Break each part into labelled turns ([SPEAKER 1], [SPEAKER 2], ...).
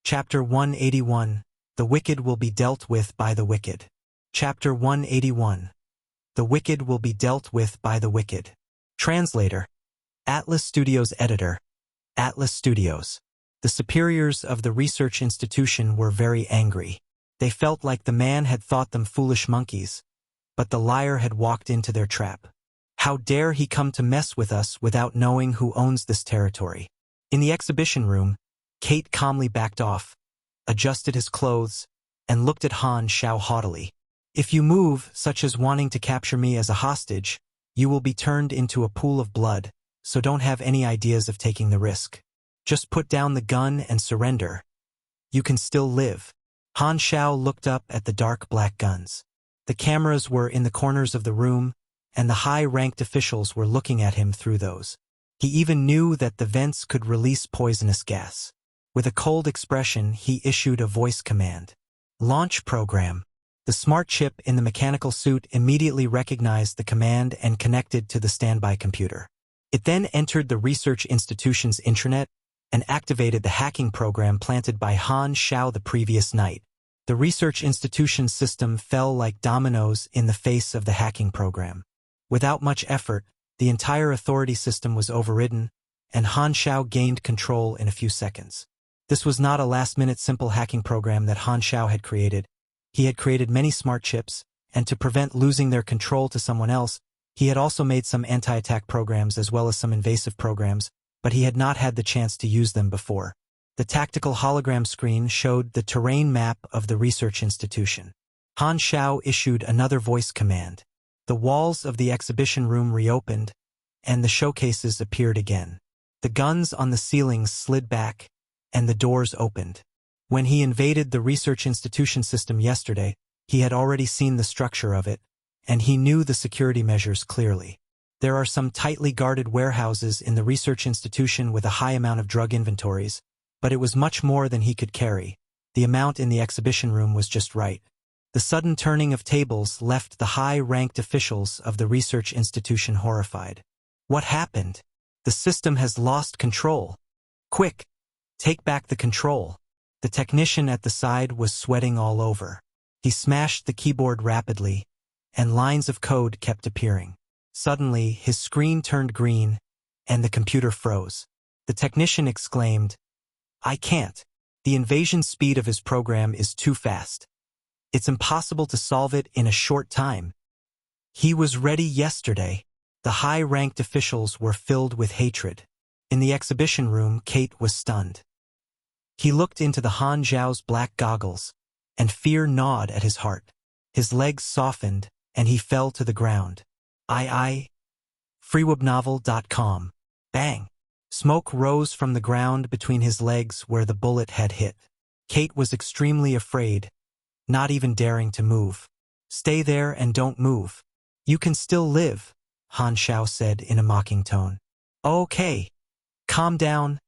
[SPEAKER 1] Chapter 181. The wicked will be dealt with by the wicked. Chapter 181. The wicked will be dealt with by the wicked. Translator. Atlas Studios Editor. Atlas Studios. The superiors of the research institution were very angry. They felt like the man had thought them foolish monkeys, but the liar had walked into their trap. How dare he come to mess with us without knowing who owns this territory? In the exhibition room, Kate calmly backed off, adjusted his clothes, and looked at Han Xiao haughtily. If you move, such as wanting to capture me as a hostage, you will be turned into a pool of blood, so don't have any ideas of taking the risk. Just put down the gun and surrender. You can still live. Han Xiao looked up at the dark black guns. The cameras were in the corners of the room, and the high-ranked officials were looking at him through those. He even knew that the vents could release poisonous gas. With a cold expression, he issued a voice command. Launch program. The smart chip in the mechanical suit immediately recognized the command and connected to the standby computer. It then entered the research institution's intranet and activated the hacking program planted by Han Xiao the previous night. The research institution's system fell like dominoes in the face of the hacking program. Without much effort, the entire authority system was overridden, and Han Xiao gained control in a few seconds. This was not a last-minute simple hacking program that Han Xiao had created. He had created many smart chips, and to prevent losing their control to someone else, he had also made some anti-attack programs as well as some invasive programs, but he had not had the chance to use them before. The tactical hologram screen showed the terrain map of the research institution. Han Xiao issued another voice command. The walls of the exhibition room reopened, and the showcases appeared again. The guns on the ceilings slid back, and the doors opened. When he invaded the research institution system yesterday, he had already seen the structure of it, and he knew the security measures clearly. There are some tightly guarded warehouses in the research institution with a high amount of drug inventories, but it was much more than he could carry. The amount in the exhibition room was just right. The sudden turning of tables left the high-ranked officials of the research institution horrified. What happened? The system has lost control. Quick! Take back the control. The technician at the side was sweating all over. He smashed the keyboard rapidly, and lines of code kept appearing. Suddenly, his screen turned green, and the computer froze. The technician exclaimed, "I can't. The invasion speed of his program is too fast. It's impossible to solve it in a short time." He was ready yesterday. The high-ranked officials were filled with hatred. In the exhibition room, Kate was stunned. He looked into the Han Xiao's black goggles, and fear gnawed at his heart. His legs softened, and he fell to the ground. Freewebnovel.com. Bang! Smoke rose from the ground between his legs where the bullet had hit. Kate was extremely afraid, not even daring to move. "Stay there and don't move. You can still live," Han Xiao said in a mocking tone. "Okay. Calm down,"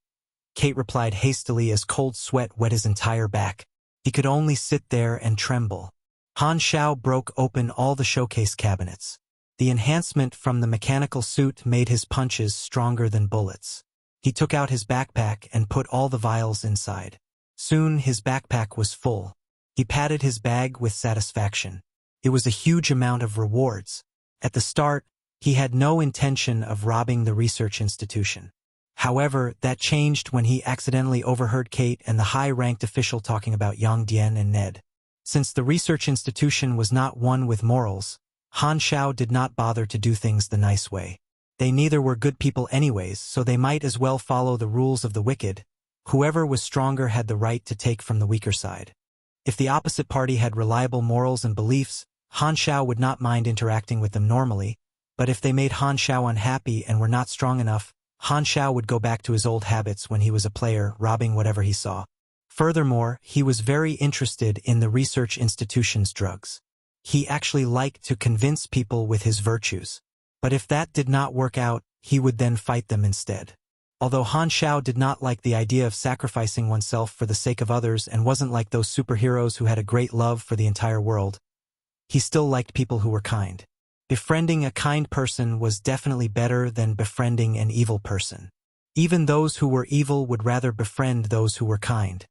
[SPEAKER 1] Kate replied hastily as cold sweat wet his entire back. He could only sit there and tremble. Han Xiao broke open all the showcase cabinets. The enhancement from the mechanical suit made his punches stronger than bullets. He took out his backpack and put all the vials inside. Soon his backpack was full. He patted his bag with satisfaction. It was a huge amount of rewards. At the start, he had no intention of robbing the research institution. However, that changed when he accidentally overheard Kate and the high-ranked official talking about Yang Dian and Ned. Since the research institution was not one with morals, Han Xiao did not bother to do things the nice way. They neither were good people anyways, so they might as well follow the rules of the wicked. Whoever was stronger had the right to take from the weaker side. If the opposite party had reliable morals and beliefs, Han Xiao would not mind interacting with them normally, but if they made Han Xiao unhappy and were not strong enough, Han Xiao would go back to his old habits when he was a player, robbing whatever he saw. Furthermore, he was very interested in the research institution's drugs. He actually liked to convince people with his virtues. But if that did not work out, he would then fight them instead. Although Han Xiao did not like the idea of sacrificing oneself for the sake of others and wasn't like those superheroes who had a great love for the entire world, he still liked people who were kind. Befriending a kind person was definitely better than befriending an evil person. Even those who were evil would rather befriend those who were kind.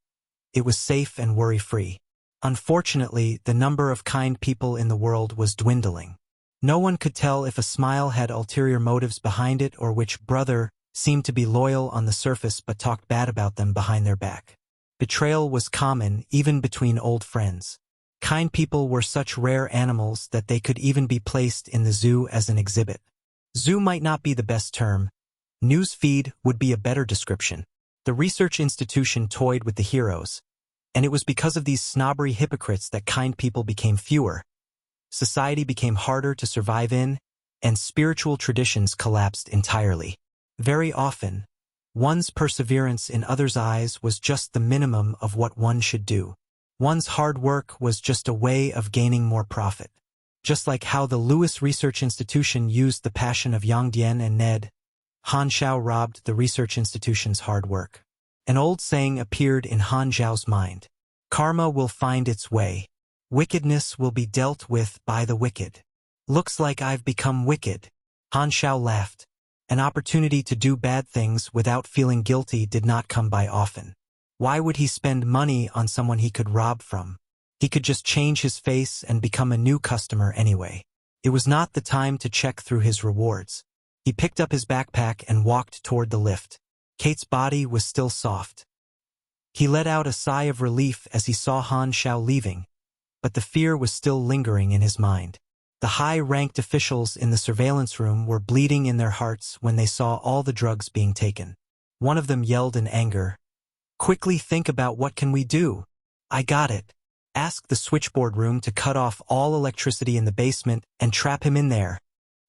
[SPEAKER 1] It was safe and worry-free. Unfortunately, the number of kind people in the world was dwindling. No one could tell if a smile had ulterior motives behind it or which brother seemed to be loyal on the surface but talked bad about them behind their back. Betrayal was common, even between old friends. Kind people were such rare animals that they could even be placed in the zoo as an exhibit. Zoo might not be the best term. Newsfeed would be a better description. The research institution toyed with the heroes, and it was because of these snobbery hypocrites that kind people became fewer. Society became harder to survive in, and spiritual traditions collapsed entirely. Very often, one's perseverance in others' eyes was just the minimum of what one should do. One's hard work was just a way of gaining more profit. Just like how the Lewis Research Institution used the passion of Yang Dian and Ned, Han Xiao robbed the research institution's hard work. An old saying appeared in Han Xiao's mind. Karma will find its way. Wickedness will be dealt with by the wicked. Looks like I've become wicked. Han Xiao laughed. An opportunity to do bad things without feeling guilty did not come by often. Why would he spend money on someone he could rob from? He could just change his face and become a new customer anyway. It was not the time to check through his rewards. He picked up his backpack and walked toward the lift. Kate's body was still soft. He let out a sigh of relief as he saw Han Xiao leaving, but the fear was still lingering in his mind. The high-ranked officials in the surveillance room were bleeding in their hearts when they saw all the drugs being taken. One of them yelled in anger, "Quickly think about what can we do? I got it. Ask the switchboard room to cut off all electricity in the basement and trap him in there.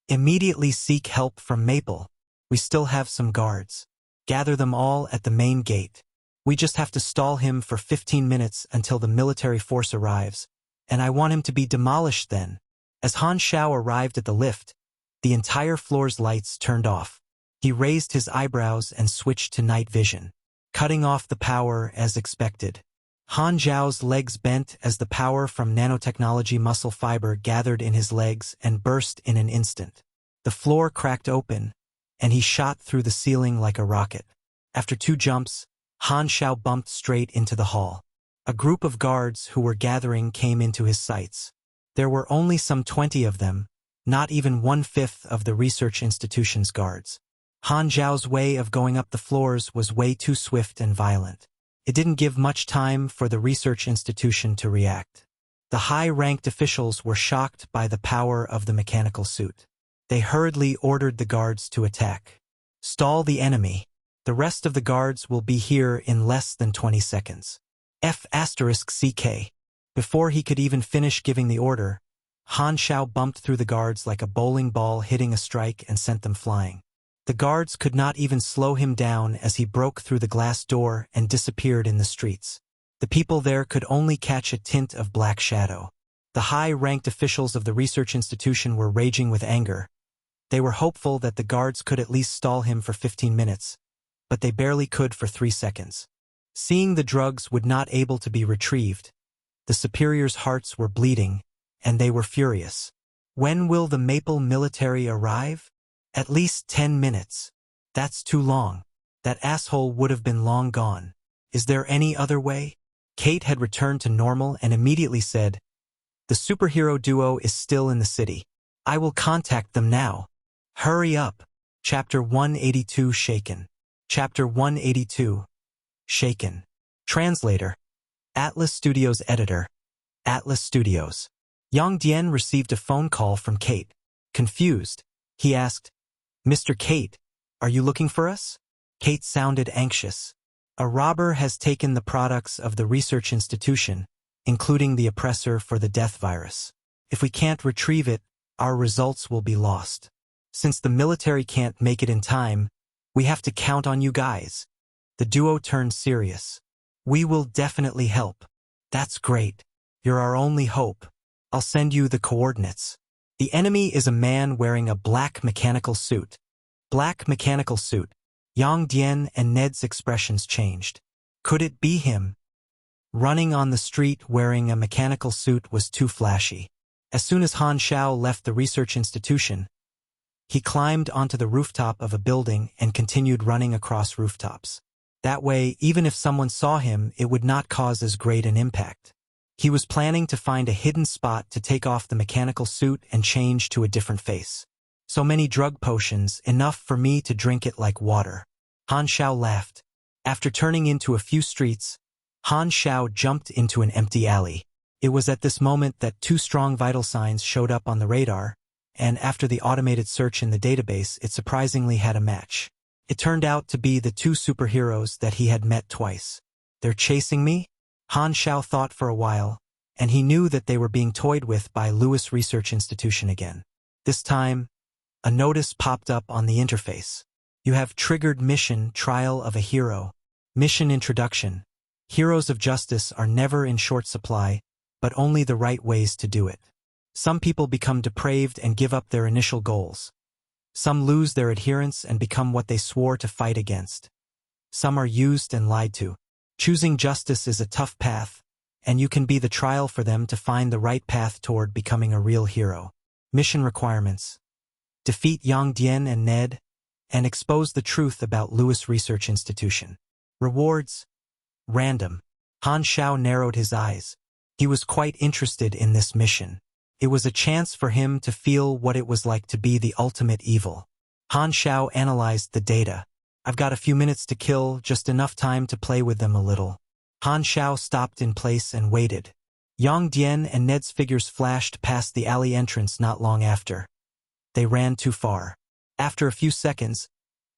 [SPEAKER 1] Immediately seek help from Maple. We still have some guards. Gather them all at the main gate. We just have to stall him for 15 minutes until the military force arrives, and I want him to be demolished then." As Han Xiao arrived at the lift, the entire floor's lights turned off. He raised his eyebrows and switched to night vision, cutting off the power as expected. Han Xiao's legs bent as the power from nanotechnology muscle fiber gathered in his legs and burst in an instant. The floor cracked open, and he shot through the ceiling like a rocket. After 2 jumps, Han Xiao bumped straight into the hall. A group of guards who were gathering came into his sights. There were only some 20 of them, not even 1/5 of the research institution's guards. Han Xiao's way of going up the floors was way too swift and violent. It didn't give much time for the research institution to react. The high-ranked officials were shocked by the power of the mechanical suit. They hurriedly ordered the guards to attack. "Stall the enemy. The rest of the guards will be here in less than 20 seconds. F***CK. Before he could even finish giving the order, Han Xiao bumped through the guards like a bowling ball hitting a strike and sent them flying. The guards could not even slow him down as he broke through the glass door and disappeared in the streets. The people there could only catch a tint of black shadow. The high-ranked officials of the research institution were raging with anger. They were hopeful that the guards could at least stall him for 15 minutes, but they barely could for 3 seconds. Seeing the drugs would not able to be retrieved, the superiors' hearts were bleeding, and they were furious. When will the Maple military arrive? At least 10 minutes. That's too long. That asshole would have been long gone. Is there any other way? Kate had returned to normal and immediately said, "The superhero duo is still in the city. I will contact them now. Hurry up." Chapter 182 Shaken. Chapter 182 Shaken. Translator. Atlas Studios Editor. Atlas Studios. Yang Dian received a phone call from Kate. Confused, he asked, "Mr. Kate, are you looking for us?" Kate sounded anxious. "A robber has taken the products of the research institution, including the oppressor for the death virus. If we can't retrieve it, our results will be lost. Since the military can't make it in time, we have to count on you guys." The duo turned serious. "We will definitely help." "That's great. You're our only hope. I'll send you the coordinates." The enemy is a man wearing a black mechanical suit. Black mechanical suit. Yang Dian and Ned's expressions changed. Could it be him? Running on the street wearing a mechanical suit was too flashy. As soon as Han Xiao left the research institution, he climbed onto the rooftop of a building and continued running across rooftops. That way, even if someone saw him, it would not cause as great an impact. He was planning to find a hidden spot to take off the mechanical suit and change to a different face. So many drug potions, enough for me to drink it like water. Han Xiao laughed. After turning into a few streets, Han Xiao jumped into an empty alley. It was at this moment that two strong vital signs showed up on the radar, and after the automated search in the database, it surprisingly had a match. It turned out to be the two superheroes that he had met twice. They're chasing me? Han Xiao thought for a while, and he knew that they were being toyed with by Lewis Research Institution again. This time, a notice popped up on the interface. You have triggered mission Trial of a Hero. Mission Introduction. Heroes of justice are never in short supply, but only the right ways to do it. Some people become depraved and give up their initial goals. Some lose their adherence and become what they swore to fight against. Some are used and lied to. Choosing justice is a tough path, and you can be the trial for them to find the right path toward becoming a real hero. Mission requirements. Defeat Yang Dian and Ned, and expose the truth about Lewis Research Institution. Rewards. Random. Han Xiao narrowed his eyes. He was quite interested in this mission. It was a chance for him to feel what it was like to be the ultimate evil. Han Xiao analyzed the data. I've got a few minutes to kill, just enough time to play with them a little. Han Xiao stopped in place and waited. Yang Dian and Ned's figures flashed past the alley entrance not long after. They ran too far. After a few seconds,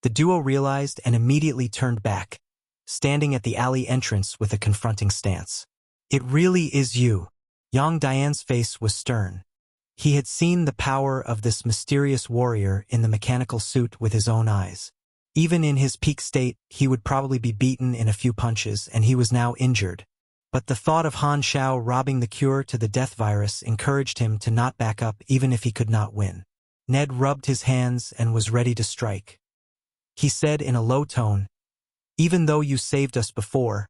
[SPEAKER 1] the duo realized and immediately turned back, standing at the alley entrance with a confronting stance. It really is you. Yang Dian's face was stern. He had seen the power of this mysterious warrior in the mechanical suit with his own eyes. Even in his peak state, he would probably be beaten in a few punches, and he was now injured. But the thought of Han Xiao robbing the cure to the death virus encouraged him to not back up even if he could not win. Ned rubbed his hands and was ready to strike. He said in a low tone, "Even though you saved us before,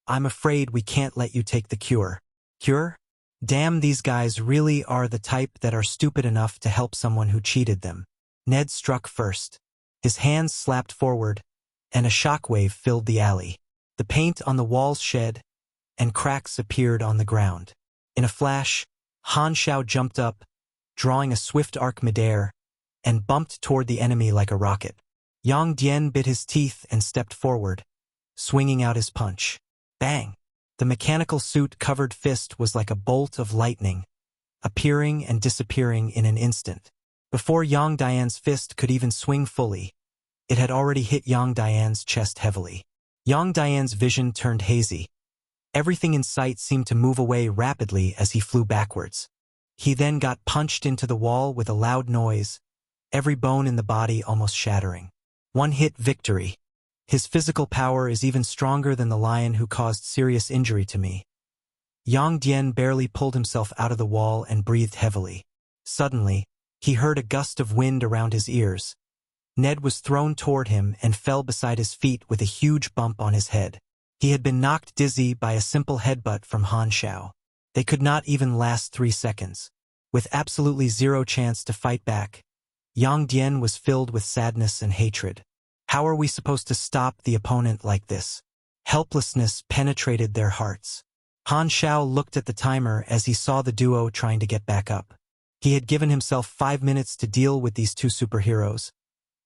[SPEAKER 1] I'm afraid we can't let you take the cure." Cure? Damn, these guys really are the type that are stupid enough to help someone who cheated them. Ned struck first. His hands slapped forward, and a shockwave filled the alley. The paint on the walls shed, and cracks appeared on the ground. In a flash, Han Xiao jumped up, drawing a swift arc midair, and bumped toward the enemy like a rocket. Yang Dian bit his teeth and stepped forward, swinging out his punch. Bang! The mechanical suit-covered fist was like a bolt of lightning, appearing and disappearing in an instant. Before Yang Dian's fist could even swing fully, it had already hit Yang Dian's chest heavily. Yang Dian's vision turned hazy. Everything in sight seemed to move away rapidly as he flew backwards. He then got punched into the wall with a loud noise, every bone in the body almost shattering. One-hit victory. His physical power is even stronger than the lion who caused serious injury to me. Yang Dian barely pulled himself out of the wall and breathed heavily. Suddenly, he heard a gust of wind around his ears. Ned was thrown toward him and fell beside his feet with a huge bump on his head. He had been knocked dizzy by a simple headbutt from Han Xiao. They could not even last 3 seconds. With absolutely zero chance to fight back, Yang Dian was filled with sadness and hatred. How are we supposed to stop the opponent like this? Helplessness penetrated their hearts. Han Xiao looked at the timer as he saw the duo trying to get back up. He had given himself 5 minutes to deal with these two superheroes,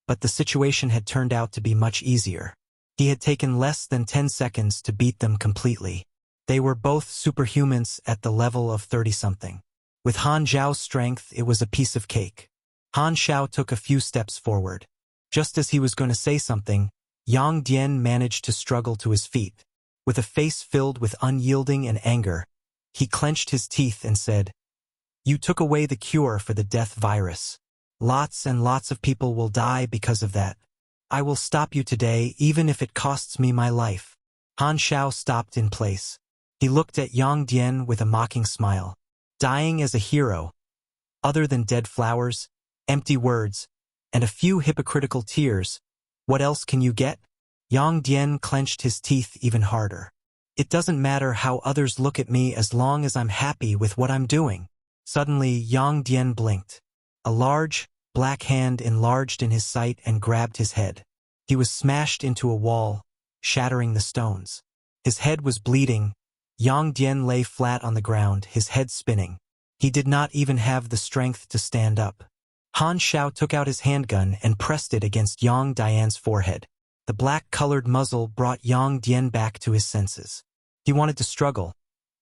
[SPEAKER 1] but the situation had turned out to be much easier. He had taken less than 10 seconds to beat them completely. They were both superhumans at the level of 30-something. With Han Xiao's strength, it was a piece of cake. Han Xiao took a few steps forward. Just as he was going to say something, Yang Dian managed to struggle to his feet. With a face filled with unyielding and anger, he clenched his teeth and said, "You took away the cure for the death virus. Lots and lots of people will die because of that. I will stop you today even if it costs me my life." Han Xiao stopped in place. He looked at Yang Dian with a mocking smile. Dying as a hero, other than dead flowers, empty words, and a few hypocritical tears, what else can you get? Yang Dian clenched his teeth even harder. It doesn't matter how others look at me as long as I'm happy with what I'm doing. Suddenly, Yang Dian blinked. A large, black hand enlarged in his sight and grabbed his head. He was smashed into a wall, shattering the stones. His head was bleeding. Yang Dian lay flat on the ground, his head spinning. He did not even have the strength to stand up. Han Xiao took out his handgun and pressed it against Yang Dian's forehead. The black-colored muzzle brought Yang Dian back to his senses. He wanted to struggle,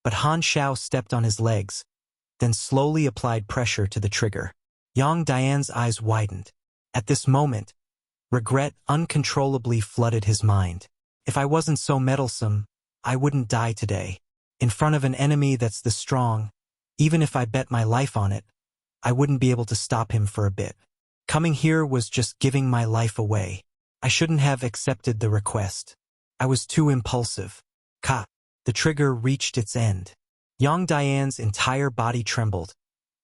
[SPEAKER 1] but Han Xiao stepped on his legs, then slowly applied pressure to the trigger. Yang Dian's eyes widened. At this moment, regret uncontrollably flooded his mind. If I wasn't so meddlesome, I wouldn't die today. In front of an enemy that's this strong, even if I bet my life on it, I wouldn't be able to stop him for a bit. Coming here was just giving my life away. I shouldn't have accepted the request. I was too impulsive. Ka. The trigger reached its end. Yang Dian's entire body trembled,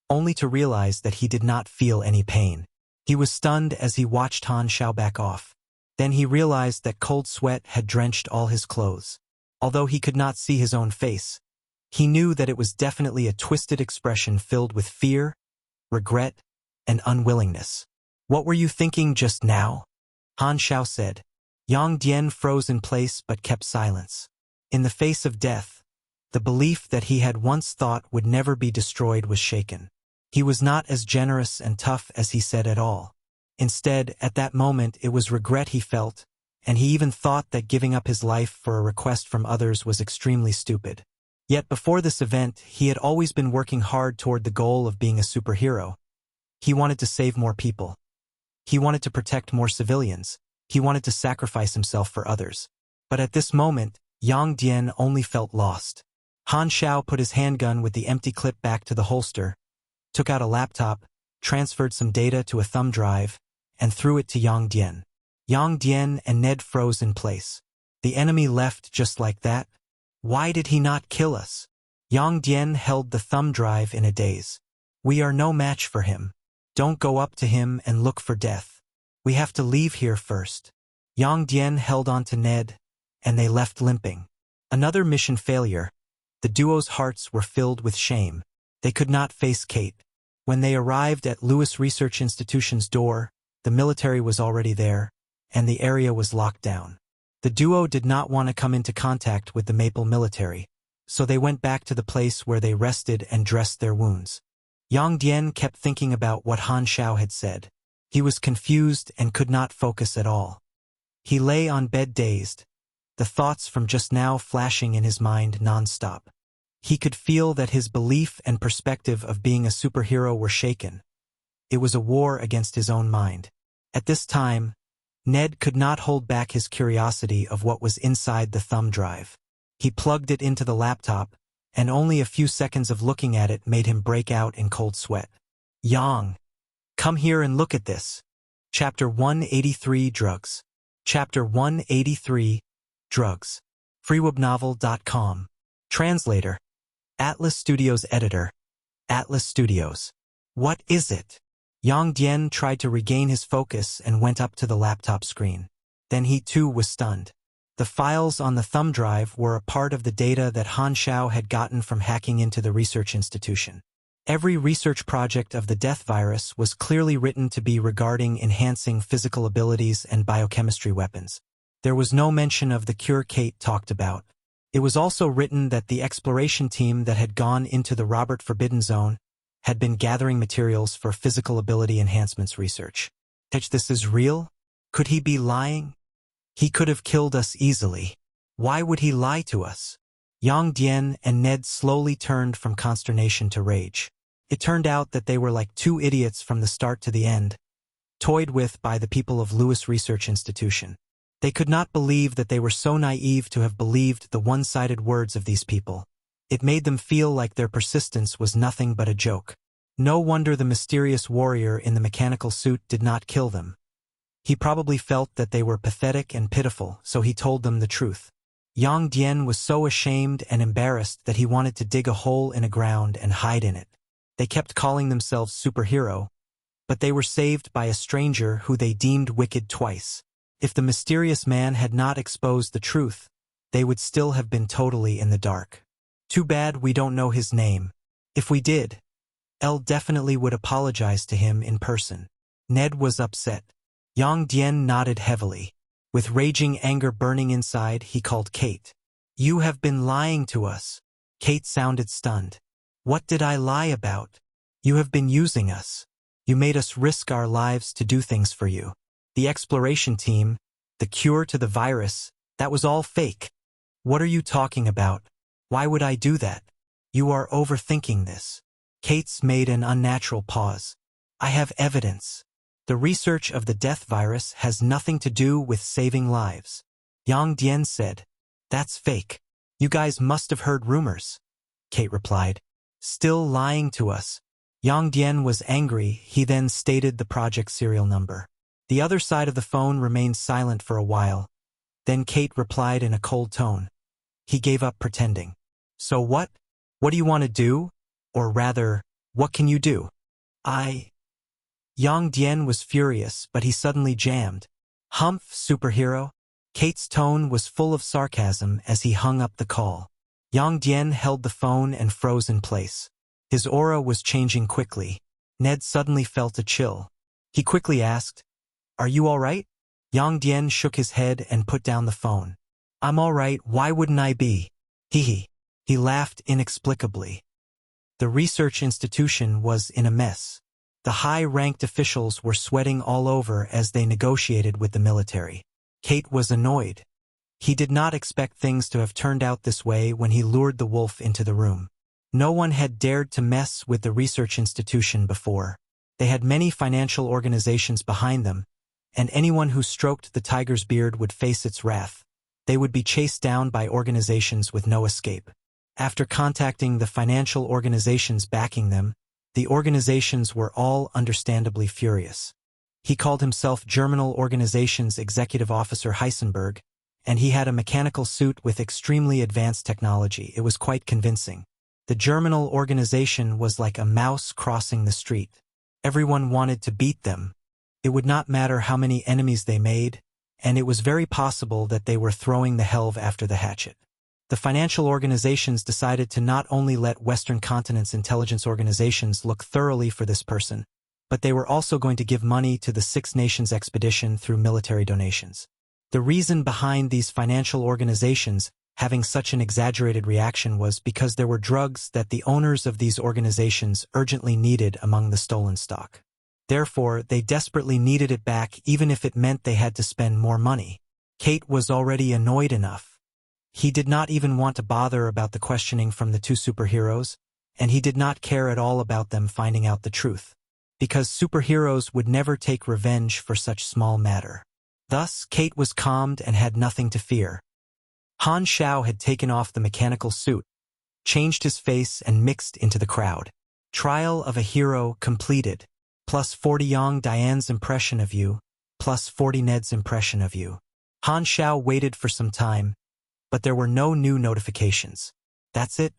[SPEAKER 1] only to realize that he did not feel any pain. He was stunned as he watched Han Xiao back off. Then he realized that cold sweat had drenched all his clothes. Although he could not see his own face, he knew that it was definitely a twisted expression filled with fear, regret, and unwillingness. What were you thinking just now? Han Xiao said. Yang Dian froze in place but kept silence. In the face of death, the belief that he had once thought would never be destroyed was shaken. He was not as generous and tough as he said at all. Instead, at that moment, it was regret he felt, and he even thought that giving up his life for a request from others was extremely stupid. Yet before this event, he had always been working hard toward the goal of being a superhero. He wanted to save more people. He wanted to protect more civilians. He wanted to sacrifice himself for others. But at this moment, Yang Dian only felt lost. Han Xiao put his handgun with the empty clip back to the holster, took out a laptop, transferred some data to a thumb drive, and threw it to Yang Dian. Yang Dian and Ned froze in place. The enemy left just like that? Why did he not kill us? Yang Dian held the thumb drive in a daze. We are no match for him. Don't go up to him and look for death. We have to leave here first. Yang Dian held on to Ned, and they left limping. Another mission failure. The duo's hearts were filled with shame. They could not face Kate. When they arrived at Lewis Research Institution's door, the military was already there, and the area was locked down. The duo did not want to come into contact with the Maple military, so they went back to the place where they rested and dressed their wounds. Yang Dian kept thinking about what Han Xiao had said. He was confused and could not focus at all. He lay on bed dazed, the thoughts from just now flashing in his mind non-stop. He could feel that his belief and perspective of being a superhero were shaken. It was a war against his own mind. At this time, Ned could not hold back his curiosity of what was inside the thumb drive. He plugged it into the laptop, and only a few seconds of looking at it made him break out in cold sweat. Yang, come here and look at this. Chapter 183 Drugs. Chapter 183 Drugs. freewebnovel.com. Translator. Atlas Studios Editor. Atlas Studios. What is it? Yang Dian tried to regain his focus and went up to the laptop screen. Then he too was stunned. The files on the thumb drive were a part of the data that Han Xiao had gotten from hacking into the research institution. Every research project of the death virus was clearly written to be regarding enhancing physical abilities and biochemistry weapons. There was no mention of the cure Kate talked about. It was also written that the exploration team that had gone into the Robert Forbidden Zone had been gathering materials for physical ability enhancements research. This is real? Could he be lying? He could have killed us easily. Why would he lie to us? Yang Dian and Ned slowly turned from consternation to rage. It turned out that they were like two idiots from the start to the end, toyed with by the people of Lewis Research Institution. They could not believe that they were so naive to have believed the one-sided words of these people. It made them feel like their persistence was nothing but a joke. No wonder the mysterious warrior in the mechanical suit did not kill them. He probably felt that they were pathetic and pitiful, so he told them the truth. Yang Dian was so ashamed and embarrassed that he wanted to dig a hole in the ground and hide in it. They kept calling themselves superhero, but they were saved by a stranger who they deemed wicked twice. If the mysterious man had not exposed the truth, they would still have been totally in the dark. Too bad we don't know his name. If we did, Elle definitely would apologize to him in person. Ned was upset. Yang Dian nodded heavily. With raging anger burning inside, he called Kate. "You have been lying to us." Kate sounded stunned. "What did I lie about?" "You have been using us. You made us risk our lives to do things for you. The exploration team, the cure to the virus, that was all fake." "What are you talking about? Why would I do that?" "You are overthinking this." Kate's made an unnatural pause. "I have evidence. The research of the death virus has nothing to do with saving lives." Yang Dian said. "That's fake. You guys must have heard rumors." Kate replied. "Still lying to us." Yang Dian was angry. He then stated the project serial number. The other side of the phone remained silent for a while. Then Kate replied in a cold tone. He gave up pretending. "So what? What do you want to do? Or rather, what can you do?" Yang Dian was furious, but he suddenly jammed. "Humph, superhero." Kate's tone was full of sarcasm as he hung up the call. Yang Dian held the phone and froze in place. His aura was changing quickly. Ned suddenly felt a chill. He quickly asked, "Are you all right?" Yang Dian shook his head and put down the phone. "I'm all right, why wouldn't I be? Hee." He laughed inexplicably. The research institution was in a mess. The high-ranked officials were sweating all over as they negotiated with the military. Kate was annoyed. He did not expect things to have turned out this way when he lured the wolf into the room. No one had dared to mess with the research institution before. They had many financial organizations behind them, and anyone who stroked the tiger's beard would face its wrath. They would be chased down by organizations with no escape. After contacting the financial organizations backing them, the organizations were all understandably furious. He called himself Germinal Organization's Executive Officer Heisenberg, and he had a mechanical suit with extremely advanced technology. It was quite convincing. The Germinal Organization was like a mouse crossing the street. Everyone wanted to beat them. It would not matter how many enemies they made, and it was very possible that they were throwing the helve after the hatchet. The financial organizations decided to not only let Western continent's intelligence organizations look thoroughly for this person, but they were also going to give money to the Six Nations expedition through military donations. The reason behind these financial organizations having such an exaggerated reaction was because there were drugs that the owners of these organizations urgently needed among the stolen stock. Therefore, they desperately needed it back even if it meant they had to spend more money. Kate was already annoyed enough. He did not even want to bother about the questioning from the two superheroes, and he did not care at all about them finding out the truth, because superheroes would never take revenge for such small matter. Thus, Kate was calmed and had nothing to fear. Han Xiao had taken off the mechanical suit, changed his face and mixed into the crowd. Trial of a hero completed. Plus 40 Yang Dian's impression of you, plus 40 Ned's impression of you. Han Xiao waited for some time, but there were no new notifications. That's it?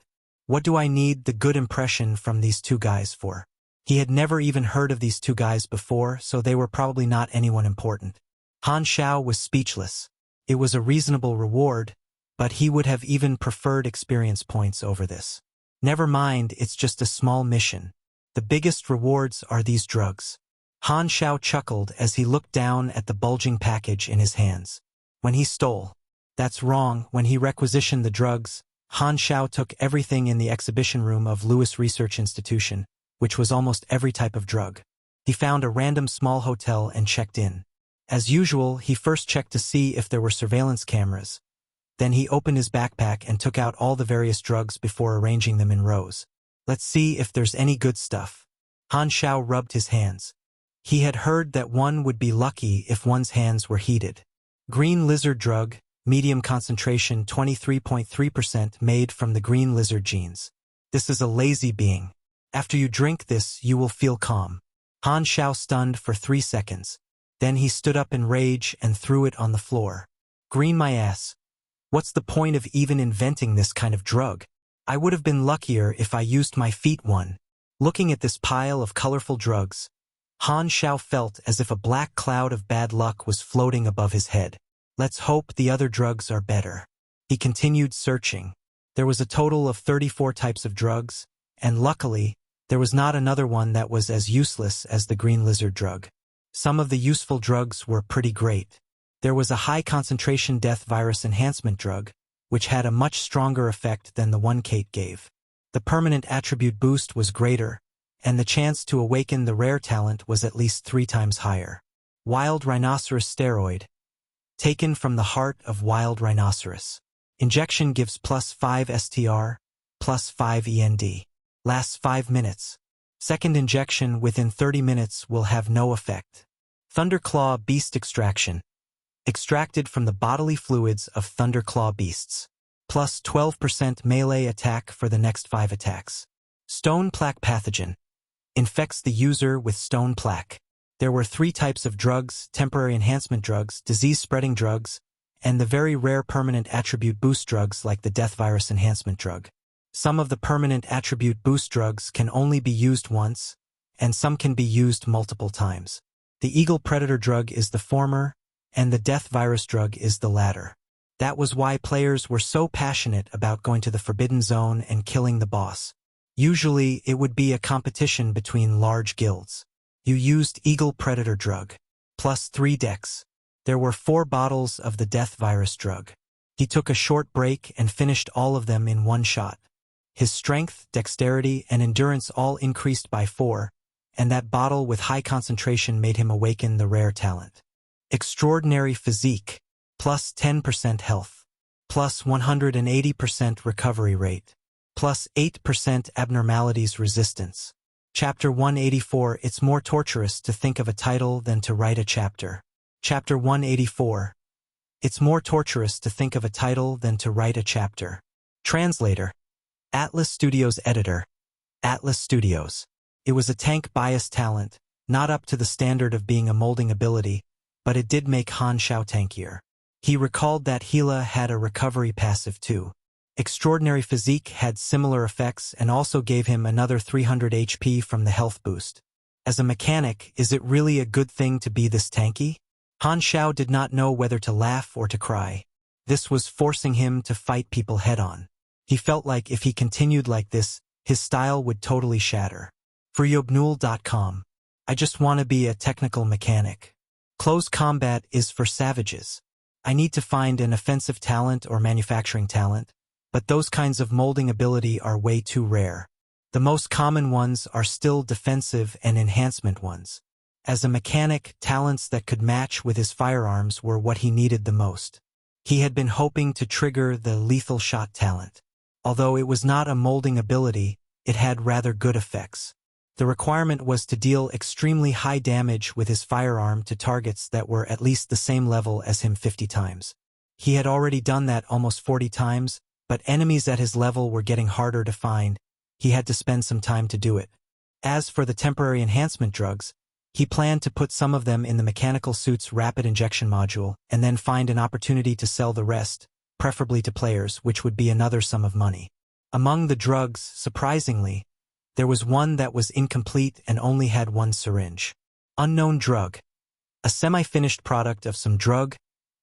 [SPEAKER 1] What do I need the good impression from these two guys for? He had never even heard of these two guys before, so they were probably not anyone important. Han Xiao was speechless. It was a reasonable reward, but he would have even preferred experience points over this. Never mind, it's just a small mission. The biggest rewards are these drugs. Han Xiao chuckled as he looked down at the bulging package in his hands. When he stole. That's wrong. When he requisitioned the drugs, Han Xiao took everything in the exhibition room of Lewis Research Institution, which was almost every type of drug. He found a random small hotel and checked in. As usual, he first checked to see if there were surveillance cameras. Then he opened his backpack and took out all the various drugs before arranging them in rows. Let's see if there's any good stuff. Han Xiao rubbed his hands. He had heard that one would be lucky if one's hands were heated. Green lizard drug, medium concentration 23.3% made from the green lizard genes. This is a lazy being. After you drink this, you will feel calm. Han Xiao stunned for 3 seconds. Then he stood up in rage and threw it on the floor. Green my ass. What's the point of even inventing this kind of drug? I would have been luckier if I used my feet one. Looking at this pile of colorful drugs, Han Xiao felt as if a black cloud of bad luck was floating above his head. Let's hope the other drugs are better. He continued searching. There was a total of 34 types of drugs, and luckily, there was not another one that was as useless as the green lizard drug. Some of the useful drugs were pretty great. There was a high-concentration death virus enhancement drug, which had a much stronger effect than the one Kate gave. The permanent attribute boost was greater, and the chance to awaken the rare talent was at least 3 times higher. Wild Rhinoceros Steroid. Taken from the heart of Wild Rhinoceros. Injection gives +5 STR, +5 END. Lasts 5 minutes. Second injection within 30 minutes will have no effect. Thunderclaw Beast Extraction. Extracted from the bodily fluids of Thunderclaw beasts. Plus 12% melee attack for the next 5 attacks. Stone Plaque Pathogen. Infects the user with stone plaque. There were 3 types of drugs: temporary enhancement drugs, disease-spreading drugs, and the very rare permanent attribute boost drugs like the death virus enhancement drug. Some of the permanent attribute boost drugs can only be used once, and some can be used multiple times. The Eagle Predator drug is the former, and the death virus drug is the latter. That was why players were so passionate about going to the Forbidden Zone and killing the boss. Usually, it would be a competition between large guilds. You used Eagle Predator drug. Plus 3 dex. There were 4 bottles of the death virus drug. He took a short break and finished all of them in one shot. His strength, dexterity, and endurance all increased by 4, and that bottle with high concentration made him awaken the rare talent. Extraordinary Physique. Plus 10% health. Plus 180% recovery rate. Plus 8% abnormalities resistance. Chapter 184. It's more torturous to think of a title than to write a chapter. Chapter 184. It's more torturous to think of a title than to write a chapter. Translator. Atlas Studios Editor. Atlas Studios. It was a tank bias talent, not up to the standard of being a molding ability, but it did make Han Xiao tankier. He recalled that Gila had a recovery passive too. Extraordinary Physique had similar effects and also gave him another 300 HP from the health boost. As a mechanic, is it really a good thing to be this tanky? Han Xiao did not know whether to laugh or to cry. This was forcing him to fight people head-on. He felt like if he continued like this, his style would totally shatter. FreeObnul.com. I just want to be a technical mechanic. Close combat is for savages. I need to find an offensive talent or manufacturing talent, but those kinds of molding ability are way too rare. The most common ones are still defensive and enhancement ones. As a mechanic, talents that could match with his firearms were what he needed the most. He had been hoping to trigger the lethal shot talent. Although it was not a molding ability, it had rather good effects. The requirement was to deal extremely high damage with his firearm to targets that were at least the same level as him 50 times. He had already done that almost 40 times, but enemies at his level were getting harder to find. He had to spend some time to do it. As for the temporary enhancement drugs, he planned to put some of them in the mechanical suit's rapid injection module and then find an opportunity to sell the rest, preferably to players, which would be another sum of money. Among the drugs, surprisingly, there was one that was incomplete and only had 1 syringe. Unknown drug. A semi-finished product of some drug,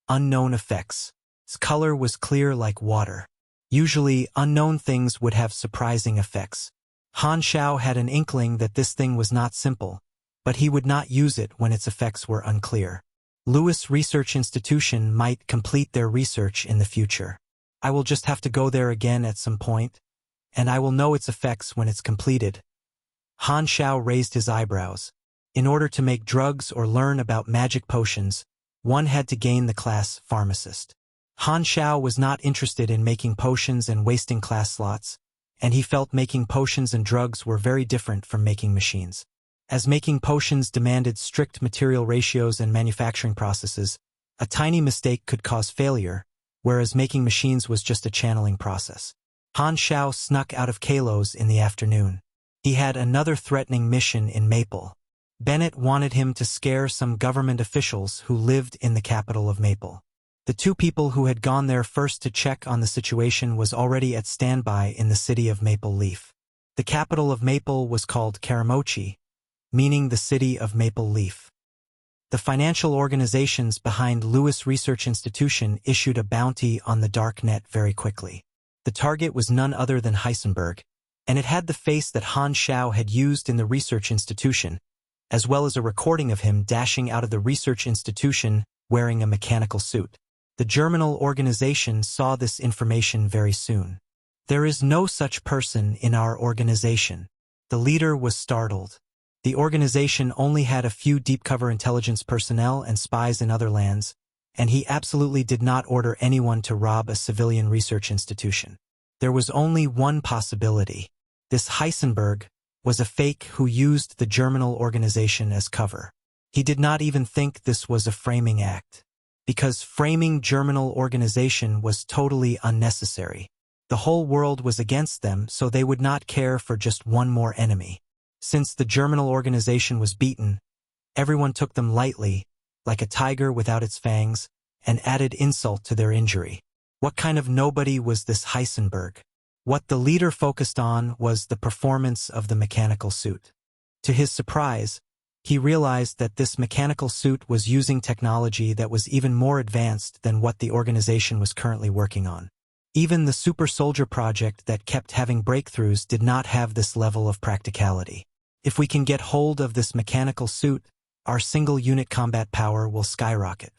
[SPEAKER 1] unknown effects. Its color was clear like water. Usually, unknown things would have surprising effects. Han Xiao had an inkling that this thing was not simple, but he would not use it when its effects were unclear. Lewis Research Institution might complete their research in the future. I will just have to go there again at some point, and I will know its effects when it's completed. Han Xiao raised his eyebrows. In order to make drugs or learn about magic potions, one had to gain the class pharmacist. Han Xiao was not interested in making potions and wasting class slots, and he felt making potions and drugs were very different from making machines. As making potions demanded strict material ratios and manufacturing processes, a tiny mistake could cause failure, whereas making machines was just a channeling process. Han Xiao snuck out of Kalos in the afternoon. He had another threatening mission in Maple. Bennett wanted him to scare some government officials who lived in the capital of Maple. The 2 people who had gone there first to check on the situation was already at standby in the city of Maple Leaf. The capital of Maple was called Karamochi, meaning the city of Maple Leaf. The financial organizations behind Lewis Research Institution issued a bounty on the dark net very quickly. The target was none other than Heisenberg, and it had the face that Han Xiao had used in the research institution, as well as a recording of him dashing out of the research institution wearing a mechanical suit. The germinal organization saw this information very soon. There is no such person in our organization. The leader was startled. The organization only had a few deep-cover intelligence personnel and spies in other lands, and he absolutely did not order anyone to rob a civilian research institution. There was only one possibility. This Heisenberg was a fake who used the germinal organization as cover. He did not even think this was a framing act, because framing germinal organization was totally unnecessary. The whole world was against them, so they would not care for just one more enemy. Since the germinal organization was beaten, everyone took them lightly, like a tiger without its fangs, and added insult to their injury. What kind of nobody was this Heisenberg? What the leader focused on was the performance of the mechanical suit. To his surprise, he realized that this mechanical suit was using technology that was even more advanced than what the organization was currently working on. Even the super soldier project that kept having breakthroughs did not have this level of practicality. If we can get hold of this mechanical suit, our single unit combat power will skyrocket.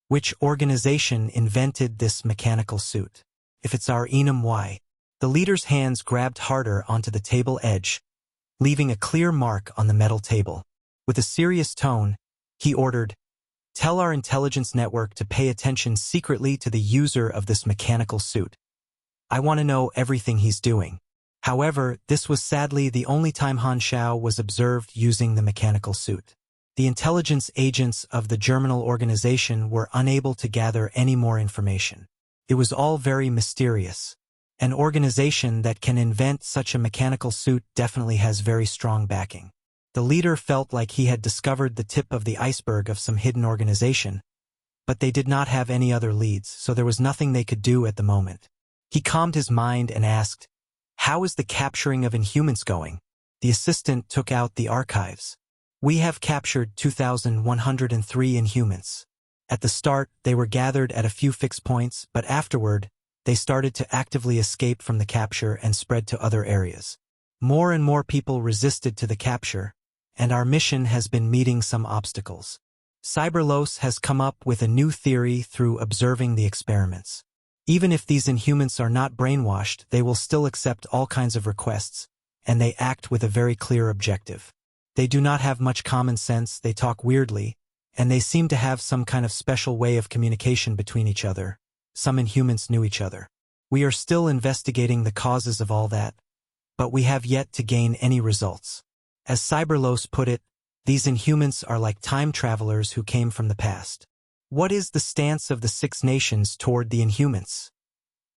[SPEAKER 1] Which organization invented this mechanical suit? If it's our Enum, why? The leader's hands grabbed harder onto the table edge, leaving a clear mark on the metal table. With a serious tone, he ordered, "Tell our intelligence network to pay attention secretly to the user of this mechanical suit. I want to know everything he's doing." However, this was sadly the only time Han Xiao was observed using the mechanical suit. The intelligence agents of the germinal organization were unable to gather any more information. It was all very mysterious. An organization that can invent such a mechanical suit definitely has very strong backing. The leader felt like he had discovered the tip of the iceberg of some hidden organization, but they did not have any other leads, so there was nothing they could do at the moment. He calmed his mind and asked, "How is the capturing of Inhumans going?" The assistant took out the archives. "We have captured 2,103 Inhumans. At the start, they were gathered at a few fixed points, but afterward, they started to actively escape from the capture and spread to other areas. More and more people resisted to the capture, and our mission has been meeting some obstacles. Cyberlos has come up with a new theory through observing the experiments. Even if these Inhumans are not brainwashed, they will still accept all kinds of requests, and they act with a very clear objective. They do not have much common sense, they talk weirdly, and they seem to have some kind of special way of communication between each other. Some Inhumans knew each other. We are still investigating the causes of all that, but we have yet to gain any results. As Cyberlos put it, these Inhumans are like time travelers who came from the past." "What is the stance of the Six Nations toward the Inhumans?"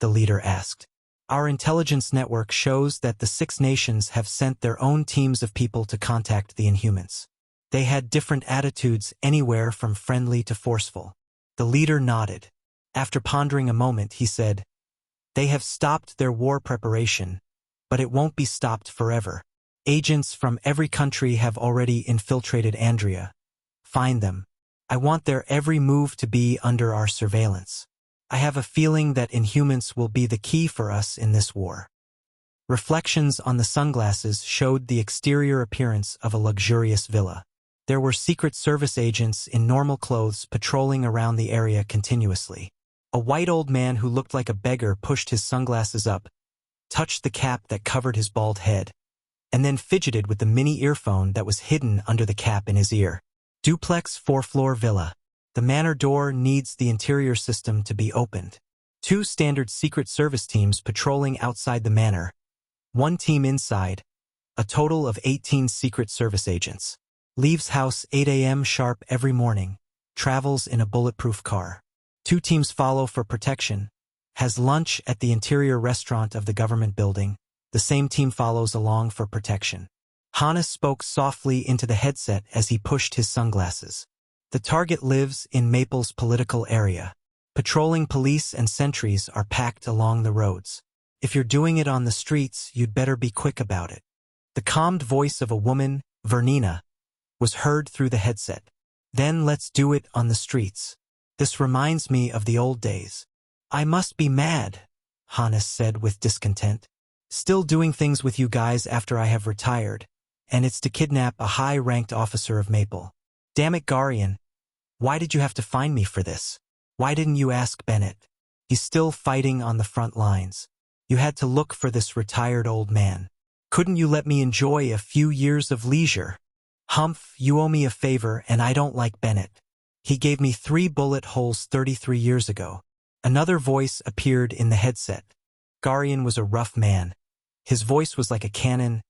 [SPEAKER 1] the leader asked. "Our intelligence network shows that the Six Nations have sent their own teams of people to contact the Inhumans. They had different attitudes, anywhere from friendly to forceful." The leader nodded. After pondering a moment, he said, "They have stopped their war preparation, but it won't be stopped forever. Agents from every country have already infiltrated Andrea. Find them. I want their every move to be under our surveillance. I have a feeling that Inhumans will be the key for us in this war." Reflections on the sunglasses showed the exterior appearance of a luxurious villa. There were Secret Service agents in normal clothes patrolling around the area continuously. A white old man who looked like a beggar pushed his sunglasses up, touched the cap that covered his bald head, and then fidgeted with the mini earphone that was hidden under the cap in his ear. Duplex 4-floor villa. The manor door needs the interior system to be opened. 2 standard Secret Service teams patrolling outside the manor. 1 team inside. A total of 18 Secret Service agents. Leaves house 8 a.m. sharp every morning. Travels in a bulletproof car. 2 teams follow for protection. Has lunch at the interior restaurant of the government building. The same team follows along for protection. Hannes spoke softly into the headset as he pushed his sunglasses. The target lives in Maple's political area. Patrolling police and sentries are packed along the roads. If you're doing it on the streets, you'd better be quick about it. The calmed voice of a woman, Vernina, was heard through the headset. Then let's do it on the streets. This reminds me of the old days. I must be mad, Hannes said with discontent. Still doing things with you guys after I have retired, and it's to kidnap a high-ranked officer of Maple. Damn it, Garian. Why did you have to find me for this? Why didn't you ask Bennett? He's still fighting on the front lines. You had to look for this retired old man. Couldn't you let me enjoy a few years of leisure? Humph, you owe me a favor, and I don't like Bennett. He gave me 3 bullet holes 33 years ago. Another voice appeared in the headset. Garion was a rough man. His voice was like a cannon.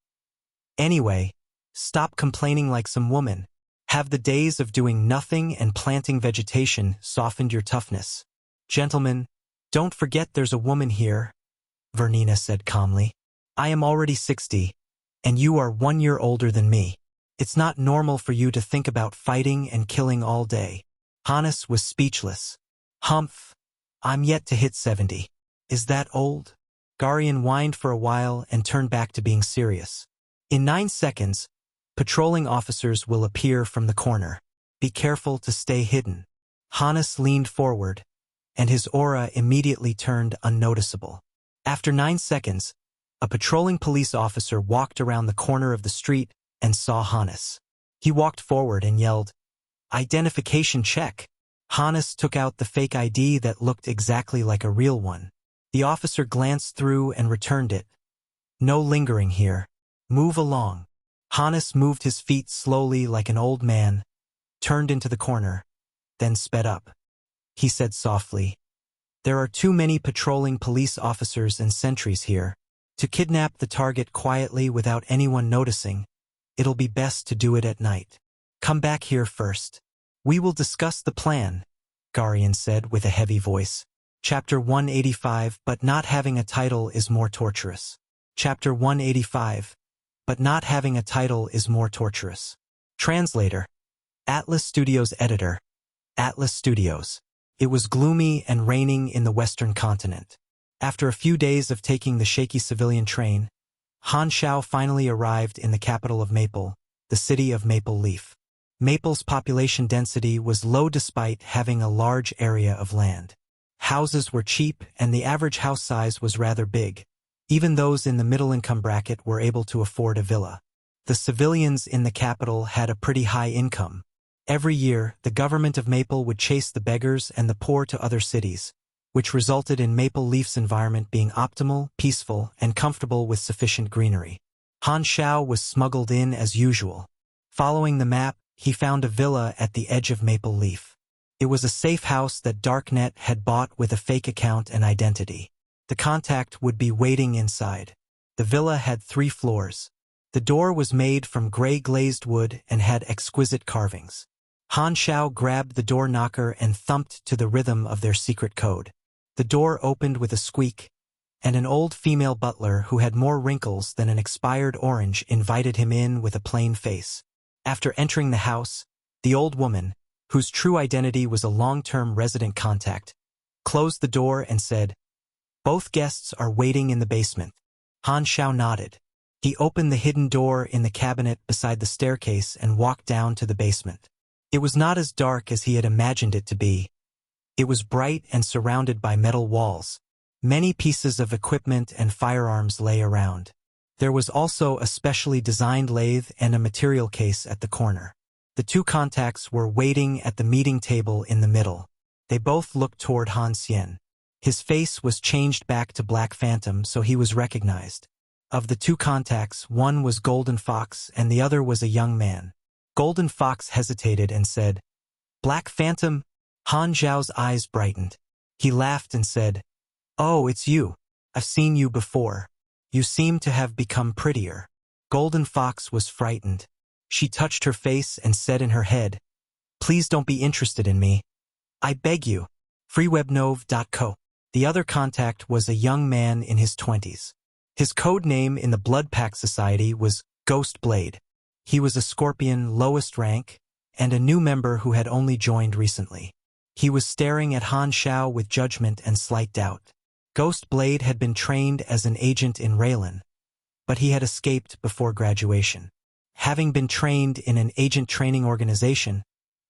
[SPEAKER 1] Anyway, stop complaining like some woman. Have the days of doing nothing and planting vegetation softened your toughness? Gentlemen, don't forget there's a woman here, Vernina said calmly. I am already 60, and you are 1 year older than me. It's not normal for you to think about fighting and killing all day. Hannes was speechless. Humph, I'm yet to hit 70. Is that old? Garion whined for a while and turned back to being serious. In 9 seconds, patrolling officers will appear from the corner. Be careful to stay hidden. Hannes leaned forward, and his aura immediately turned unnoticeable. After 9 seconds, a patrolling police officer walked around the corner of the street and saw Hannes. He walked forward and yelled, "Identification check." Hannes took out the fake ID that looked exactly like a real one. The officer glanced through and returned it. No lingering here. Move along. Hannes moved his feet slowly like an old man, turned into the corner, then sped up. He said softly, "There are too many patrolling police officers and sentries here. To kidnap the target quietly without anyone noticing, it'll be best to do it at night. Come back here first. We will discuss the plan," Garion said with a heavy voice. Chapter 185, But Not Having a Title is More Torturous. Chapter 185, But Not Having a Title is More Torturous. Translator. Atlas Studios Editor. Atlas Studios. It was gloomy and raining in the western continent. After a few days of taking the shaky civilian train, Han Xiao finally arrived in the capital of Maple, the city of Maple Leaf. Maple's population density was low despite having a large area of land. Houses were cheap and the average house size was rather big. Even those in the middle-income bracket were able to afford a villa. The civilians in the capital had a pretty high income. Every year, the government of Maple would chase the beggars and the poor to other cities, which resulted in Maple Leaf's environment being optimal, peaceful, and comfortable with sufficient greenery. Han Xiao was smuggled in as usual. Following the map, he found a villa at the edge of Maple Leaf. It was a safe house that Darknet had bought with a fake account and identity. The contact would be waiting inside. The villa had 3 floors. The door was made from gray glazed wood and had exquisite carvings. Han Xiao grabbed the door knocker and thumped to the rhythm of their secret code. The door opened with a squeak, and an old female butler who had more wrinkles than an expired orange invited him in with a plain face. After entering the house, the old woman, whose true identity was a long-term resident contact, closed the door and said, "Both guests are waiting in the basement." Han Xiao nodded. He opened the hidden door in the cabinet beside the staircase and walked down to the basement. It was not as dark as he had imagined it to be. It was bright and surrounded by metal walls. Many pieces of equipment and firearms lay around. There was also a specially designed lathe and a material case at the corner. The 2 contacts were waiting at the meeting table in the middle. They both looked toward Han Xiao. His face was changed back to Black Phantom, so he was recognized. Of the 2 contacts, one was Golden Fox and the other was a young man. Golden Fox hesitated and said, "Black Phantom?" Han Xiao's eyes brightened. He laughed and said, "Oh, it's you. I've seen you before. You seem to have become prettier." Golden Fox was frightened. She touched her face and said in her head, "Please don't be interested in me. I beg you." freewebnov.co. The other contact was a young man in his 20s. His code name in the Blood Pact Society was Ghost Blade. He was a Scorpion lowest rank and a new member who had only joined recently. He was staring at Han Xiao with judgment and slight doubt. Ghost Blade had been trained as an agent in Raylan, but he had escaped before graduation. Having been trained in an agent training organization,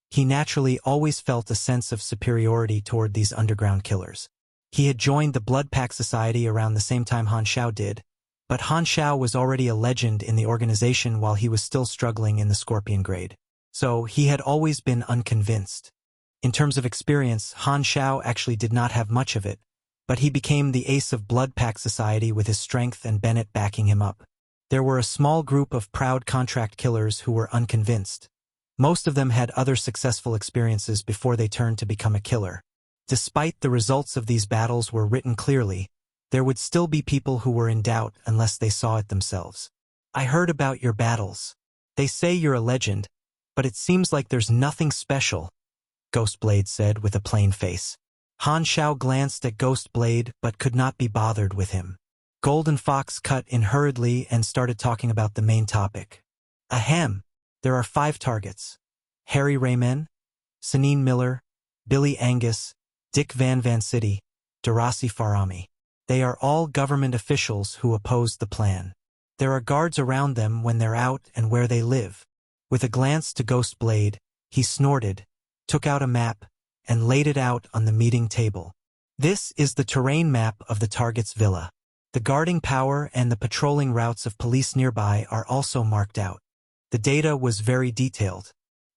[SPEAKER 1] he naturally always felt a sense of superiority toward these underground killers. He had joined the Blood Pact Society around the same time Han Xiao did, but Han Xiao was already a legend in the organization while he was still struggling in the Scorpion grade. So he had always been unconvinced. In terms of experience, Han Xiao actually did not have much of it, but he became the ace of Blood Pack Society with his strength and Bennett backing him up. There were a small group of proud contract killers who were unconvinced. Most of them had other successful experiences before they turned to become a killer. Despite the results of these battles were written clearly, there would still be people who were in doubt unless they saw it themselves. I heard about your battles. They say you're a legend, but it seems like there's nothing special, Ghostblade said with a plain face. Han Xiao glanced at Ghostblade but could not be bothered with him. Golden Fox cut in hurriedly and started talking about the main topic. Ahem, there are 5 targets. Harry Rayman, Sanine Miller, Billy Angus, Dick Van City, Darasi Farami. They are all government officials who opposed the plan. There are guards around them when they're out and where they live. With a glance to Ghostblade, he snorted, took out a map, and laid it out on the meeting table. This is the terrain map of the target's villa. The guarding power and the patrolling routes of police nearby are also marked out. The data was very detailed.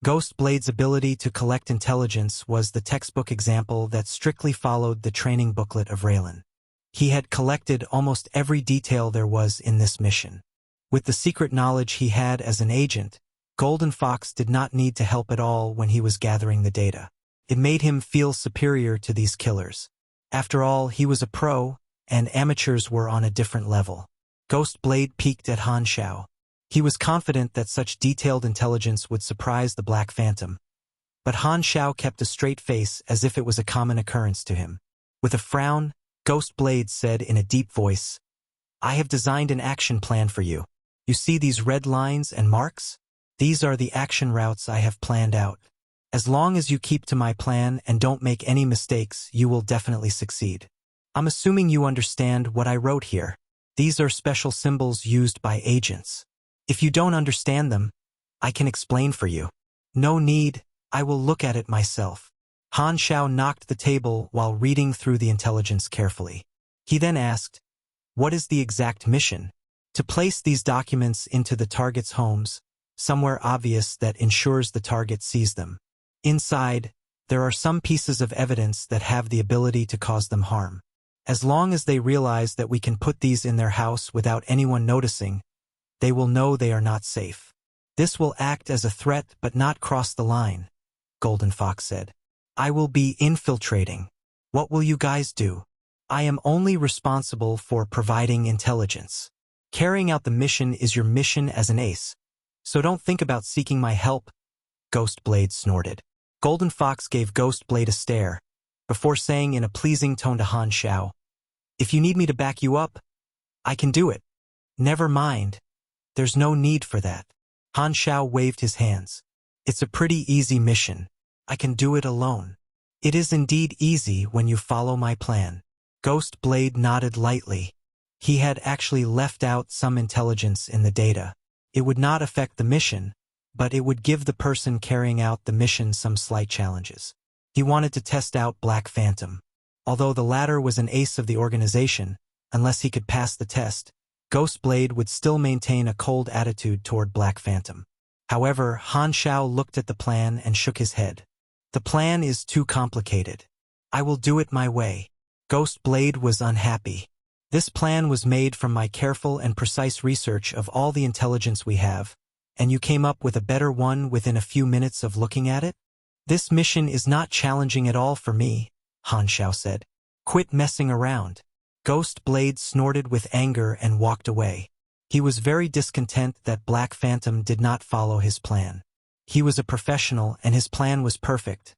[SPEAKER 1] Ghostblade's ability to collect intelligence was the textbook example that strictly followed the training booklet of Raylan. He had collected almost every detail there was in this mission. With the secret knowledge he had as an agent, Golden Fox did not need to help at all when he was gathering the data. It made him feel superior to these killers. After all, he was a pro, and amateurs were on a different level. Ghostblade peeked at Han Xiao. He was confident that such detailed intelligence would surprise the Black Phantom, but Han Xiao kept a straight face as if it was a common occurrence to him. With a frown, Ghostblade said in a deep voice, I have designed an action plan for you. You see these red lines and marks? These are the action routes I have planned out. As long as you keep to my plan and don't make any mistakes, you will definitely succeed. I'm assuming you understand what I wrote here. These are special symbols used by agents. If you don't understand them, I can explain for you. No need, I will look at it myself. Han Xiao knocked the table while reading through the intelligence carefully. He then asked, what is the exact mission? To place these documents into the target's homes, somewhere obvious that ensures the target sees them. Inside, there are some pieces of evidence that have the ability to cause them harm. As long as they realize that we can put these in their house without anyone noticing, they will know they are not safe. This will act as a threat but not cross the line, Golden Fox said. I will be infiltrating. What will you guys do? I am only responsible for providing intelligence. Carrying out the mission is your mission as an ace, so don't think about seeking my help, Ghostblade snorted. Golden Fox gave Ghostblade a stare, before saying in a pleasing tone to Han Xiao, if you need me to back you up, I can do it. Never mind. There's no need for that. Han Xiao waved his hands. It's a pretty easy mission. I can do it alone. It is indeed easy when you follow my plan. Ghostblade nodded lightly. He had actually left out some intelligence in the data. It would not affect the mission, but it would give the person carrying out the mission some slight challenges. He wanted to test out Black Phantom. Although the latter was an ace of the organization, unless he could pass the test, Ghostblade would still maintain a cold attitude toward Black Phantom. However, Han Xiao looked at the plan and shook his head. The plan is too complicated. I will do it my way. Ghostblade was unhappy. This plan was made from my careful and precise research of all the intelligence we have, and you came up with a better one within a few minutes of looking at it? This mission is not challenging at all for me, Han Xiao said. Quit messing around. Ghostblade snorted with anger and walked away. He was very discontent that Black Phantom did not follow his plan. He was a professional and his plan was perfect.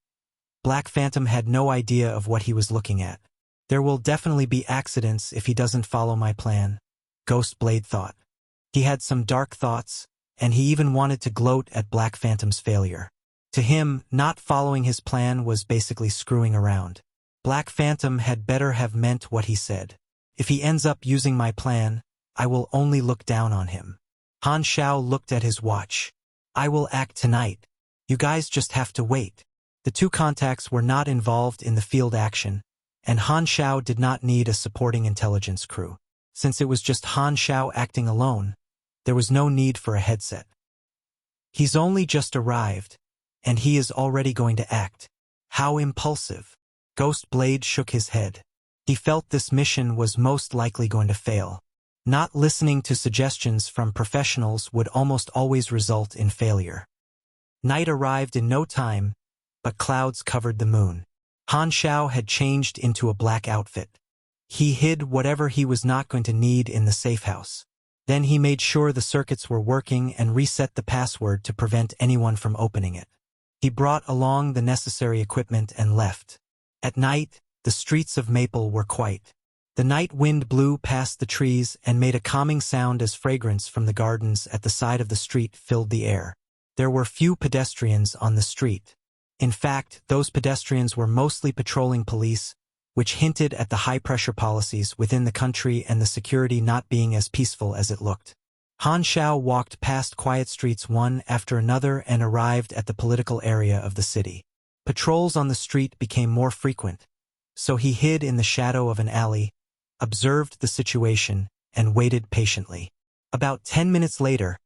[SPEAKER 1] Black Phantom had no idea of what he was looking at. There will definitely be accidents if he doesn't follow my plan, Ghostblade thought. He had some dark thoughts, and he even wanted to gloat at Black Phantom's failure. To him, not following his plan was basically screwing around. Black Phantom had better have meant what he said. If he ends up using my plan, I will only look down on him. Han Xiao looked at his watch. I will act tonight. You guys just have to wait. The two contacts were not involved in the field action, and Han Xiao did not need a supporting intelligence crew. Since it was just Han Xiao acting alone, there was no need for a headset. He's only just arrived, and he is already going to act. How impulsive. Ghost Blade shook his head. He felt this mission was most likely going to fail. Not listening to suggestions from professionals would almost always result in failure. Night arrived in no time, but clouds covered the moon. Han Xiao had changed into a black outfit. He hid whatever he was not going to need in the safe house. Then he made sure the circuits were working and reset the password to prevent anyone from opening it. He brought along the necessary equipment and left. At night, the streets of Maple were quiet. The night wind blew past the trees and made a calming sound as fragrance from the gardens at the side of the street filled the air. There were few pedestrians on the street. In fact, those pedestrians were mostly patrolling police, which hinted at the high-pressure policies within the country and the security not being as peaceful as it looked. Han Xiao walked past quiet streets one after another and arrived at the political area of the city. Patrols on the street became more frequent, so he hid in the shadow of an alley, observed the situation, and waited patiently. About 10 minutes later,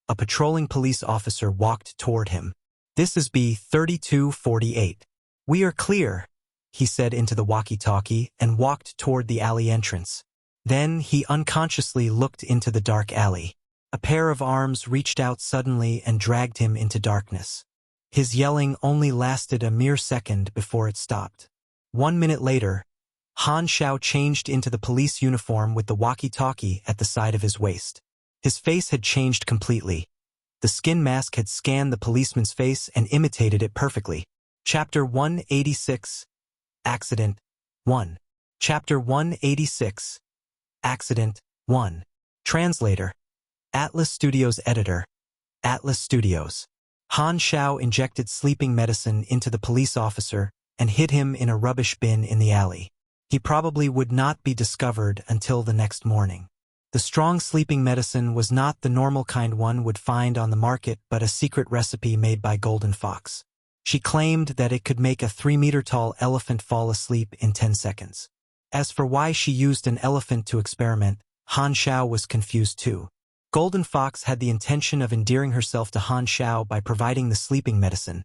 [SPEAKER 1] a patrolling police officer walked toward him. "This is B-3248. We are clear," he said into the walkie-talkie and walked toward the alley entrance. Then he unconsciously looked into the dark alley. A pair of arms reached out suddenly and dragged him into darkness. His yelling only lasted a mere second before it stopped. 1 minute later, Han Xiao changed into the police uniform with the walkie-talkie at the side of his waist. His face had changed completely. The skin mask had scanned the policeman's face and imitated it perfectly. Chapter 186, Accident 1. Chapter 186, Accident 1. Translator. Atlas Studios Editor. Atlas Studios. Han Xiao injected sleeping medicine into the police officer and hid him in a rubbish bin in the alley. He probably would not be discovered until the next morning. The strong sleeping medicine was not the normal kind one would find on the market but a secret recipe made by Golden Fox. She claimed that it could make a 3-meter-tall elephant fall asleep in 10 seconds. As for why she used an elephant to experiment, Han Xiao was confused too. Golden Fox had the intention of endearing herself to Han Xiao by providing the sleeping medicine,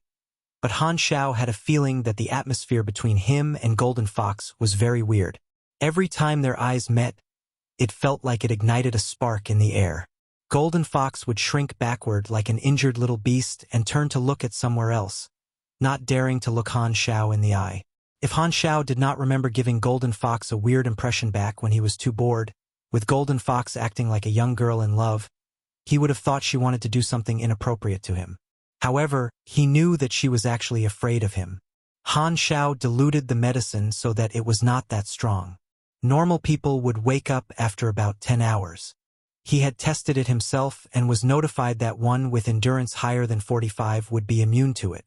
[SPEAKER 1] but Han Xiao had a feeling that the atmosphere between him and Golden Fox was very weird. Every time their eyes met, it felt like it ignited a spark in the air. Golden Fox would shrink backward like an injured little beast and turn to look at somewhere else, not daring to look Han Xiao in the eye. If Han Xiao did not remember giving Golden Fox a weird impression back when he was too bored, with Golden Fox acting like a young girl in love, he would have thought she wanted to do something inappropriate to him. However, he knew that she was actually afraid of him. Han Xiao diluted the medicine so that it was not that strong. Normal people would wake up after about 10 hours. He had tested it himself and was notified that one with endurance higher than 45 would be immune to it.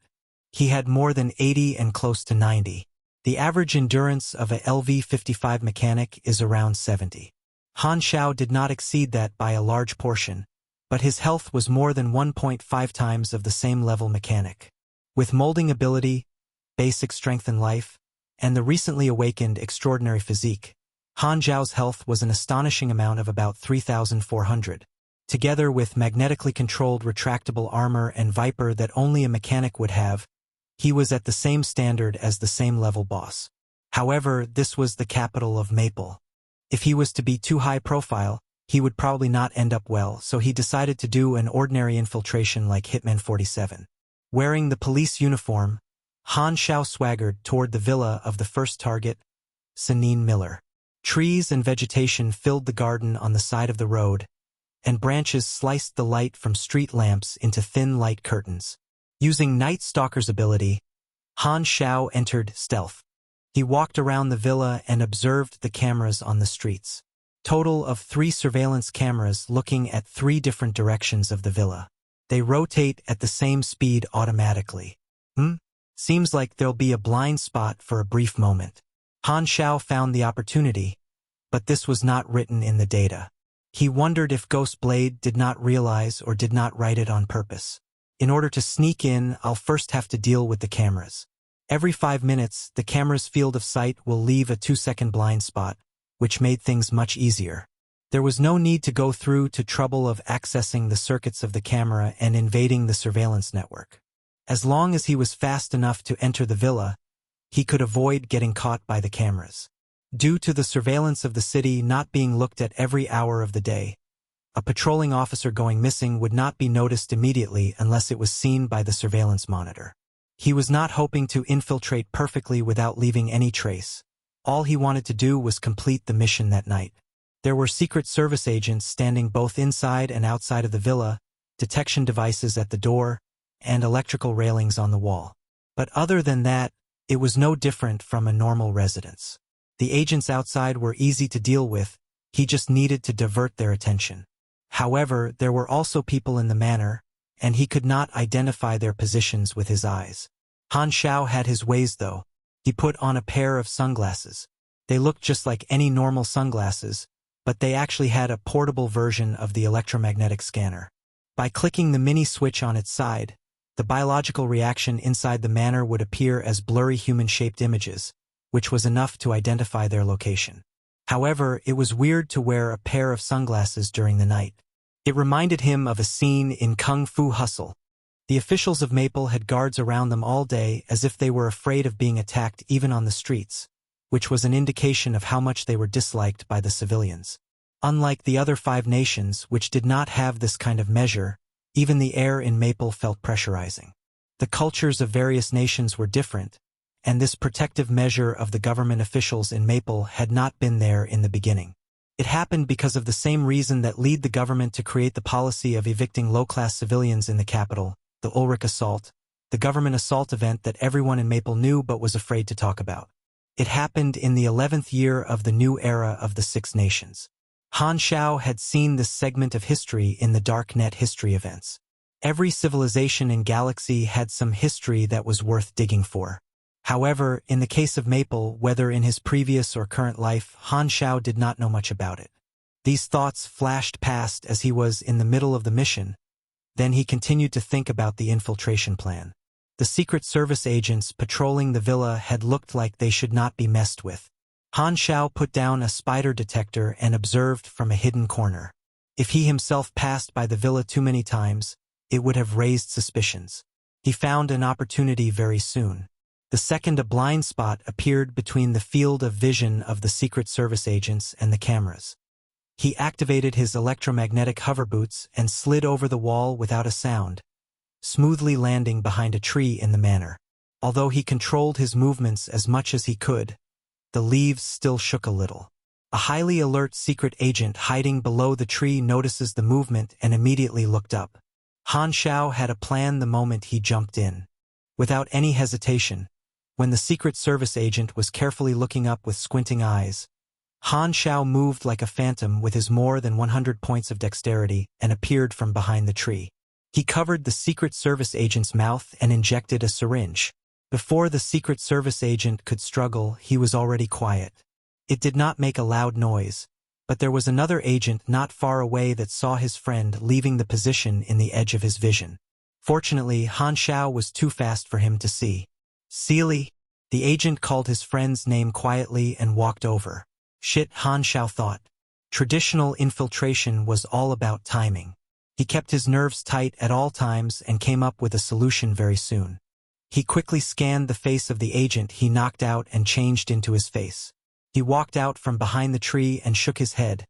[SPEAKER 1] He had more than 80 and close to 90. The average endurance of a LV-55 mechanic is around 70. Han Xiao did not exceed that by a large portion, but his health was more than 1.5 times of the same level mechanic. With molding ability, basic strength in life, and the recently awakened extraordinary physique, Han Xiao's health was an astonishing amount of about 3,400. Together with magnetically controlled retractable armor and Viper that only a mechanic would have, he was at the same standard as the same level boss. However, this was the capital of Maple. If he was to be too high profile, he would probably not end up well, so he decided to do an ordinary infiltration like Hitman 47. Wearing the police uniform, Han Xiao swaggered toward the villa of the first target, Sanine Miller. Trees and vegetation filled the garden on the side of the road, and branches sliced the light from street lamps into thin light curtains. Using Night Stalker's ability, Han Xiao entered stealth. He walked around the villa and observed the cameras on the streets. Total of 3 surveillance cameras looking at 3 different directions of the villa. They rotate at the same speed automatically. Seems like there'll be a blind spot for a brief moment. Han Xiao found the opportunity, but this was not written in the data. He wondered if Ghost Blade did not realize or did not write it on purpose. In order to sneak in, I'll first have to deal with the cameras. Every 5 minutes, the camera's field of sight will leave a 2-second blind spot, which made things much easier. There was no need to go through to trouble of accessing the circuits of the camera and invading the surveillance network. As long as he was fast enough to enter the villa, he could avoid getting caught by the cameras. Due to the surveillance of the city not being looked at every hour of the day, a patrolling officer going missing would not be noticed immediately unless it was seen by the surveillance monitor. He was not hoping to infiltrate perfectly without leaving any trace. All he wanted to do was complete the mission that night. There were Secret Service agents standing both inside and outside of the villa, detection devices at the door, and electrical railings on the wall. But other than that, it was no different from a normal residence. The agents outside were easy to deal with, he just needed to divert their attention. However, there were also people in the manor, and he could not identify their positions with his eyes. Han Xiao had his ways though. He put on a pair of sunglasses. They looked just like any normal sunglasses, but they actually had a portable version of the electromagnetic scanner. By clicking the mini switch on its side, the biological reaction inside the manor would appear as blurry human-shaped images, which was enough to identify their location. However, it was weird to wear a pair of sunglasses during the night. It reminded him of a scene in Kung Fu Hustle. The officials of Maple had guards around them all day as if they were afraid of being attacked even on the streets, which was an indication of how much they were disliked by the civilians. Unlike the other 5 nations, which did not have this kind of measure, even the air in Maple felt pressurizing. The cultures of various nations were different, and this protective measure of the government officials in Maple had not been there in the beginning. It happened because of the same reason that led the government to create the policy of evicting low-class civilians in the capital, the Ulrich assault, the government assault event that everyone in Maple knew but was afraid to talk about. It happened in the 11th year of the new era of the 6 nations. Han Xiao had seen this segment of history in the Darknet history events. Every civilization in Galaxy had some history that was worth digging for. However, in the case of Maple, whether in his previous or current life, Han Xiao did not know much about it. These thoughts flashed past as he was in the middle of the mission. Then he continued to think about the infiltration plan. The Secret Service agents patrolling the villa had looked like they should not be messed with. Han Xiao put down a spider detector and observed from a hidden corner. If he himself passed by the villa too many times, it would have raised suspicions. He found an opportunity very soon. The second a blind spot appeared between the field of vision of the Secret Service agents and the cameras. He activated his electromagnetic hover boots and slid over the wall without a sound, smoothly landing behind a tree in the manor. Although he controlled his movements as much as he could, the leaves still shook a little. A highly alert secret agent hiding below the tree notices the movement and immediately looked up. Han Xiao had a plan the moment he jumped in. Without any hesitation, when the Secret Service agent was carefully looking up with squinting eyes, Han Xiao moved like a phantom with his more than 100 points of dexterity and appeared from behind the tree. He covered the Secret Service agent's mouth and injected a syringe. Before the Secret Service agent could struggle, he was already quiet. It did not make a loud noise, but there was another agent not far away that saw his friend leaving the position in the edge of his vision. Fortunately, Han Xiao was too fast for him to see. Sealy, the agent called his friend's name quietly and walked over. Shit, Han Xiao thought. Traditional infiltration was all about timing. He kept his nerves tight at all times and came up with a solution very soon. He quickly scanned the face of the agent he knocked out and changed into his face. He walked out from behind the tree and shook his head,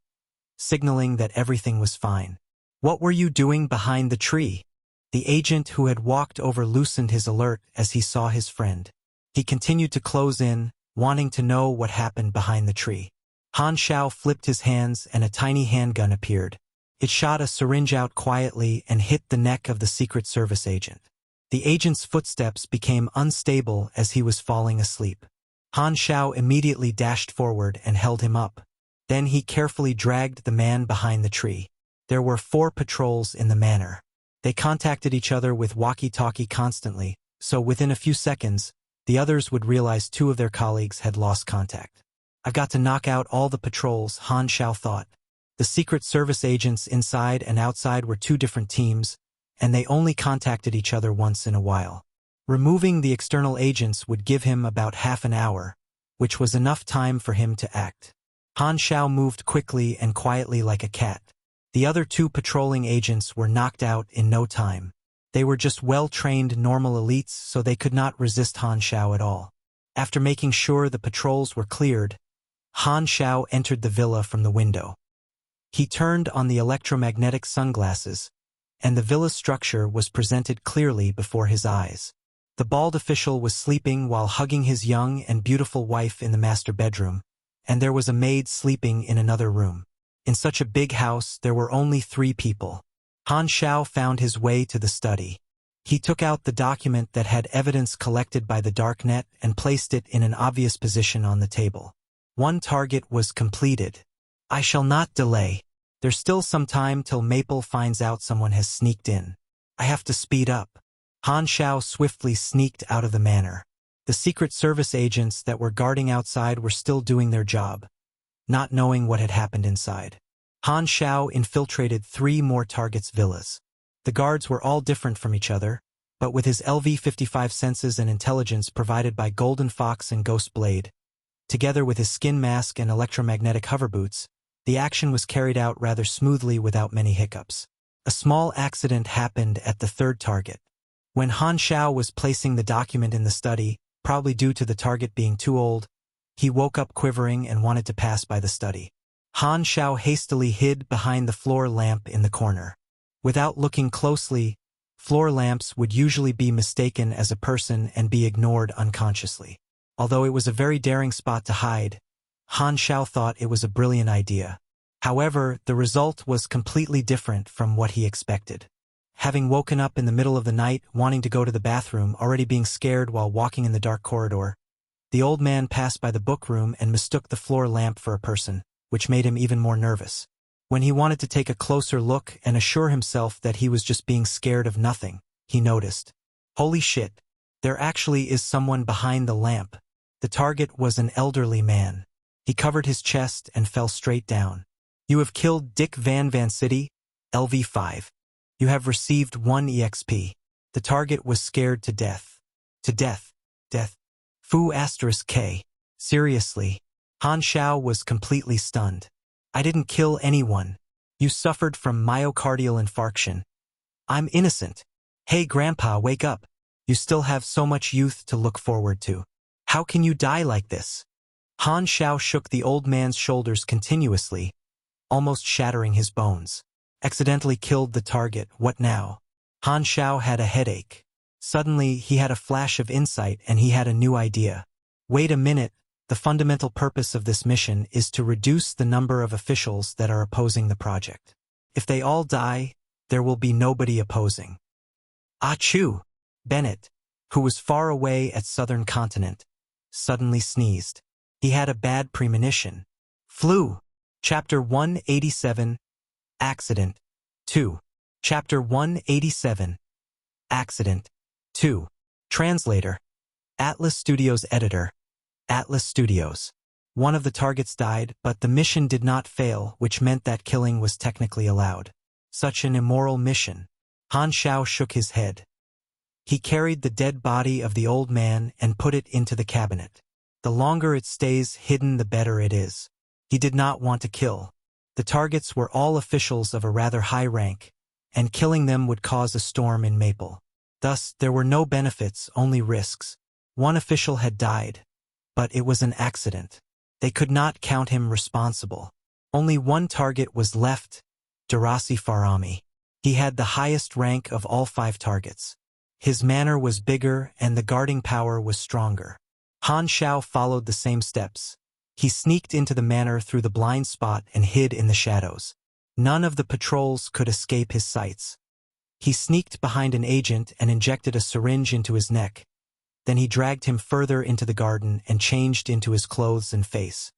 [SPEAKER 1] signaling that everything was fine. What were you doing behind the tree? The agent who had walked over loosened his alert as he saw his friend. He continued to close in, wanting to know what happened behind the tree. Han Xiao flipped his hands and a tiny handgun appeared. It shot a syringe out quietly and hit the neck of the Secret Service agent. The agent's footsteps became unstable as he was falling asleep. Han Xiao immediately dashed forward and held him up. Then he carefully dragged the man behind the tree. There were 4 patrols in the manor. They contacted each other with walkie-talkie constantly, so within a few seconds, the others would realize 2 of their colleagues had lost contact. I've got to knock out all the patrols, Han Xiao thought. The Secret Service agents inside and outside were 2 different teams, and they only contacted each other once in a while. Removing the external agents would give him about half an hour, which was enough time for him to act. Han Xiao moved quickly and quietly like a cat. The other 2 patrolling agents were knocked out in no time. They were just well-trained normal elites, so they could not resist Han Xiao at all. After making sure the patrols were cleared, Han Xiao entered the villa from the window. He turned on the electromagnetic sunglasses, and the villa's structure was presented clearly before his eyes. The bald official was sleeping while hugging his young and beautiful wife in the master bedroom, and there was a maid sleeping in another room. In such a big house, there were only 3 people. Han Xiao found his way to the study. He took out the document that had evidence collected by the darknet and placed it in an obvious position on the table. One target was completed. I shall not delay. There's still some time till Maple finds out someone has sneaked in. I have to speed up. Han Xiao swiftly sneaked out of the manor. The Secret Service agents that were guarding outside were still doing their job, not knowing what had happened inside. Han Xiao infiltrated 3 more targets' villas. The guards were all different from each other, but with his LV-55 senses and intelligence provided by Golden Fox and Ghost Blade, together with his skin mask and electromagnetic hover boots, the action was carried out rather smoothly without many hiccups. A small accident happened at the 3rd target. When Han Xiao was placing the document in the study, probably due to the target being too old, he woke up quivering and wanted to pass by the study. Han Xiao hastily hid behind the floor lamp in the corner. Without looking closely, floor lamps would usually be mistaken as a person and be ignored unconsciously. Although it was a very daring spot to hide, Han Xiao thought it was a brilliant idea. However, the result was completely different from what he expected. Having woken up in the middle of the night, wanting to go to the bathroom, already being scared while walking in the dark corridor, the old man passed by the book room and mistook the floor lamp for a person, which made him even more nervous. When he wanted to take a closer look and assure himself that he was just being scared of nothing, he noticed, holy shit, there actually is someone behind the lamp. The target was an elderly man. He covered his chest and fell straight down. You have killed Dick Van City, LV5. You have received 1 EXP. The target was scared to death. To death. Death. Fu *K. Seriously. Han Xiao was completely stunned. I didn't kill anyone. You suffered from myocardial infarction. I'm innocent. Hey Grandpa, wake up. You still have so much youth to look forward to. How can you die like this? Han Xiao shook the old man's shoulders continuously, almost shattering his bones. Accidentally killed the target, what now? Han Xiao had a headache. Suddenly, he had a flash of insight and he had a new idea. Wait a minute, the fundamental purpose of this mission is to reduce the number of officials that are opposing the project. If they all die, there will be nobody opposing. Achoo! Bennett, who was far away at southern continent, suddenly sneezed. He had a bad premonition. Flu. Chapter 187. Accident. 2. Chapter 187. Accident. 2. Translator. Atlas Studios Editor. Atlas Studios. One of the targets died, but the mission did not fail, which meant that killing was technically allowed. Such an immoral mission. Han Xiao shook his head. He carried the dead body of the old man and put it into the cabinet. The longer it stays hidden, the better it is. He did not want to kill. The targets were all officials of a rather high rank, and killing them would cause a storm in Maple. Thus, there were no benefits, only risks. One official had died, but it was an accident. They could not count him responsible. Only one target was left, Darasi Farami. He had the highest rank of all 5 targets. His manor was bigger and the guarding power was stronger. Han Xiao followed the same steps. He sneaked into the manor through the blind spot and hid in the shadows. None of the patrols could escape his sights. He sneaked behind an agent and injected a syringe into his neck. Then he dragged him further into the garden and changed into his clothes and face.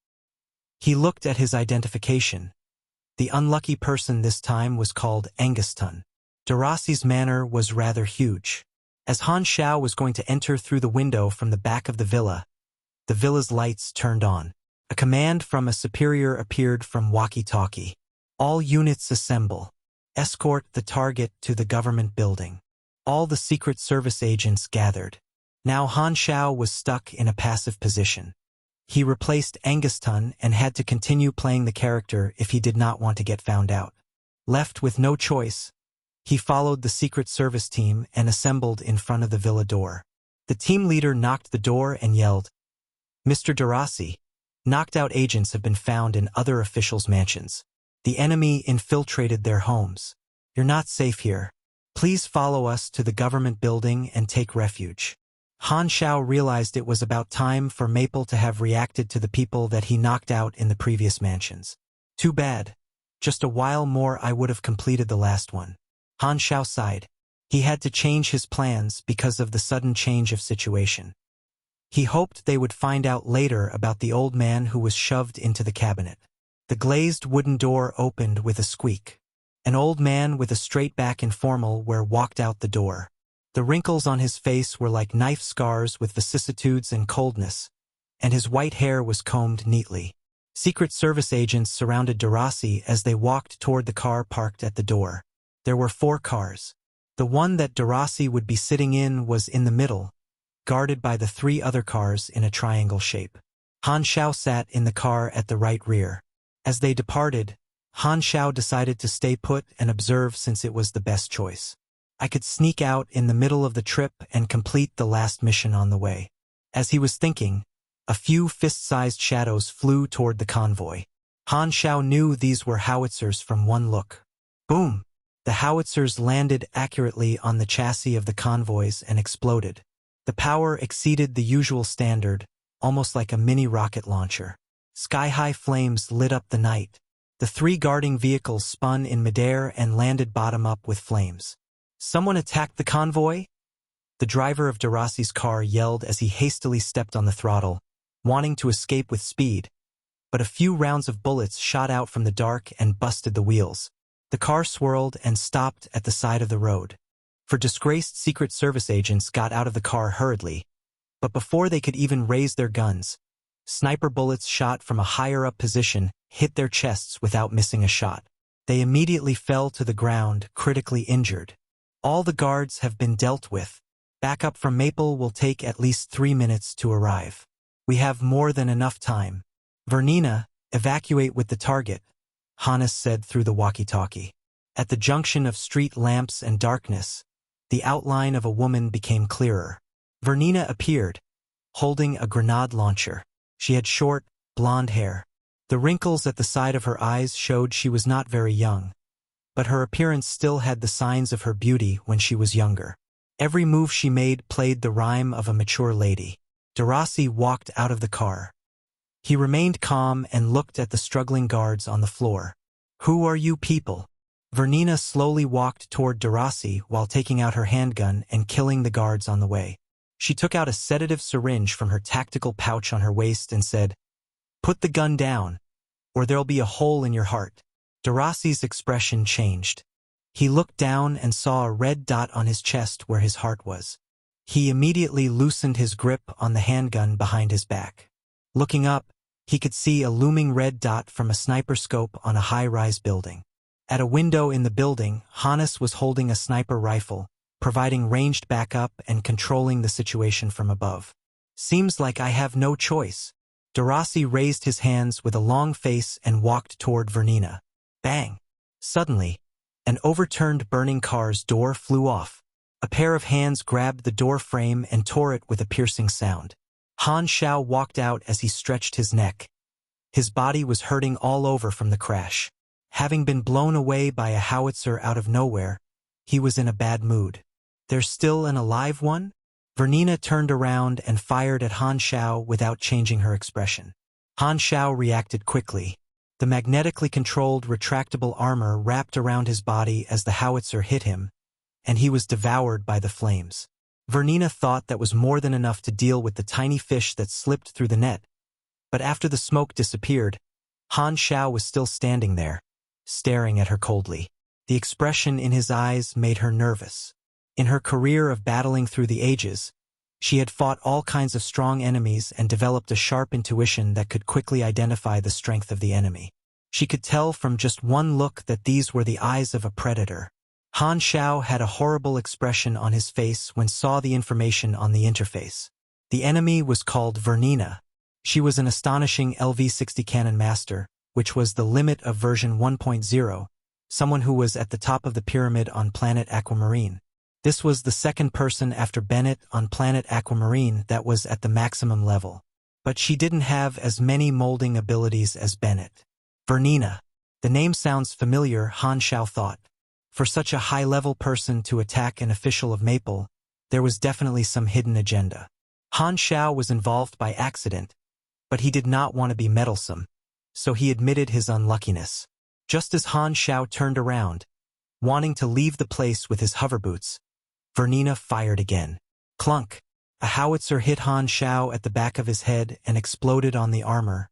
[SPEAKER 1] He looked at his identification. The unlucky person this time was called Anguston. Darasi's manor was rather huge. As Han Xiao was going to enter through the window from the back of the villa's lights turned on. A command from a superior appeared from walkie-talkie. All units assemble. Escort the target to the government building. All the Secret Service agents gathered. Now Han Xiao was stuck in a passive position. He replaced Anguston and had to continue playing the character if he did not want to get found out. Left with no choice, he followed the Secret Service team and assembled in front of the villa door. The team leader knocked the door and yelled, Mr. Darasi, knocked out agents have been found in other officials' mansions. The enemy infiltrated their homes. You're not safe here. Please follow us to the government building and take refuge. Han Xiao realized it was about time for Maple to have reacted to the people that he knocked out in the previous mansions. Too bad. Just a while more I would have completed the last one. Han Xiao sighed. He had to change his plans because of the sudden change of situation. He hoped they would find out later about the old man who was shoved into the cabinet. The glazed wooden door opened with a squeak. An old man with a straight back and formal wear walked out the door. The wrinkles on his face were like knife scars with vicissitudes and coldness, and his white hair was combed neatly. Secret Service agents surrounded Darasi as they walked toward the car parked at the door. There were 4 cars. The one that Darasi would be sitting in was in the middle, guarded by the 3 other cars in a triangle shape. Han Xiao sat in the car at the right rear. As they departed, Han Xiao decided to stay put and observe since it was the best choice. I could sneak out in the middle of the trip and complete the last mission on the way. As he was thinking, a few fist-sized shadows flew toward the convoy. Han Xiao knew these were howitzers from one look. Boom! The howitzers landed accurately on the chassis of the convoys and exploded. The power exceeded the usual standard, almost like a mini rocket launcher. Sky-high flames lit up the night. The 3 guarding vehicles spun in midair and landed bottom-up with flames. Someone attacked the convoy? The driver of Darasi's car yelled as he hastily stepped on the throttle, wanting to escape with speed. But a few rounds of bullets shot out from the dark and busted the wheels. The car swirled and stopped at the side of the road. Disgraced Secret Service agents got out of the car hurriedly, but before they could even raise their guns, sniper bullets shot from a higher-up position hit their chests without missing a shot. They immediately fell to the ground, critically injured. All the guards have been dealt with. Backup from Maple will take at least 3 minutes to arrive. We have more than enough time. Vernina, evacuate with the target, Hannes said through the walkie-talkie. At the junction of street lamps and darkness, the outline of a woman became clearer. Vernina appeared, holding a grenade launcher. She had short, blonde hair. The wrinkles at the side of her eyes showed she was not very young, but her appearance still had the signs of her beauty when she was younger. Every move she made played the rhyme of a mature lady. Darasi walked out of the car. He remained calm and looked at the struggling guards on the floor. Who are you people? Vernina slowly walked toward Darasi while taking out her handgun and killing the guards on the way. She took out a sedative syringe from her tactical pouch on her waist and said, "Put the gun down, or there'll be a hole in your heart." Darasi's expression changed. He looked down and saw a red dot on his chest where his heart was. He immediately loosened his grip on the handgun behind his back. Looking up, he could see a looming red dot from a sniper scope on a high-rise building. At a window in the building, Hannes was holding a sniper rifle, providing ranged backup and controlling the situation from above. Seems like I have no choice. Darasi raised his hands with a long face and walked toward Vernina. Bang! Suddenly, an overturned burning car's door flew off. A pair of hands grabbed the door frame and tore it with a piercing sound. Han Xiao walked out as he stretched his neck. His body was hurting all over from the crash. Having been blown away by a howitzer out of nowhere, he was in a bad mood. There's still an alive one? Vernina turned around and fired at Han Xiao without changing her expression. Han Xiao reacted quickly. The magnetically controlled retractable armor wrapped around his body as the howitzer hit him, and he was devoured by the flames. Vernina thought that was more than enough to deal with the tiny fish that slipped through the net. But after the smoke disappeared, Han Xiao was still standing there, staring at her coldly. The expression in his eyes made her nervous. In her career of battling through the ages, she had fought all kinds of strong enemies and developed a sharp intuition that could quickly identify the strength of the enemy. She could tell from just one look that these were the eyes of a predator. Han Xiao had a horrible expression on his face when saw the information on the interface. The enemy was called Vernina. She was an astonishing LV-60 cannon master, which was the limit of version 1.0, someone who was at the top of the pyramid on planet Aquamarine. This was the second person after Bennett on planet Aquamarine that was at the maximum level. but she didn't have as many molding abilities as Bennett. Vernina. The name sounds familiar, Han Xiao thought. For such a high-level person to attack an official of Maple, there was definitely some hidden agenda. Han Xiao was involved by accident, but he did not want to be meddlesome, so he admitted his unluckiness. Just as Han Xiao turned around, wanting to leave the place with his hoverboots, Vernina fired again. Clunk! A howitzer hit Han Xiao at the back of his head and exploded on the armor,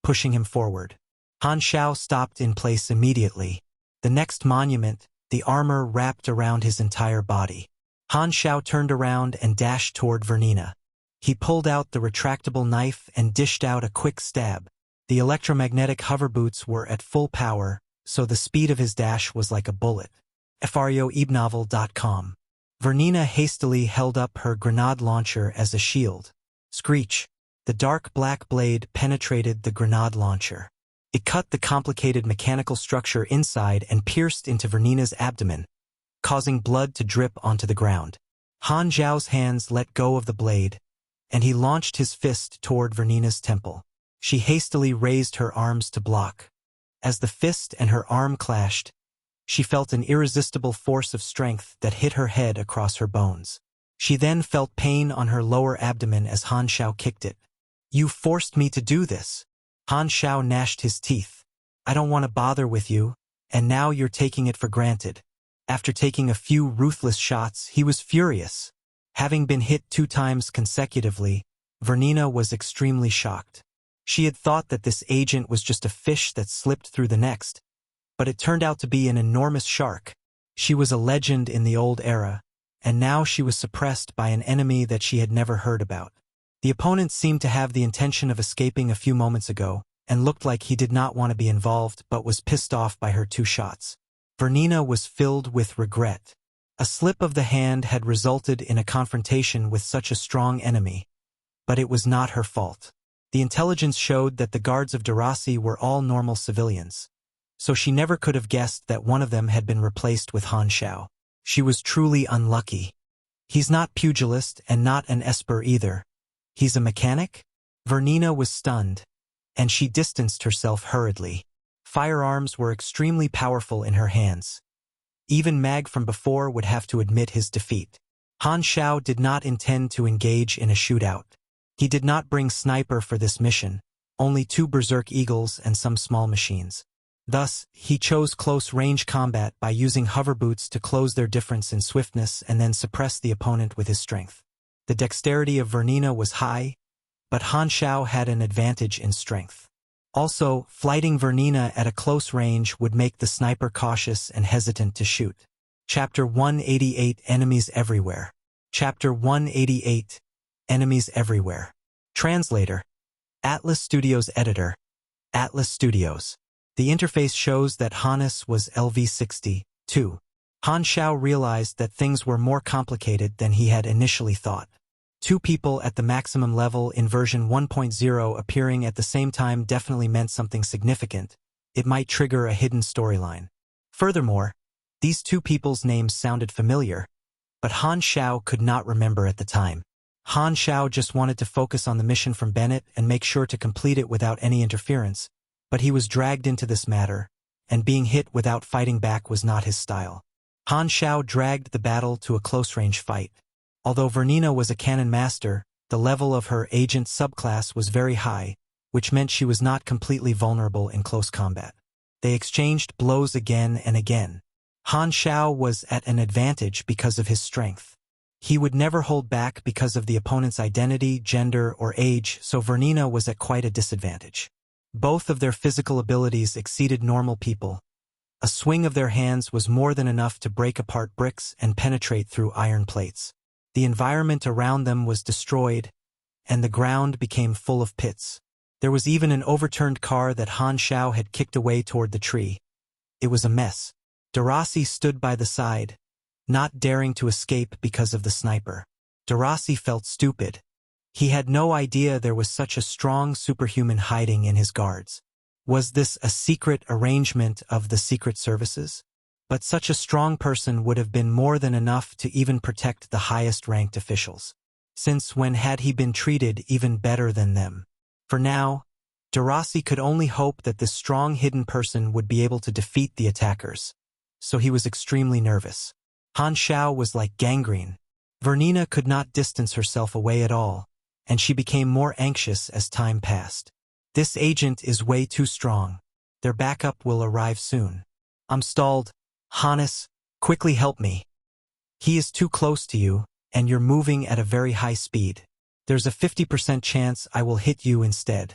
[SPEAKER 1] pushing him forward. Han Xiao stopped in place immediately. The next monument, the armor wrapped around his entire body. Han Xiao turned around and dashed toward Vernina. He pulled out the retractable knife and dished out a quick stab. The electromagnetic hoverboots were at full power, so the speed of his dash was like a bullet. FREOEBnovel.com. Vernina hastily held up her grenade launcher as a shield. Screech! The dark black blade penetrated the grenade launcher. It cut the complicated mechanical structure inside and pierced into Vernina's abdomen, causing blood to drip onto the ground. Han Xiao's hands let go of the blade, and he launched his fist toward Vernina's temple. She hastily raised her arms to block. As the fist and her arm clashed, she felt an irresistible force of strength that hit her head across her bones. She then felt pain on her lower abdomen as Han Xiao kicked it. "You forced me to do this." Han Xiao gnashed his teeth. "I don't want to bother with you, and now you're taking it for granted." After taking a few ruthless shots, he was furious. Having been hit 2 times consecutively, Vernina was extremely shocked. She had thought that this agent was just a fish that slipped through the next, but it turned out to be an enormous shark. She was a legend in the old era, and now she was suppressed by an enemy that she had never heard about. The opponent seemed to have the intention of escaping a few moments ago, and looked like he did not want to be involved but was pissed off by her 2 shots. Vernina was filled with regret. A slip of the hand had resulted in a confrontation with such a strong enemy, but it was not her fault. The intelligence showed that the guards of Darasi were all normal civilians, so she never could have guessed that one of them had been replaced with Han Xiao. She was truly unlucky. He's not pugilist and not an esper either. He's a mechanic? Vernina was stunned, and she distanced herself hurriedly. Firearms were extremely powerful in her hands. Even Mag from before would have to admit his defeat. Han Xiao did not intend to engage in a shootout. He did not bring sniper for this mission, only 2 berserk eagles and some small machines. Thus, he chose close-range combat by using hoverboots to close their difference in swiftness and then suppress the opponent with his strength. The dexterity of Vernina was high, but Han Xiao had an advantage in strength. Also, flighting Vernina at a close range would make the sniper cautious and hesitant to shoot. Chapter 188 Enemies Everywhere. Chapter 188 Enemies Everywhere. Translator. Atlas Studios Editor. Atlas Studios. The interface shows that Hannes was LV-60, too. Han Xiao realized that things were more complicated than he had initially thought. 2 people at the maximum level in version 1.0 appearing at the same time definitely meant something significant. It might trigger a hidden storyline. Furthermore, these 2 people's names sounded familiar, but Han Xiao could not remember at the time. Han Xiao just wanted to focus on the mission from Bennett and make sure to complete it without any interference, but he was dragged into this matter, and being hit without fighting back was not his style. Han Xiao dragged the battle to a close-range fight. Although Vernina was a cannon master, the level of her agent subclass was very high, which meant she was not completely vulnerable in close combat. They exchanged blows again and again. Han Xiao was at an advantage because of his strength. He would never hold back because of the opponent's identity, gender, or age, so Vernina was at quite a disadvantage. Both of their physical abilities exceeded normal people. A swing of their hands was more than enough to break apart bricks and penetrate through iron plates. The environment around them was destroyed, and the ground became full of pits. There was even an overturned car that Han Xiao had kicked away toward the tree. It was a mess. Darasi stood by the side, not daring to escape because of the sniper. Darasi felt stupid. He had no idea there was such a strong superhuman hiding in his guards. Was this a secret arrangement of the secret services? But such a strong person would have been more than enough to even protect the highest-ranked officials. Since when had he been treated even better than them? For now, Darasi could only hope that this strong hidden person would be able to defeat the attackers, so he was extremely nervous. Han Xiao was like gangrene. Vernina could not distance herself away at all, and she became more anxious as time passed. This agent is way too strong. Their backup will arrive soon. I'm stalled. Hannes, quickly help me. He is too close to you, and you're moving at a very high speed. There's a 50% chance I will hit you instead,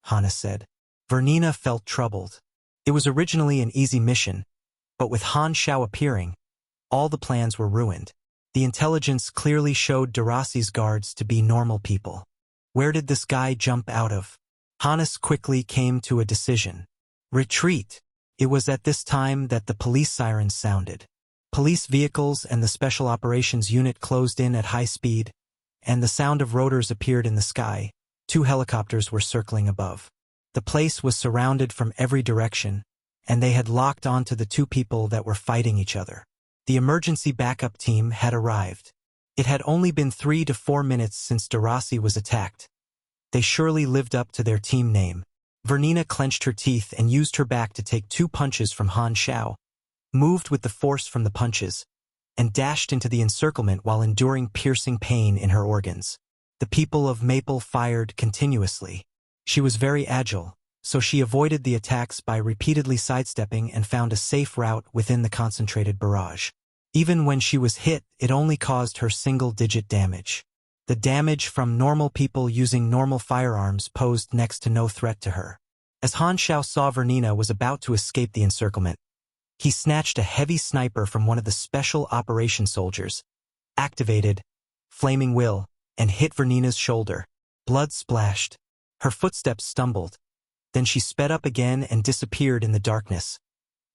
[SPEAKER 1] Hannes said. Vernina felt troubled. It was originally an easy mission, but with Han Xiao appearing, all the plans were ruined. The intelligence clearly showed Darasi's guards to be normal people. Where did this guy jump out of? Hannes quickly came to a decision. Retreat! It was at this time that the police sirens sounded. Police vehicles and the Special Operations Unit closed in at high speed, and the sound of rotors appeared in the sky. 2 helicopters were circling above. The place was surrounded from every direction, and they had locked onto the 2 people that were fighting each other. The emergency backup team had arrived. It had only been 3 to 4 minutes since Darasi was attacked. They surely lived up to their team name. Vernina clenched her teeth and used her back to take 2 punches from Han Xiao, moved with the force from the punches, and dashed into the encirclement while enduring piercing pain in her organs. The people of Maple fired continuously. She was very agile, so she avoided the attacks by repeatedly sidestepping and found a safe route within the concentrated barrage. Even when she was hit, it only caused her single-digit damage. The damage from normal people using normal firearms posed next to no threat to her. As Han Xiao saw Vernina was about to escape the encirclement, he snatched a heavy sniper from one of the special operations soldiers, activated Flaming Will, and hit Vernina's shoulder. Blood splashed. Her footsteps stumbled. Then she sped up again and disappeared in the darkness,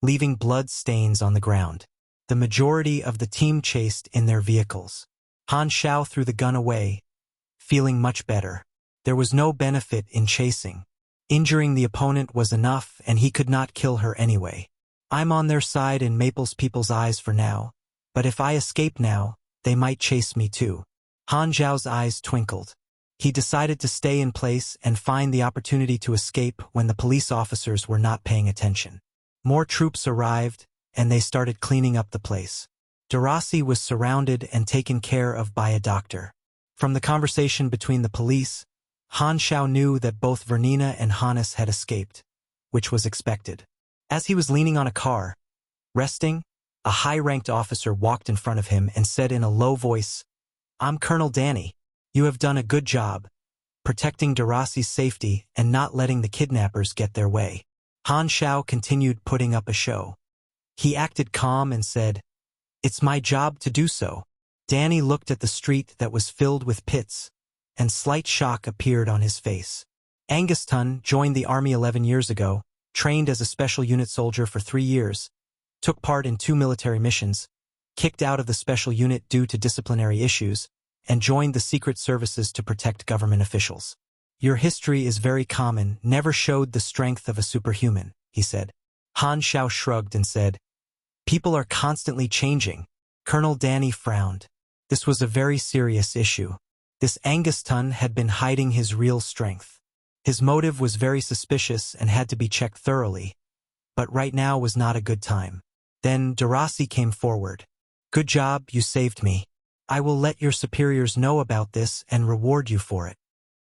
[SPEAKER 1] leaving blood stains on the ground. The majority of the team chased in their vehicles. Han Xiao threw the gun away, feeling much better. There was no benefit in chasing. Injuring the opponent was enough, and he could not kill her anyway. I'm on their side in Maple's people's eyes for now, but if I escape now, they might chase me too. Han Xiao's eyes twinkled. He decided to stay in place and find the opportunity to escape when the police officers were not paying attention. More troops arrived, and they started cleaning up the place. Darasi was surrounded and taken care of by a doctor. From the conversation between the police, Han Xiao knew that both Vernina and Hannes had escaped, which was expected. As he was leaning on a car, resting, a high-ranked officer walked in front of him and said in a low voice, "I'm Colonel Danny. You have done a good job, protecting Darasi's safety and not letting the kidnappers get their way." Han Xiao continued putting up a show. He acted calm and said, "It's my job to do so." Danny looked at the street that was filled with pits, and slight shock appeared on his face. Anguston joined the army 11 years ago, trained as a special unit soldier for 3 years, took part in 2 military missions, kicked out of the special unit due to disciplinary issues, and joined the secret services to protect government officials. "Your history is very common, never showed the strength of a superhuman," he said. Han Xiao shrugged and said, "People are constantly changing." Colonel Danny frowned. This was a very serious issue. This Anguston had been hiding his real strength. His motive was very suspicious and had to be checked thoroughly, but right now was not a good time. Then Darasi came forward. "Good job, you saved me. I will let your superiors know about this and reward you for it."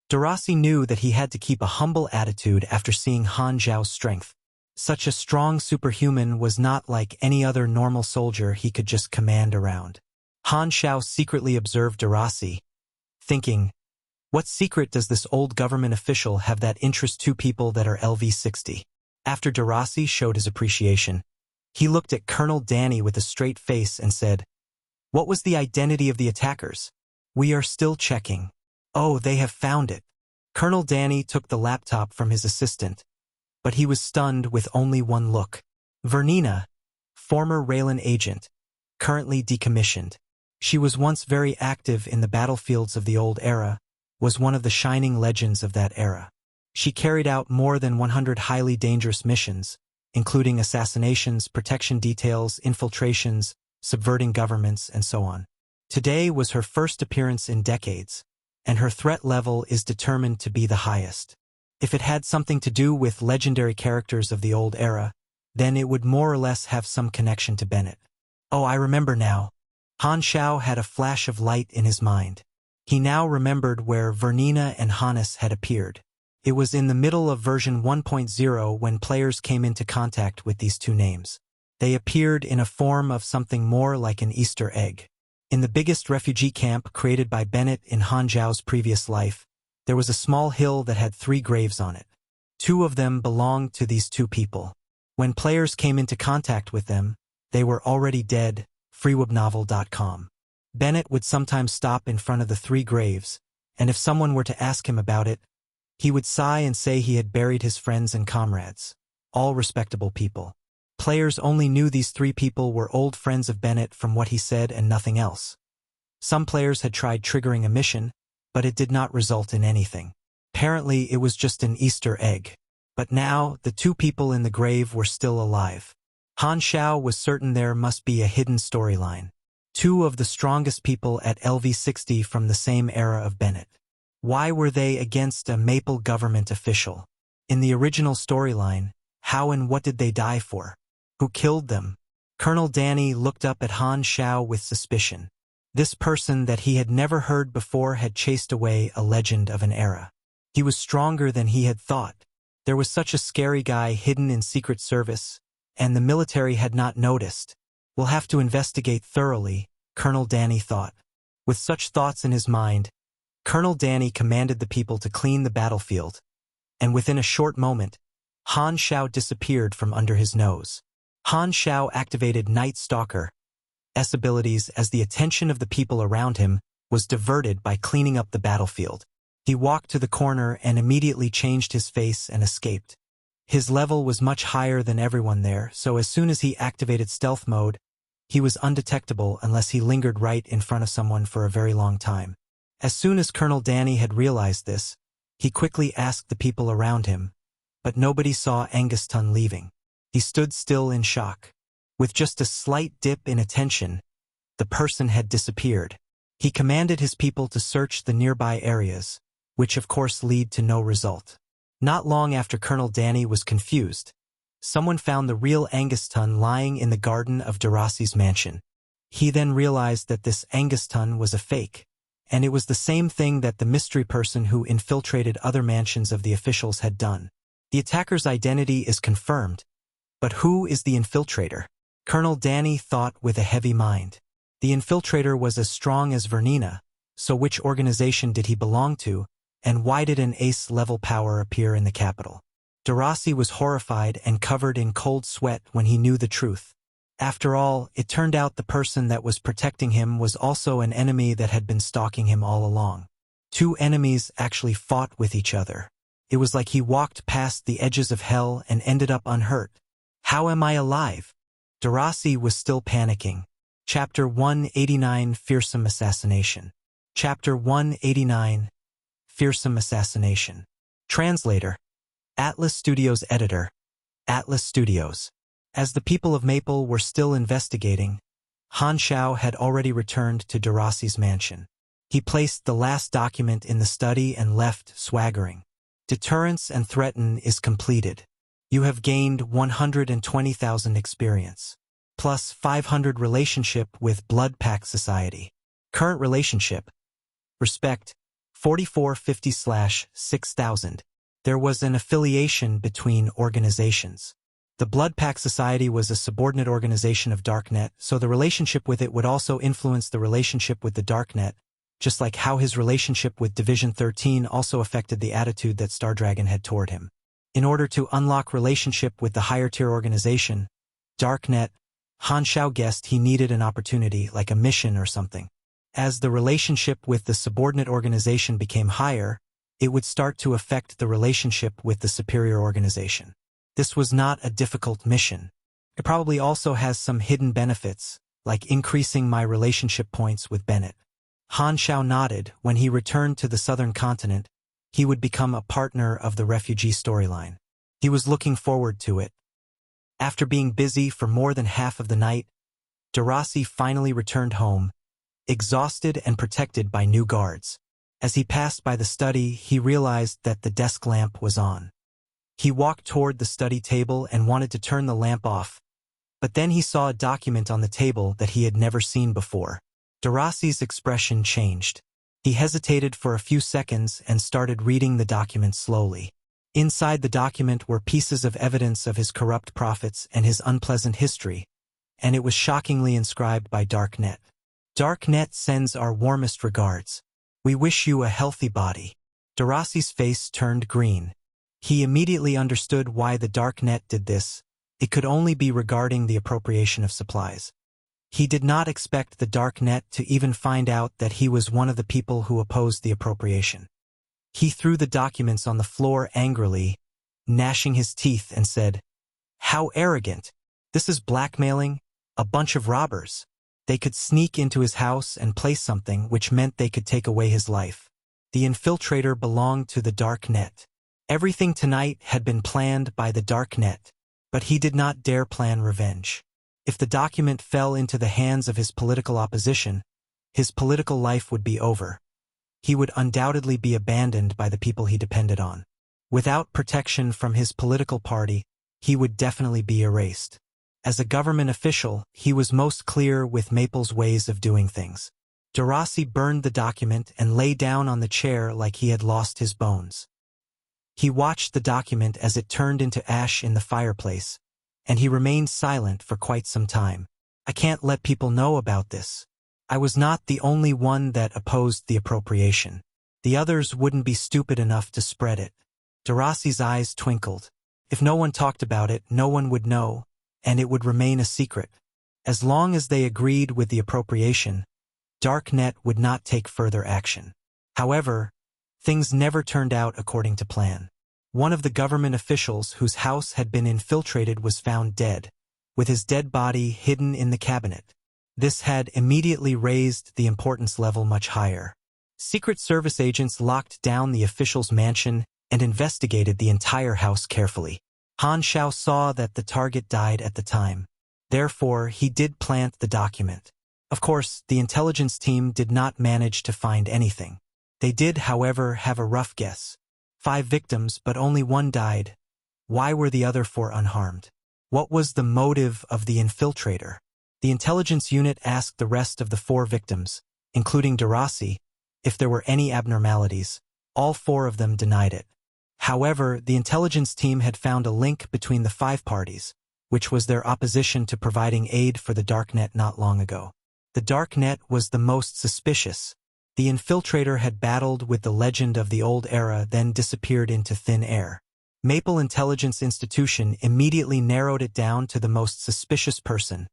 [SPEAKER 1] Darasi knew that he had to keep a humble attitude after seeing Han Xiao's strength. Such a strong superhuman was not like any other normal soldier he could just command around. Han Xiao secretly observed Darasi, thinking, what secret does this old government official have that interests 2 people that are LV-60? After Darasi showed his appreciation, he looked at Colonel Danny with a straight face and said, "What was the identity of the attackers?" "We are still checking." "Oh, they have found it." Colonel Danny took the laptop from his assistant, but he was stunned with only one look. Vernina, former Raylan agent, currently decommissioned. She was once very active in the battlefields of the old era, was one of the shining legends of that era. She carried out more than 100 highly dangerous missions, including assassinations, protection details, infiltrations, subverting governments, and so on. Today was her first appearance in decades, and her threat level is determined to be the highest. If it had something to do with legendary characters of the old era, then it would more or less have some connection to Bennett. Oh, I remember now. Han Xiao had a flash of light in his mind. He now remembered where Vernina and Hannes had appeared. It was in the middle of version 1.0 when players came into contact with these two names. They appeared in a form of something more like an Easter egg. In the biggest refugee camp created by Bennett in Han Xiao's previous life, there was a small hill that had 3 graves on it. 2 of them belonged to these 2 people. When players came into contact with them, they were already dead. freewebnovel.com. Bennett would sometimes stop in front of the 3 graves, and if someone were to ask him about it, he would sigh and say he had buried his friends and comrades, all respectable people. Players only knew these 3 people were old friends of Bennett from what he said and nothing else. Some players had tried triggering a mission, but it did not result in anything. Apparently, it was just an Easter egg. But now, the 2 people in the grave were still alive. Han Xiao was certain there must be a hidden storyline. 2 of the strongest people at LV-60 from the same era of Bennett. Why were they against a Maple government official? In the original storyline, how and what did they die for? Who killed them? Colonel Danny looked up at Han Xiao with suspicion. This person that he had never heard before had chased away a legend of an era. He was stronger than he had thought. There was such a scary guy hidden in Secret Service, and the military had not noticed. We'll have to investigate thoroughly, Colonel Danny thought. With such thoughts in his mind, Colonel Danny commanded the people to clean the battlefield, and within a short moment, Han Xiao disappeared from under his nose. Han Xiao activated Night Stalker's abilities as the attention of the people around him was diverted by cleaning up the battlefield. He walked to the corner and immediately changed his face and escaped. His level was much higher than everyone there, so as soon as he activated stealth mode, he was undetectable unless he lingered right in front of someone for a very long time. As soon as Colonel Danny had realized this, he quickly asked the people around him, but nobody saw Anguston leaving. He stood still in shock. With just a slight dip in attention, the person had disappeared. He commanded his people to search the nearby areas, which of course lead to no result. Not long after Colonel Danny was confused, someone found the real Anguston lying in the garden of Deraci's mansion. He then realized that this Anguston was a fake, and it was the same thing that the mystery person who infiltrated other mansions of the officials had done. The attacker's identity is confirmed, but who is the infiltrator? Colonel Danny thought with a heavy mind. The infiltrator was as strong as Vernina, so which organization did he belong to, and why did an ace-level power appear in the capital? Deraci was horrified and covered in cold sweat when he knew the truth. After all, it turned out the person that was protecting him was also an enemy that had been stalking him all along. 2 enemies actually fought with each other. It was like he walked past the edges of hell and ended up unhurt. How am I alive? Deraci was still panicking. Chapter 189 Fearsome Assassination. Chapter 189 Fearsome Assassination. Translator. Atlas Studios Editor. Atlas Studios. As the people of Maple were still investigating, Han Xiao had already returned to Deraci's mansion. He placed the last document in the study and left, swaggering. Deterrence and Threaten is completed. You have gained 120,000 experience, plus 500 relationship with Blood Pact Society. Current relationship. Respect. 4450/6000. There was an affiliation between organizations. The Blood Pact Society was a subordinate organization of Darknet, so the relationship with it would also influence the relationship with the Darknet, just like how his relationship with Division 13 also affected the attitude that Stardragon had toward him. In order to unlock relationship with the higher-tier organization, Darknet, Han Xiao guessed he needed an opportunity, like a mission or something. As the relationship with the subordinate organization became higher, it would start to affect the relationship with the superior organization. This was not a difficult mission. It probably also has some hidden benefits, like increasing my relationship points with Bennett. Han Xiao nodded. When he returned to the southern continent, he would become a partner of the refugee storyline. He was looking forward to it. After being busy for more than half of the night, Deraci finally returned home, exhausted and protected by new guards. As he passed by the study, he realized that the desk lamp was on. He walked toward the study table and wanted to turn the lamp off, but then he saw a document on the table that he had never seen before. Daraci's expression changed. He hesitated for a few seconds and started reading the document slowly. Inside the document were pieces of evidence of his corrupt profits and his unpleasant history, and it was shockingly inscribed by Darknet. Darknet sends our warmest regards. We wish you a healthy body. Daraci's face turned green. He immediately understood why the Darknet did this. It could only be regarding the appropriation of supplies. He did not expect the Darknet to even find out that he was one of the people who opposed the appropriation. He threw the documents on the floor angrily, gnashing his teeth, and said, "How arrogant! This is blackmailing, a bunch of robbers. They could sneak into his house and place something which meant they could take away his life. The infiltrator belonged to the Darknet. Everything tonight had been planned by the Darknet, but he did not dare plan revenge. If the document fell into the hands of his political opposition, his political life would be over. He would undoubtedly be abandoned by the people he depended on. Without protection from his political party, he would definitely be erased. As a government official, he was most clear with Maple's ways of doing things. Daraci burned the document and lay down on the chair like he had lost his bones. He watched the document as it turned into ash in the fireplace, and he remained silent for quite some time. I can't let people know about this. I was not the only one that opposed the appropriation. The others wouldn't be stupid enough to spread it. Daraci's eyes twinkled. If no one talked about it, no one would know, and it would remain a secret. As long as they agreed with the appropriation, Darknet would not take further action. However, things never turned out according to plan. One of the government officials whose house had been infiltrated was found dead, with his dead body hidden in the cabinet. This had immediately raised the importance level much higher. Secret Service agents locked down the official's mansion and investigated the entire house carefully. Han Xiao saw that the target died at the time. Therefore, he did plant the document. Of course, the intelligence team did not manage to find anything. They did, however, have a rough guess. 5 victims, but only 1 died. Why were the other 4 unharmed? What was the motive of the infiltrator? The intelligence unit asked the rest of the 4 victims, including Daraci, if there were any abnormalities. All 4 of them denied it. However, the intelligence team had found a link between the 5 parties, which was their opposition to providing aid for the Darknet not long ago. The Darknet was the most suspicious. The infiltrator had battled with the legend of the old era, then disappeared into thin air. Maple Intelligence Institution immediately narrowed it down to the most suspicious person,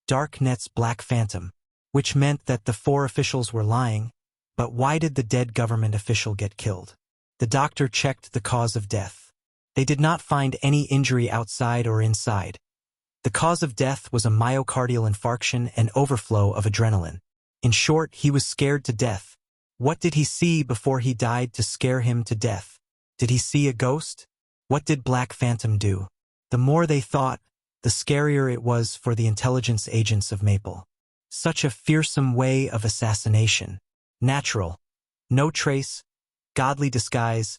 [SPEAKER 1] Darknet's Black Phantom, which meant that the 4 officials were lying. But why did the dead government official get killed? The doctor checked the cause of death. They did not find any injury outside or inside. The cause of death was a myocardial infarction and overflow of adrenaline. In short, he was scared to death. What did he see before he died to scare him to death? Did he see a ghost? What did Black Phantom do? The more they thought, the scarier it was for the intelligence agents of Maple. Such a fearsome way of assassination. Natural. No trace. Godly disguise.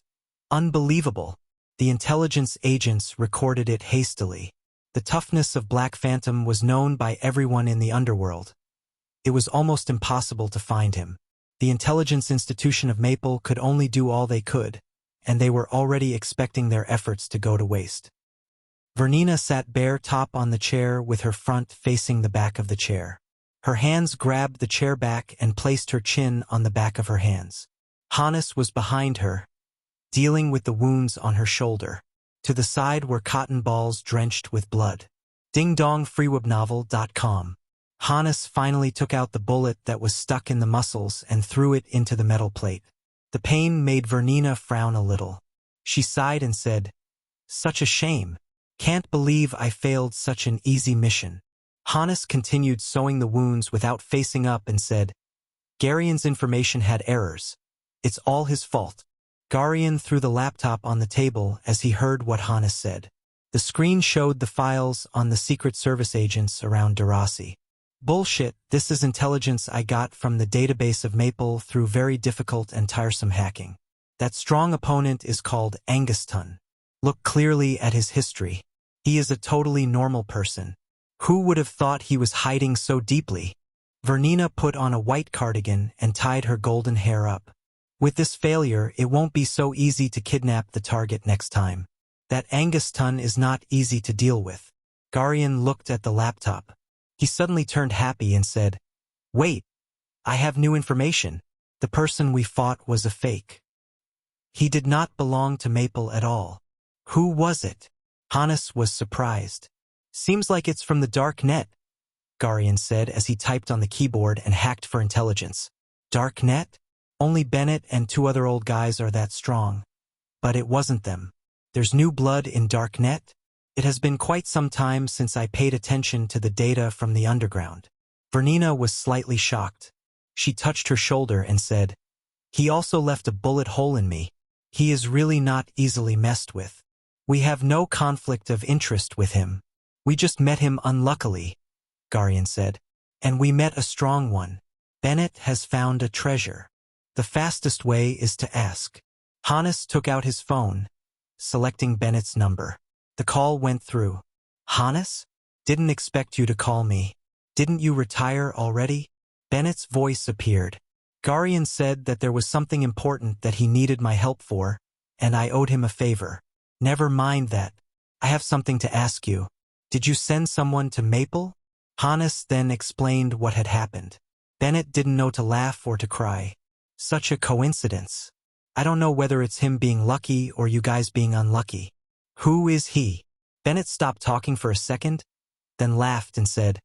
[SPEAKER 1] Unbelievable. The intelligence agents recorded it hastily. The toughness of Black Phantom was known by everyone in the underworld. It was almost impossible to find him. The intelligence institution of Maple could only do all they could, and they were already expecting their efforts to go to waste. Vernina sat bare top on the chair with her front facing the back of the chair. Her hands grabbed the chair back and placed her chin on the back of her hands. Hannes was behind her, dealing with the wounds on her shoulder. To the side were cotton balls drenched with blood. DingDongFreeWebNovel.com. Hannes finally took out the bullet that was stuck in the muscles and threw it into the metal plate. The pain made Vernina frown a little. She sighed and said, "Such a shame. Can't believe I failed such an easy mission." Hannes continued sewing the wounds without facing up and said, "Garian's information had errors. It's all his fault." Garian threw the laptop on the table as he heard what Hannes said. The screen showed the files on the Secret Service agents around Daraci. Bullshit, this is intelligence I got from the database of Maple through very difficult and tiresome hacking. That strong opponent is called Anguston. Look clearly at his history. He is a totally normal person. Who would have thought he was hiding so deeply? Vernina put on a white cardigan and tied her golden hair up. With this failure, it won't be so easy to kidnap the target next time. That Anguston is not easy to deal with. Garion looked at the laptop. He suddenly turned happy and said, "Wait, I have new information. The person we fought was a fake. He did not belong to Maple at all." "Who was it?" Hannes was surprised. "Seems like it's from the dark net," Garion said as he typed on the keyboard and hacked for intelligence. "Dark net? Only Bennett and 2 other old guys are that strong." But it wasn't them. There's new blood in dark net? It has been quite some time since I paid attention to the data from the underground. Vernina was slightly shocked. She touched her shoulder and said, "He also left a bullet hole in me. He is really not easily messed with. We have no conflict of interest with him. We just met him unluckily," Garion said. "And we met a strong one. Bennett has found a treasure. The fastest way is to ask." Hannes took out his phone, selecting Bennett's number. The call went through. "Hannes? Didn't expect you to call me. Didn't you retire already?" Bennett's voice appeared. "Garion said that there was something important that he needed my help for, and I owed him a favor." "Never mind that. I have something to ask you. Did you send someone to Maple?" Hannes then explained what had happened. Bennett didn't know to laugh or to cry. "Such a coincidence. I don't know whether it's him being lucky or you guys being unlucky." "Who is he?" Bennett stopped talking for a second, then laughed and said,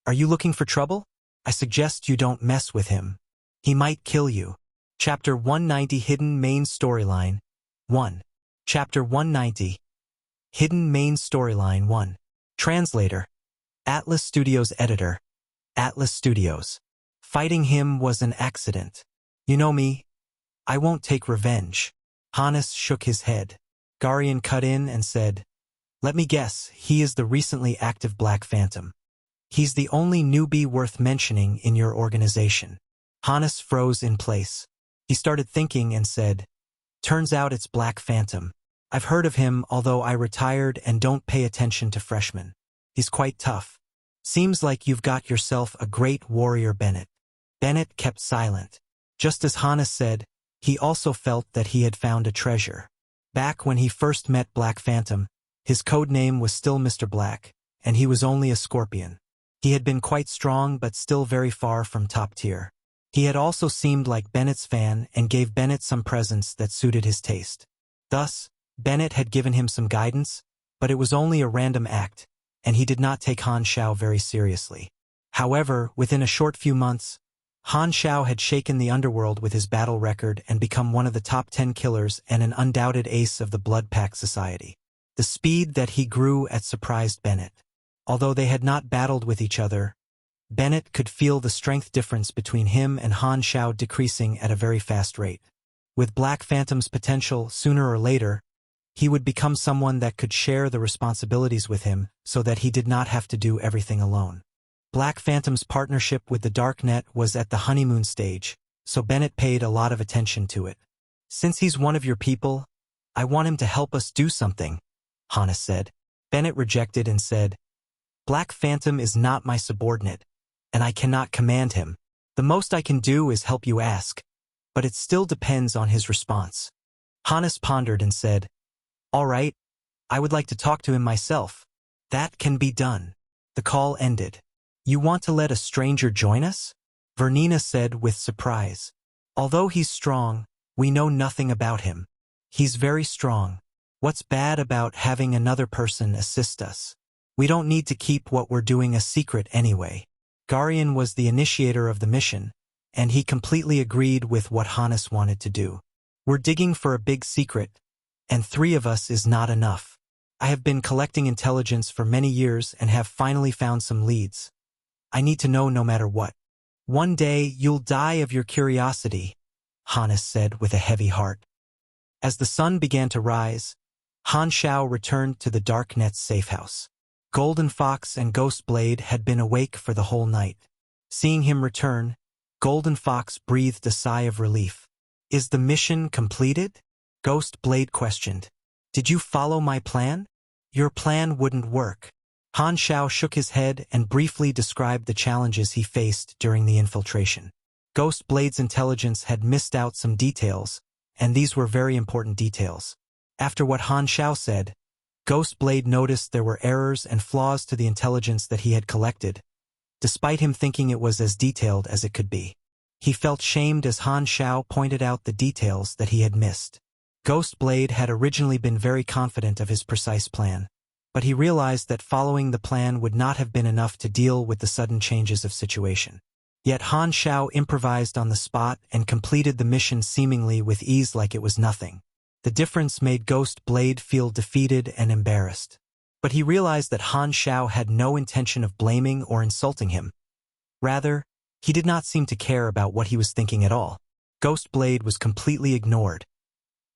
[SPEAKER 1] "Are you looking for trouble? I suggest you don't mess with him. He might kill you." Chapter 190 Hidden Main Storyline 1. Chapter 190 Hidden Main Storyline 1. Translator. Atlas Studios Editor. Atlas Studios. Fighting him was an accident. You know me. I won't take revenge. Hannes shook his head. Garion cut in and said, "Let me guess, he is the recently active Black Phantom. He's the only newbie worth mentioning in your organization." Hannes froze in place. He started thinking and said, "Turns out it's Black Phantom. I've heard of him, although I retired and don't pay attention to freshmen. He's quite tough. Seems like you've got yourself a great warrior, Bennett." Bennett kept silent. Just as Hannes said, he also felt that he had found a treasure. Back when he first met Black Phantom, his code name was still Mr. Black, and he was only a scorpion. He had been quite strong but still very far from top tier. He had also seemed like Bennett's fan and gave Bennett some presents that suited his taste. Thus, Bennett had given him some guidance, but it was only a random act, and he did not take Han Xiao very seriously. However, within a short few months, Han Xiao had shaken the underworld with his battle record and become one of the top 10 killers and an undoubted ace of the Blood Pack Society. The speed that he grew at surprised Bennett. Although they had not battled with each other, Bennett could feel the strength difference between him and Han Xiao decreasing at a very fast rate. With Black Phantom's potential, sooner or later, he would become someone that could share the responsibilities with him so that he did not have to do everything alone. Black Phantom's partnership with the Darknet was at the honeymoon stage, so Bennett paid a lot of attention to it. "Since he's one of your people, I want him to help us do something," Hannes said. Bennett rejected and said, "Black Phantom is not my subordinate, and I cannot command him. The most I can do is help you ask, but it still depends on his response." Hannes pondered and said, "All right, I would like to talk to him myself." "That can be done." The call ended. "You want to let a stranger join us?" Vernina said with surprise. "Although he's strong, we know nothing about him. He's very strong. What's bad about having another person assist us? We don't need to keep what we're doing a secret anyway." Garion was the initiator of the mission, and he completely agreed with what Hannes wanted to do. "We're digging for a big secret, and 3 of us is not enough. I have been collecting intelligence for many years and have finally found some leads. I need to know no matter what." "One day you'll die of your curiosity," Hannes said with a heavy heart. As the sun began to rise, Han Xiao returned to the Darknet's safe house. Golden Fox and Ghost Blade had been awake for the whole night. Seeing him return, Golden Fox breathed a sigh of relief. "Is the mission completed?" Ghost Blade questioned. "Did you follow my plan?" "Your plan wouldn't work." Han Xiao shook his head and briefly described the challenges he faced during the infiltration. Ghost Blade's intelligence had missed out some details, and these were very important details. After what Han Xiao said, Ghost Blade noticed there were errors and flaws to the intelligence that he had collected, despite him thinking it was as detailed as it could be. He felt shamed as Han Xiao pointed out the details that he had missed. Ghost Blade had originally been very confident of his precise plan, but he realized that following the plan would not have been enough to deal with the sudden changes of situation. Yet Han Xiao improvised on the spot and completed the mission seemingly with ease like it was nothing. The difference made Ghost Blade feel defeated and embarrassed. But he realized that Han Xiao had no intention of blaming or insulting him. Rather, he did not seem to care about what he was thinking at all. Ghost Blade was completely ignored.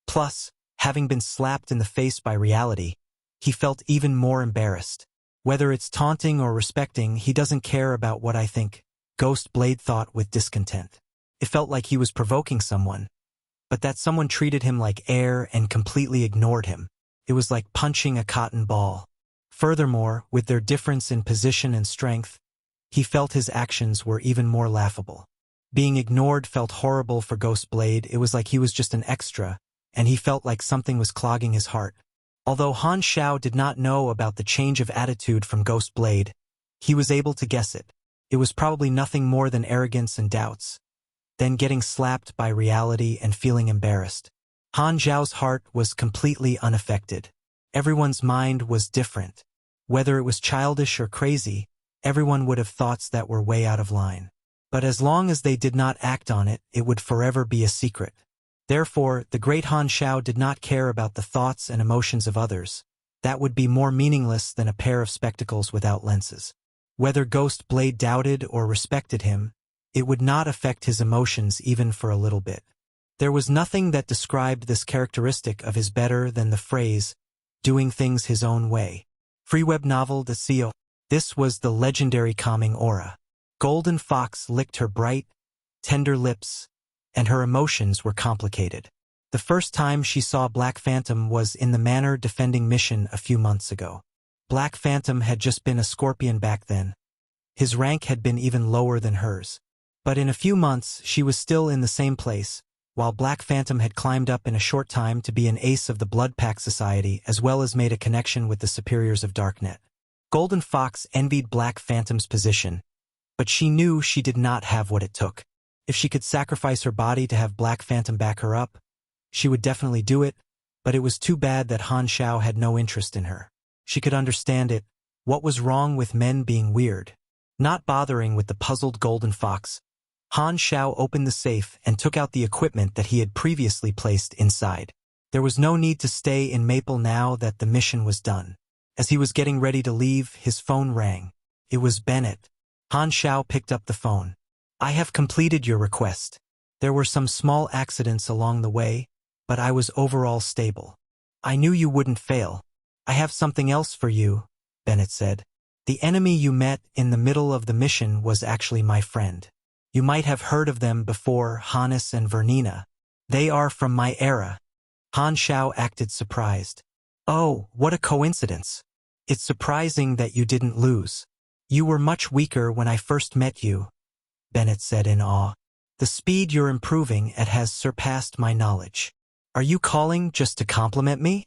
[SPEAKER 1] Plus, having been slapped in the face by reality, he felt even more embarrassed. "Whether it's taunting or respecting, he doesn't care about what I think," Ghost Blade thought with discontent. It felt like he was provoking someone, but that someone treated him like air and completely ignored him. It was like punching a cotton ball. Furthermore, with their difference in position and strength, he felt his actions were even more laughable. Being ignored felt horrible for Ghost Blade. It was like he was just an extra, and he felt like something was clogging his heart. Although Han Xiao did not know about the change of attitude from Ghost Blade, he was able to guess it. It was probably nothing more than arrogance and doubts. Then getting slapped by reality and feeling embarrassed. Han Xiao's heart was completely unaffected. Everyone's mind was different. Whether it was childish or crazy, everyone would have thoughts that were way out of line. But as long as they did not act on it, it would forever be a secret. Therefore, the great Han Xiao did not care about the thoughts and emotions of others. That would be more meaningless than a pair of spectacles without lenses. Whether Ghost Blade doubted or respected him, it would not affect his emotions even for a little bit. There was nothing that described this characteristic of his better than the phrase, "doing things his own way." Free web novel .co. This was the legendary calming aura. Golden Fox licked her bright, tender lips, and her emotions were complicated. The first time she saw Black Phantom was in the Manor Defending mission a few months ago. Black Phantom had just been a scorpion back then. His rank had been even lower than hers. But in a few months, she was still in the same place, while Black Phantom had climbed up in a short time to be an ace of the Blood Pack Society as well as made a connection with the superiors of Darknet. Golden Fox envied Black Phantom's position, but she knew she did not have what it took. If she could sacrifice her body to have Black Phantom back her up, she would definitely do it, but it was too bad that Han Xiao had no interest in her. She could understand it. What was wrong with men being weird? Not bothering with the puzzled Golden Fox, Han Xiao opened the safe and took out the equipment that he had previously placed inside. There was no need to stay in Maple now that the mission was done. As he was getting ready to leave, his phone rang. It was Bennett. Han Xiao picked up the phone. "I have completed your request. There were some small accidents along the way, but I was overall stable. I knew you wouldn't fail. I have something else for you," Bennett said. "The enemy you met in the middle of the mission was actually my friend. You might have heard of them before, Hannes and Vernina. They are from my era." Han Xiao acted surprised. "Oh, what a coincidence. It's surprising that you didn't lose. You were much weaker when I first met you," Bennett said in awe. "The speed you're improving at has surpassed my knowledge." "Are you calling just to compliment me?"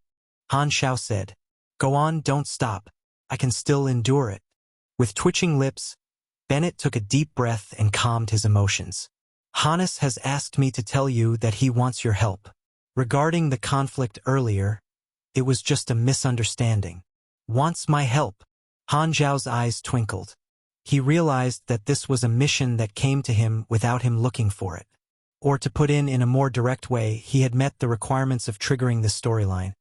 [SPEAKER 1] Han Xiao said. "Go on, don't stop. I can still endure it." With twitching lips, Bennett took a deep breath and calmed his emotions. "Hannes has asked me to tell you that he wants your help. Regarding the conflict earlier, it was just a misunderstanding." "Wants my help?" Han Xiao's eyes twinkled. He realized that this was a mission that came to him without him looking for it. Or to put in a more direct way, he had met the requirements of triggering this storyline.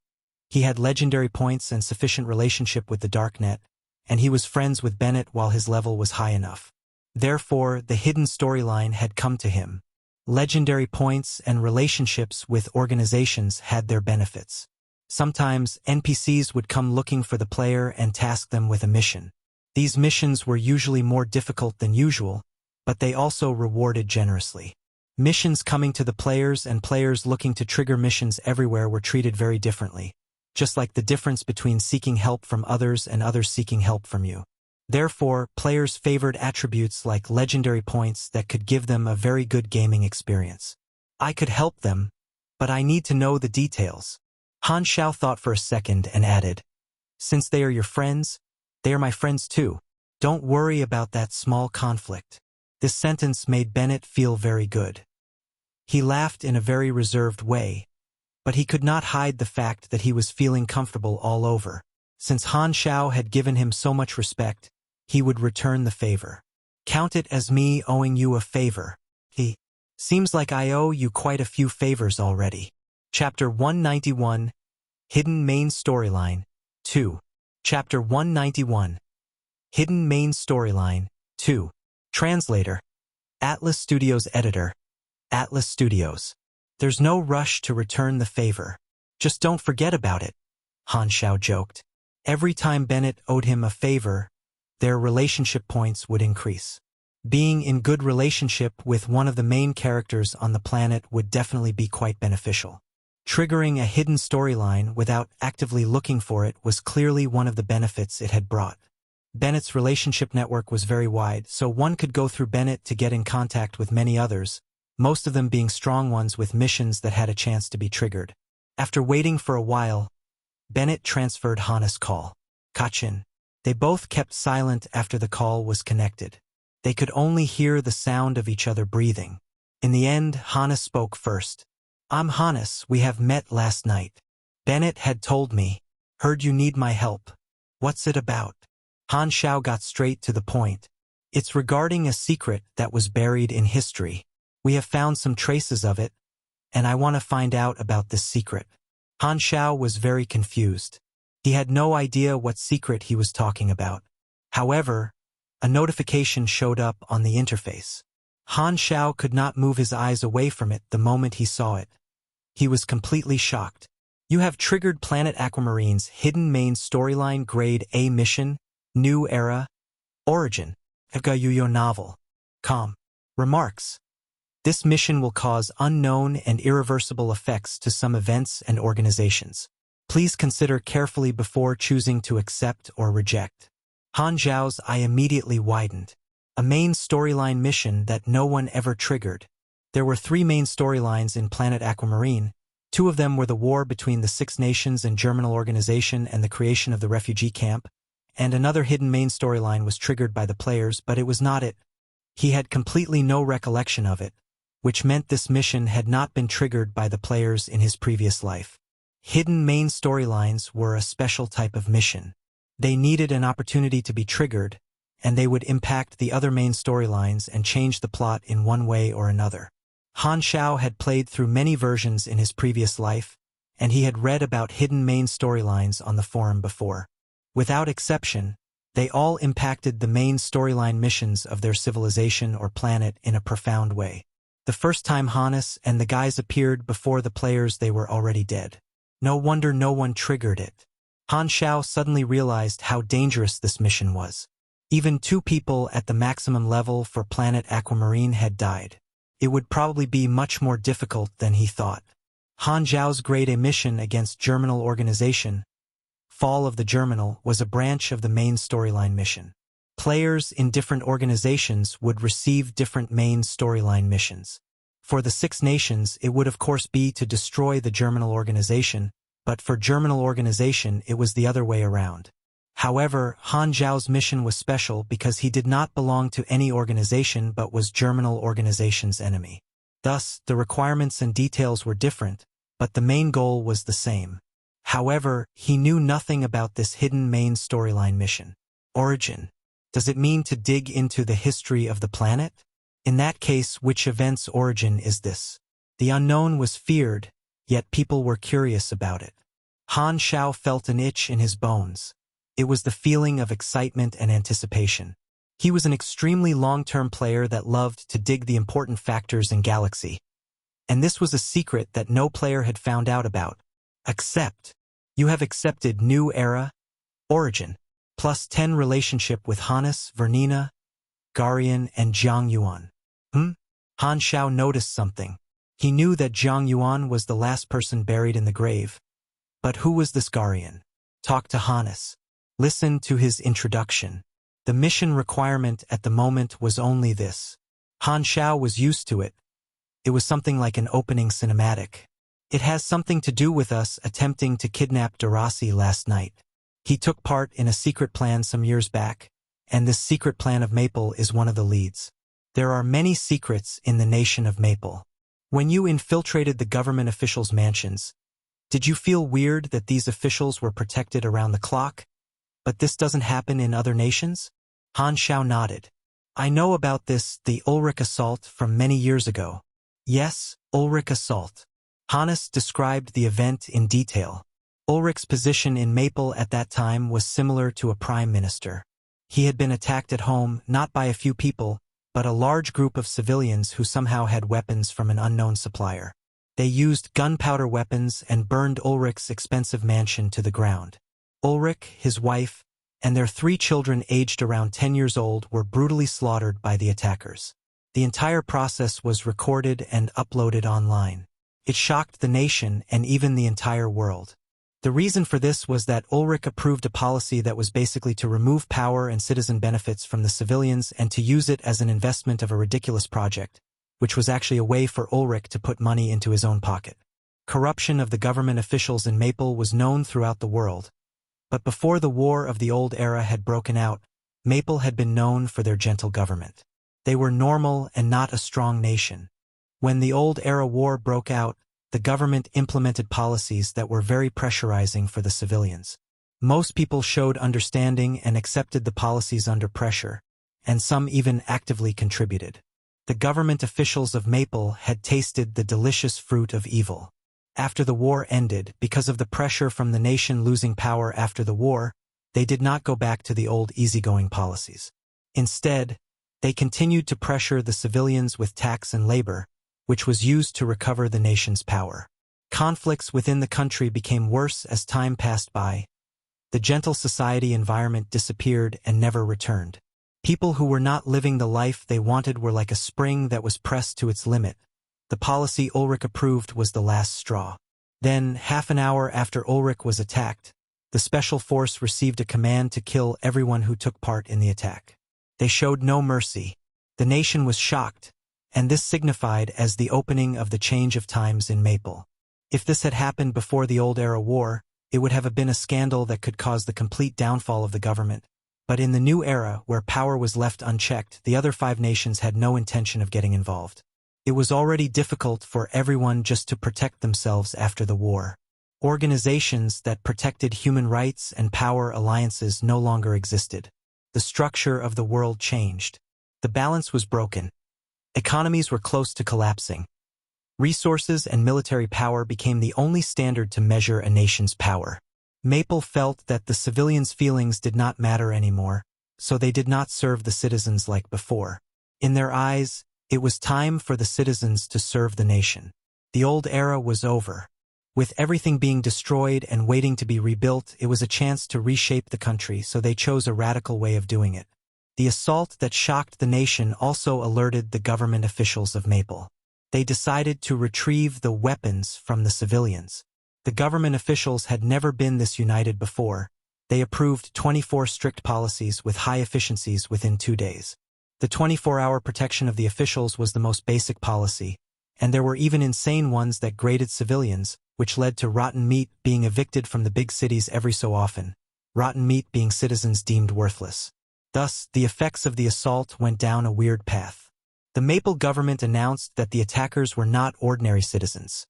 [SPEAKER 1] He had legendary points and sufficient relationship with the Darknet, and he was friends with Bennett while his level was high enough. Therefore, the hidden storyline had come to him. Legendary points and relationships with organizations had their benefits. Sometimes, NPCs would come looking for the player and task them with a mission. These missions were usually more difficult than usual, but they also rewarded generously. Missions coming to the players and players looking to trigger missions everywhere were treated very differently, just like the difference between seeking help from others and others seeking help from you. Therefore, players favored attributes like legendary points that could give them a very good gaming experience. I could help them, but I need to know the details. Han Xiao thought for a second and added, since they are your friends, they are my friends too. Don't worry about that small conflict. This sentence made Bennett feel very good. He laughed in a very reserved way, but he could not hide the fact that he was feeling comfortable all over. Since Han Xiao had given him so much respect, he would return the favor. Count it as me owing you a favor. Seems like I owe you quite a few favors already. Chapter 191, Hidden Main Storyline, 2. Chapter 191, Hidden Main Storyline, 2. Translator, Atlas Studios Editor, Atlas Studios. There's no rush to return the favor. Just don't forget about it, Han Xiao joked. Every time Bennett owed him a favor, their relationship points would increase. Being in good relationship with one of the main characters on the planet would definitely be quite beneficial. Triggering a hidden storyline without actively looking for it was clearly one of the benefits it had brought. Bennett's relationship network was very wide, so one could go through Bennett to get in contact with many others, most of them being strong ones with missions that had a chance to be triggered. After waiting for a while, Bennett transferred Hannes' call. Kachin. They both kept silent after the call was connected. They could only hear the sound of each other breathing. In the end, Hannes spoke first. I'm Hannes, we have met last night. Bennett had told me. Heard you need my help. What's it about? Han Xiao got straight to the point. It's regarding a secret that was buried in history. We have found some traces of it, and I want to find out about this secret. Han Xiao was very confused. He had no idea what secret he was talking about. However, a notification showed up on the interface. Han Xiao could not move his eyes away from it the moment he saw it. He was completely shocked. You have triggered Planet Aquamarine's Hidden Main Storyline Grade A Mission, New Era, Origin, Yuyo Novel. Remarks. This mission will cause unknown and irreversible effects to some events and organizations. Please consider carefully before choosing to accept or reject. Han Xiao's eye immediately widened. A main storyline mission that no one ever triggered. There were 3 main storylines in Planet Aquamarine. 2 of them were the war between the 6 Nations and Germinal Organization and the creation of the refugee camp, and another hidden main storyline was triggered by the players, but it was not it. He had completely no recollection of it, which meant this mission had not been triggered by the players in his previous life. Hidden main storylines were a special type of mission. They needed an opportunity to be triggered, and they would impact the other main storylines and change the plot in one way or another. Han Xiao had played through many versions in his previous life, and he had read about hidden main storylines on the forum before. Without exception, they all impacted the main storyline missions of their civilization or planet in a profound way. The first time Hannes and the guys appeared before the players, they were already dead. No wonder no one triggered it. Han Xiao suddenly realized how dangerous this mission was. Even 2 people at the maximum level for Planet Aquamarine had died. It would probably be much more difficult than he thought. Han Xiao's Grade A mission against Germinal Organization, Fall of the Germinal, was a branch of the main storyline mission. Players in different organizations would receive different main storyline missions. For the 6 Nations, it would of course be to destroy the Germinal Organization, but for Germinal Organization it was the other way around. However, Han Xiao's mission was special because he did not belong to any organization but was Germinal Organization's enemy. Thus, the requirements and details were different, but the main goal was the same. However, he knew nothing about this hidden main storyline mission. Origin. Does it mean to dig into the history of the planet? In that case, which event's origin is this? The unknown was feared, yet people were curious about it. Han Xiao felt an itch in his bones. It was the feeling of excitement and anticipation. He was an extremely long-term player that loved to dig the important factors in Galaxy. And this was a secret that no player had found out about, except You have accepted new era, origin, plus 10 relationship with Hannes, Vernina, Garian, and Jiang Yuan. Han Xiao noticed something. He knew that Jiang Yuan was the last person buried in the grave. But who was this Garian? Talk to Hannes. Listen to his introduction. The mission requirement at the moment was only this. Han Xiao was used to it. It was something like an opening cinematic. It has something to do with us attempting to kidnap Darasi last night. He took part in a secret plan some years back, and this secret plan of Maple is one of the leads. There are many secrets in the nation of Maple. When you infiltrated the government officials' mansions, did you feel weird that these officials were protected around the clock? But this doesn't happen in other nations? Han Xiao nodded. I know about this, the Ulrich assault from many years ago. Yes, Ulrich assault. Hannes described the event in detail. Ulrich's position in Maple at that time was similar to a prime minister. He had been attacked at home, not by a few people, but a large group of civilians who somehow had weapons from an unknown supplier. They used gunpowder weapons and burned Ulrich's expensive mansion to the ground. Ulrich, his wife, and their 3 children aged around 10 years old were brutally slaughtered by the attackers. The entire process was recorded and uploaded online. It shocked the nation and even the entire world. The reason for this was that Ulrich approved a policy that was basically to remove power and citizen benefits from the civilians and to use it as an investment of a ridiculous project, which was actually a way for Ulrich to put money into his own pocket. Corruption of the government officials in Maple was known throughout the world. But before the War of the Old Era had broken out, Maple had been known for their gentle government. They were normal and not a strong nation. When the Old Era War broke out, the government implemented policies that were very pressurizing for the civilians. Most people showed understanding and accepted the policies under pressure, and some even actively contributed. The government officials of Maple had tasted the delicious fruit of evil. After the war ended, because of the pressure from the nation losing power after the war, they did not go back to the old easygoing policies. Instead, they continued to pressure the civilians with tax and labor, which was used to recover the nation's power. Conflicts within the country became worse as time passed by. The gentle society environment disappeared and never returned. People who were not living the life they wanted were like a spring that was pressed to its limit. The policy Ulrich approved was the last straw. Then, half an hour after Ulrich was attacked, the special force received a command to kill everyone who took part in the attack. They showed no mercy. The nation was shocked, and this signified as the opening of the change of times in Maple. If this had happened before the Old Era War, it would have been a scandal that could cause the complete downfall of the government. But in the new era, where power was left unchecked, the other 5 nations had no intention of getting involved. It was already difficult for everyone just to protect themselves after the war. Organizations that protected human rights and power alliances no longer existed. The structure of the world changed. The balance was broken. Economies were close to collapsing. Resources and military power became the only standard to measure a nation's power. Maple felt that the civilians' feelings did not matter anymore, so they did not serve the citizens like before. In their eyes, it was time for the citizens to serve the nation. The old era was over. With everything being destroyed and waiting to be rebuilt, it was a chance to reshape the country, so they chose a radical way of doing it. The assault that shocked the nation also alerted the government officials of Maple. They decided to retrieve the weapons from the civilians. The government officials had never been this united before. They approved 24 strict policies with high efficiencies within 2 days. The 24-hour protection of the officials was the most basic policy, and there were even insane ones that graded civilians, which led to rotten meat being evicted from the big cities every so often, rotten meat being citizens deemed worthless. Thus, the effects of the assault went down a weird path. The Maple government announced that the attackers were not ordinary citizens.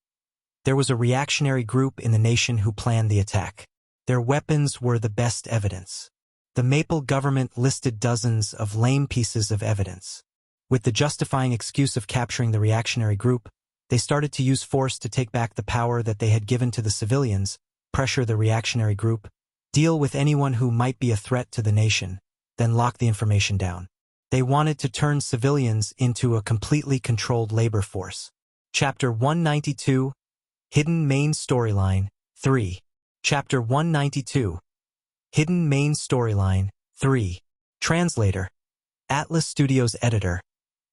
[SPEAKER 1] There was a reactionary group in the nation who planned the attack. Their weapons were the best evidence. The Maple government listed dozens of lame pieces of evidence. With the justifying excuse of capturing the reactionary group, they started to use force to take back the power that they had given to the civilians, pressure the reactionary group, deal with anyone who might be a threat to the nation, then lock the information down. They wanted to turn civilians into a completely controlled labor force. Chapter 192, Hidden Main Storyline, 3. Chapter 192. Hidden Main Storyline 3. Translator. Atlas Studios Editor.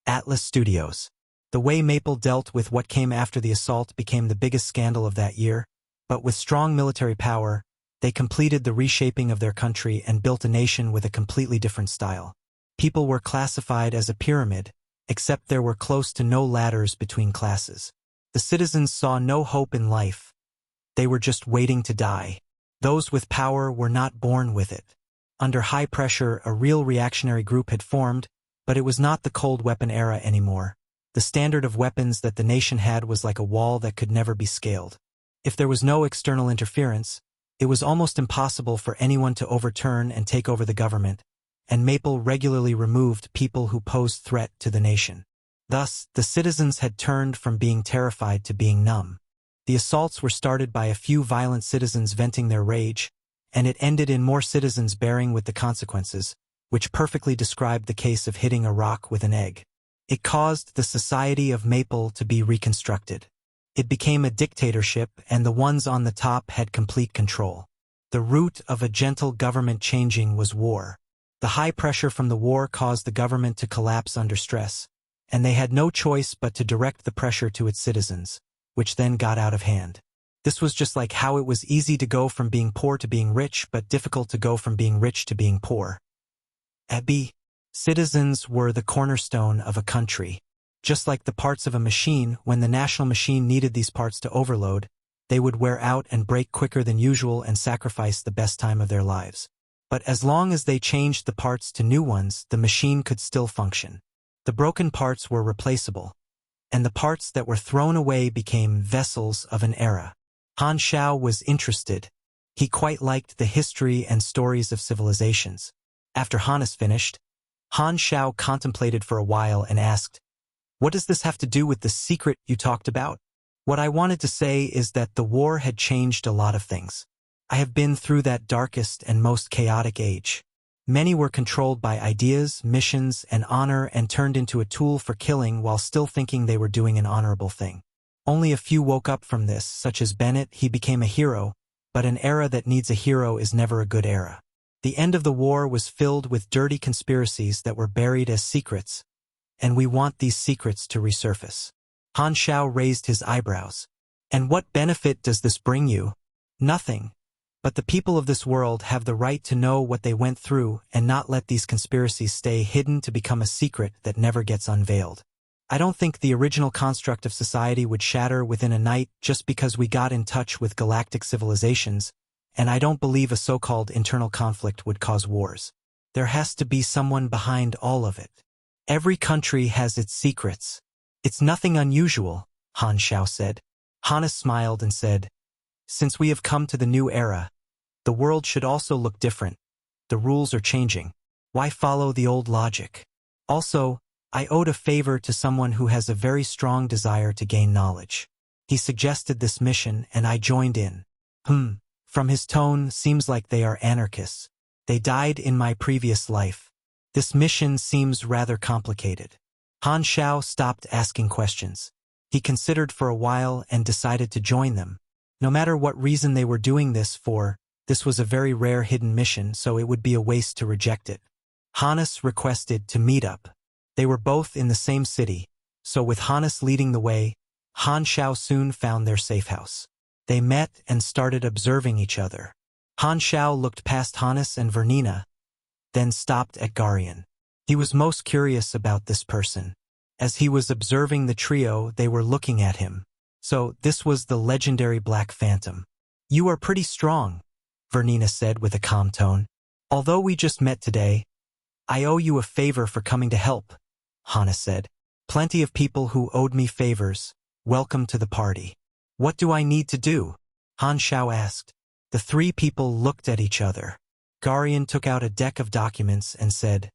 [SPEAKER 1] Atlas Studios. The way Maple dealt with what came after the assault became the biggest scandal of that year, but with strong military power, they completed the reshaping of their country and built a nation with a completely different style. People were classified as a pyramid, except there were close to no ladders between classes. The citizens saw no hope in life. They were just waiting to die. Those with power were not born with it. Under high pressure, a real reactionary group had formed, but it was not the cold weapon era anymore. The standard of weapons that the nation had was like a wall that could never be scaled. If there was no external interference, it was almost impossible for anyone to overturn and take over the government, and Maple regularly removed people who posed threat to the nation. Thus, the citizens had turned from being terrified to being numb. The assaults were started by a few violent citizens venting their rage, and it ended in more citizens bearing with the consequences, which perfectly described the case of hitting a rock with an egg. It caused the society of Maple to be reconstructed. It became a dictatorship, and the ones on the top had complete control. The root of a gentle government changing was war. The high pressure from the war caused the government to collapse under stress, and they had no choice but to direct the pressure to its citizens, which then got out of hand. This was just like how it was easy to go from being poor to being rich, but difficult to go from being rich to being poor. Citizens were the cornerstone of a country. Just like the parts of a machine, when the national machine needed these parts to overload, they would wear out and break quicker than usual and sacrifice the best time of their lives. But as long as they changed the parts to new ones, the machine could still function. The broken parts were replaceable, and the parts that were thrown away became vessels of an era. Han Xiao was interested. He quite liked the history and stories of civilizations. After Hannes finished, Han Xiao contemplated for a while and asked, "What does this have to do with the secret you talked about?" "What I wanted to say is that the war had changed a lot of things. I have been through that darkest and most chaotic age. Many were controlled by ideas, missions, and honor and turned into a tool for killing while still thinking they were doing an honorable thing. Only a few woke up from this, such as Bennett. He became a hero, but an era that needs a hero is never a good era. The end of the war was filled with dirty conspiracies that were buried as secrets, and we want these secrets to resurface." Han Xiao raised his eyebrows. "And what benefit does this bring you?" "Nothing. But the people of this world have the right to know what they went through and not let these conspiracies stay hidden to become a secret that never gets unveiled. I don't think the original construct of society would shatter within a night just because we got in touch with galactic civilizations, and I don't believe a so-called internal conflict would cause wars. There has to be someone behind all of it. Every country has its secrets. It's nothing unusual," Han Xiao said. Hannes smiled and said, "Since we have come to the new era, the world should also look different. The rules are changing. Why follow the old logic? Also, I owed a favor to someone who has a very strong desire to gain knowledge. He suggested this mission, and I joined in." From his tone, seems like they are anarchists. "They died in my previous life. This mission seems rather complicated." Han Xiao stopped asking questions. He considered for a while and decided to join them. No matter what reason they were doing this for, this was a very rare hidden mission, so it would be a waste to reject it. Hannes requested to meet up. They were both in the same city, so with Hannes leading the way, Han Xiao soon found their safe house. They met and started observing each other. Han Xiao looked past Hannes and Vernina, then stopped at Garion. He was most curious about this person. As he was observing the trio, they were looking at him. So, this was the legendary Black Phantom. "You are pretty strong," Vernina said with a calm tone. "Although we just met today, I owe you a favor for coming to help," Hannes said. "Plenty of people who owed me favors. Welcome to the party." "What do I need to do?" Han Xiao asked. The three people looked at each other. Garion took out a deck of documents and said,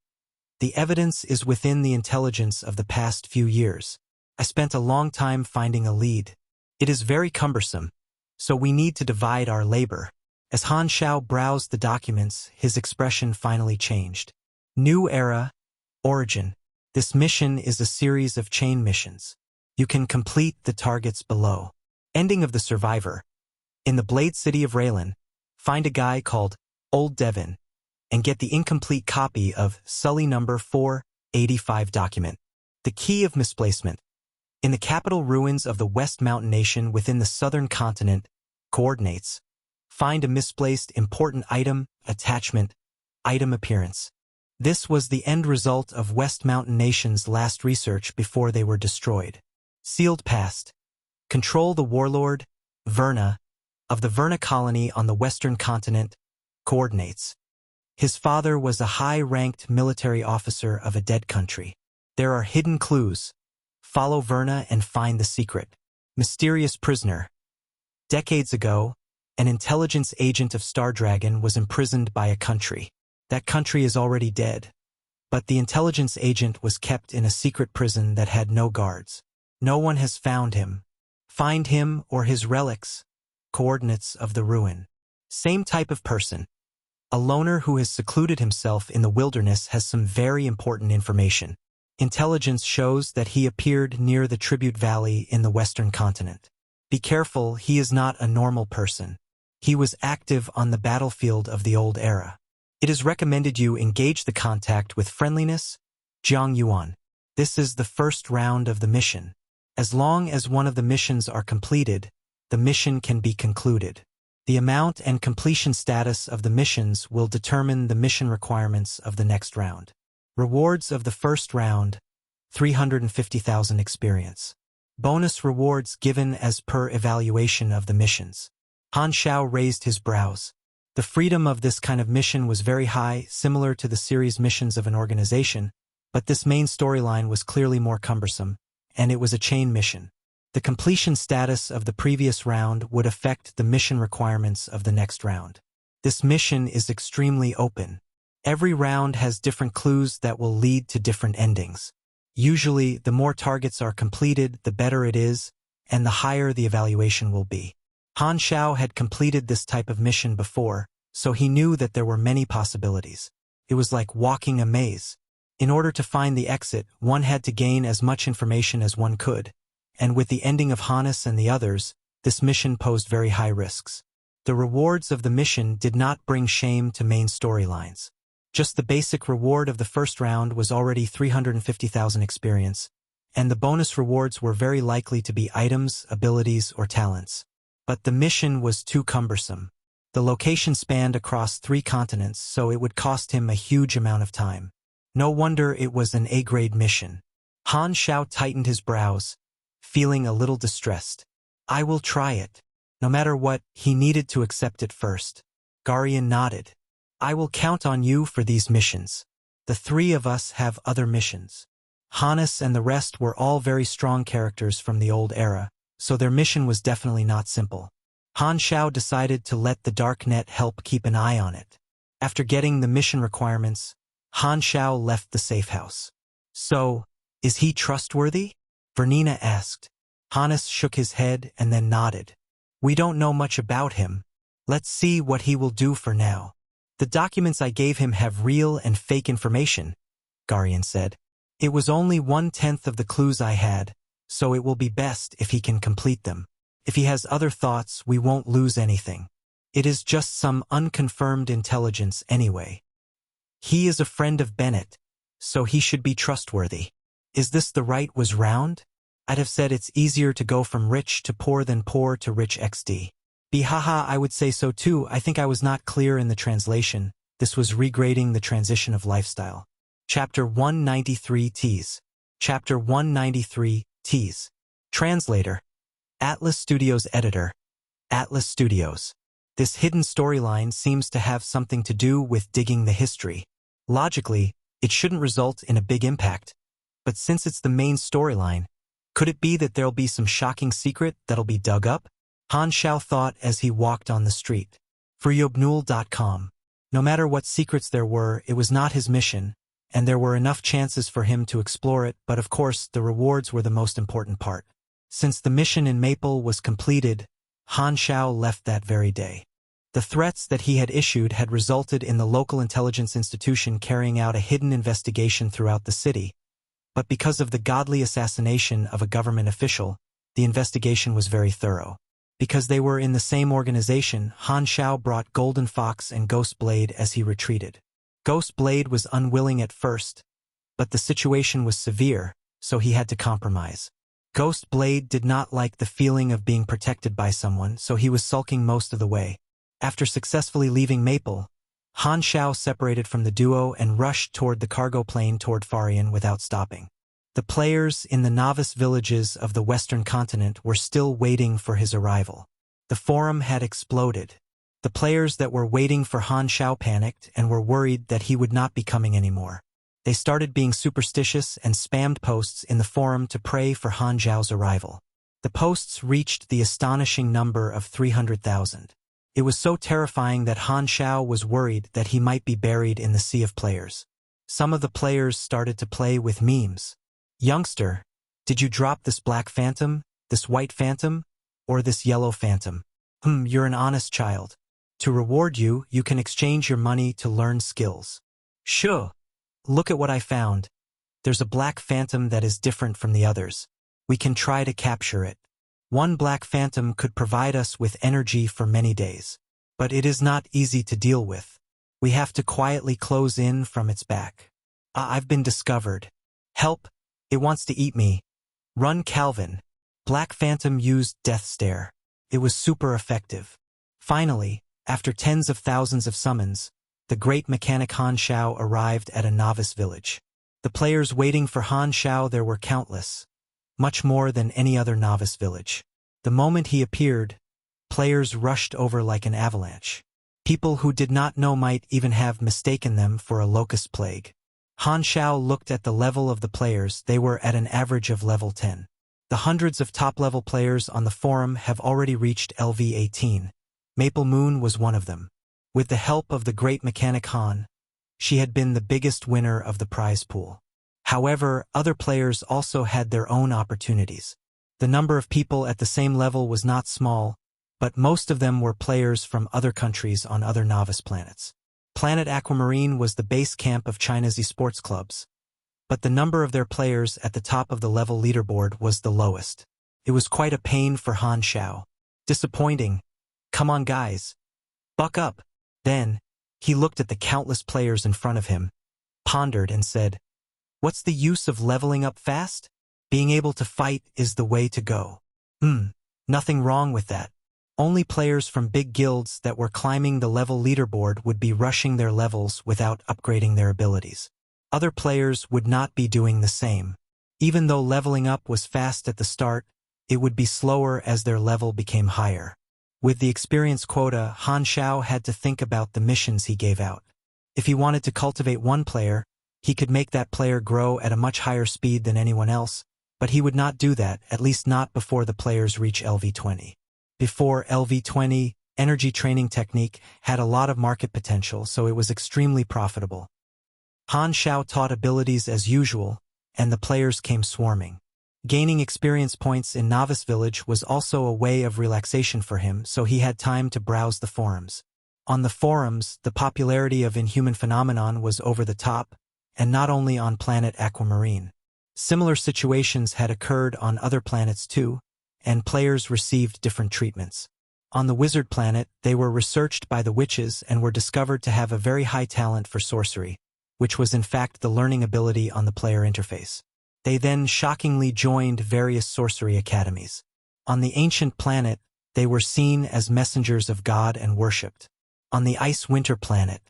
[SPEAKER 1] "The evidence is within the intelligence of the past few years. I spent a long time finding a lead. It is very cumbersome, so we need to divide our labor." As Han Xiao browsed the documents, his expression finally changed. "New era, origin. This mission is a series of chain missions. You can complete the targets below. Ending of the survivor. In the Blade City of Raylan, Find a guy called Old Devon and get the incomplete copy of Sully number 485 document. The key of misplacement. In the capital ruins of the West Mountain Nation within the southern continent, coordinates. Find a misplaced important item, attachment, item appearance. This was the end result of West Mountain Nation's last research before they were destroyed. Sealed past. Control the warlord, Verna, of the Verna colony on the western continent, coordinates. His father was a high-ranked military officer of a dead country. There are hidden clues. Follow Verna and find the secret. Mysterious prisoner. Decades ago, an intelligence agent of Star Dragon was imprisoned by a country. That country is already dead. But the intelligence agent was kept in a secret prison that had no guards. No one has found him. Find him or his relics. Coordinates of the ruin. Same type of person. A loner who has secluded himself in the wilderness has some very important information. Intelligence shows that he appeared near the Tribute Valley in the western continent. Be careful, he is not a normal person. He was active on the battlefield of the old era. It is recommended you engage the contact with friendliness, Jiang Yuan. This is the first round of the mission. As long as one of the missions are completed, the mission can be concluded. The amount and completion status of the missions will determine the mission requirements of the next round. Rewards of the first round, 350,000 experience. Bonus rewards given as per evaluation of the missions. Han Xiao raised his brows. The freedom of this kind of mission was very high, similar to the series missions of an organization, but this main storyline was clearly more cumbersome, and it was a chain mission. The completion status of the previous round would affect the mission requirements of the next round. This mission is extremely open. Every round has different clues that will lead to different endings. Usually, the more targets are completed, the better it is, and the higher the evaluation will be. Han Xiao had completed this type of mission before, so he knew that there were many possibilities. It was like walking a maze. In order to find the exit, one had to gain as much information as one could, and with the ending of Hannes and the others, this mission posed very high risks. The rewards of the mission did not bring shame to main storylines. Just the basic reward of the first round was already 350,000 experience, and the bonus rewards were very likely to be items, abilities, or talents. But the mission was too cumbersome. The location spanned across 3 continents, so it would cost him a huge amount of time. No wonder it was an A-grade mission. Han Xiao tightened his brows, feeling a little distressed. I will try it. No matter what, he needed to accept it first. Garian nodded. I will count on you for these missions. The 3 of us have other missions. Hannes and the rest were all very strong characters from the old era, so their mission was definitely not simple. Han Xiao decided to let the Darknet help keep an eye on it. After getting the mission requirements, Han Xiao left the safe house. So, is he trustworthy? Vernina asked. Hannes shook his head and then nodded. We don't know much about him. Let's see what he will do for now. The documents I gave him have real and fake information, Garian said. It was only 1/10 of the clues I had, so it will be best if he can complete them. If he has other thoughts, we won't lose anything. It is just some unconfirmed intelligence anyway. He is a friend of Bennett, so he should be trustworthy. Is this the right was round? I'd have said it's easier to go from rich to poor than poor to rich XD. Haha, I would say so too. I think I was not clear in the translation. This was regrading the transition of lifestyle. Chapter 193 T's. Chapter 193 T's. Translator. Atlas Studios Editor. Atlas Studios. This hidden storyline seems to have something to do with digging the history. Logically, it shouldn't result in a big impact. But since it's the main storyline, could it be that there'll be some shocking secret that'll be dug up? Han Xiao thought as he walked on the street. For Yobnul.com. No matter what secrets there were, it was not his mission, and there were enough chances for him to explore it, but of course the rewards were the most important part. Since the mission in Maple was completed, Han Xiao left that very day. The threats that he had issued had resulted in the local intelligence institution carrying out a hidden investigation throughout the city, but because of the godly assassination of a government official, the investigation was very thorough. Because they were in the same organization, Han Xiao brought Golden Fox and Ghost Blade as he retreated. Ghost Blade was unwilling at first, but the situation was severe, so he had to compromise. Ghost Blade did not like the feeling of being protected by someone, so he was sulking most of the way. After successfully leaving Maple, Han Xiao separated from the duo and rushed toward the cargo plane toward Farian without stopping. The players in the novice villages of the Western continent were still waiting for his arrival. The forum had exploded. The players that were waiting for Han Xiao panicked and were worried that he would not be coming anymore. They started being superstitious and spammed posts in the forum to pray for Han Xiao's arrival. The posts reached the astonishing number of 300,000. It was so terrifying that Han Xiao was worried that he might be buried in the sea of players. Some of the players started to play with memes. Youngster, did you drop this black phantom, this white phantom, or this yellow phantom? You're an honest child. To reward you, you can exchange your money to learn skills. Sure. Look at what I found. There's a black phantom that is different from the others. We can try to capture it. One black phantom could provide us with energy for many days. But it is not easy to deal with. We have to quietly close in from its back. I've been discovered. Help! It wants to eat me. Run, Calvin. Black Phantom used Death Stare. It was super effective. Finally, after tens of thousands of summons, the great mechanic Han Xiao arrived at a novice village. The players waiting for Han Xiao there were countless, much more than any other novice village. The moment he appeared, players rushed over like an avalanche. People who did not know might even have mistaken them for a locust plague. Han Xiao looked at the level of the players. They were at an average of level 10. The hundreds of top-level players on the forum have already reached LV 18. Maple Moon was one of them. With the help of the great mechanic Han, she had been the biggest winner of the prize pool. However, other players also had their own opportunities. The number of people at the same level was not small, but most of them were players from other countries on other novice planets. Planet Aquamarine was the base camp of China's esports clubs, but the number of their players at the top of the level leaderboard was the lowest. It was quite a pain for Han Xiao. Disappointing. Come on, guys. Buck up. Then, he looked at the countless players in front of him, pondered and said, "What's the use of leveling up fast? Being able to fight is the way to go." Nothing wrong with that. Only players from big guilds that were climbing the level leaderboard would be rushing their levels without upgrading their abilities. Other players would not be doing the same. Even though leveling up was fast at the start, it would be slower as their level became higher. With the experience quota, Han Xiao had to think about the missions he gave out. If he wanted to cultivate one player, he could make that player grow at a much higher speed than anyone else, but he would not do that, at least not before the players reach LV20. Before LV20, energy training technique had a lot of market potential, so it was extremely profitable. Han Xiao taught abilities as usual, and the players came swarming. Gaining experience points in Novice Village was also a way of relaxation for him, so he had time to browse the forums. On the forums, the popularity of Inhuman Phenomenon was over the top, and not only on planet Aquamarine. Similar situations had occurred on other planets too, and players received different treatments. On the Wizard planet, they were researched by the witches and were discovered to have a very high talent for sorcery, which was in fact the learning ability on the player interface. They then shockingly joined various sorcery academies. On the Ancient planet, they were seen as messengers of God and worshipped. On the Ice Winter planet,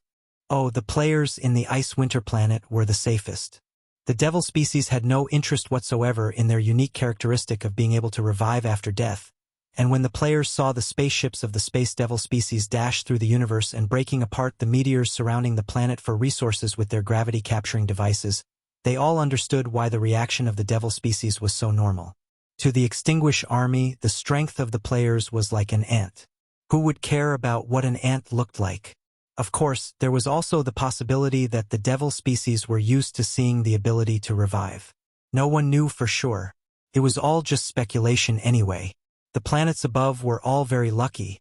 [SPEAKER 1] the players in the Ice Winter planet were the safest. The devil species had no interest whatsoever in their unique characteristic of being able to revive after death, and when the players saw the spaceships of the space devil species dash through the universe and breaking apart the meteors surrounding the planet for resources with their gravity-capturing devices, they all understood why the reaction of the devil species was so normal. To the Extinguished army, the strength of the players was like an ant. Who would care about what an ant looked like? Of course, there was also the possibility that the devil species were used to seeing the ability to revive. No one knew for sure. It was all just speculation anyway. The planets above were all very lucky,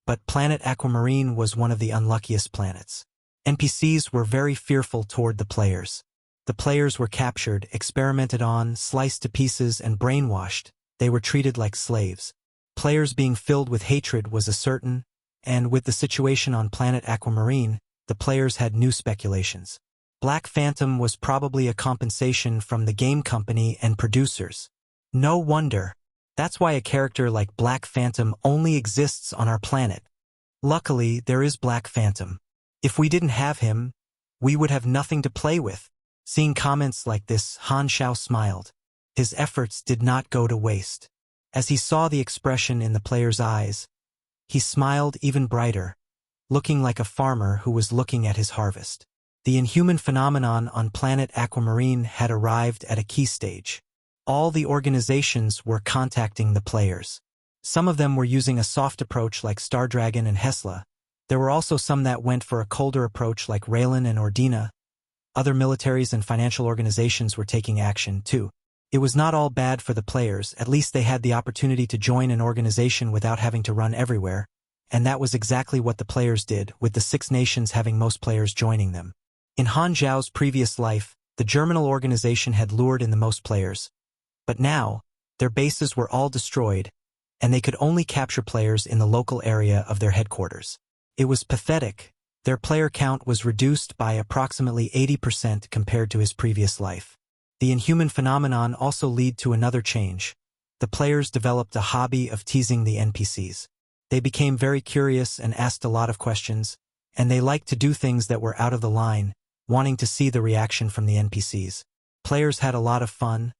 [SPEAKER 1] but planet Aquamarine was one of the unluckiest planets. NPCs were very fearful toward the players. The players were captured, experimented on, sliced to pieces, and brainwashed. They were treated like slaves. players being filled with hatred was a certain, and with the situation on planet Aquamarine, the players had new speculations. Black Phantom was probably a compensation from the game company and producers. No wonder. That's why a character like Black Phantom only exists on our planet. Luckily, there is Black Phantom. If we didn't have him, we would have nothing to play with. Seeing comments like this, Han Xiao smiled. His efforts did not go to waste. As he saw the expression in the player's eyes, he smiled even brighter, looking like a farmer who was looking at his harvest. The inhuman phenomenon on planet Aquamarine had arrived at a key stage. All the organizations were contacting the players. Some of them were using a soft approach like Star Dragon and Hesla. There were also some that went for a colder approach like Raylan and Ordina. Other militaries and financial organizations were taking action, too. It was not all bad for the players, at least they had the opportunity to join an organization without having to run everywhere, and that was exactly what the players did, with the 6 nations having most players joining them. In Han Xiao's previous life, the Germinal organization had lured in the most players. But now, their bases were all destroyed, and they could only capture players in the local area of their headquarters. It was pathetic. Their player count was reduced by approximately 80% compared to his previous life. The inhuman phenomenon also led to another change. The players developed a hobby of teasing the NPCs. They became very curious and asked a lot of questions, and they liked to do things that were out of the line, wanting to see the reaction from the NPCs. Players had a lot of fun,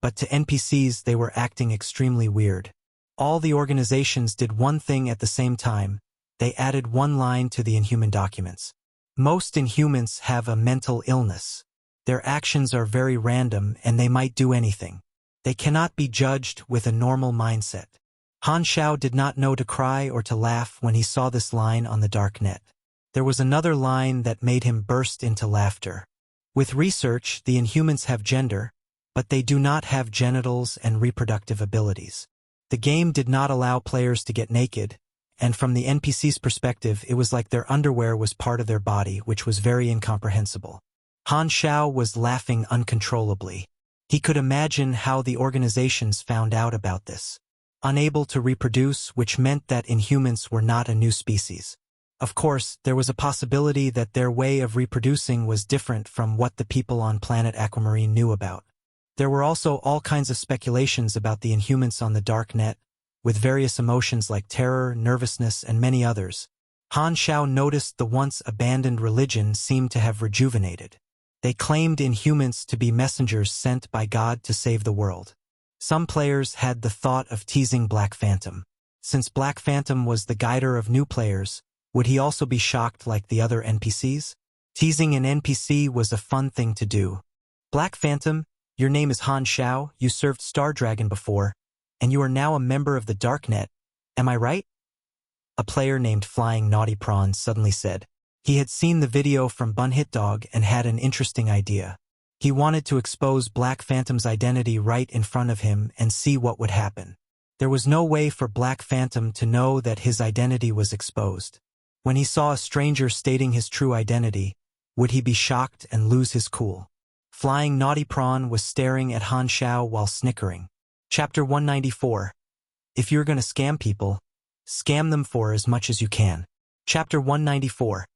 [SPEAKER 1] but to NPCs they were acting extremely weird. All the organizations did one thing at the same time. They added one line to the inhuman documents. Most inhumans have a mental illness. Their actions are very random and they might do anything. They cannot be judged with a normal mindset. Han Xiao did not know to cry or to laugh when he saw this line on the dark net. There was another line that made him burst into laughter. With research, the inhumans have gender, but they do not have genitals and reproductive abilities. The game did not allow players to get naked, and from the NPC's perspective it was like their underwear was part of their body, which was very incomprehensible. Han Xiao was laughing uncontrollably. He could imagine how the organizations found out about this. Unable to reproduce, which meant that inhumans were not a new species. Of course, there was a possibility that their way of reproducing was different from what the people on planet Aquamarine knew about. There were also all kinds of speculations about the inhumans on the dark net, with various emotions like terror, nervousness, and many others. Han Xiao noticed the once abandoned religion seemed to have rejuvenated. They claimed inhumans to be messengers sent by God to save the world. Some players had the thought of teasing Black Phantom. Since Black Phantom was the guider of new players, would he also be shocked like the other NPCs? Teasing an NPC was a fun thing to do. Black Phantom, your name is Han Xiao, you served Star Dragon before, and you are now a member of the Darknet, am I right? A player named Flying Naughty Prawn suddenly said. He had seen the video from Bunhitdog and had an interesting idea. He wanted to expose Black Phantom's identity right in front of him and see what would happen. There was no way for Black Phantom to know that his identity was exposed. When he saw a stranger stating his true identity, would he be shocked and lose his cool? Flying Naughty Prawn was staring at Han Xiao while snickering. Chapter 194. If you're gonna scam people, scam them for as much as you can. Chapter 194.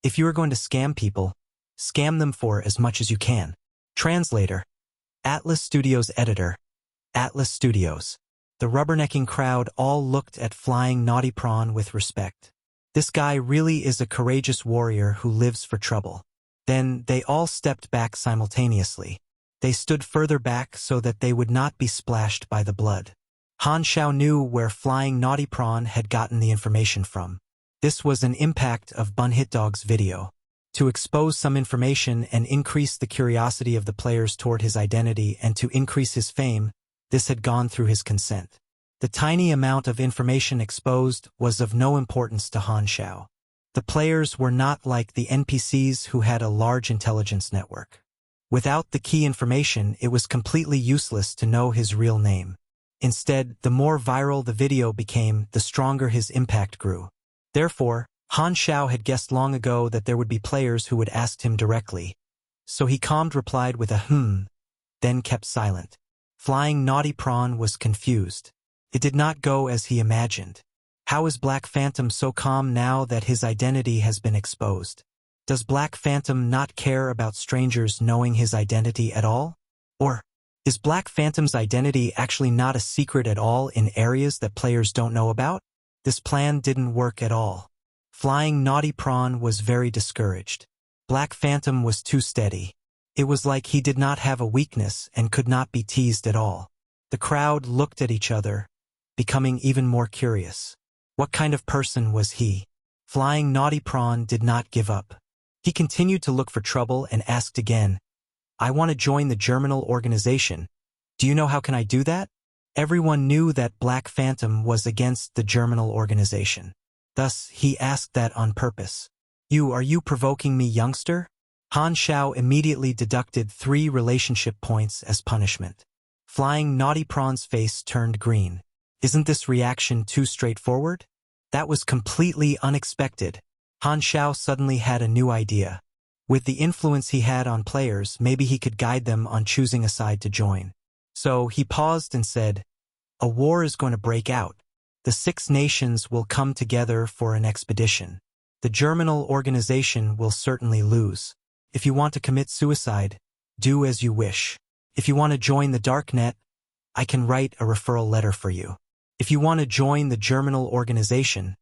[SPEAKER 1] If you are going to scam people, scam them for as much as you can. Translator. Atlas Studios Editor. Atlas Studios. The rubbernecking crowd all looked at Flying Naughty Prawn with respect. This guy really is a courageous warrior who lives for trouble. Then they all stepped back simultaneously. They stood further back so that they would not be splashed by the blood. Han Xiao knew where Flying Naughty Prawn had gotten the information from. This was an impact of Bunhitdog's video. To expose some information and increase the curiosity of the players toward his identity and to increase his fame, this had gone through his consent. The tiny amount of information exposed was of no importance to Han Xiao. The players were not like the NPCs who had a large intelligence network. Without the key information, it was completely useless to know his real name. Instead, the more viral the video became, the stronger his impact grew. Therefore, Han Xiao had guessed long ago that there would be players who would ask him directly. So he calmly replied with a then kept silent. Flying Naughty Prawn was confused. It did not go as he imagined. How is Black Phantom so calm now that his identity has been exposed? Does Black Phantom not care about strangers knowing his identity at all? Or is Black Phantom's identity actually not a secret at all in areas that players don't know about? This plan didn't work at all. Flying Naughty Prawn was very discouraged. Black Phantom was too steady. It was like he did not have a weakness and could not be teased at all. The crowd looked at each other, becoming even more curious. What kind of person was he? Flying Naughty Prawn did not give up. He continued to look for trouble and asked again, "I want to join the Germinal organization. Do you know how can I do that?" Everyone knew that Black Phantom was against the Germinal organization. Thus, he asked that on purpose. Are you provoking me, youngster?" Han Xiao immediately deducted 3 relationship points as punishment. Flying Naughty Prawn's face turned green. Isn't this reaction too straightforward? That was completely unexpected. Han Xiao suddenly had a new idea. With the influence he had on players, maybe he could guide them on choosing a side to join. So he paused and said, "A war is going to break out. The 6 nations will come together for an expedition. The Germinal organization will certainly lose. If you want to commit suicide, do as you wish. If you want to join the Darknet, I can write a referral letter for you. If you want to join the Germinal organization,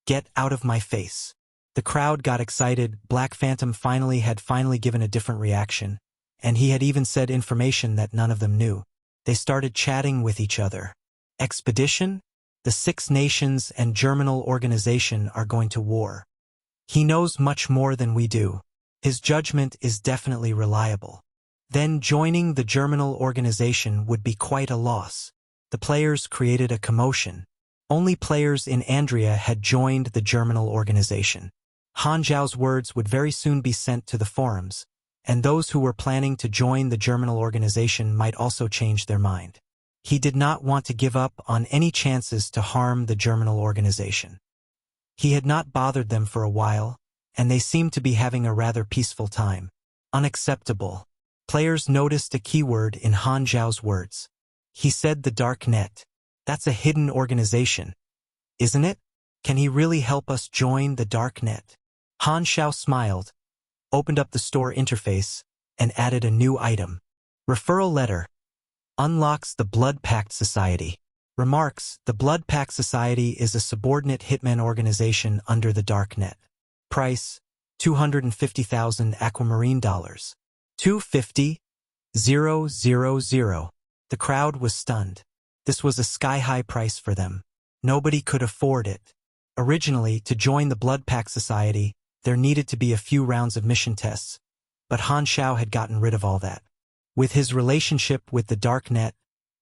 [SPEAKER 1] get out of my face." The crowd got excited. Black Phantom had finally given a different reaction, and he had even said information that none of them knew. They started chatting with each other. Expedition? The 6 nations and Germinal organization are going to war. He knows much more than we do. His judgment is definitely reliable. Then joining the Germinal organization would be quite a loss. The players created a commotion. Only players in Andrea had joined the Germinal organization. Han Xiao's words would very soon be sent to the forums, and those who were planning to join the Germinal organization might also change their mind. He did not want to give up on any chances to harm the Germinal organization. He had not bothered them for a while, and they seemed to be having a rather peaceful time. Unacceptable. Players noticed a keyword in Han Xiao's words. He said the Dark Net. That's a hidden organization, isn't it? Can he really help us join the Dark Net? Han Xiao smiled, opened up the store interface, and added a new item. Referral letter. Unlocks the Blood Pact Society. Remarks: the Blood Pact Society is a subordinate hitman organization under the Darknet. Price: 250,000 aquamarine dollars. 250,000. The crowd was stunned. This was a sky-high price for them. Nobody could afford it. Originally, to join the Blood Pact Society, there needed to be a few rounds of mission tests, but Han Xiao had gotten rid of all that. With his relationship with the Darknet,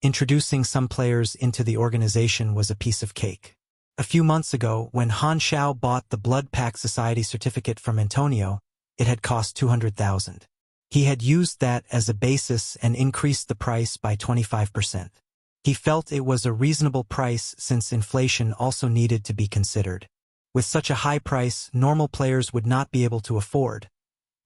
[SPEAKER 1] introducing some players into the organization was a piece of cake. A few months ago, when Han Xiao bought the Blood Pact Society certificate from Antonio, it had cost 200,000. He had used that as a basis and increased the price by 25%. He felt it was a reasonable price since inflation also needed to be considered. With such a high price, normal players would not be able to afford.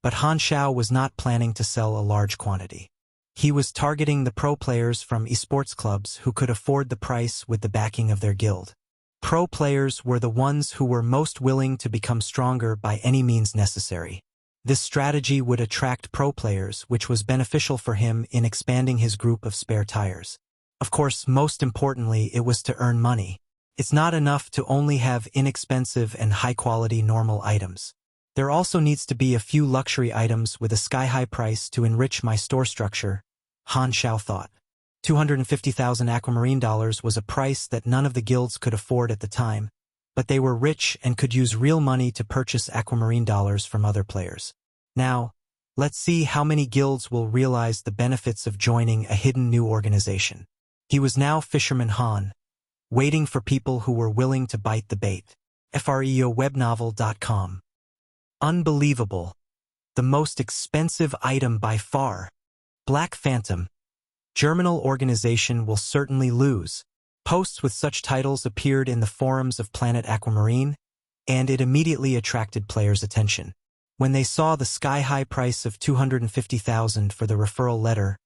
[SPEAKER 1] But Han Xiao was not planning to sell a large quantity. He was targeting the pro players from esports clubs who could afford the price with the backing of their guild. Pro players were the ones who were most willing to become stronger by any means necessary. This strategy would attract pro players, which was beneficial for him in expanding his group of spare tires. Of course, most importantly, it was to earn money. It's not enough to only have inexpensive and high-quality normal items. There also needs to be a few luxury items with a sky-high price to enrich my store structure, Han Xiao thought. 250,000 aquamarine dollars was a price that none of the guilds could afford at the time, but they were rich and could use real money to purchase aquamarine dollars from other players. Now, let's see how many guilds will realize the benefits of joining a hidden new organization. He was now Fisherman Han, waiting for people who were willing to bite the bait. freowebnovel.com. Unbelievable. The most expensive item by far. Black Phantom. Germinal organization will certainly lose. Posts with such titles appeared in the forums of Planet Aquamarine, and it immediately attracted players' attention. When they saw the sky-high price of 250,000 for the referral letter,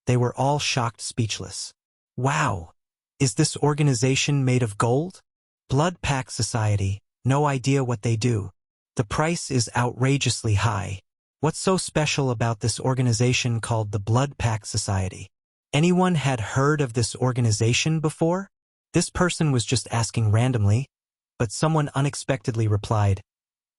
[SPEAKER 1] they were all shocked speechless. Wow! Is this organization made of gold? Blood Pact Society, no idea what they do. The price is outrageously high. What's so special about this organization called the Blood Pact Society? Anyone had heard of this organization before? This person was just asking randomly, but someone unexpectedly replied,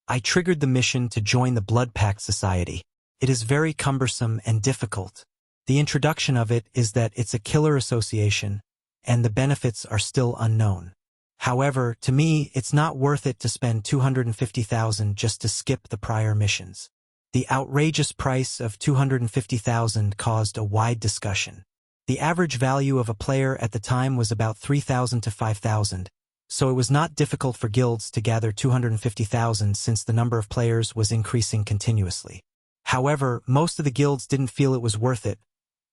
[SPEAKER 1] I triggered the mission to join the Blood Pact Society. It is very cumbersome and difficult. The introduction of it is that it's a killer association, and the benefits are still unknown. However, to me, it's not worth it to spend $250,000 just to skip the prior missions. The outrageous price of $250,000 caused a wide discussion. The average value of a player at the time was about $3,000 to $5,000, so it was not difficult for guilds to gather $250,000 since the number of players was increasing continuously. However, most of the guilds didn't feel it was worth it.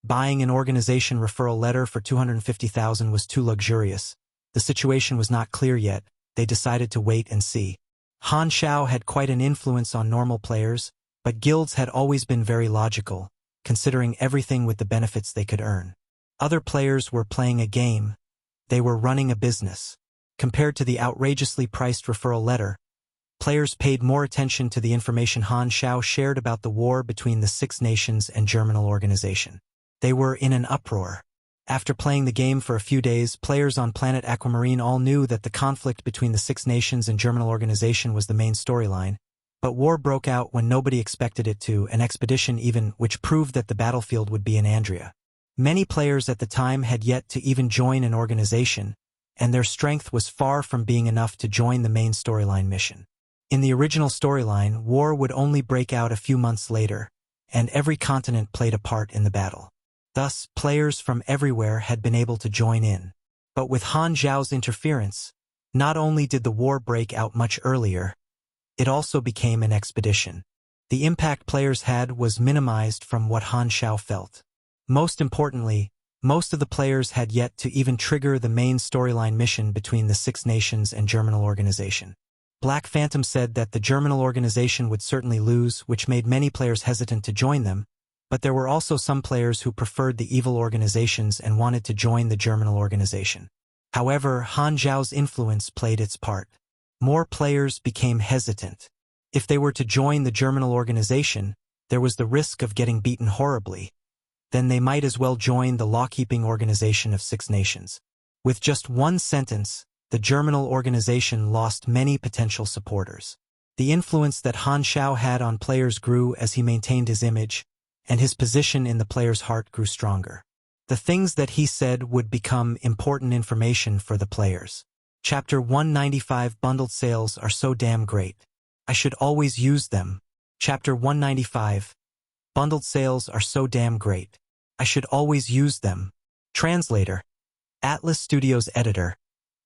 [SPEAKER 1] Buying an organization referral letter for $250,000 was too luxurious. The situation was not clear yet. They decided to wait and see. Han Xiao had quite an influence on normal players, but guilds had always been very logical, considering everything with the benefits they could earn. Other players were playing a game. They were running a business. Compared to the outrageously priced referral letter, players paid more attention to the information Han Xiao shared about the war between the Six Nations and Germinal Organization. They were in an uproar. After playing the game for a few days, players on planet Aquamarine all knew that the conflict between the Six Nations and Germinal Organization was the main storyline, but war broke out when nobody expected it to, an expedition even, which proved that the battlefield would be in Andria. Many players at the time had yet to even join an organization, and their strength was far from being enough to join the main storyline mission. In the original storyline, war would only break out a few months later, and every continent played a part in the battle. Thus, players from everywhere had been able to join in. But with Han Xiao's interference, not only did the war break out much earlier, it also became an expedition. The impact players had was minimized from what Han Xiao felt. Most importantly, most of the players had yet to even trigger the main storyline mission between the Six Nations and Germinal Organization. Black Phantom said that the Germinal Organization would certainly lose, which made many players hesitant to join them, but there were also some players who preferred the evil organizations and wanted to join the Germinal Organization. However, Han Xiao's influence played its part. More players became hesitant. If they were to join the Germinal Organization, there was the risk of getting beaten horribly. Then they might as well join the law-keeping organization of Six Nations. With just one sentence, the Germinal Organization lost many potential supporters. The influence that Han Xiao had on players grew as he maintained his image, and his position in the player's heart grew stronger. The things that he said would become important information for the players. Chapter 195 Bundled sales are so damn great. I should always use them. Chapter 195 Bundled sales are so damn great. I should always use them. Translator. Atlas Studios Editor.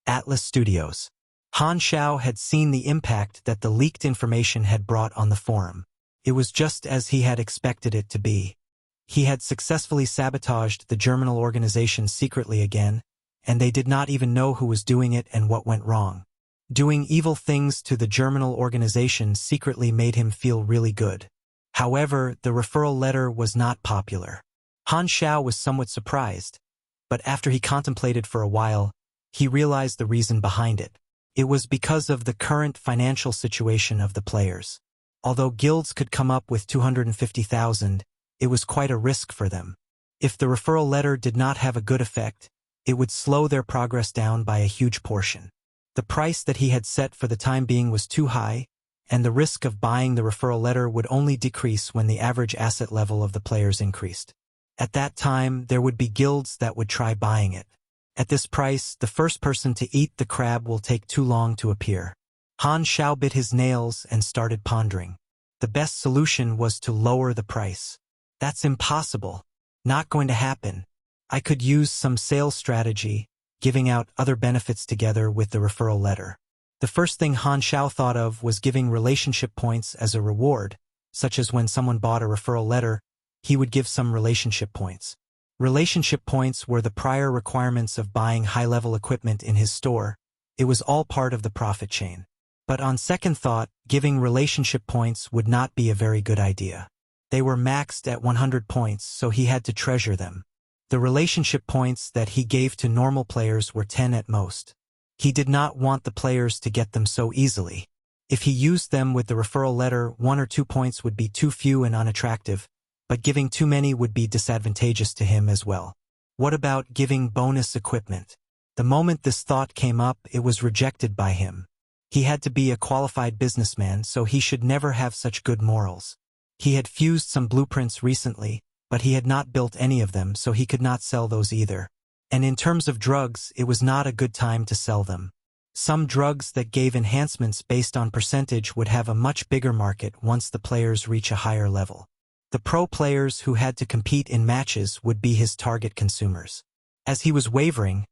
[SPEAKER 1] Atlas Studios. Han Xiao had seen the impact that the leaked information had brought on the forum. It was just as he had expected it to be. He had successfully sabotaged the Germinal Organization secretly again, and they did not even know who was doing it and what went wrong. Doing evil things to the Germinal Organization secretly made him feel really good. However, the referral letter was not popular. Han Xiao was somewhat surprised, but after he contemplated for a while, he realized the reason behind it. It was because of the current financial situation of the players. Although guilds could come up with $250,000, it was quite a risk for them. If the referral letter did not have a good effect, it would slow their progress down by a huge portion. The price that he had set for the time being was too high, and the risk of buying the referral letter would only decrease when the average asset level of the players increased. At that time, there would be guilds that would try buying it. At this price, the first person to eat the crab will take too long to appear. Han Xiao bit his nails and started pondering. The best solution was to lower the price. That's impossible. Not going to happen. I could use some sales strategy, giving out other benefits together with the referral letter. The first thing Han Xiao thought of was giving relationship points as a reward, such as when someone bought a referral letter, he would give some relationship points. Relationship points were the prior requirements of buying high-level equipment in his store. It was all part of the profit chain. But on second thought, giving relationship points would not be a very good idea. They were maxed at 100 points, so he had to treasure them. The relationship points that he gave to normal players were 10 at most. He did not want the players to get them so easily. If he used them with the referral letter, 1 or 2 points would be too few and unattractive, but giving too many would be disadvantageous to him as well. What about giving bonus equipment? The moment this thought came up, it was rejected by him. He had to be a qualified businessman, so he should never have such good morals. He had fused some blueprints recently, but he had not built any of them, so he could not sell those either. And in terms of drugs, it was not a good time to sell them. Some drugs that gave enhancements based on percentage would have a much bigger market once the players reach a higher level. The pro players who had to compete in matches would be his target consumers. As he was wavering,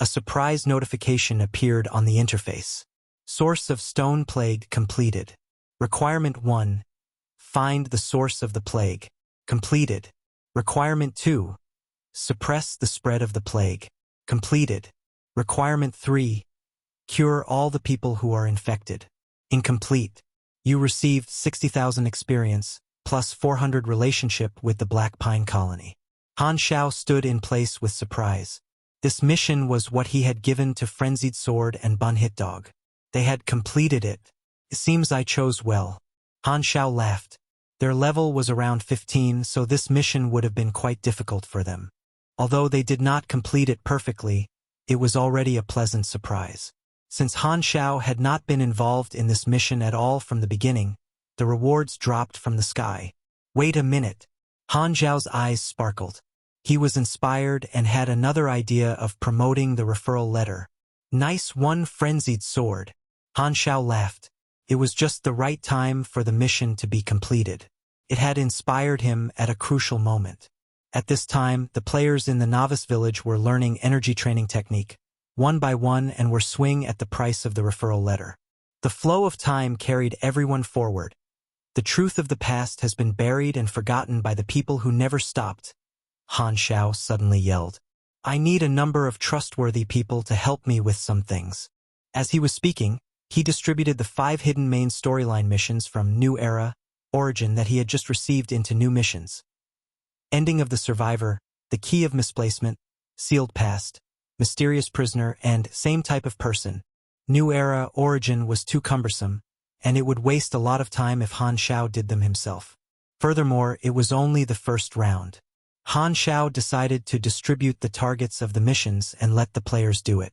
[SPEAKER 1] a surprise notification appeared on the interface. Source of Stone Plague completed. Requirement 1. Find the source of the plague. Completed. Requirement 2. Suppress the spread of the plague. Completed. Requirement 3. Cure all the people who are infected. Incomplete. You received 60,000 experience, plus 400 relationship with the Black Pine Colony. Han Xiao stood in place with surprise. This mission was what he had given to Frenzied Sword and Bun Hit Dog. They had completed it. It seems I chose well. Han Xiao laughed. Their level was around 15, so this mission would have been quite difficult for them. Although they did not complete it perfectly, it was already a pleasant surprise. Since Han Xiao had not been involved in this mission at all from the beginning, the rewards dropped from the sky. Wait a minute. Han Xiao's eyes sparkled. He was inspired and had another idea of promoting the referral letter. Nice one, Frenzied Sword. Han Xiao laughed. It was just the right time for the mission to be completed. It had inspired him at a crucial moment. At this time, the players in the novice village were learning energy training technique, one by one, and were swing at the price of the referral letter. The flow of time carried everyone forward. The truth of the past has been buried and forgotten by the people who never stopped. Han Xiao suddenly yelled. I need a number of trustworthy people to help me with some things. As he was speaking, he distributed the 5 hidden main storyline missions from New Era, Origin that he had just received into new missions. Ending of the Survivor, The Key of Misplacement, Sealed Past, Mysterious Prisoner, and Same Type of Person. New Era, Origin was too cumbersome, and it would waste a lot of time if Han Xiao did them himself. Furthermore, it was only the first round. Han Xiao decided to distribute the targets of the missions and let the players do it.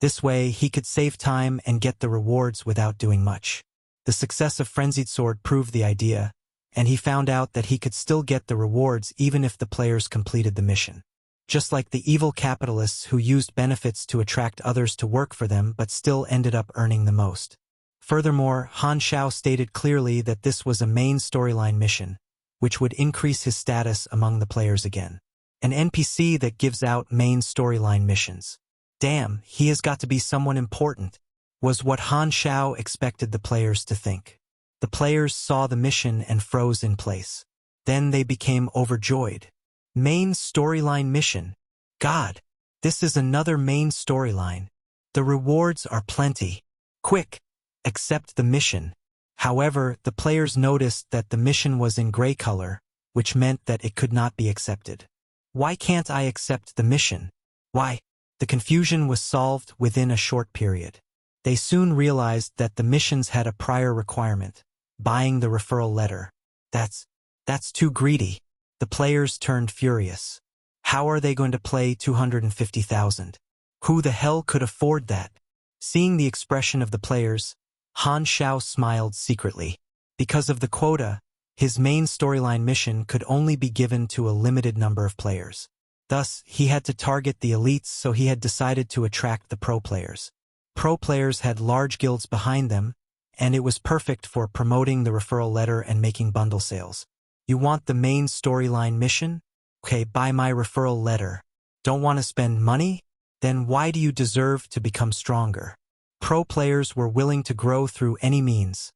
[SPEAKER 1] This way, he could save time and get the rewards without doing much. The success of Frenzied Sword proved the idea, and he found out that he could still get the rewards even if the players completed the mission. Just like the evil capitalists who used benefits to attract others to work for them but still ended up earning the most. Furthermore, Han Xiao stated clearly that this was a main storyline mission, which would increase his status among the players again. An NPC that gives out main storyline missions. Damn, he has got to be someone important, was what Han Xiao expected the players to think. The players saw the mission and froze in place. Then they became overjoyed. Main storyline mission. God, this is another main storyline. The rewards are plenty. Quick, accept the mission. However, the players noticed that the mission was in gray color, which meant that it could not be accepted. Why can't I accept the mission? Why? The confusion was solved within a short period. They soon realized that the missions had a prior requirement, buying the referral letter. That's too greedy. The players turned furious. How are they going to play 250,000? Who the hell could afford that? Seeing the expression of the players, Han Xiao smiled secretly. Because of the quota, his main storyline mission could only be given to a limited number of players. Thus, he had to target the elites, so he had decided to attract the pro players. Pro players had large guilds behind them, and it was perfect for promoting the referral letter and making bundle sales. You want the main storyline mission? Okay, buy my referral letter. Don't want to spend money? Then why do you deserve to become stronger? Pro players were willing to grow through any means.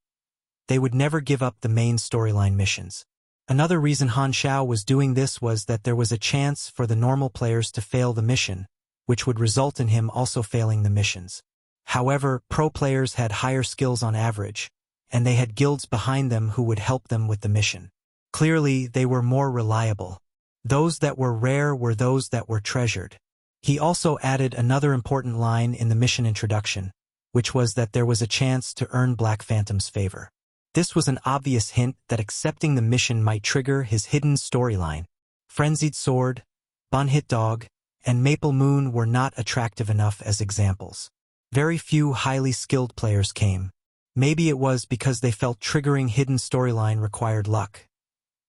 [SPEAKER 1] They would never give up the main storyline missions. Another reason Han Xiao was doing this was that there was a chance for the normal players to fail the mission, which would result in him also failing the missions. However, pro players had higher skills on average, and they had guilds behind them who would help them with the mission. Clearly, they were more reliable. Those that were rare were those that were treasured. He also added another important line in the mission introduction, which was that there was a chance to earn Black Phantom's favor. This was an obvious hint that accepting the mission might trigger his hidden storyline. Frenzied Sword, Bun-Hit Dog, and Maple Moon were not attractive enough as examples. Very few highly skilled players came. Maybe it was because they felt triggering hidden storyline required luck.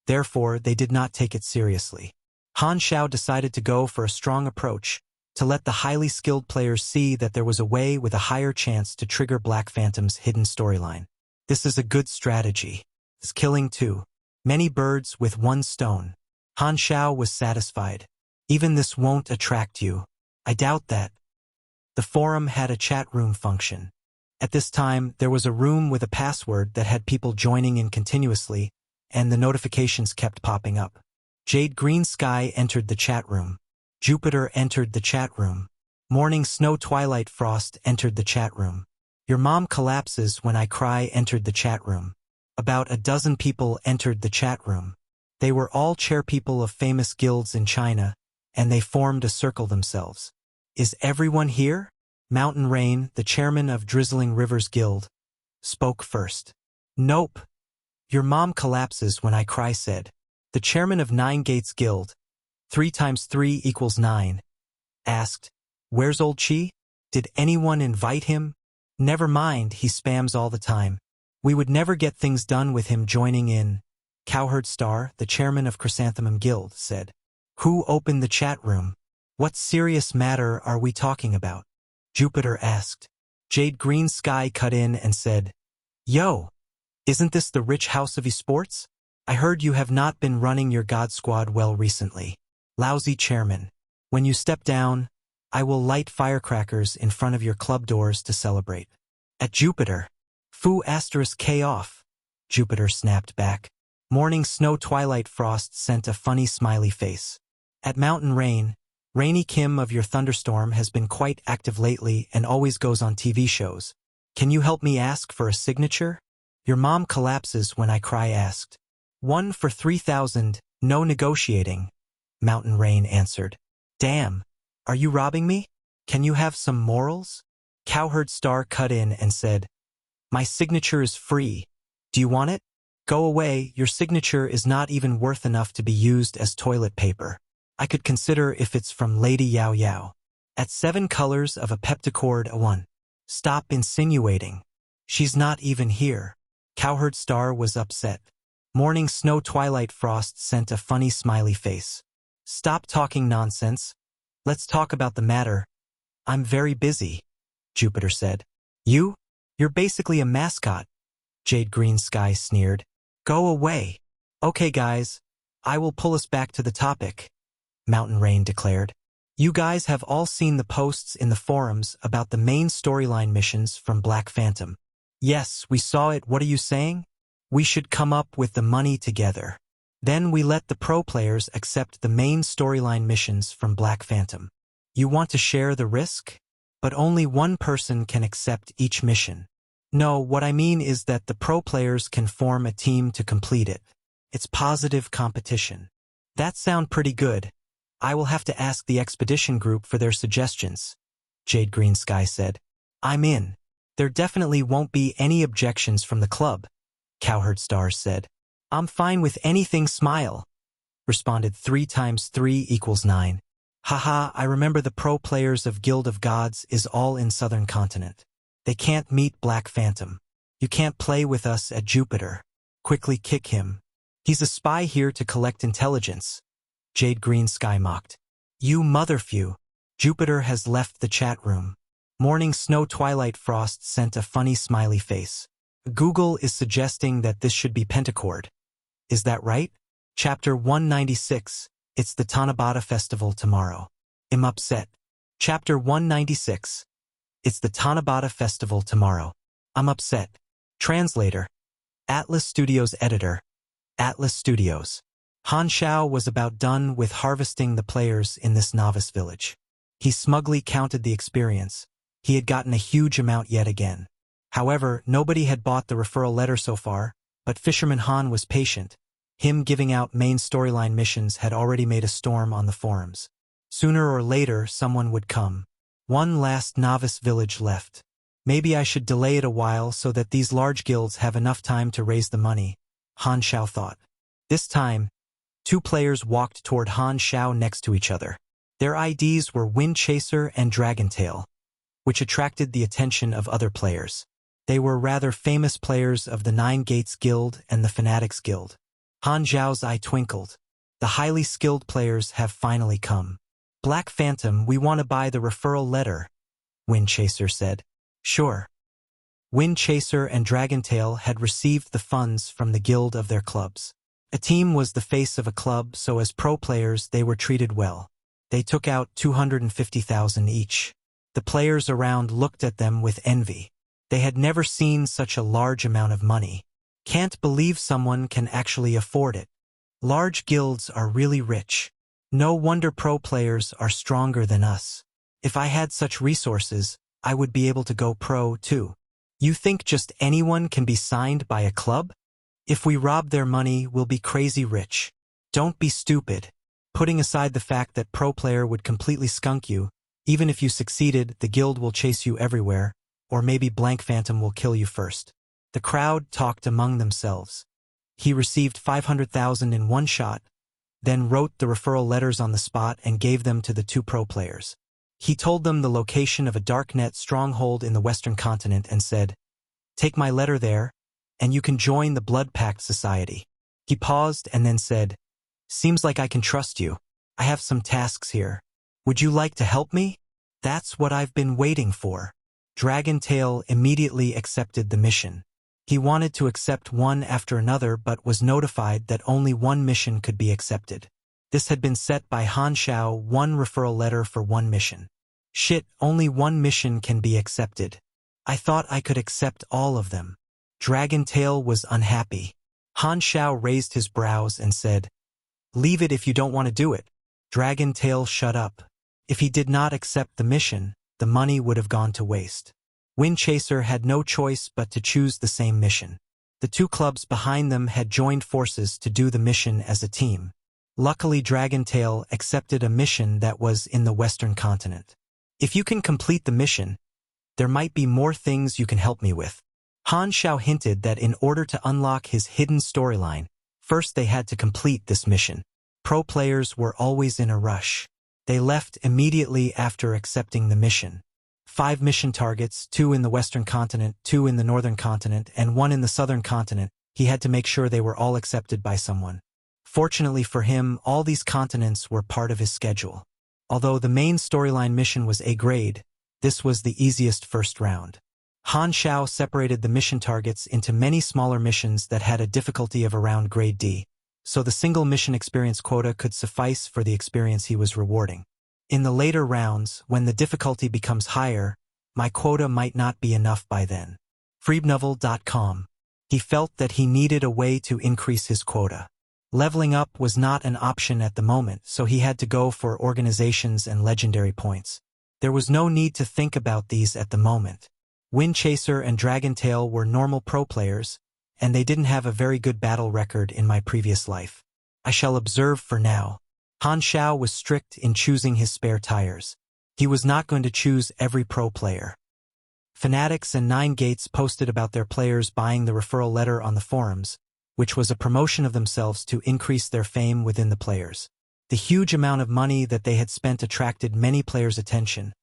[SPEAKER 1] Therefore, they did not take it seriously. Han Xiao decided to go for a strong approach, to let the highly skilled players see that there was a way with a higher chance to trigger Black Phantom's hidden storyline. This is a good strategy. It's killing two. Many birds with one stone. Han Xiao was satisfied. Even this won't attract you. I doubt that. The forum had a chat room function. At this time, there was a room with a password that had people joining in continuously, and the notifications kept popping up. Jade Green Sky entered the chat room. Jupiter entered the chat room. Morning Snow Twilight Frost entered the chat room. Your Mom Collapses When I Cry entered the chat room. About a dozen people entered the chat room. They were all chairpeople of famous guilds in China, and they formed a circle themselves. Is everyone here? Mountain Rain, the chairman of Drizzling Rivers Guild, spoke first. Nope. Your Mom Collapses When I Cry said. The chairman of Nine Gates Guild, 3 times 3 equals 9, asked, Where's Old Chi? Did anyone invite him? Never mind, he spams all the time. We would never get things done with him joining in. Cowherd Star, the chairman of Chrysanthemum Guild, said. Who opened the chat room? What serious matter are we talking about? Jupiter asked. Jade Green Sky cut in and said, Yo, isn't this the rich house of esports? I heard you have not been running your God Squad well recently. Lousy chairman. When you step down, I will light firecrackers in front of your club doors to celebrate. At Jupiter. Foo *K off. Jupiter snapped back. Morning Snow Twilight Frost sent a funny smiley face. At Mountain Rain, Rainy Kim of Your Thunderstorm has been quite active lately and always goes on TV shows. Can you help me ask for a signature? Your Mom Collapses When I Cry asked. 1 for 3,000, no negotiating. Mountain Rain answered. Damn, are you robbing me? Can you have some morals? Cowherd Star cut in and said, My signature is free. Do you want it? Go away, your signature is not even worth enough to be used as toilet paper. I could consider if it's from Lady Yao Yao. At 7 colors of a pepticord a 1. Stop insinuating. She's not even here. Cowherd Star was upset. Morning Snow Twilight Frost sent a funny smiley face. Stop talking nonsense. Let's talk about the matter. I'm very busy, Jupiter said. You're basically a mascot, Jade Green Sky sneered. Go away. Okay guys, I will pull us back to the topic, Mountain Rain declared. You guys have all seen the posts in the forums about the main storyline missions from Black Phantom. Yes, we saw it. What are you saying? We should come up with the money together. Then we let the pro players accept the main storyline missions from Black Phantom. You want to share the risk? But only one person can accept each mission. No, what I mean is that the pro players can form a team to complete it. It's positive competition. That sounds pretty good. I will have to ask the expedition group for their suggestions, Jade Green Sky said. I'm in. There definitely won't be any objections from the club, Cowherd Star said. I'm fine with anything. Smile, responded 3 times 3 equals 9. Haha, I remember the pro players of Guild of Gods is all in Southern Continent. They can't meet Black Phantom. You can't play with us at Jupiter. Quickly kick him. He's a spy here to collect intelligence, Jade Green Sky mocked. You motherfew. Jupiter has left the chat room. Morning Snow Twilight Frost sent a funny smiley face. Google is suggesting that this should be pentacord. Is that right? Chapter 196. It's the Tanabata Festival tomorrow. I'm upset. Chapter 196. It's the Tanabata Festival tomorrow. I'm upset. Translator. Atlas Studios Editor. Atlas Studios. Han Xiao was about done with harvesting the players in this novice village. He smugly counted the experience. He had gotten a huge amount yet again. However, nobody had bought the referral letter so far, but Fisherman Han was patient. Him giving out main storyline missions had already made a storm on the forums. Sooner or later, someone would come. One last novice village left. Maybe I should delay it a while so that these large guilds have enough time to raise the money, Han Xiao thought. This time, two players walked toward Han Xiao next to each other. Their IDs were Wind Chaser and Dragontail, which attracted the attention of other players. They were rather famous players of the Nine Gates Guild and the Fanatics Guild. Han Xiao's eye twinkled. The highly skilled players have finally come. Black Phantom, we want to buy the referral letter, Wind Chaser said. Sure. Wind Chaser and Dragontail had received the funds from the guild of their clubs. A team was the face of a club, so as pro players they were treated well. They took out 250,000 each. The players around looked at them with envy. They had never seen such a large amount of money. Can't believe someone can actually afford it. Large guilds are really rich. No wonder pro players are stronger than us. If I had such resources, I would be able to go pro too. You think just anyone can be signed by a club? If we rob their money, we'll be crazy rich. Don't be stupid. Putting aside the fact that pro player would completely skunk you, even if you succeeded, the guild will chase you everywhere, or maybe Blank Phantom will kill you first. The crowd talked among themselves. He received 500,000 in one shot, then wrote the referral letters on the spot and gave them to the two pro players. He told them the location of a darknet stronghold in the Western continent and said, "Take my letter there, and you can join the Blood Pact Society." He paused and then said, "Seems like I can trust you. I have some tasks here. Would you like to help me?" "That's what I've been waiting for." Dragontail immediately accepted the mission. He wanted to accept one after another but was notified that only one mission could be accepted. This had been set by Han Xiao, one referral letter for one mission. Shit, only one mission can be accepted. I thought I could accept all of them. Dragontail was unhappy. Han Xiao raised his brows and said, "Leave it if you don't want to do it." Dragontail shut up. If he did not accept the mission, the money would have gone to waste. Wind Chaser had no choice but to choose the same mission. The two clubs behind them had joined forces to do the mission as a team. Luckily, Dragontail accepted a mission that was in the Western continent. "If you can complete the mission, there might be more things you can help me with." Han Xiao hinted that in order to unlock his hidden storyline, first they had to complete this mission. Pro players were always in a rush. They left immediately after accepting the mission. 5 mission targets, 2 in the Western continent, 2 in the Northern continent, and 1 in the Southern continent. He had to make sure they were all accepted by someone. Fortunately for him, all these continents were part of his schedule. Although the main storyline mission was A grade, this was the easiest first round. Han Xiao separated the mission targets into many smaller missions that had a difficulty of around grade D, so the single mission experience quota could suffice for the experience he was rewarding. In the later rounds, when the difficulty becomes higher, my quota might not be enough by then. Freebnovel.com. He felt that he needed a way to increase his quota. Leveling up was not an option at the moment, so he had to go for organizations and legendary points. There was no need to think about these at the moment. Wind Chaser and Dragontail were normal pro players, and they didn't have a very good battle record in my previous life. I shall observe for now. Han Xiao was strict in choosing his spare tires. He was not going to choose every pro player. Fanatics and Nine Gates posted about their players buying the referral letter on the forums, which was a promotion of themselves to increase their fame within the players. The huge amount of money that they had spent attracted many players' attention,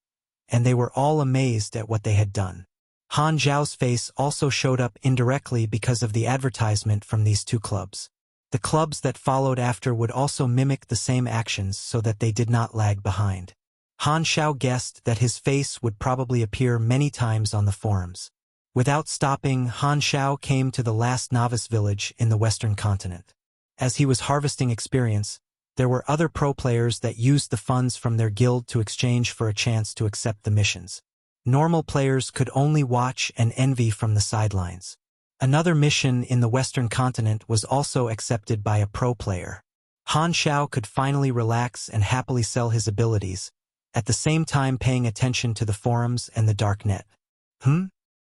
[SPEAKER 1] and they were all amazed at what they had done. Han Xiao's face also showed up indirectly because of the advertisement from these two clubs. The clubs that followed after would also mimic the same actions so that they did not lag behind. Han Xiao guessed that his face would probably appear many times on the forums. Without stopping, Han Xiao came to the last novice village in the Western continent. As he was harvesting experience, there were other pro players that used the funds from their guild to exchange for a chance to accept the missions. Normal players could only watch and envy from the sidelines. Another mission in the Western continent was also accepted by a pro player. Han Xiao could finally relax and happily sell his abilities, at the same time paying attention to the forums and the dark net.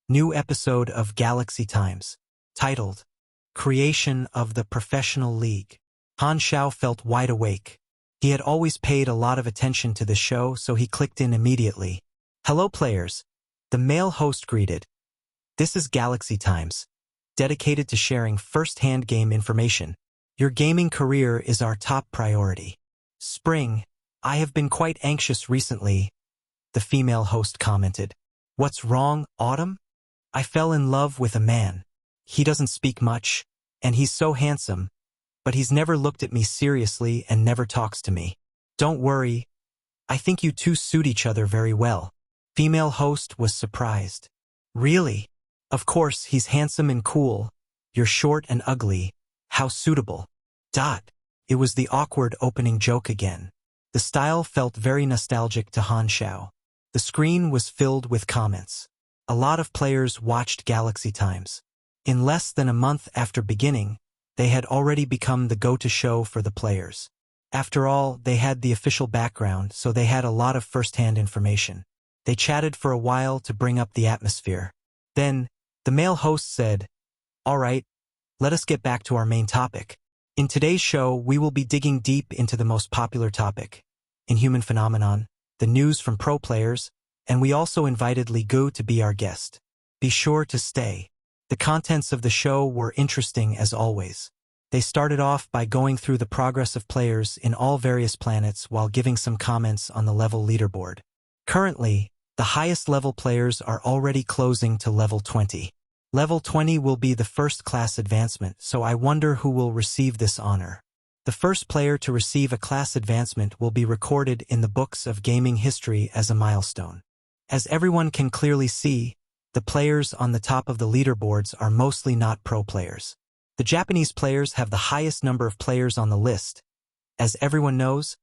[SPEAKER 1] New episode of Galaxy Times, titled, Creation of the professional league. Han Xiao felt wide awake. He had always paid a lot of attention to the show, so he clicked in immediately. Hello players. The male host greeted. This is Galaxy Times, dedicated to sharing first-hand game information. Your gaming career is our top priority. Spring, I have been quite anxious recently, the female host commented. What's wrong, Autumn? I fell in love with a man. He doesn't speak much, and he's so handsome, but he's never looked at me seriously and never talks to me. Don't worry, I think you two suit each other very well. Female host was surprised. Really? Of course, he's handsome and cool. You're short and ugly. How suitable. It was the awkward opening joke again. The style felt very nostalgic to Han Xiao. The screen was filled with comments. A lot of players watched Galaxy Times. In less than a month after beginning, they had already become the go-to show for the players. After all, they had the official background, so they had a lot of first-hand information. They chatted for a while to bring up the atmosphere. Then, the male host said, "All right, let us get back to our main topic. In today's show, we will be digging deep into the most popular topic, inhuman phenomenon, the news from pro players, and we also invited Li Gu to be our guest. Be sure to stay." The contents of the show were interesting as always. They started off by going through the progress of players in all various planets while giving some comments on the level leaderboard. Currently, the highest level players are already closing to level 20. Level 20 will be the first class advancement, so I wonder who will receive this honor. The first player to receive a class advancement will be recorded in the books of gaming history as a milestone. As everyone can clearly see, the players on the top of the leaderboards are mostly not pro players. The Japanese players have the highest number of players on the list. As everyone knows,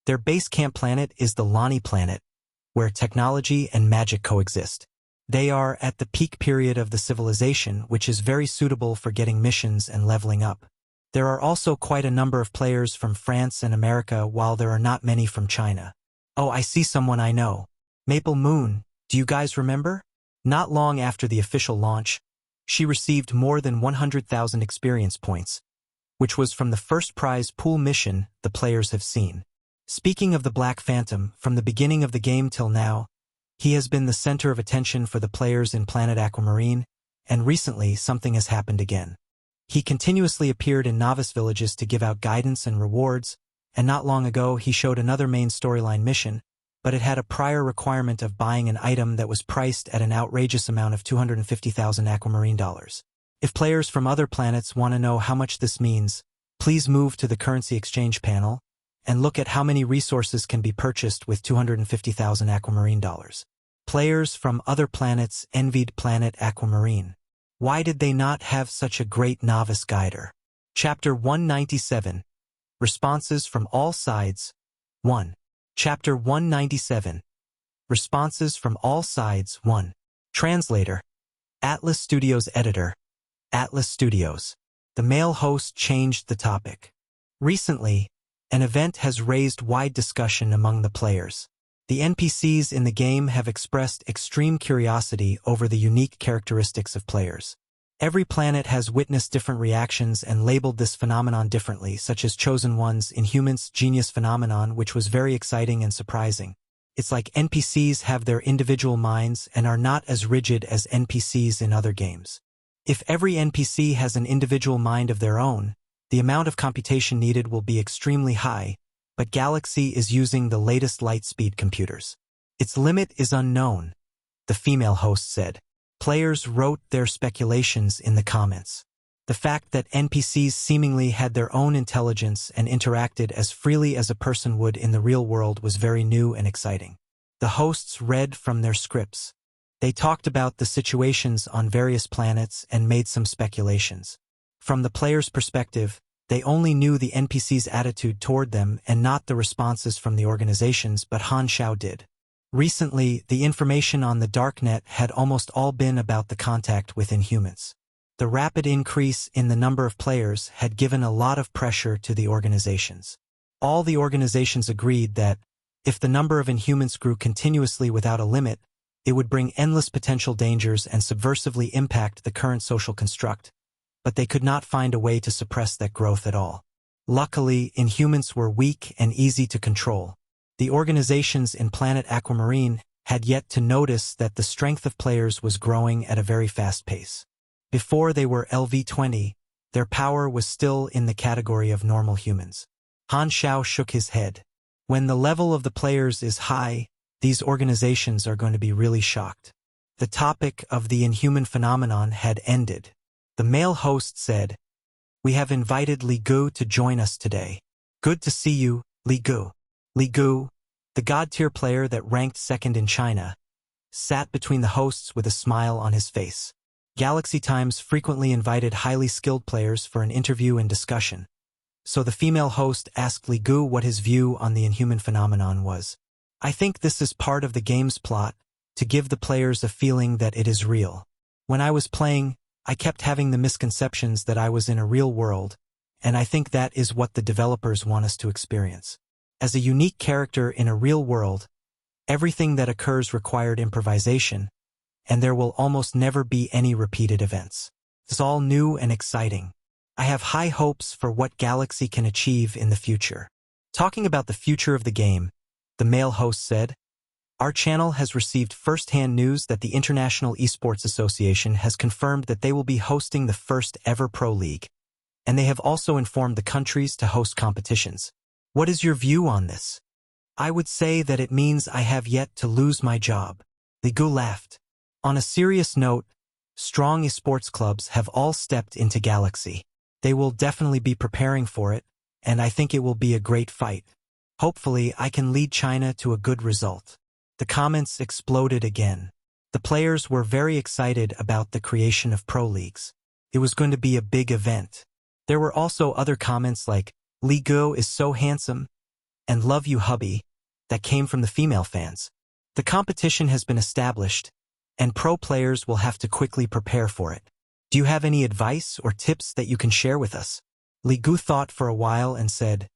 [SPEAKER 1] their base camp planet is the Lani planet, where technology and magic coexist. They are at the peak period of the civilization, which is very suitable for getting missions and leveling up. There are also quite a number of players from France and America, while there are not many from China. Oh, I see someone I know. Maple Moon, do you guys remember? Not long after the official launch, she received more than 100,000 experience points, which was from the first prize pool mission the players have seen. Speaking of the Black Phantom, from the beginning of the game till now, he has been the center of attention for the players in Planet Aquamarine, and recently something has happened again. He continuously appeared in novice villages to give out guidance and rewards, and not long ago he showed another main storyline mission, but it had a prior requirement of buying an item that was priced at an outrageous amount of 250,000 aquamarine dollars. If players from other planets want to know how much this means, please move to the currency exchange panel and look at how many resources can be purchased with 250,000 aquamarine dollars. Players from other planets envied Planet Aquamarine. Why did they not have such a great novice guider? Chapter 197. Responses from all sides. 1. Chapter 197. Responses from all sides. 1. Translator. Atlas Studios Editor. Atlas Studios. The male host changed the topic. Recently, an event has raised wide discussion among the players. The NPCs in the game have expressed extreme curiosity over the unique characteristics of players. Every planet has witnessed different reactions and labeled this phenomenon differently, such as Chosen One's Inhumans Genius phenomenon, which was very exciting and surprising. It's like NPCs have their individual minds and are not as rigid as NPCs in other games. If every NPC has an individual mind of their own, the amount of computation needed will be extremely high, but Galaxy is using the latest light-speed computers. Its limit is unknown, the female host said. Players wrote their speculations in the comments. The fact that NPCs seemingly had their own intelligence and interacted as freely as a person would in the real world was very new and exciting. The hosts read from their scripts. They talked about the situations on various planets and made some speculations. From the player's perspective, they only knew the NPC's attitude toward them and not the responses from the organizations, but Han Xiao did. Recently, the information on the darknet had almost all been about the contact with Inhumans. The rapid increase in the number of players had given a lot of pressure to the organizations. All the organizations agreed that, if the number of Inhumans grew continuously without a limit, it would bring endless potential dangers and subversively impact the current social construct, but they could not find a way to suppress that growth at all. Luckily, Inhumans were weak and easy to control. The organizations in Planet Aquamarine had yet to notice that the strength of players was growing at a very fast pace. Before they were LV-20, their power was still in the category of normal humans. Han Xiao shook his head. When the level of the players is high, these organizations are going to be really shocked. The topic of the inhuman phenomenon had ended. The male host said, "We have invited Li Gu to join us today. Good to see you, Li Gu." Li Gu, the god-tier player that ranked second in China, sat between the hosts with a smile on his face. Galaxy Times frequently invited highly skilled players for an interview and discussion. So the female host asked Li Gu what his view on the inhuman phenomenon was. "I think this is part of the game's plot, to give the players a feeling that it is real. When I was playing, I kept having the misconceptions that I was in a real world, and I think that is what the developers want us to experience. As a unique character in a real world, everything that occurs required improvisation, and there will almost never be any repeated events. It's all new and exciting. I have high hopes for what Galaxy can achieve in the future." Talking about the future of the game, the male host said, "Our channel has received first-hand news that the International Esports Association has confirmed that they will be hosting the first ever Pro League, and they have also informed the countries to host competitions. What is your view on this?" "I would say that it means I have yet to lose my job." Li Gu laughed. On a serious note, strong esports clubs have all stepped into Galaxy. They will definitely be preparing for it, and I think it will be a great fight. Hopefully, I can lead China to a good result. The comments exploded again. The players were very excited about the creation of Pro Leagues. It was going to be a big event. There were also other comments like, "Li Gu is so handsome," and "Love you, hubby," that came from the female fans. The competition has been established, and pro players will have to quickly prepare for it. Do you have any advice or tips that you can share with us? Li Gu thought for a while and said,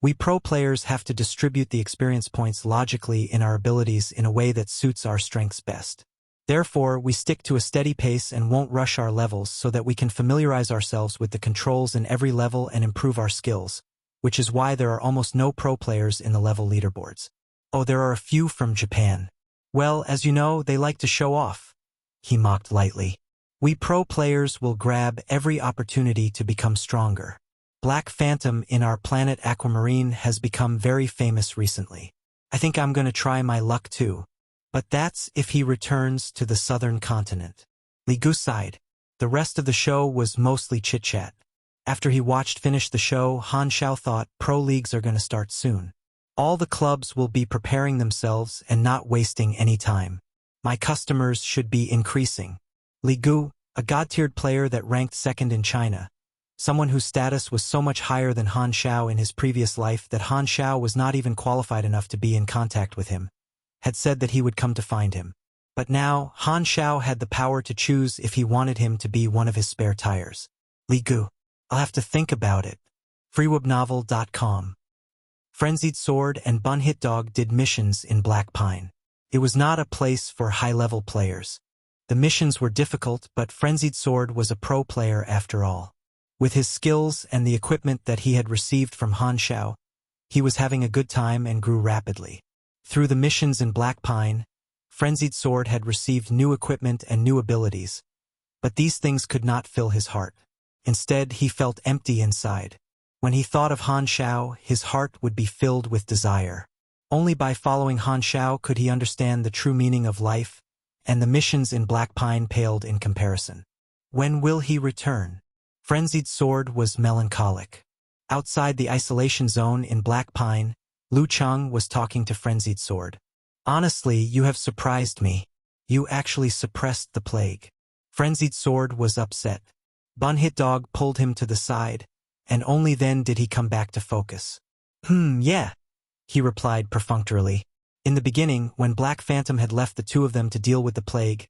[SPEAKER 1] "We pro players have to distribute the experience points logically in our abilities in a way that suits our strengths best. Therefore, we stick to a steady pace and won't rush our levels so that we can familiarize ourselves with the controls in every level and improve our skills, which is why there are almost no pro players in the level leaderboards. Oh, there are a few from Japan. Well, as you know, they like to show off," he mocked lightly. "We pro players will grab every opportunity to become stronger. Black Phantom in our Planet Aquamarine has become very famous recently. I think I'm going to try my luck too. But that's if he returns to the southern continent." Li Gu sighed. The rest of the show was mostly chit-chat. After he finished the show, Han Xiao thought pro leagues are going to start soon. All the clubs will be preparing themselves and not wasting any time. My customers should be increasing. Li Gu, a god-tiered player that ranked second in China, someone whose status was so much higher than Han Xiao in his previous life that Han Xiao was not even qualified enough to be in contact with him, had said that he would come to find him. But now, Han Xiao had the power to choose if he wanted him to be one of his spare tires. Li Gu, I'll have to think about it. freewebnovel.com. Frenzied Sword and Bun Hit Dog did missions in Black Pine. It was not a place for high-level players. The missions were difficult, but Frenzied Sword was a pro player after all. With his skills and the equipment that he had received from Han Xiao, he was having a good time and grew rapidly. Through the missions in Black Pine, Frenzied Sword had received new equipment and new abilities, but these things could not fill his heart. Instead, he felt empty inside. When he thought of Han Xiao, his heart would be filled with desire. Only by following Han Xiao could he understand the true meaning of life, and the missions in Black Pine paled in comparison. When will he return? Frenzied Sword was melancholic. Outside the isolation zone in Black Pine, Lu Cheng was talking to Frenzied Sword. Honestly, you have surprised me. You actually suppressed the plague. Frenzied Sword was upset. Bun Hit Dog pulled him to the side, and only then did he come back to focus. Yeah, he replied perfunctorily. In the beginning, when Black Phantom had left the two of them to deal with the plague,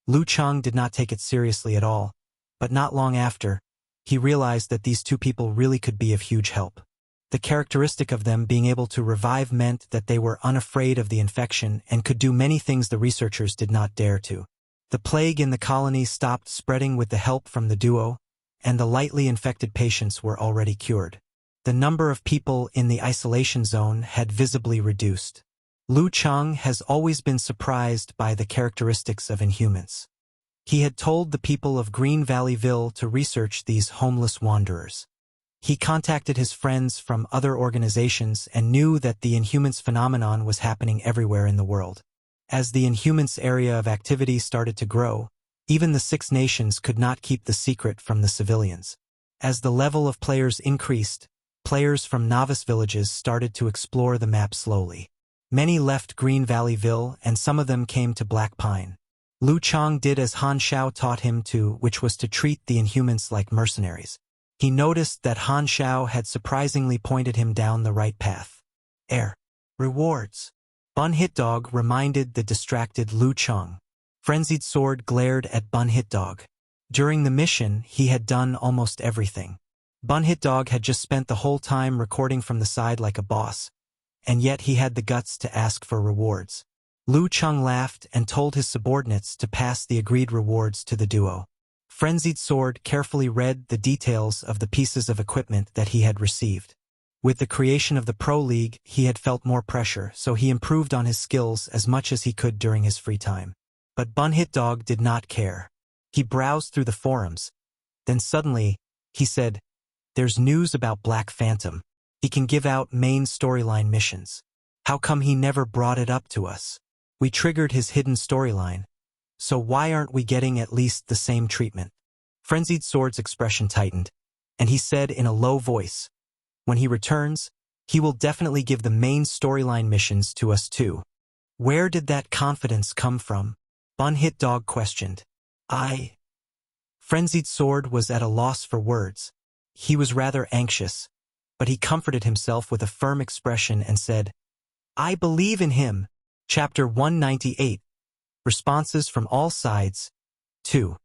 [SPEAKER 1] Lu Cheng did not take it seriously at all, but not long after, he realized that these two people really could be of huge help. The characteristic of them being able to revive meant that they were unafraid of the infection and could do many things the researchers did not dare to. The plague in the colony stopped spreading with the help from the duo, and the lightly infected patients were already cured. The number of people in the isolation zone had visibly reduced. Lu Cheng has always been surprised by the characteristics of inhumans. He had told the people of Green Valleyville to research these homeless wanderers. He contacted his friends from other organizations and knew that the Inhumans phenomenon was happening everywhere in the world. As the Inhumans area of activity started to grow, even the Six Nations could not keep the secret from the civilians. As the level of players increased, players from novice villages started to explore the map slowly. Many left Green Valleyville and some of them came to Black Pine. Lu Cheng did as Han Xiao taught him to, which was to treat the Inhumans like mercenaries. He noticed that Han Xiao had surprisingly pointed him down the right path. Rewards. Bun Hit Dog reminded the distracted Lu Cheng. Frenzied Sword glared at Bun Hit Dog. During the mission, he had done almost everything. Bun Hit Dog had just spent the whole time recording from the side like a boss, and yet he had the guts to ask for rewards. Lu Cheng laughed and told his subordinates to pass the agreed rewards to the duo. Frenzied Sword carefully read the details of the pieces of equipment that he had received. With the creation of the Pro League, he had felt more pressure, so he improved on his skills as much as he could during his free time. But Bun Hit Dog did not care. He browsed through the forums. Then suddenly, he said, "There's news about Black Phantom. He can give out main storyline missions. How come he never brought it up to us? We triggered his hidden storyline. So why aren't we getting at least the same treatment?" Frenzied Sword's expression tightened, and he said in a low voice, "When he returns, he will definitely give the main storyline missions to us too." Where did that confidence come from? Bun Hit Dog questioned. Frenzied Sword was at a loss for words. He was rather anxious, but he comforted himself with a firm expression and said, "I believe in him." Chapter 198. Responses from All Sides. 2.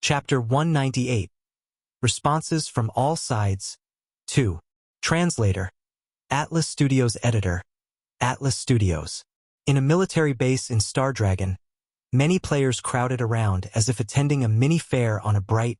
[SPEAKER 1] Chapter 198. Responses from All Sides. 2. Translator. Atlas Studios Editor. Atlas Studios. In a military base in Star Dragon, many players crowded around as if attending a mini fair on a bright,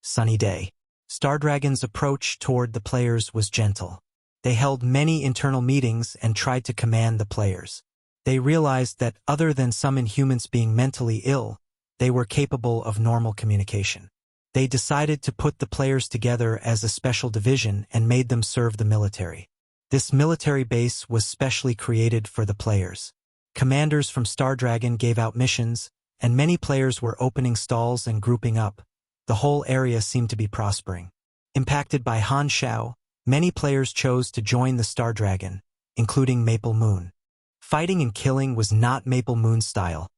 [SPEAKER 1] sunny day. Star Dragon's approach toward the players was gentle. They held many internal meetings and tried to command the players. They realized that other than some Inhumans being mentally ill, they were capable of normal communication. They decided to put the players together as a special division and made them serve the military. This military base was specially created for the players. Commanders from Star Dragon gave out missions, and many players were opening stalls and grouping up. The whole area seemed to be prospering. Impacted by Han Xiao, many players chose to join the Star Dragon, including Maple Moon. Fighting and killing was not Maple Moon's style.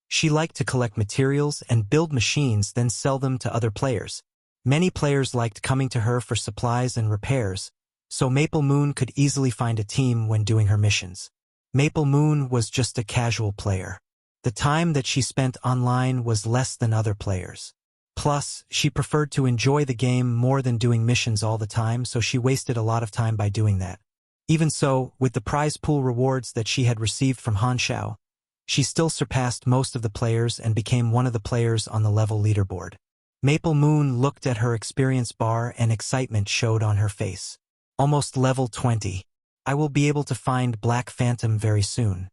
[SPEAKER 1] She liked to collect materials and build machines, then sell them to other players. Many players liked coming to her for supplies and repairs, so Maple Moon could easily find a team when doing her missions. Maple Moon was just a casual player. The time that she spent online was less than other players. Plus, she preferred to enjoy the game more than doing missions all the time, so she wasted a lot of time by doing that. Even so, with the prize pool rewards that she had received from Han Xiao, she still surpassed most of the players and became one of the players on the level leaderboard. Maple Moon looked at her experience bar and excitement showed on her face. Almost level 20. I will be able to find Black Phantom very soon.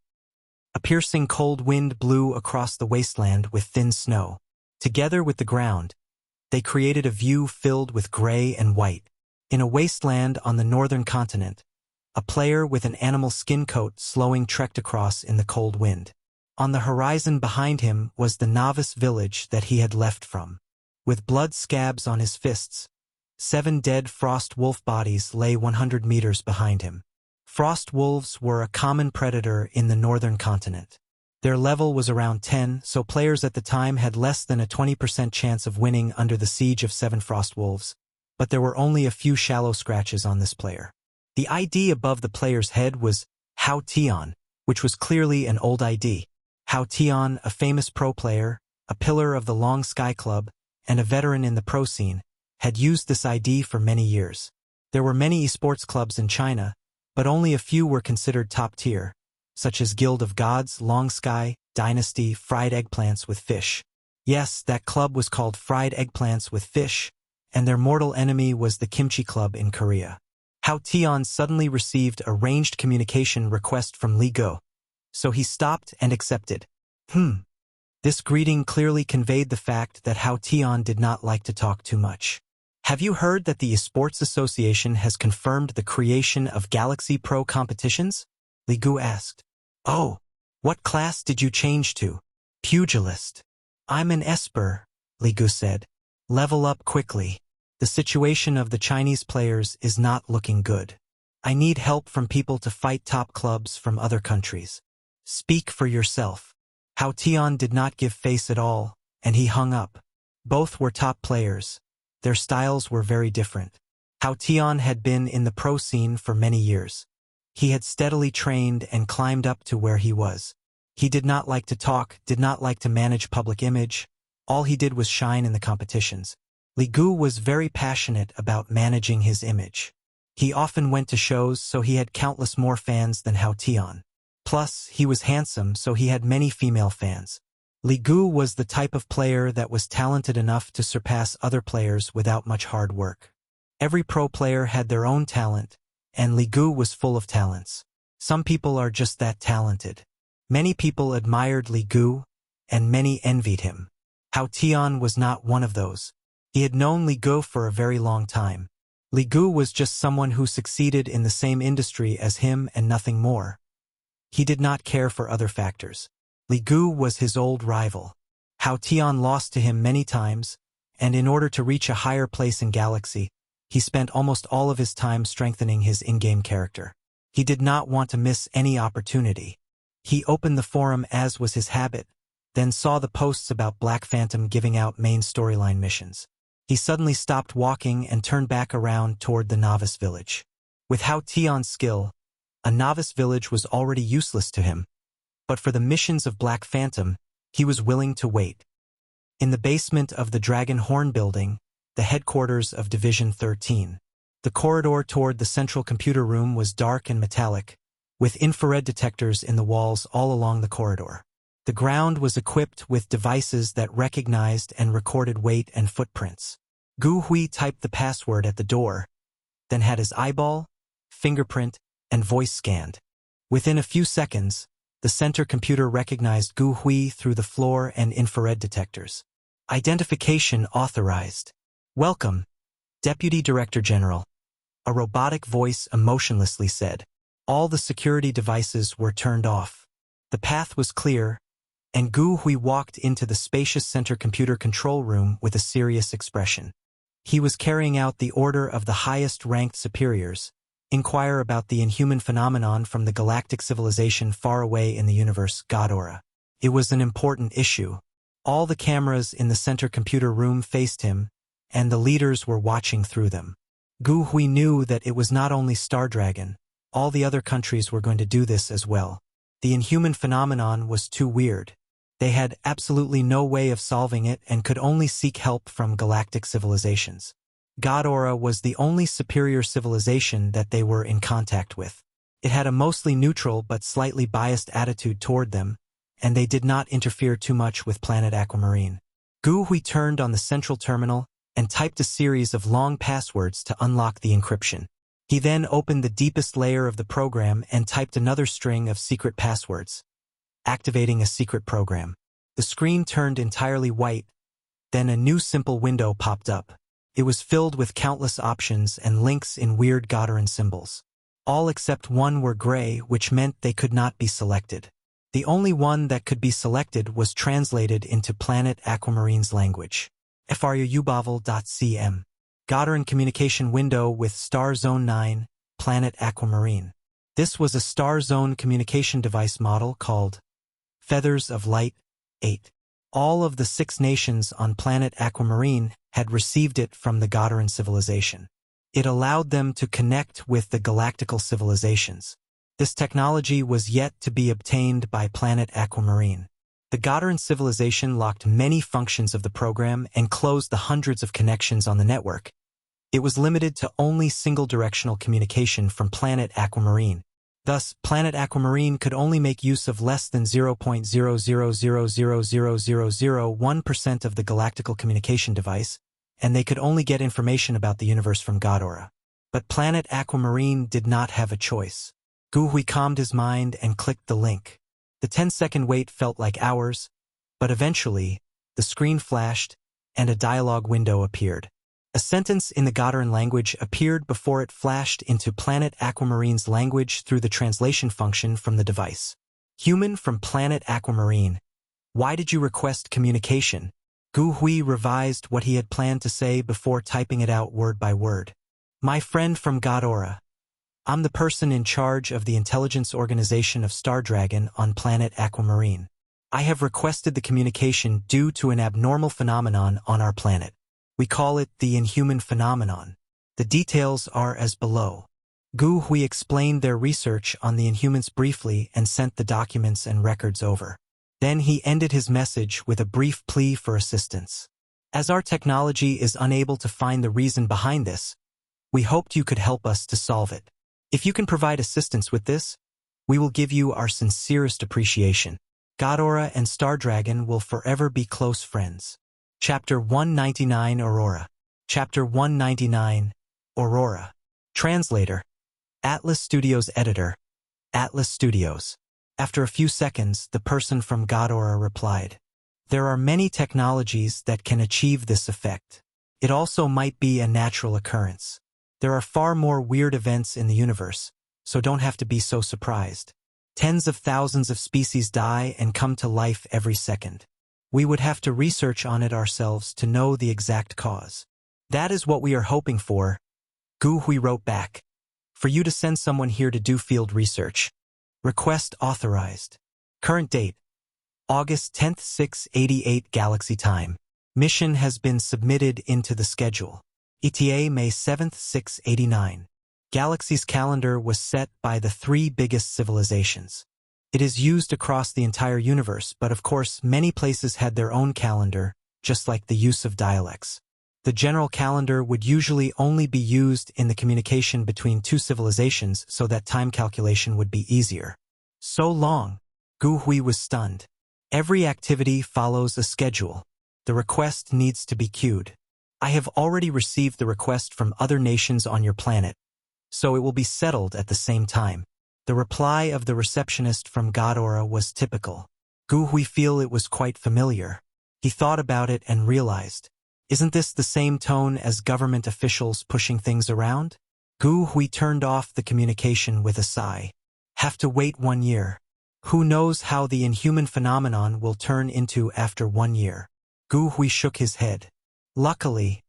[SPEAKER 1] A piercing cold wind blew across the wasteland with thin snow. Together with the ground, they created a view filled with gray and white. In a wasteland on the northern continent, a player with an animal skin coat slowing trekked across in the cold wind. On the horizon behind him was the novice village that he had left from. With blood scabs on his fists, 7 dead frost wolf bodies lay 100 meters behind him. Frost wolves were a common predator in the northern continent. Their level was around 10, so players at the time had less than a 20% chance of winning under the siege of 7 frost wolves, but there were only a few shallow scratches on this player. The ID above the player's head was Han Xiao, which was clearly an old ID. Han Xiao, a famous pro player, a pillar of the Long Sky Club, and a veteran in the pro scene, had used this ID for many years. There were many esports clubs in China, but only a few were considered top tier, such as Guild of Gods, Long Sky, Dynasty, Fried Eggplants with Fish. Yes, that club was called Fried Eggplants with Fish, and their mortal enemy was the Kimchi Club in Korea. Han Xiao suddenly received a ranged communication request from Li Gu, so he stopped and accepted. This greeting clearly conveyed the fact that Han Xiao did not like to talk too much. Have you heard that the Esports Association has confirmed the creation of Galaxy Pro competitions? Li Gu asked. Oh, what class did you change to? Pugilist. I'm an Esper, Li Gu said. Level up quickly. The situation of the Chinese players is not looking good. I need help from people to fight top clubs from other countries. Speak for yourself. Han Xiao did not give face at all, and he hung up. Both were top players. Their styles were very different. Han Xiao had been in the pro scene for many years. He had steadily trained and climbed up to where he was. He did not like to talk, did not like to manage public image. All he did was shine in the competitions. Li Gu was very passionate about managing his image. He often went to shows, so he had countless more fans than Han Xiao. Plus, he was handsome, so he had many female fans. Li Gu was the type of player that was talented enough to surpass other players without much hard work. Every pro player had their own talent, and Li Gu was full of talents. Some people are just that talented. Many people admired Li Gu, and many envied him. Han Xiao was not one of those. He had known Li Gu for a very long time. Li Gu was just someone who succeeded in the same industry as him and nothing more. He did not care for other factors. Li Gu was his old rival. Han Xiao lost to him many times, and in order to reach a higher place in Galaxy, he spent almost all of his time strengthening his in-game character. He did not want to miss any opportunity. He opened the forum as was his habit, then saw the posts about Black Phantom giving out main storyline missions. He suddenly stopped walking and turned back around toward the novice village. With Han Xiao's skill, a novice village was already useless to him. But for the missions of Black Phantom, he was willing to wait. In the basement of the Dragon Horn building, the headquarters of Division 13, the corridor toward the central computer room was dark and metallic, with infrared detectors in the walls all along the corridor. The ground was equipped with devices that recognized and recorded weight and footprints. Gu Hui typed the password at the door, then had his eyeball, fingerprint, and voice scanned. Within a few seconds, the center computer recognized Gu Hui through the floor and infrared detectors. Identification authorized. Welcome, Deputy Director General. A robotic voice emotionlessly said. All the security devices were turned off. The path was clear, and Gu Hui walked into the spacious center computer control room with a serious expression. He was carrying out the order of the highest-ranked superiors, inquire about the inhuman phenomenon from the galactic civilization far away in the universe, Godora. It was an important issue. All the cameras in the center computer room faced him, and the leaders were watching through them. Gu Hui knew that it was not only Star Dragon, all the other countries were going to do this as well. The inhuman phenomenon was too weird. They had absolutely no way of solving it and could only seek help from galactic civilizations. Godora was the only superior civilization that they were in contact with. It had a mostly neutral but slightly biased attitude toward them, and they did not interfere too much with planet Aquamarine. Gu Hui turned on the central terminal and typed a series of long passwords to unlock the encryption. He then opened the deepest layer of the program and typed another string of secret passwords, activating a secret program. The screen turned entirely white, then a new simple window popped up. It was filled with countless options and links in weird Godoran symbols. All except one were gray, which meant they could not be selected. The only one that could be selected was translated into Planet Aquamarine's language. fruyubavel.cm. Godoran communication window with Star Zone 9, Planet Aquamarine. This was a Star Zone communication device model called Feathers of Light 8. All of the 6 nations on Planet Aquamarine had received it from the Godoran civilization. It allowed them to connect with the galactical civilizations. This technology was yet to be obtained by Planet Aquamarine. The Godoran civilization locked many functions of the program and closed the hundreds of connections on the network. It was limited to only single-directional communication from Planet Aquamarine. Thus, Planet Aquamarine could only make use of less than 0.000000001% of the galactical communication device, and they could only get information about the universe from Ghidorah. But Planet Aquamarine did not have a choice. Gu Hui calmed his mind and clicked the link. The 10-second wait felt like hours, but eventually, the screen flashed, and a dialogue window appeared. A sentence in the Ghidorah language appeared before it flashed into Planet Aquamarine's language through the translation function from the device. Human from Planet Aquamarine. Why did you request communication? Gu Hui revised what he had planned to say before typing it out word by word. My friend from Ghidorah. I'm the person in charge of the intelligence organization of Star Dragon on Planet Aquamarine. I have requested the communication due to an abnormal phenomenon on our planet. We call it the inhuman phenomenon. The details are as below. Gu Hui explained their research on the Inhumans briefly and sent the documents and records over. Then he ended his message with a brief plea for assistance. As our technology is unable to find the reason behind this, we hoped you could help us to solve it. If you can provide assistance with this, we will give you our sincerest appreciation. Ghidorah and Star Dragon will forever be close friends. Chapter 199 Aurora. Chapter 199 Aurora. Translator. Atlas Studios Editor. Atlas Studios. After a few seconds, the person from Ghidorah replied. There are many technologies that can achieve this effect. It also might be a natural occurrence. There are far more weird events in the universe, so don't have to be so surprised. Tens of thousands of species die and come to life every second. We would have to research on it ourselves to know the exact cause. That is what we are hoping for. Gu Hui wrote back. For you to send someone here to do field research. Request authorized. Current date. August 10th, 688 Galaxy Time. Mission has been submitted into the schedule. ETA May 7th, 689. Galaxy's calendar was set by the three biggest civilizations. It is used across the entire universe, but of course many places had their own calendar, just like the use of dialects. The general calendar would usually only be used in the communication between two civilizations so that time calculation would be easier. So long. Gu Hui was stunned. Every activity follows a schedule. The request needs to be queued. I have already received the request from other nations on your planet, so it will be settled at the same time. The reply of the receptionist from Ghidorah was typical. Gu Hui feel it was quite familiar. He thought about it and realized. Isn't this the same tone as government officials pushing things around? Gu Hui turned off the communication with a sigh. Have to wait 1 year. Who knows how the inhuman phenomenon will turn into after 1 year? Gu Hui shook his head. Luckily,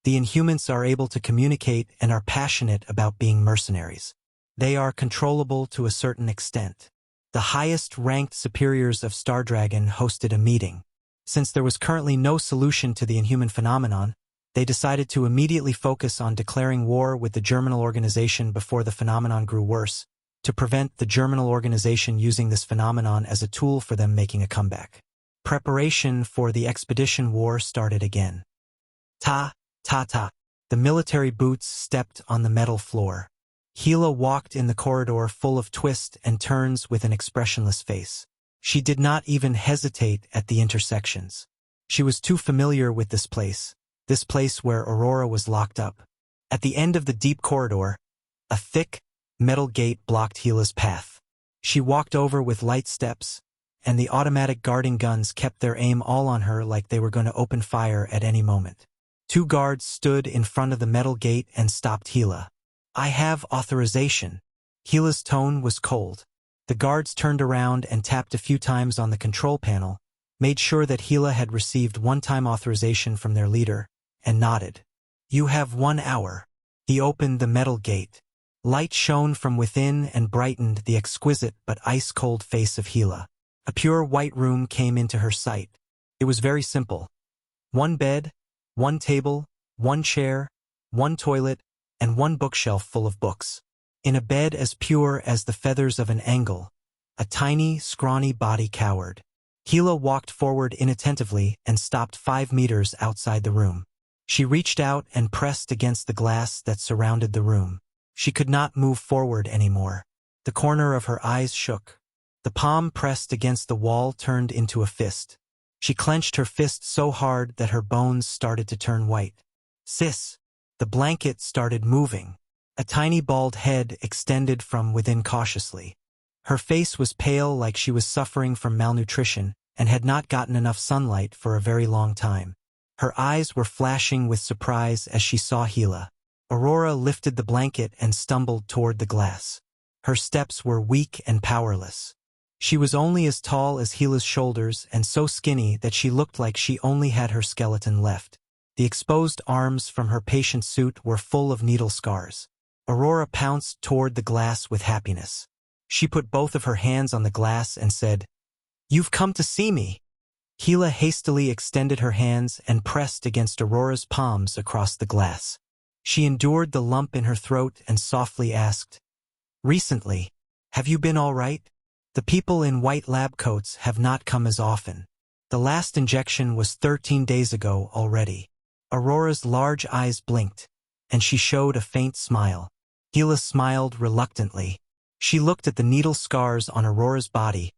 [SPEAKER 1] the Inhumans are able to communicate and are passionate about being mercenaries. They are controllable to a certain extent. The highest-ranked superiors of Star Dragon hosted a meeting. Since there was currently no solution to the inhuman phenomenon, they decided to immediately focus on declaring war with the Germinal organization before the phenomenon grew worse, to prevent the Germinal organization using this phenomenon as a tool for them making a comeback. Preparation for the expedition war started again. Ta, ta, ta. The military boots stepped on the metal floor. Gila walked in the corridor full of twists and turns with an expressionless face. She did not even hesitate at the intersections. She was too familiar with this place where Aurora was locked up. At the end of the deep corridor, a thick, metal gate blocked Gila's path. She walked over with light steps, and the automatic guarding guns kept their aim all on her like they were going to open fire at any moment. 2 guards stood in front of the metal gate and stopped Gila. I have authorization. Gila's tone was cold. The guards turned around and tapped a few times on the control panel, made sure that Gila had received one-time authorization from their leader, and nodded. You have 1 hour. He opened the metal gate. Light shone from within and brightened the exquisite but ice-cold face of Gila. A pure white room came into her sight. It was very simple. 1 bed, 1 table, 1 chair, 1 toilet, and 1 bookshelf full of books. In a bed as pure as the feathers of an angle, a tiny, scrawny body cowered. Gila walked forward inattentively and stopped 5 meters outside the room. She reached out and pressed against the glass that surrounded the room. She could not move forward anymore. The corner of her eyes shook. The palm pressed against the wall turned into a fist. She clenched her fist so hard that her bones started to turn white. Sis. The blanket started moving. A tiny bald head extended from within cautiously. Her face was pale like she was suffering from malnutrition and had not gotten enough sunlight for a very long time. Her eyes were flashing with surprise as she saw Gila. Aurora lifted the blanket and stumbled toward the glass. Her steps were weak and powerless. She was only as tall as Gila's shoulders and so skinny that she looked like she only had her skeleton left. The exposed arms from her patient suit were full of needle scars. Aurora pounced toward the glass with happiness. She put both of her hands on the glass and said, "You've come to see me." Gila hastily extended her hands and pressed against Aurora's palms across the glass. She endured the lump in her throat and softly asked, "Recently, have you been all right? The people in white lab coats have not come as often. The last injection was 13 days ago already." Aurora's large eyes blinked, and she showed a faint smile. Gila smiled reluctantly. She looked at the needle scars on Aurora's body,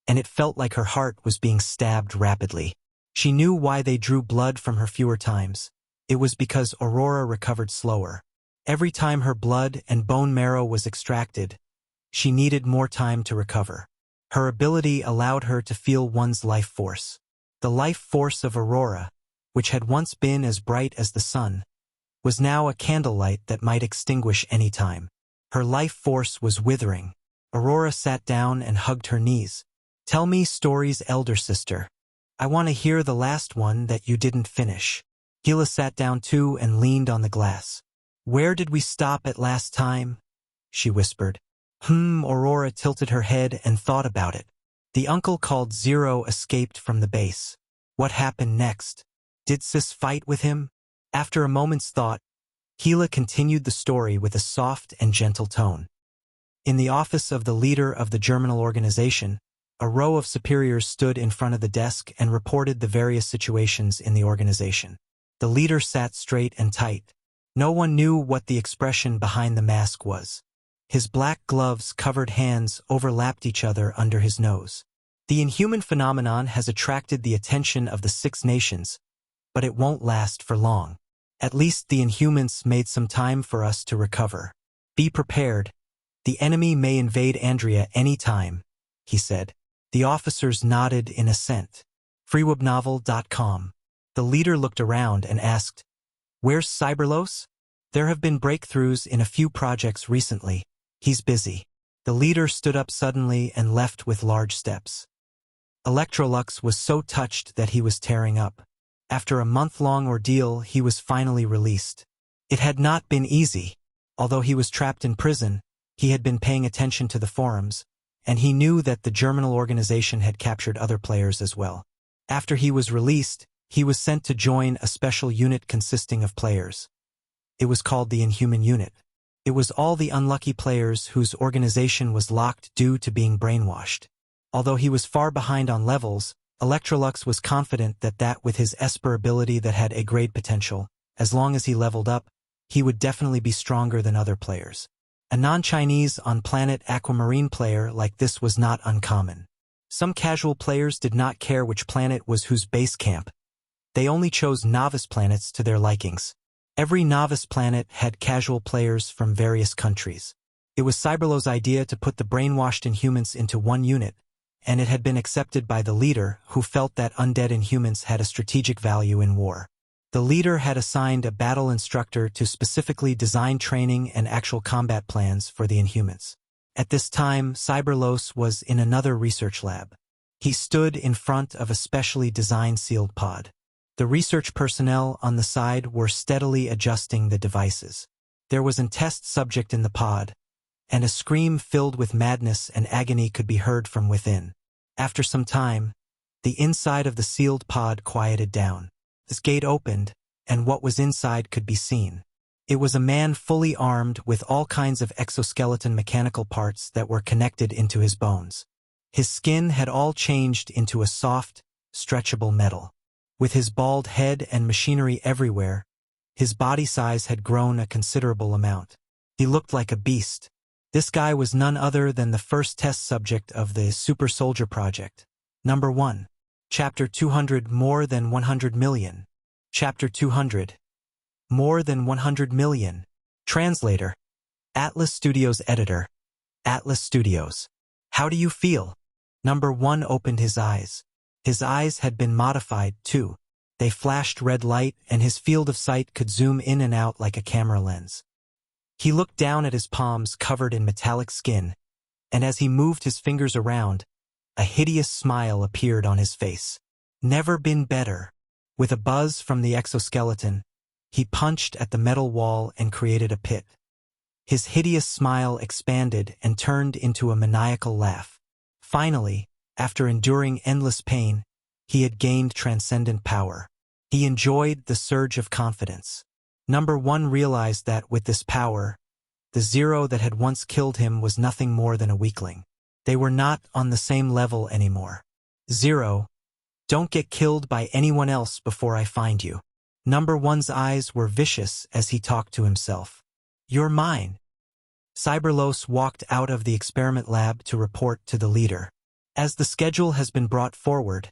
[SPEAKER 1] and it felt like her heart was being stabbed rapidly. She knew why they drew blood from her fewer times. It was because Aurora recovered slower. Every time her blood and bone marrow was extracted, she needed more time to recover. Her ability allowed her to feel one's life force. The life force of Aurora, which had once been as bright as the sun, was now a candlelight that might extinguish any time. Her life force was withering. Aurora sat down and hugged her knees. "Tell me stories, elder sister. I want to hear the last one that you didn't finish." Gila sat down too and leaned on the glass. "Where did we stop at last time?" she whispered. Aurora tilted her head and thought about it. The uncle called Zero escaped from the base. What happened next? Did Sis fight with him? After a moment's thought, Gila continued the story with a soft and gentle tone. In the office of the leader of the germinal organization, a row of superiors stood in front of the desk and reported the various situations in the organization. The leader sat straight and tight. No one knew what the expression behind the mask was. His black gloves covered hands overlapped each other under his nose. The inhuman phenomenon has attracted the attention of the 6 nations, but it won't last for long. At least the Inhumans made some time for us to recover. Be prepared. The enemy may invade Andrea any time, he said. The officers nodded in assent. freewebnovel.com. The leader looked around and asked, "Where's Cyberlos? There have been breakthroughs in a few projects recently. He's busy." The leader stood up suddenly and left with large steps. Electrolux was so touched that he was tearing up. After a month-long ordeal, he was finally released. It had not been easy. Although he was trapped in prison, he had been paying attention to the forums, and he knew that the germinal organization had captured other players as well. After he was released, he was sent to join a special unit consisting of players. It was called the Inhuman Unit. It was all the unlucky players whose organization was locked due to being brainwashed. Although he was far behind on levels, Electrolux was confident that with his Esper ability that had A-grade potential, as long as he leveled up, he would definitely be stronger than other players. A non-Chinese on-planet aquamarine player like this was not uncommon. Some casual players did not care which planet was whose base camp. They only chose novice planets to their likings. Every novice planet had casual players from various countries. It was Cyberlo's idea to put the brainwashed Inhumans into one unit, and it had been accepted by the leader, who felt that undead Inhumans had a strategic value in war. The leader had assigned a battle instructor to specifically design training and actual combat plans for the Inhumans. At this time, Cyberlos was in another research lab. He stood in front of a specially designed sealed pod. The research personnel on the side were steadily adjusting the devices. There was a test subject in the pod, and a scream filled with madness and agony could be heard from within. After some time, the inside of the sealed pod quieted down. This gate opened, and what was inside could be seen. It was a man fully armed with all kinds of exoskeleton mechanical parts that were connected into his bones. His skin had all changed into a soft, stretchable metal. With his bald head and machinery everywhere, his body size had grown a considerable amount. He looked like a beast. This guy was none other than the first test subject of the Super Soldier Project. Number 1. Chapter 200 More than 100 million. Chapter 200. More than 100 million. Translator. Atlas Studios editor. Atlas Studios. How do you feel? Number 1 opened his eyes. His eyes had been modified, too. They flashed red light, and his field of sight could zoom in and out like a camera lens. He looked down at his palms covered in metallic skin, and as he moved his fingers around, a hideous smile appeared on his face. Never been better. With a buzz from the exoskeleton, he punched at the metal wall and created a pit. His hideous smile expanded and turned into a maniacal laugh. Finally, after enduring endless pain, he had gained transcendent power. He enjoyed the surge of confidence. Number 1 realized that with this power, the Zero that had once killed him was nothing more than a weakling. They were not on the same level anymore. Zero, don't get killed by anyone else before I find you. Number 1's eyes were vicious as he talked to himself. You're mine. Cyberlos walked out of the experiment lab to report to the leader. As the schedule has been brought forward,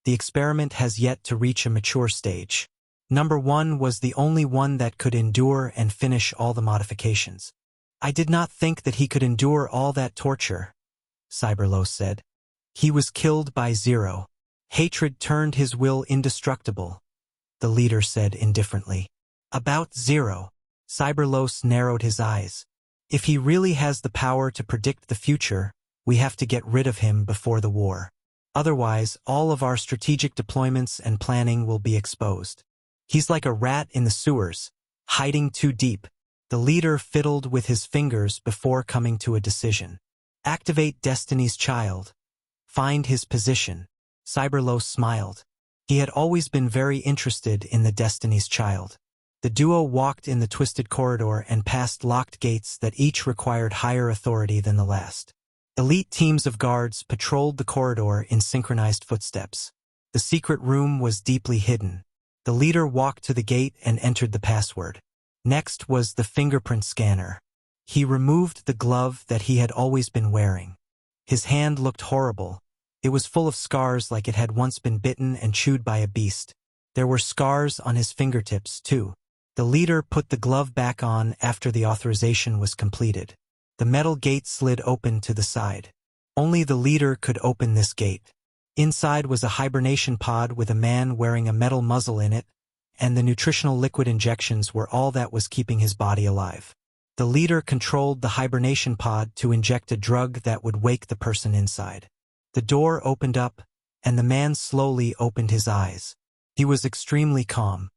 [SPEAKER 1] the experiment has yet to reach a mature stage. Number 1 was the only one that could endure and finish all the modifications. I did not think that he could endure all that torture, Cyberlos said. He was killed by Zero. Hatred turned his will indestructible, the leader said indifferently. About Zero, Cyberlos narrowed his eyes. If he really has the power to predict the future, we have to get rid of him before the war. Otherwise, all of our strategic deployments and planning will be exposed. He's like a rat in the sewers, hiding too deep. The leader fiddled with his fingers before coming to a decision. Activate Destiny's Child. Find his position. Cyberlos smiled. He had always been very interested in the Destiny's Child. The duo walked in the twisted corridor and passed locked gates that each required higher authority than the last. Elite teams of guards patrolled the corridor in synchronized footsteps. The secret room was deeply hidden. The leader walked to the gate and entered the password. Next was the fingerprint scanner. He removed the glove that he had always been wearing. His hand looked horrible. It was full of scars like it had once been bitten and chewed by a beast. There were scars on his fingertips, too. The leader put the glove back on after the authorization was completed. The metal gate slid open to the side. Only the leader could open this gate. Inside was a hibernation pod with a man wearing a metal muzzle in it, and the nutritional liquid injections were all that was keeping his body alive. The leader controlled the hibernation pod to inject a drug that would wake the person inside. The door opened up, and the man slowly opened his eyes. He was extremely calm.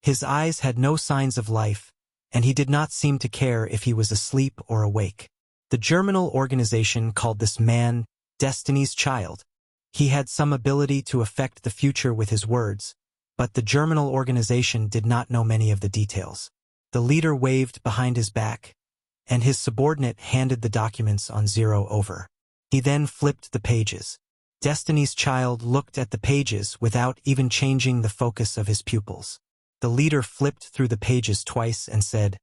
[SPEAKER 1] His eyes had no signs of life, and he did not seem to care if he was asleep or awake. The germinal organization called this man Destiny's Child. He had some ability to affect the future with his words, but the germinal organization did not know many of the details. The leader waved behind his back, and his subordinate handed the documents on Zero over. He then flipped the pages. Destiny's Child looked at the pages without even changing the focus of his pupils. The leader flipped through the pages twice and said,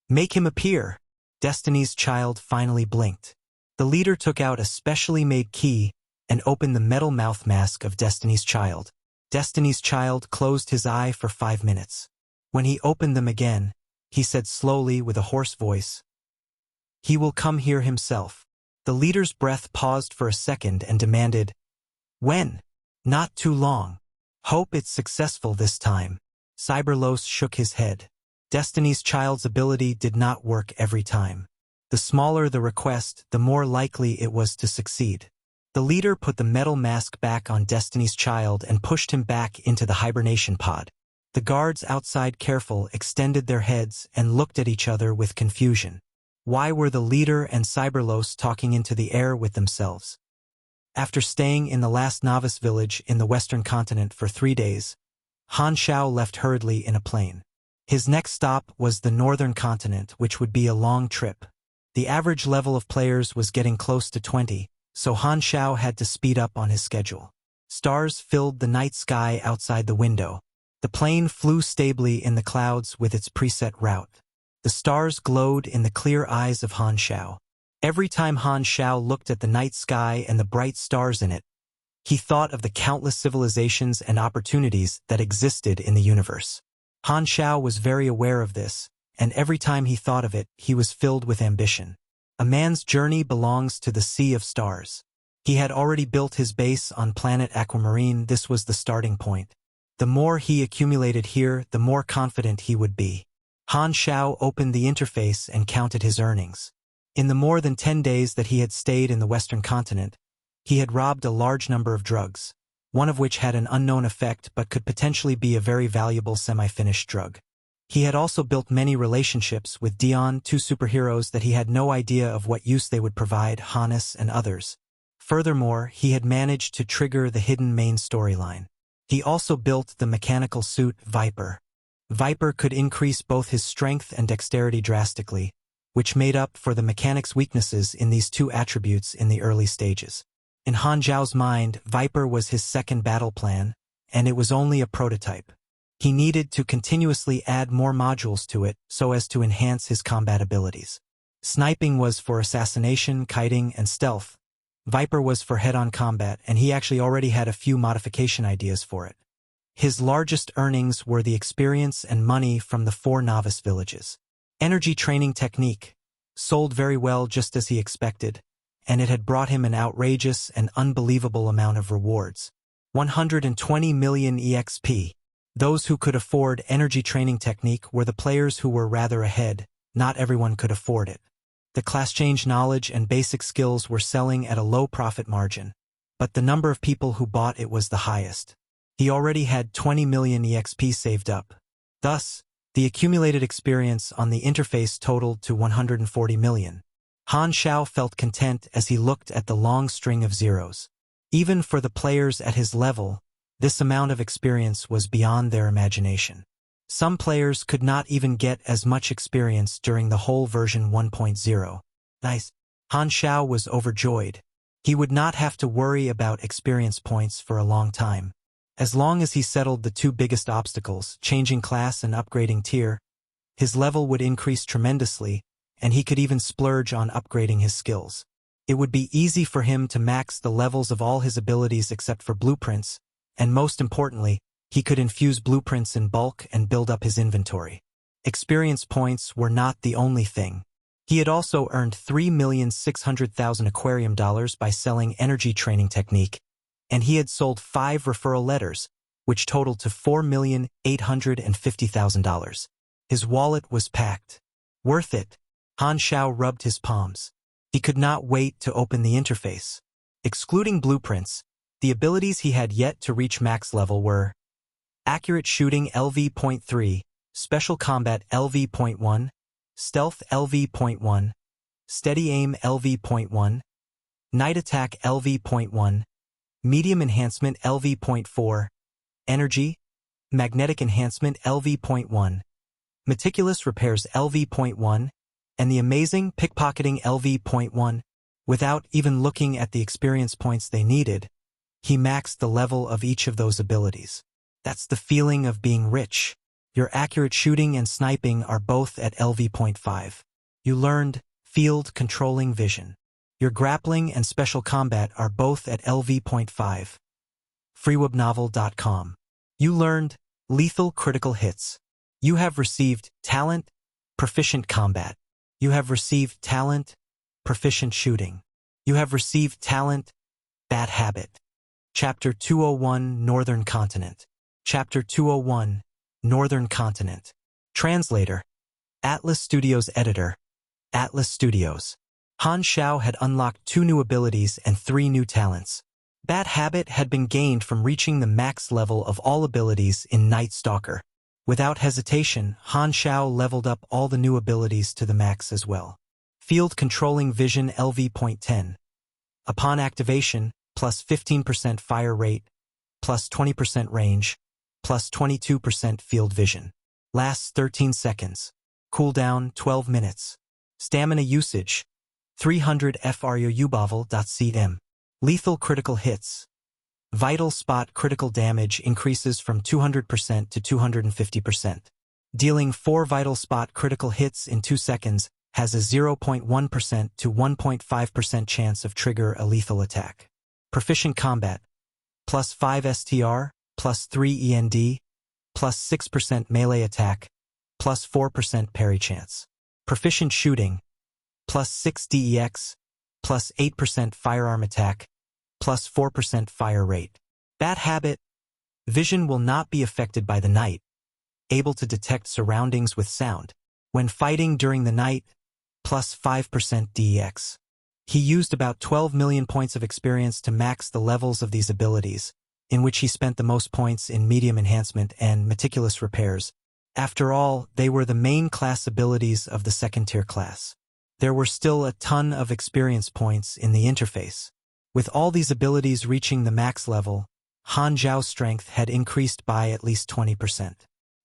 [SPEAKER 1] "Make him appear." Destiny's Child finally blinked. The leader took out a specially made key and opened the metal mouth mask of Destiny's Child. Destiny's Child closed his eye for 5 minutes. When he opened them again, he said slowly with a hoarse voice, "He will come here himself." The leader's breath paused for a second and demanded, "When?" "Not too long. Hope it's successful this time." Cyberlos shook his head. Destiny's Child's ability did not work every time. The smaller the request, the more likely it was to succeed. The leader put the metal mask back on Destiny's Child and pushed him back into the hibernation pod. The guards outside, careful, extended their heads and looked at each other with confusion. Why were the leader and Cyberlos talking into the air with themselves? After staying in the last novice village in the western continent for 3 days, Han Xiao left hurriedly in a plane. His next stop was the northern continent, which would be a long trip. The average level of players was getting close to 20, so Han Xiao had to speed up on his schedule. Stars filled the night sky outside the window. The plane flew stably in the clouds with its preset route. The stars glowed in the clear eyes of Han Xiao. Every time Han Xiao looked at the night sky and the bright stars in it, he thought of the countless civilizations and opportunities that existed in the universe. Han Xiao was very aware of this, and every time he thought of it, he was filled with ambition. A man's journey belongs to the sea of stars. He had already built his base on planet Aquamarine. This was the starting point. The more he accumulated here, the more confident he would be. Han Xiao opened the interface and counted his earnings. In the more than 10 days that he had stayed in the Western continent, he had robbed a large number of drugs, one of which had an unknown effect but could potentially be a very valuable semi-finished drug. He had also built many relationships with Dion, two superheroes that he had no idea of what use they would provide, Hannes and others. Furthermore, he had managed to trigger the hidden main storyline. He also built the mechanical suit, Viper. Viper could increase both his strength and dexterity drastically, which made up for the mechanic's weaknesses in these two attributes in the early stages. In Han Xiao's mind, Viper was his second battle plan, and it was only a prototype. He needed to continuously add more modules to it so as to enhance his combat abilities. Sniping was for assassination, kiting, and stealth. Viper was for head-on combat, and he actually already had a few modification ideas for it. His largest earnings were the experience and money from the 4 novice villages. Energy training technique sold very well just as he expected, and it had brought him an outrageous and unbelievable amount of rewards. 120 million EXP. Those who could afford energy training technique were the players who were rather ahead. Not everyone could afford it. The class change knowledge and basic skills were selling at a low profit margin, but the number of people who bought it was the highest. He already had 20 million EXP saved up. Thus, the accumulated experience on the interface totaled to 140 million. Han Xiao felt content as he looked at the long string of zeros. Even for the players at his level, this amount of experience was beyond their imagination. Some players could not even get as much experience during the whole version 1.0. Nice. Han Xiao was overjoyed. He would not have to worry about experience points for a long time. As long as he settled the 2 biggest obstacles, changing class and upgrading tier, his level would increase tremendously, and he could even splurge on upgrading his skills. It would be easy for him to max the levels of all his abilities except for blueprints, and most importantly, he could infuse blueprints in bulk and build up his inventory. Experience points were not the only thing. He had also earned 3,600,000 aquarium dollars by selling energy training technique, and he had sold 5 referral letters, which totaled to $4,850,000. His wallet was packed. Worth it. Han Xiao rubbed his palms. He could not wait to open the interface. Excluding blueprints, the abilities he had yet to reach max level were Accurate Shooting LV.3, Special Combat LV.1, Stealth LV.1, Steady Aim LV.1, Night Attack LV.1, Medium Enhancement LV.4, Energy, Magnetic Enhancement LV.1, Meticulous Repairs LV.1, and the Amazing Pickpocketing LV.1. Without even looking at the experience points they needed, he maxed the level of each of those abilities. That's the feeling of being rich. Your accurate shooting and sniping are both at LV.5. You learned field controlling vision. Your grappling and special combat are both at LV.5. freewebnovel.com. You learned lethal critical hits. You have received talent, proficient combat. You have received talent, proficient shooting. You have received talent, bad habit. Chapter 201, Northern Continent. Chapter 201, Northern Continent. Translator, Atlas Studios Editor, Atlas Studios. Han Xiao had unlocked 2 new abilities and 3 new talents. Bad habit had been gained from reaching the max level of all abilities in Night Stalker. Without hesitation, Han Xiao leveled up all the new abilities to the max as well. Field Controlling Vision LV.10. Upon activation, plus 15% fire rate, plus 20% range, plus 22% field vision. Lasts 13 seconds. Cooldown 12 minutes. Stamina usage 300 FRUUBAVL.cm. Lethal critical hits. Vital spot critical damage increases from 200% to 250%. Dealing 4 vital spot critical hits in 2 seconds has a 0.1% to 1.5% chance of trigger a lethal attack. Proficient combat. Plus 5 STR, plus 3 END, plus 6% melee attack, plus 4% parry chance. Proficient shooting, plus 6 DEX, plus 8% firearm attack, plus 4% fire rate. Bat habit, vision will not be affected by the night, able to detect surroundings with sound. When fighting during the night, plus 5% DEX. He used about 12 million points of experience to max the levels of these abilities, in which he spent the most points in medium enhancement and meticulous repairs. After all, they were the main class abilities of the second-tier class. There were still a ton of experience points in the interface. With all these abilities reaching the max level, Han Xiao's strength had increased by at least 20%.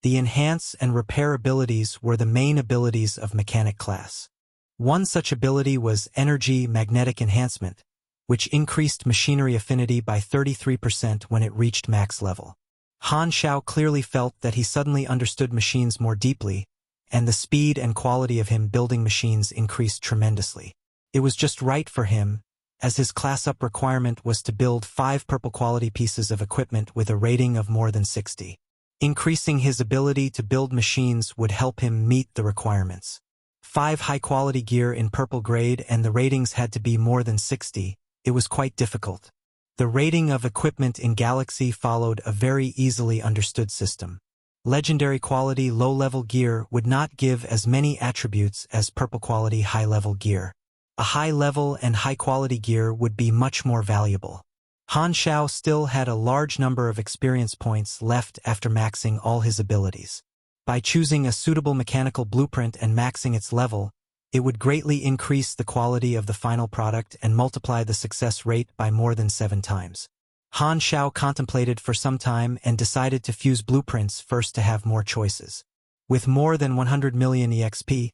[SPEAKER 1] The enhance and repair abilities were the main abilities of mechanic class. One such ability was Energy Magnetic Enhancement, which increased machinery affinity by 33% when it reached max level. Han Xiao clearly felt that he suddenly understood machines more deeply, and the speed and quality of him building machines increased tremendously. It was just right for him, as his class-up requirement was to build 5 purple quality pieces of equipment with a rating of more than 60. Increasing his ability to build machines would help him meet the requirements. 5 high-quality gear in purple grade and the ratings had to be more than 60. It was quite difficult. The rating of equipment in Galaxy followed a very easily understood system. Legendary quality low-level gear would not give as many attributes as purple quality high-level gear. A high-level and high-quality gear would be much more valuable. Han Xiao still had a large number of experience points left after maxing all his abilities. By choosing a suitable mechanical blueprint and maxing its level, it would greatly increase the quality of the final product and multiply the success rate by more than 7 times. Han Xiao contemplated for some time and decided to fuse blueprints first to have more choices. With more than 100 million EXP,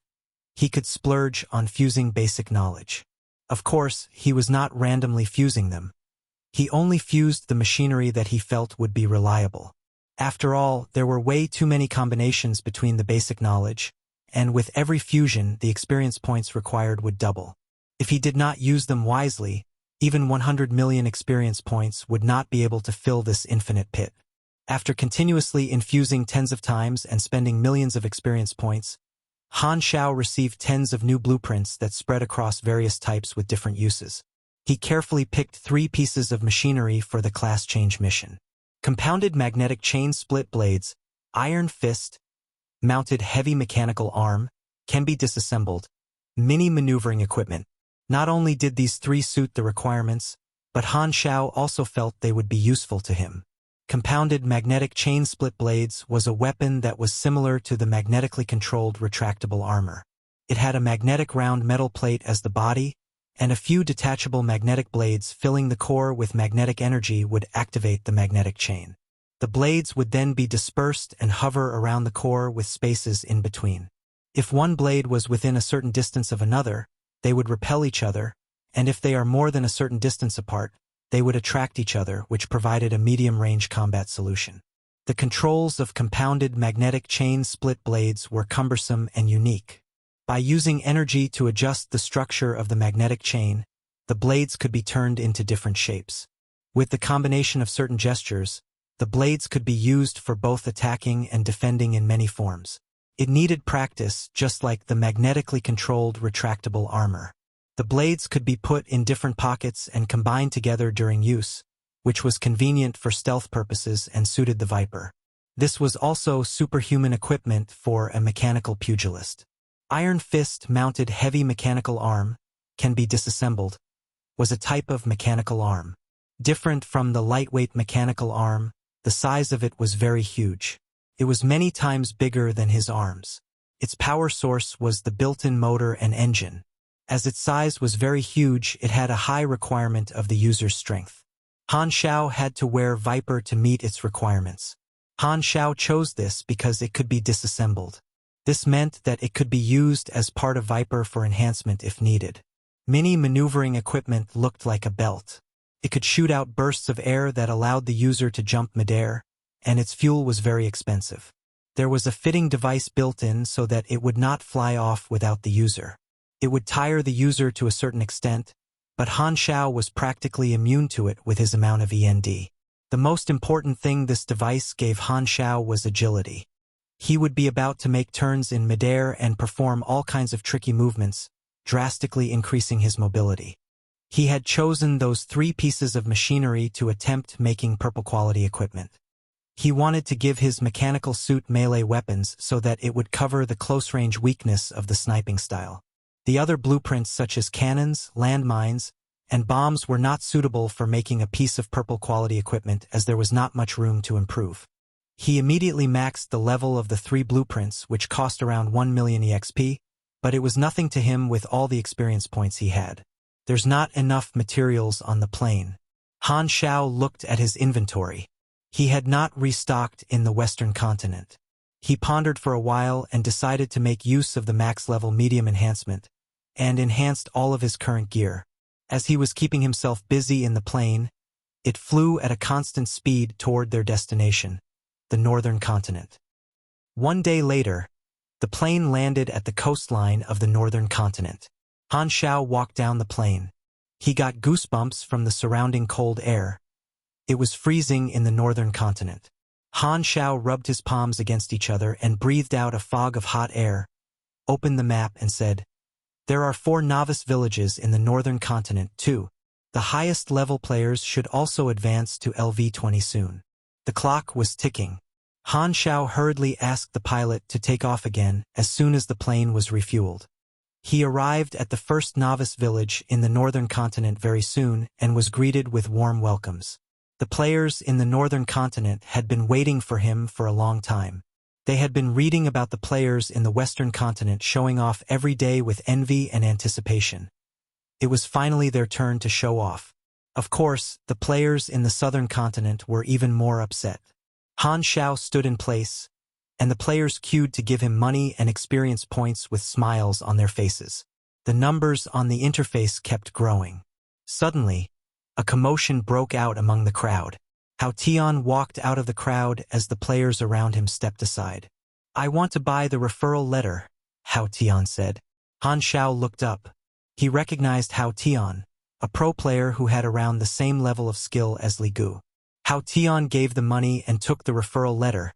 [SPEAKER 1] he could splurge on fusing basic knowledge. Of course, he was not randomly fusing them. He only fused the machinery that he felt would be reliable. After all, there were way too many combinations between the basic knowledge, and with every fusion, the experience points required would double. If he did not use them wisely, even 100 million experience points would not be able to fill this infinite pit. After continuously infusing tens of times and spending millions of experience points, Han Xiao received tens of new blueprints that spread across various types with different uses. He carefully picked 3 pieces of machinery for the class change mission. Compounded magnetic chain split blades, iron fist, mounted heavy mechanical arm, can be disassembled, mini maneuvering equipment. Not only did these 3 suit the requirements, but Han Xiao also felt they would be useful to him. Compounded magnetic chain split blades was a weapon that was similar to the magnetically controlled retractable armor. It had a magnetic round metal plate as the body, and a few detachable magnetic blades filling the core with magnetic energy would activate the magnetic chain. The blades would then be dispersed and hover around the core with spaces in between. If one blade was within a certain distance of another, they would repel each other, and if they are more than a certain distance apart, they would attract each other, which provided a medium-range combat solution. The controls of compounded magnetic chain split blades were cumbersome and unique. By using energy to adjust the structure of the magnetic chain, the blades could be turned into different shapes. With the combination of certain gestures, the blades could be used for both attacking and defending in many forms. It needed practice, just like the magnetically controlled retractable armor. The blades could be put in different pockets and combined together during use, which was convenient for stealth purposes and suited the Viper. This was also superhuman equipment for a mechanical pugilist. Iron fist mounted heavy mechanical arm, can be disassembled, was a type of mechanical arm. Different from the lightweight mechanical arm, the size of it was very huge. It was many times bigger than his arms. Its power source was the built-in motor and engine. As its size was very huge, it had a high requirement of the user's strength. Han Xiao had to wear Viper to meet its requirements. Han Xiao chose this because it could be disassembled. This meant that it could be used as part of Viper for enhancement if needed. Mini maneuvering equipment looked like a belt. It could shoot out bursts of air that allowed the user to jump midair, and its fuel was very expensive. There was a fitting device built in so that it would not fly off without the user. It would tire the user to a certain extent, but Han Xiao was practically immune to it with his amount of END. The most important thing this device gave Han Xiao was agility. He would be about to make turns in midair and perform all kinds of tricky movements, drastically increasing his mobility. He had chosen those 3 pieces of machinery to attempt making purple quality equipment. He wanted to give his mechanical suit melee weapons so that it would cover the close-range weakness of the sniping style. The other blueprints such as cannons, landmines, and bombs were not suitable for making a piece of purple quality equipment as there was not much room to improve. He immediately maxed the level of the 3 blueprints, which cost around 1 million EXP, but it was nothing to him with all the experience points he had. There's not enough materials on the plane. Han Xiao looked at his inventory. He had not restocked in the Western continent. He pondered for a while and decided to make use of the max-level medium enhancement, and enhanced all of his current gear. As he was keeping himself busy in the plane, it flew at a constant speed toward their destination, the northern continent. 1 day later, the plane landed at the coastline of the northern continent. Han Xiao walked down the plane. He got goosebumps from the surrounding cold air. It was freezing in the northern continent. Han Xiao rubbed his palms against each other and breathed out a fog of hot air, opened the map and said, "There are 4 novice villages in the northern continent too. The highest level players should also advance to LV20 soon." The clock was ticking. Han Xiao hurriedly asked the pilot to take off again as soon as the plane was refueled. He arrived at the first novice village in the northern continent very soon and was greeted with warm welcomes. The players in the northern continent had been waiting for him for a long time. They had been reading about the players in the western continent showing off every day with envy and anticipation. It was finally their turn to show off. Of course, the players in the southern continent were even more upset. Han Xiao stood in place, and the players queued to give him money and experience points with smiles on their faces. The numbers on the interface kept growing. Suddenly, a commotion broke out among the crowd. Han Xiao walked out of the crowd as the players around him stepped aside. "I want to buy the referral letter," Han Xiao said. Han Xiao looked up. He recognized Han Xiao, a pro player who had around the same level of skill as Li Gu. Han Xiao gave the money and took the referral letter,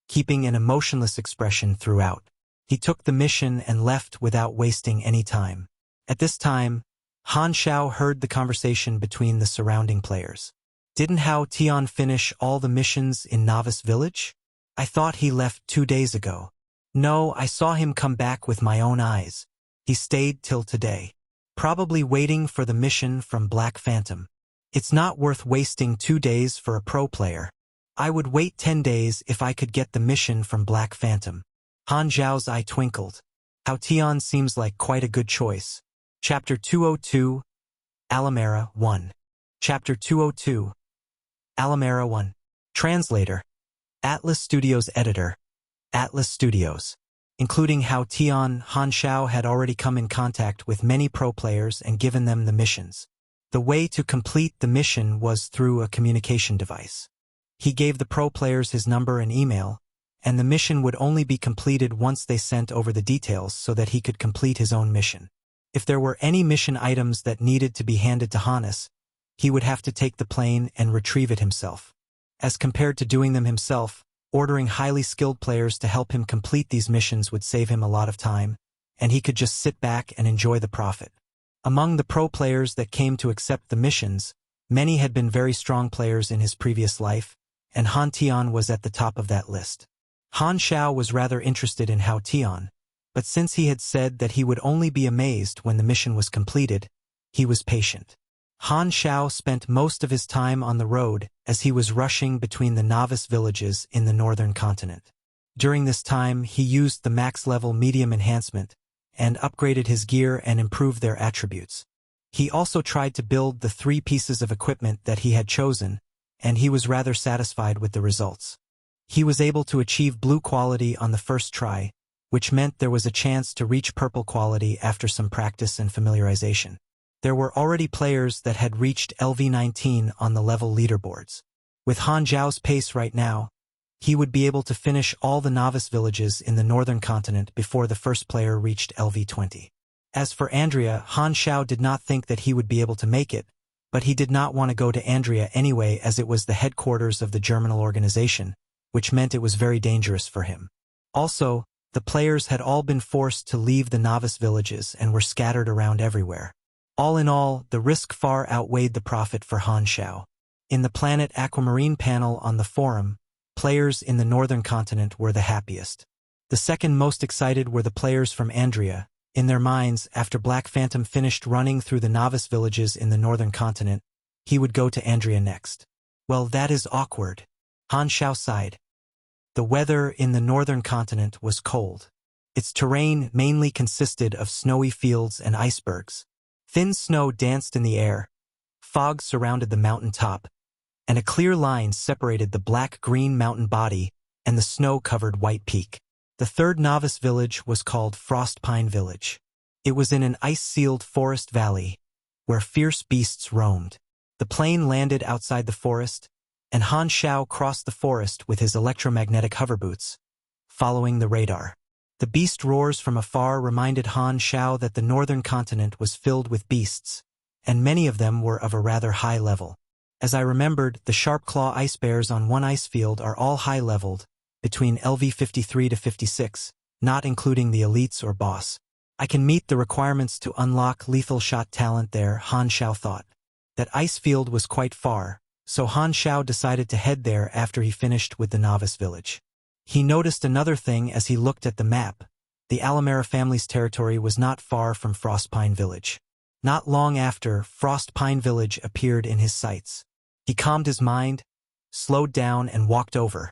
[SPEAKER 1] keeping an emotionless expression throughout. He took the mission and left without wasting any time. At this time, Han Xiao heard the conversation between the surrounding players. "Didn't Han Xiao finish all the missions in Novice Village? I thought he left 2 days ago." "No, I saw him come back with my own eyes. He stayed till today. Probably waiting for the mission from Black Phantom. It's not worth wasting 2 days for a pro player. I would wait 10 days if I could get the mission from Black Phantom." Han Xiao's eye twinkled. Han Xiao seems like quite a good choice. Chapter 202, Alamera 1. Chapter 202, Alamera 1. Translator, Atlas Studios Editor, Atlas Studios. Including Han Xiao, Han Xiao had already come in contact with many pro players and given them the missions. The way to complete the mission was through a communication device. He gave the pro players his number and email, and the mission would only be completed once they sent over the details so that he could complete his own mission. If there were any mission items that needed to be handed to Hannes, he would have to take the plane and retrieve it himself. As compared to doing them himself, ordering highly skilled players to help him complete these missions would save him a lot of time, and he could just sit back and enjoy the profit. Among the pro players that came to accept the missions, many had been very strong players in his previous life, and Han Xiao was at the top of that list. Han Xiao was rather interested in Han Xiao, but since he had said that he would only be amazed when the mission was completed, he was patient. Han Xiao spent most of his time on the road as he was rushing between the novice villages in the northern continent. During this time, he used the max-level medium enhancement and upgraded his gear and improved their attributes. He also tried to build the 3 pieces of equipment that he had chosen, and he was rather satisfied with the results. He was able to achieve blue quality on the first try, which meant there was a chance to reach purple quality after some practice and familiarization. There were already players that had reached LV19 on the level leaderboards. With Han Xiao's pace right now, he would be able to finish all the novice villages in the northern continent before the first player reached LV20. As for Andrea, Han Xiao did not think that he would be able to make it, But he did not want to go to Andrea anyway, as it was the headquarters of the Germinal organization, which meant it was very dangerous for him. Also, the players had all been forced to leave the novice villages and were scattered around everywhere. All in all, the risk far outweighed the profit for Han Xiao. In the Planet Aquamarine panel on the forum, players in the northern continent were the happiest. The second most excited were the players from Andrea. In their minds, after Black Phantom finished running through the novice villages in the northern continent, he would go to Andrea next. Well, that is awkward. Han Xiao sighed. The weather in the northern continent was cold. Its terrain mainly consisted of snowy fields and icebergs. Thin snow danced in the air, fog surrounded the mountain top, and a clear line separated the black-green mountain body and the snow-covered white peak. The third novice village was called Frostpine Village. It was in an ice-sealed forest valley, where fierce beasts roamed. The plane landed outside the forest, and Han Xiao crossed the forest with his electromagnetic hoverboots, following the radar. The beast roars from afar reminded Han Xiao that the northern continent was filled with beasts, and many of them were of a rather high level. As I remembered, the sharp-claw ice bears on one ice field are all high-leveled, between LV 53 to 56, not including the elites or boss. I can meet the requirements to unlock lethal shot talent there, Han Xiao thought. That ice field was quite far, so Han Xiao decided to head there after he finished with the novice village. He noticed another thing as he looked at the map. The Alamera family's territory was not far from Frostpine Village. Not long after, Frostpine Village appeared in his sights. He calmed his mind, slowed down, and walked over.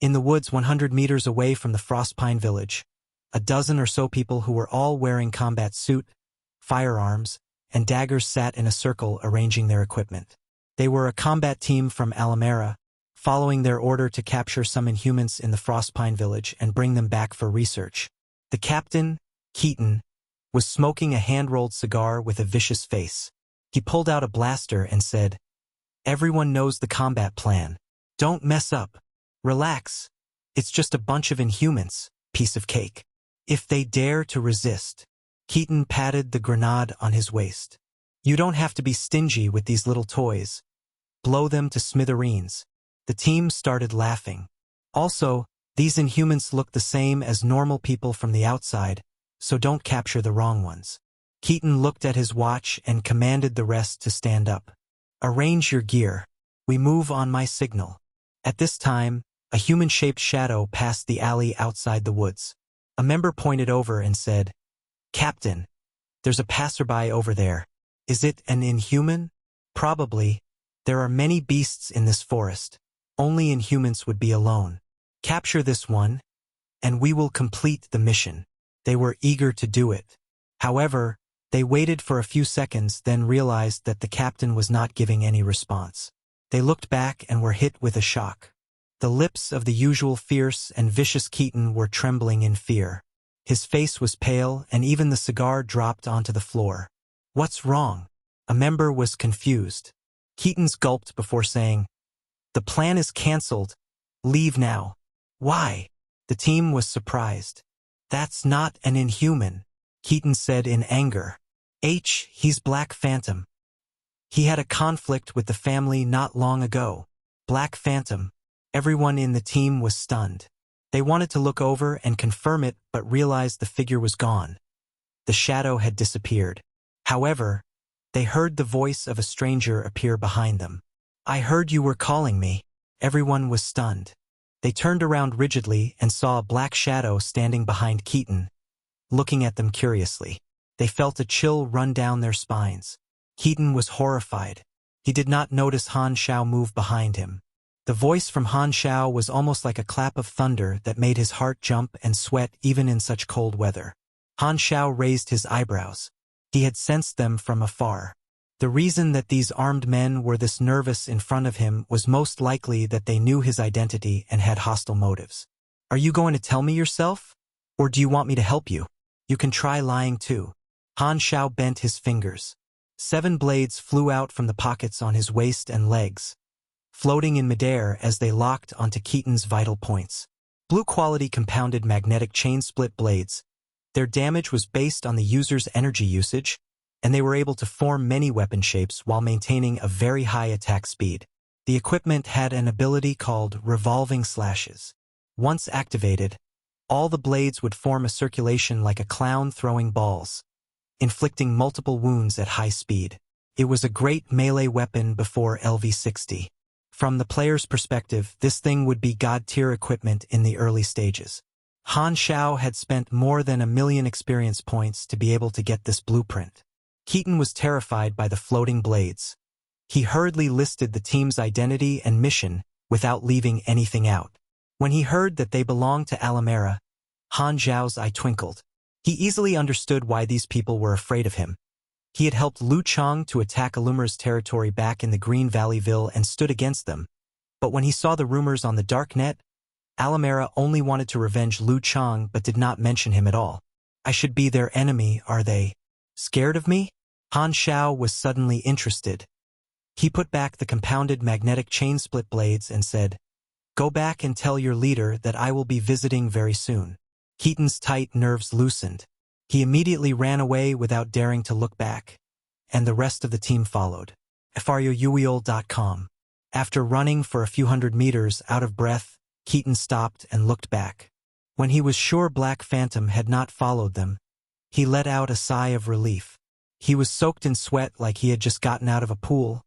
[SPEAKER 1] In the woods 100 meters away from the Frostpine Village, a dozen or so people who were all wearing combat suit, firearms, and daggers sat in a circle arranging their equipment. They were a combat team from Alamera, following their order to capture some Inhumans in the Frostpine Village and bring them back for research. The captain, Keaton, was smoking a hand-rolled cigar with a vicious face. He pulled out a blaster and said, "Everyone knows the combat plan. Don't mess up. Relax. It's just a bunch of Inhumans, piece of cake. If they dare to resist." Keaton patted the grenade on his waist. "You don't have to be stingy with these little toys. Blow them to smithereens." The team started laughing. Also, these Inhumans look the same as normal people from the outside, so don't capture the wrong ones. Keaton looked at his watch and commanded the rest to stand up. "Arrange your gear. We move on my signal." At this time, a human-shaped shadow passed the alley outside the woods. A member pointed over and said, "Captain, there's a passerby over there. Is it an Inhuman?" "Probably. There are many beasts in this forest. Only Inhumans would be alone. Capture this one, and we will complete the mission." They were eager to do it. However, they waited for a few seconds, then realized that the captain was not giving any response. They looked back and were hit with a shock. The lips of the usual fierce and vicious Keaton were trembling in fear. His face was pale, and even the cigar dropped onto the floor. "What's wrong?" A member was confused. Keaton's gulped before saying, "The plan is cancelled. Leave now." "Why?" The team was surprised. "That's not an Inhuman," Keaton said in anger. He's Black Phantom. He had a conflict with the family not long ago." Black Phantom. Everyone in the team was stunned. They wanted to look over and confirm it, but realized the figure was gone. The shadow had disappeared. However, they heard the voice of a stranger appear behind them. "I heard you were calling me." Everyone was stunned. They turned around rigidly and saw a black shadow standing behind Keaton, looking at them curiously. They felt a chill run down their spines. Keaton was horrified. He did not notice Han Xiao move behind him. The voice from Han Xiao was almost like a clap of thunder that made his heart jump and sweat even in such cold weather. Han Xiao raised his eyebrows. He had sensed them from afar. The reason that these armed men were this nervous in front of him was most likely that they knew his identity and had hostile motives. "Are you going to tell me yourself? Or do you want me to help you? You can try lying too." Han Xiao bent his fingers. 7 blades flew out from the pockets on his waist and legs, floating in midair as they locked onto Keaton's vital points. Blue-quality compounded magnetic chain-split blades. Their damage was based on the user's energy usage, and they were able to form many weapon shapes while maintaining a very high attack speed. The equipment had an ability called revolving slashes. Once activated, all the blades would form a circulation like a clown throwing balls, inflicting multiple wounds at high speed. It was a great melee weapon before LV60. From the player's perspective, this thing would be god-tier equipment in the early stages. Han Xiao had spent more than 1 million experience points to be able to get this blueprint. Keaton was terrified by the floating blades. He hurriedly listed the team's identity and mission without leaving anything out. When he heard that they belonged to Alamera, Han Xiao's eye twinkled. He easily understood why these people were afraid of him. He had helped Lu Chang to attack Alumera's territory back in the Green Valleyville and stood against them. But when he saw the rumors on the dark net, Alamera only wanted to revenge Lu Chang but did not mention him at all. I should be their enemy, are they? Scared of me? Han Xiao was suddenly interested. He put back the compounded magnetic chain split blades and said, "Go back and tell your leader that I will be visiting very soon." Keaton's tight nerves loosened. He immediately ran away without daring to look back, and the rest of the team followed. FRUUEOL.com. After running for a few hundred meters out of breath, Keaton stopped and looked back. When he was sure Black Phantom had not followed them, he let out a sigh of relief. He was soaked in sweat like he had just gotten out of a pool,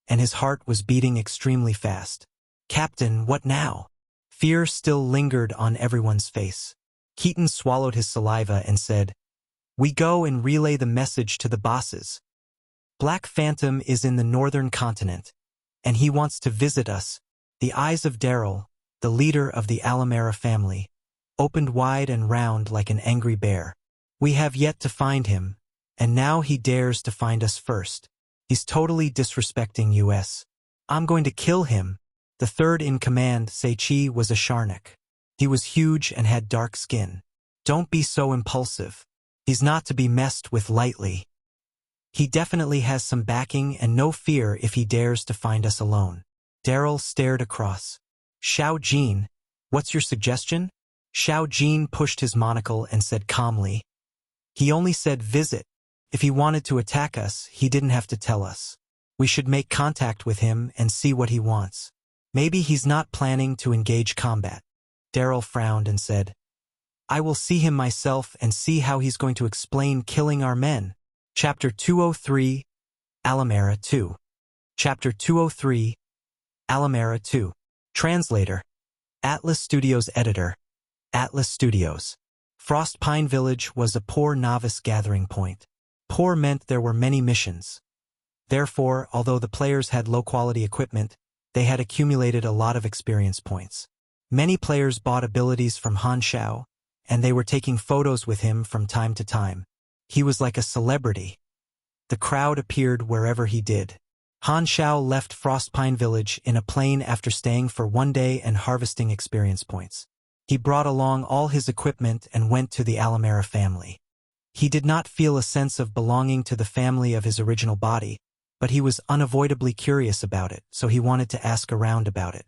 [SPEAKER 1] and his heart was beating extremely fast. "Captain, what now?" Fear still lingered on everyone's face. Keaton swallowed his saliva and said, "We go and relay the message to the bosses. Black Phantom is in the northern continent, and he wants to visit us." The eyes of Daryl, the leader of the Alamera family, opened wide and round like an angry bear. "We have yet to find him, and now he dares to find us first. He's totally disrespecting us. I'm going to kill him." The third in command, Sei-Chi, was a Sharnak. He was huge and had dark skin. "Don't be so impulsive. He's not to be messed with lightly. He definitely has some backing and no fear if he dares to find us alone." Daryl stared across. "Xiao Jin, what's your suggestion?" Xiao Jin pushed his monocle and said calmly, "He only said visit. If he wanted to attack us, he didn't have to tell us. We should make contact with him and see what he wants. Maybe he's not planning to engage combat." Daryl frowned and said, "I will see him myself and see how he's going to explain killing our men." Chapter 203, Alamera 2. Chapter 203, Alamera 2. Translator, Atlas Studios Editor, Atlas Studios. Frost Pine Village was a poor novice gathering point. Poor meant there were many missions. Therefore, although the players had low-quality equipment, they had accumulated a lot of experience points. Many players bought abilities from Han Xiao, and they were taking photos with him from time to time. He was like a celebrity. The crowd appeared wherever he did. Han Xiao left Frostpine Village in a plane after staying for 1 day and harvesting experience points. He brought along all his equipment and went to the Alamera family. He did not feel a sense of belonging to the family of his original body, but he was unavoidably curious about it, so he wanted to ask around about it.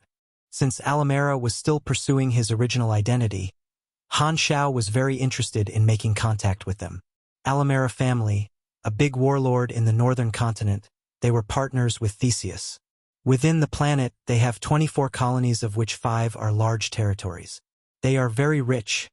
[SPEAKER 1] Since Alamera was still pursuing his original identity, Han Xiao was very interested in making contact with them. Alamera family, a big warlord in the northern continent, they were partners with Theseus. Within the planet, they have 24 colonies of which 5 are large territories. They are very rich.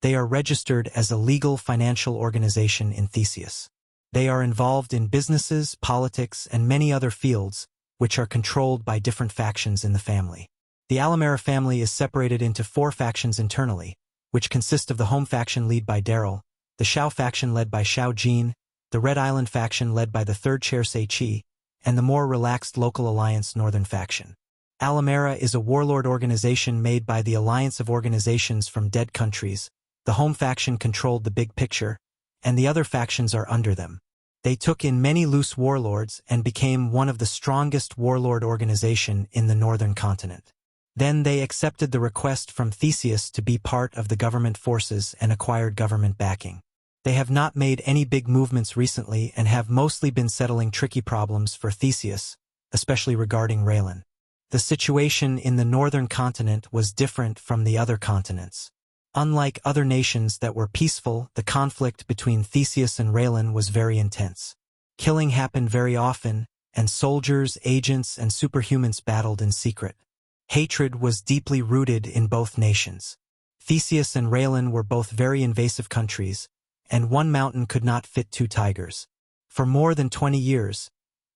[SPEAKER 1] They are registered as a legal financial organization in Theseus. They are involved in businesses, politics, and many other fields, which are controlled by different factions in the family. The Alamera family is separated into 4 factions internally, which consist of the Home faction led by Daryl, the Xiao faction led by Xiao Jin, the Red Island faction led by the third chair Sei-Chi, and the more relaxed Local Alliance Northern faction. Alamera is a warlord organization made by the alliance of organizations from dead countries. The Home faction controlled the big picture, and the other factions are under them. They took in many loose warlords and became one of the strongest warlord organization in the northern continent. Then they accepted the request from Theseus to be part of the government forces and acquired government backing. They have not made any big movements recently and have mostly been settling tricky problems for Theseus, especially regarding Raylan. The situation in the northern continent was different from the other continents. Unlike other nations that were peaceful, the conflict between Theseus and Raylan was very intense. Killing happened very often, and soldiers, agents, and superhumans battled in secret. Hatred was deeply rooted in both nations. Theseus and Raylan were both very invasive countries, and one mountain could not fit two tigers. For more than 20 years,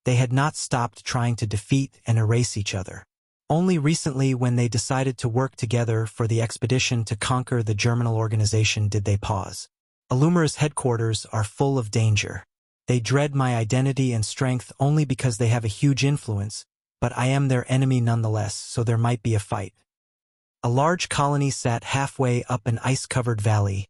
[SPEAKER 1] they had not stopped trying to defeat and erase each other. Only recently, when they decided to work together for the expedition to conquer the Germinal organization, did they pause. Illumira's headquarters are full of danger. They dread my identity and strength only because they have a huge influence, but I am their enemy nonetheless, so there might be a fight. A large colony sat halfway up an ice-covered valley,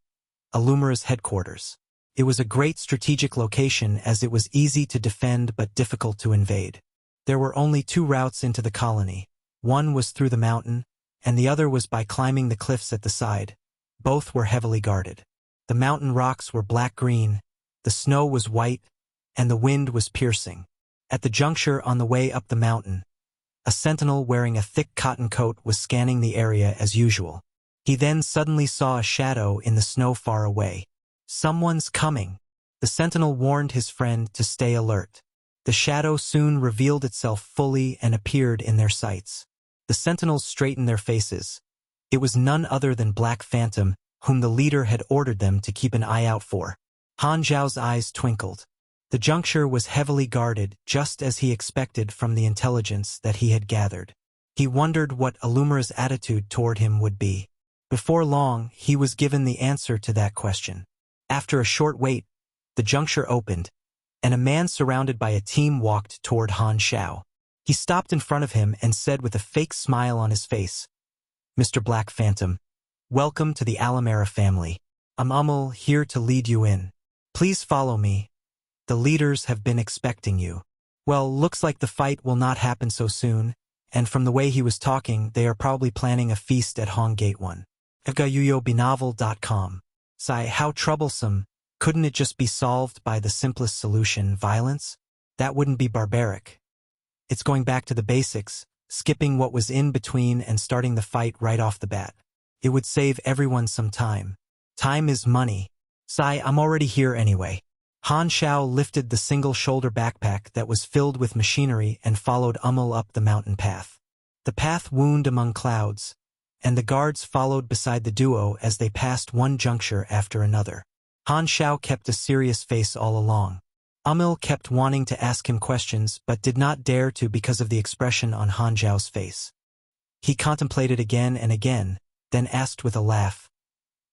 [SPEAKER 1] Illumira's headquarters. It was a great strategic location as it was easy to defend but difficult to invade. There were only two routes into the colony. One was through the mountain, and the other was by climbing the cliffs at the side. Both were heavily guarded. The mountain rocks were black-green, the snow was white, and the wind was piercing. At the juncture on the way up the mountain, a sentinel wearing a thick cotton coat was scanning the area as usual. He then suddenly saw a shadow in the snow far away. "Someone's coming." The sentinel warned his friend to stay alert. The shadow soon revealed itself fully and appeared in their sights. The sentinels straightened their faces. It was none other than Black Phantom, whom the leader had ordered them to keep an eye out for. Han Xiao's eyes twinkled. The juncture was heavily guarded, just as he expected from the intelligence that he had gathered. He wondered what Illumira's attitude toward him would be. Before long, he was given the answer to that question. After a short wait, the juncture opened, and a man surrounded by a team walked toward Han Xiao. He stopped in front of him and said with a fake smile on his face, "Mr. Black Phantom, welcome to the Alamera family. I'm Ummel, here to lead you in. Please follow me. The leaders have been expecting you." Well, looks like the fight will not happen so soon, and from the way he was talking, they are probably planning a feast at Hong Gate 1. Agayuyobinovel.com. Sigh, how troublesome. Couldn't it just be solved by the simplest solution, violence? That wouldn't be barbaric. It's going back to the basics, skipping what was in between and starting the fight right off the bat. It would save everyone some time. Time is money. Sigh, I'm already here anyway. Han Xiao lifted the single-shoulder backpack that was filled with machinery and followed Ummel up the mountain path. The path wound among clouds, and the guards followed beside the duo as they passed one juncture after another. Han Xiao kept a serious face all along. Ummel kept wanting to ask him questions but did not dare to because of the expression on Han Xiao's face. He contemplated again and again, then asked with a laugh,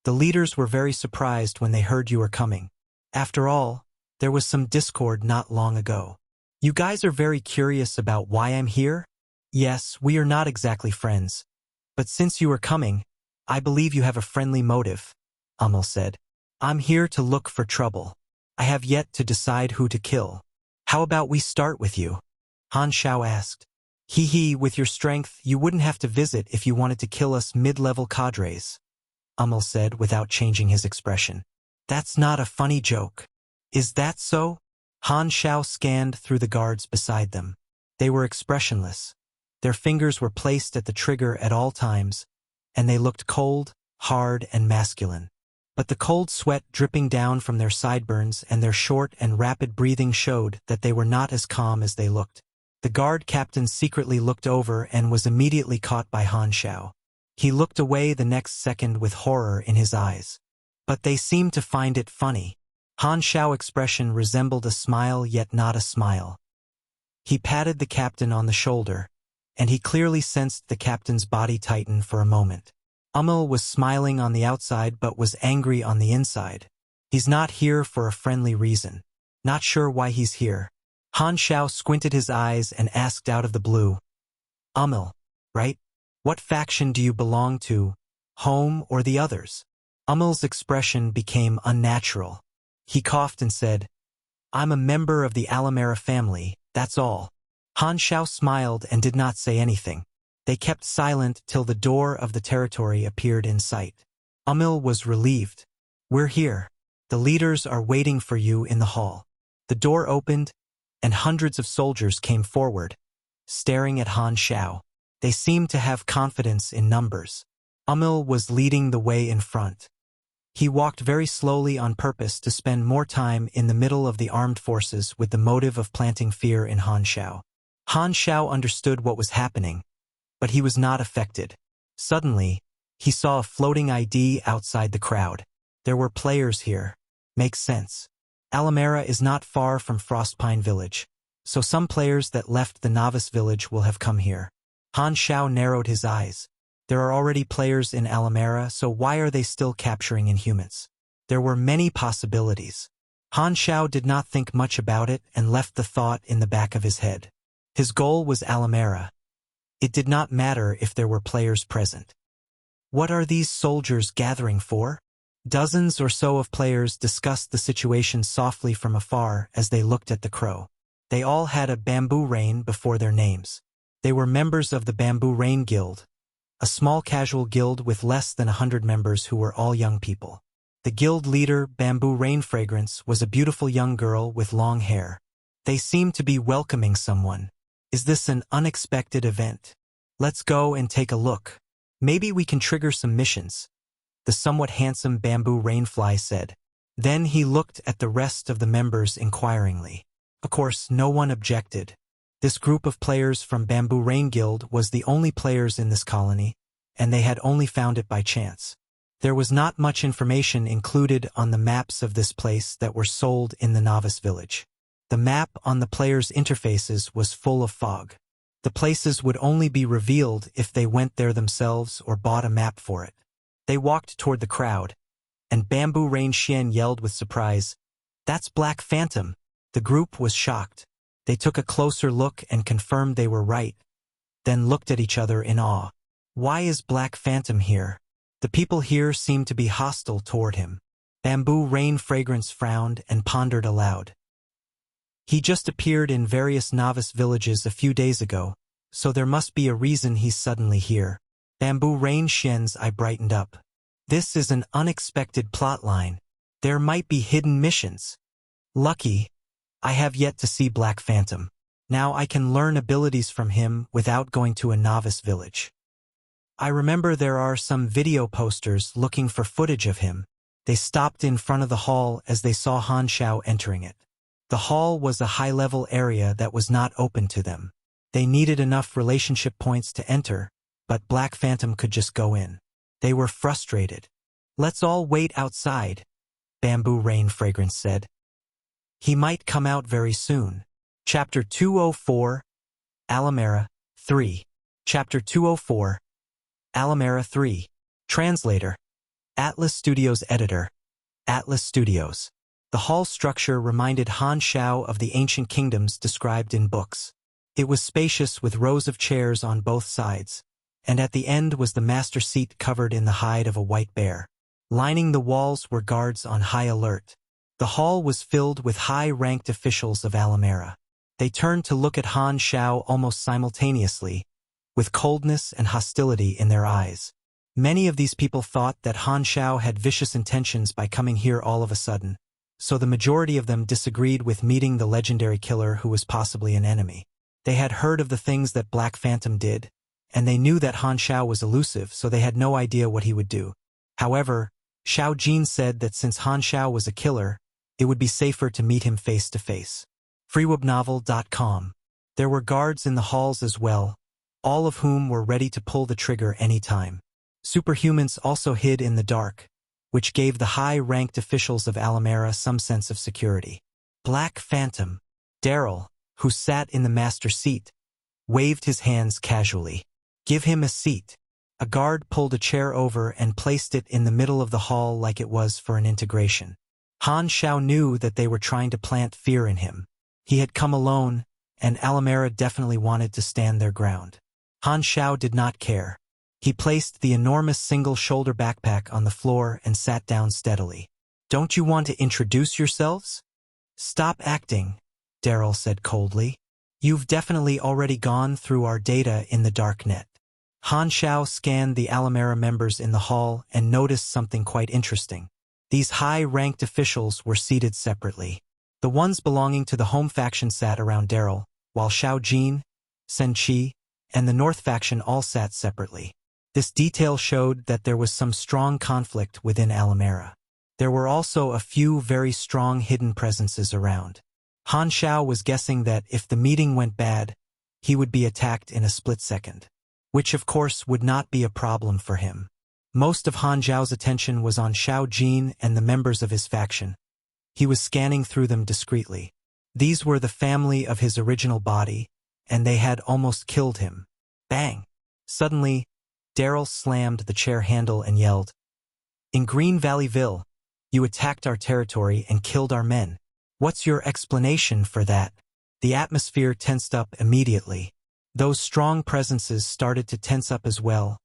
[SPEAKER 1] "The leaders were very surprised when they heard you were coming. After all, there was some discord not long ago. You guys are very curious about why I'm here? Yes, we are not exactly friends. But since you are coming, I believe you have a friendly motive," Ummel said. "I'm here to look for trouble. I have yet to decide who to kill. How about we start with you?" Han Xiao asked. Hee, with your strength, you wouldn't have to visit if you wanted to kill us mid-level cadres," Ummel said without changing his expression. "That's not a funny joke. Is that so?" Han Xiao scanned through the guards beside them. They were expressionless. Their fingers were placed at the trigger at all times, and they looked cold, hard, and masculine. But the cold sweat dripping down from their sideburns and their short and rapid breathing showed that they were not as calm as they looked. The guard captain secretly looked over and was immediately caught by Han Xiao. He looked away the next second with horror in his eyes. But they seemed to find it funny. Han Xiao's expression resembled a smile yet not a smile. He patted the captain on the shoulder, and he clearly sensed the captain's body tighten for a moment. Ummel was smiling on the outside but was angry on the inside. He's not here for a friendly reason. Not sure why he's here. Han Xiao squinted his eyes and asked out of the blue, "Ummel, right? What faction do you belong to, home or the others?" Ummel's expression became unnatural. He coughed and said, "I'm a member of the Alamera family, that's all." Han Xiao smiled and did not say anything. They kept silent till the door of the territory appeared in sight. Ummel was relieved. "We're here. The leaders are waiting for you in the hall." The door opened, and hundreds of soldiers came forward, staring at Han Xiao. They seemed to have confidence in numbers. Ummel was leading the way in front. He walked very slowly on purpose to spend more time in the middle of the armed forces with the motive of planting fear in Han Xiao. Han Xiao understood what was happening, but he was not affected. Suddenly, he saw a floating ID outside the crowd. There were players here. Makes sense. Alamera is not far from Frostpine Village, so some players that left the novice village will have come here. Han Xiao narrowed his eyes. There are already players in Alamera, so why are they still capturing Inhumans? There were many possibilities. Han Xiao did not think much about it and left the thought in the back of his head. His goal was Alamera. It did not matter if there were players present. What are these soldiers gathering for? Dozens or so of players discussed the situation softly from afar as they looked at the crow. They all had a bamboo rain before their names. They were members of the Bamboo Rain Guild, a small casual guild with less than 100 members who were all young people. The guild leader, Bamboo Rain Fragrance, was a beautiful young girl with long hair. They seemed to be welcoming someone. Is this an unexpected event? Let's go and take a look. Maybe we can trigger some missions, the somewhat handsome Bamboo Rainfly said. Then he looked at the rest of the members inquiringly. Of course, no one objected. This group of players from Bamboo Rain Guild was the only players in this colony, and they had only found it by chance. There was not much information included on the maps of this place that were sold in the novice village. The map on the players' interfaces was full of fog. The places would only be revealed if they went there themselves or bought a map for it. They walked toward the crowd, and Bamboo Rain Xian yelled with surprise, "That's Black Phantom!" The group was shocked. They took a closer look and confirmed they were right, then looked at each other in awe. Why is Black Phantom here? The people here seemed to be hostile toward him. Bamboo Rain Fragrance frowned and pondered aloud. He just appeared in various novice villages a few days ago, so there must be a reason he's suddenly here. Bamboo Rain Xian's eye brightened up. This is an unexpected plotline. There might be hidden missions. Lucky. I have yet to see Black Phantom. Now I can learn abilities from him without going to a novice village. I remember there are some video posters looking for footage of him. They stopped in front of the hall as they saw Han Xiao entering it. The hall was a high-level area that was not open to them. They needed enough relationship points to enter, but Black Phantom could just go in. They were frustrated. Let's all wait outside, Bamboo Rain Fragrance said. He might come out very soon. Chapter 204, Alamera 3. Chapter 204, Alamera 3. Translator, Atlas Studios Editor, Atlas Studios. The hall structure reminded Han Xiao of the ancient kingdoms described in books. It was spacious with rows of chairs on both sides, and at the end was the master seat covered in the hide of a white bear. Lining the walls were guards on high alert. The hall was filled with high-ranked officials of Alamera. They turned to look at Han Xiao almost simultaneously, with coldness and hostility in their eyes. Many of these people thought that Han Xiao had vicious intentions by coming here all of a sudden, so the majority of them disagreed with meeting the legendary killer who was possibly an enemy. They had heard of the things that Black Phantom did, and they knew that Han Xiao was elusive, so they had no idea what he would do. However, Xiao Jin said that since Han Xiao was a killer, it would be safer to meet him face to face. freewebnovel.com. There were guards in the halls as well, all of whom were ready to pull the trigger any time. Superhumans also hid in the dark, which gave the high-ranked officials of Alamera some sense of security. Black Phantom, Daryl, who sat in the master seat, waved his hands casually. Give him a seat. A guard pulled a chair over and placed it in the middle of the hall like it was for an integration. Han Xiao knew that they were trying to plant fear in him. He had come alone, and Alamera definitely wanted to stand their ground. Han Xiao did not care. He placed the enormous single-shoulder backpack on the floor and sat down steadily. Don't you want to introduce yourselves? Stop acting, Daryl said coldly. You've definitely already gone through our data in the darknet. Han Xiao scanned the Alamera members in the hall and noticed something quite interesting. These high-ranked officials were seated separately. The ones belonging to the home faction sat around Daryl, while Xiao Jin, Sen Qi, and the North faction all sat separately. This detail showed that there was some strong conflict within Alamera. There were also a few very strong hidden presences around. Han Xiao was guessing that if the meeting went bad, he would be attacked in a split second. Which of course would not be a problem for him. Most of Han Xiao's attention was on Xiao Jin and the members of his faction. He was scanning through them discreetly. These were the family of his original body, and they had almost killed him. Bang! Suddenly, Daryl slammed the chair handle and yelled, "In Green Valley Ville, you attacked our territory and killed our men. What's your explanation for that?" The atmosphere tensed up immediately. Those strong presences started to tense up as well,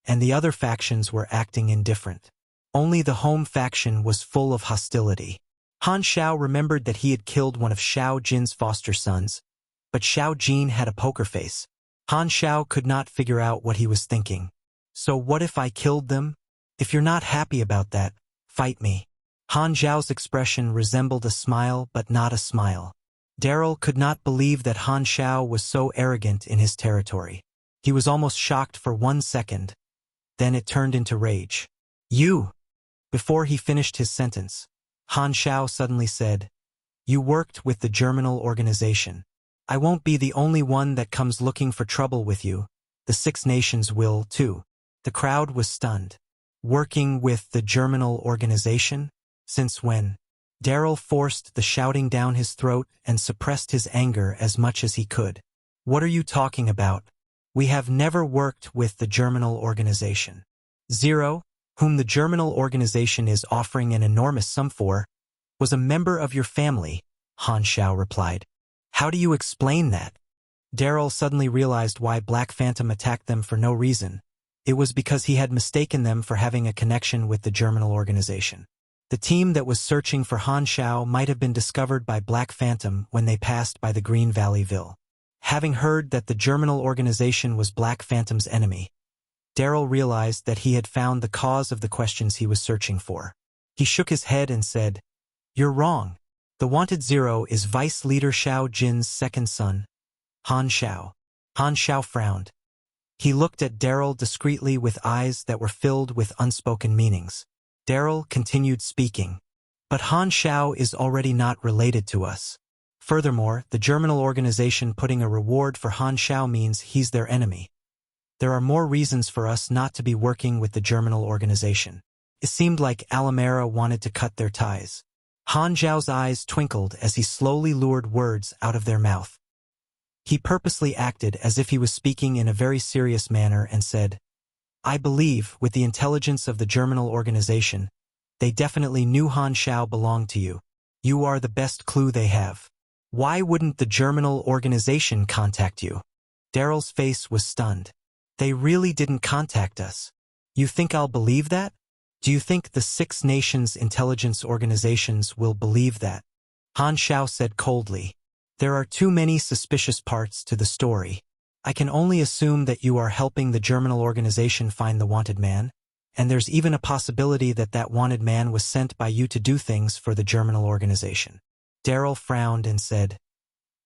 [SPEAKER 1] and the other factions were acting indifferent. Only the home faction was full of hostility. Han Xiao remembered that he had killed one of Xiao Jin's foster sons, but Xiao Jin had a poker face. Han Xiao could not figure out what he was thinking. So what if I killed them? If you're not happy about that, fight me. Han Xiao's expression resembled a smile but not a smile. Daryl could not believe that Han Xiao was so arrogant in his territory. He was almost shocked for 1 second. Then it turned into rage. "You!" Before he finished his sentence, Han Xiao suddenly said, "You worked with the Germinal organization. I won't be the only one that comes looking for trouble with you. The Six Nations will, too." The crowd was stunned. Working with the Germinal organization? Since when? Daryl forced the shouting down his throat and suppressed his anger as much as he could. "What are you talking about? We have never worked with the Germinal organization." Zero, whom the Germinal organization is offering an enormous sum for, was a member of your family, Han Xiao replied. "How do you explain that?" Daryl suddenly realized why Black Phantom attacked them for no reason. It was because he had mistaken them for having a connection with the Germinal organization. The team that was searching for Han Xiao might have been discovered by Black Phantom when they passed by the Green Valley Ville. Having heard that the Germinal organization was Black Phantom's enemy, Daryl realized that he had found the cause of the questions he was searching for. He shook his head and said, "You're wrong. The wanted Zero is Vice Leader Xiao Jin's second son, Han Xiao." Han Xiao frowned. He looked at Daryl discreetly with eyes that were filled with unspoken meanings. Daryl continued speaking. "But Han Xiao is already not related to us. Furthermore, the Germinal organization putting a reward for Han Xiao means he's their enemy. There are more reasons for us not to be working with the Germinal organization." It seemed like Alamera wanted to cut their ties. Han Xiao's eyes twinkled as he slowly lured words out of their mouth. He purposely acted as if he was speaking in a very serious manner and said, "I believe, with the intelligence of the Germinal organization, they definitely knew Han Xiao belonged to you. You are the best clue they have. Why wouldn't the Germinal organization contact you?" Daryl's face was stunned. "They really didn't contact us. You think I'll believe that? Do you think the Six Nations intelligence organizations will believe that?" Han Xiao said coldly, "There are too many suspicious parts to the story. I can only assume that you are helping the Germinal organization find the wanted man, and there's even a possibility that that wanted man was sent by you to do things for the Germinal organization." Daryl frowned and said,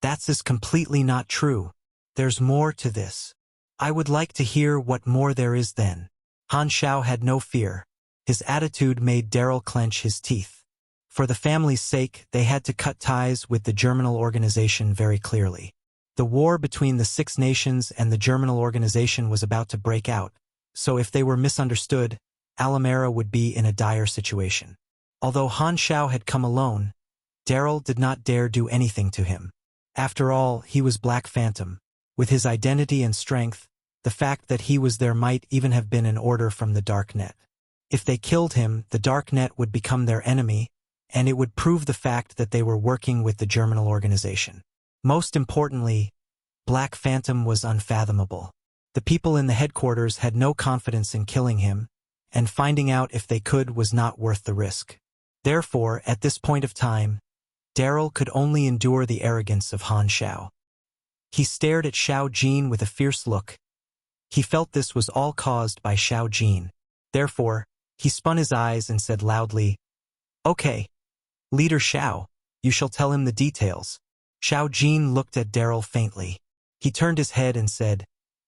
[SPEAKER 1] "That's completely not true. There's more to this." "I would like to hear what more there is then." Han Xiao had no fear. His attitude made Daryl clench his teeth. For the family's sake, they had to cut ties with the Germinal organization very clearly. The war between the Six Nations and the Germinal organization was about to break out, so if they were misunderstood, Alamera would be in a dire situation. Although Han Xiao had come alone, Daryl did not dare do anything to him. After all, he was Black Phantom. With his identity and strength, the fact that he was there might even have been an order from the Dark Net. If they killed him, the Dark Net would become their enemy, and it would prove the fact that they were working with the Germinal organization. Most importantly, Black Phantom was unfathomable. The people in the headquarters had no confidence in killing him, and finding out if they could was not worth the risk. Therefore, at this point of time, Daryl could only endure the arrogance of Han Xiao. He stared at Xiao Jin with a fierce look. He felt this was all caused by Xiao Jin. Therefore, he spun his eyes and said loudly, "Okay, Leader Xiao, you shall tell him the details." Xiao Jin looked at Daryl faintly. He turned his head and said,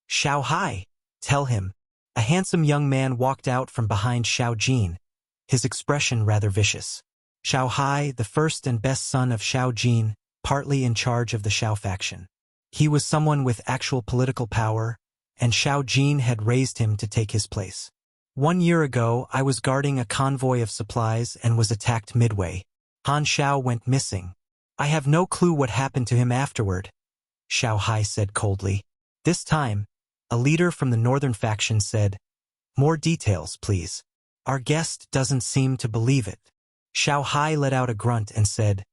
[SPEAKER 1] "Xiao Hai, tell him." A handsome young man walked out from behind Xiao Jin. his expression rather vicious. Xiao Hai, the first and best son of Xiao Jin, partly in charge of the Xiao faction. He was someone with actual political power, and Xiao Jin had raised him to take his place. 1 year ago, I was guarding a convoy of supplies and was attacked midway. Han Xiao went missing. I have no clue what happened to him afterward, Xiao Hai said coldly. This time, a leader from the northern faction said, "More details, please." Our guest doesn't seem to believe it. Xiao Hai let out a grunt and said,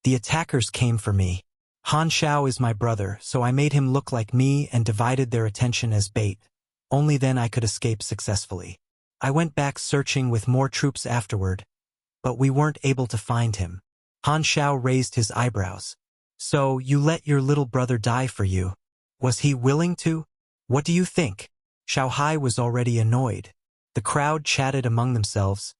[SPEAKER 1] "The attackers came for me. Han Xiao is my brother, so I made him look like me and divided their attention as bait. Only then I could escape successfully. I went back searching with more troops afterward, but we weren't able to find him." Han Xiao raised his eyebrows. "So you let your little brother die for you? Was he willing to? What do you think?" Xiao Hai was already annoyed. The crowd chatted among themselves,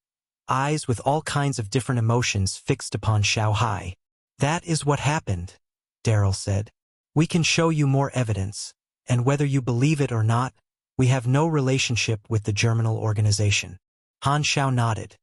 [SPEAKER 1] eyes with all kinds of different emotions fixed upon Xiao Hai. "That is what happened," Daryl said. "We can show you more evidence, and whether you believe it or not, we have no relationship with the germinal organization." Han Xiao nodded.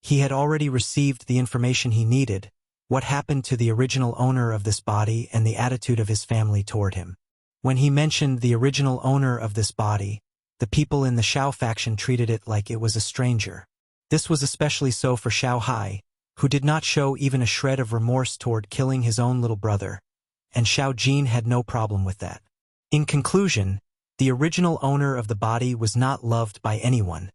[SPEAKER 1] He had already received the information he needed, what happened to the original owner of this body and the attitude of his family toward him. When he mentioned the original owner of this body, the people in the Xiao faction treated it like it was a stranger. This was especially so for Xiao Hai, who did not show even a shred of remorse toward killing his own little brother, and Xiao Jin had no problem with that. In conclusion, the original owner of the body was not loved by anyone.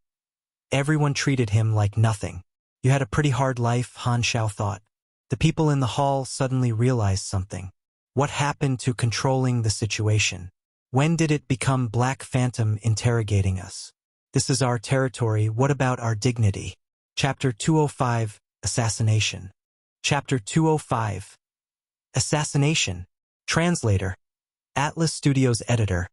[SPEAKER 1] Everyone treated him like nothing. You had a pretty hard life, Han Xiao thought. The people in the hall suddenly realized something. What happened to controlling the situation? When did it become Black Phantom interrogating us? This is our territory, what about our dignity? Chapter 205, Assassination. Chapter 205. Assassination. Translator. Atlas Studios Editor.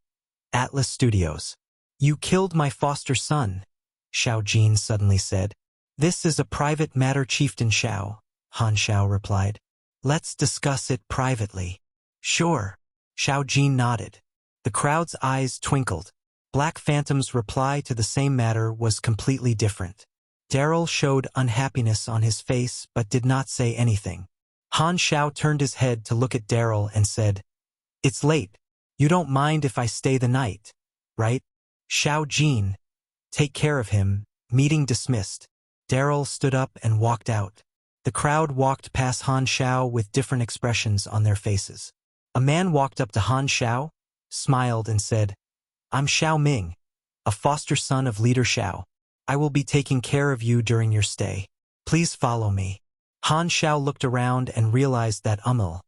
[SPEAKER 1] Atlas Studios. "You killed my foster son," Xiao Jin suddenly said. "This is a private matter, Chieftain Xiao," Han Xiao replied. "Let's discuss it privately." "Sure." Xiao Jin nodded. The crowd's eyes twinkled. Black Phantom's reply to the same matter was completely different. Daryl showed unhappiness on his face but did not say anything. Han Xiao turned his head to look at Daryl and said, "It's late. You don't mind if I stay the night, right?" "Xiao Jin, take care of him." Meeting dismissed. Daryl stood up and walked out. The crowd walked past Han Xiao with different expressions on their faces. A man walked up to Han Xiao, smiled and said, "I'm Xiao Ming, a foster son of Leader Xiao. I will be taking care of you during your stay. Please follow me." Han Xiao looked around and realized that Umil,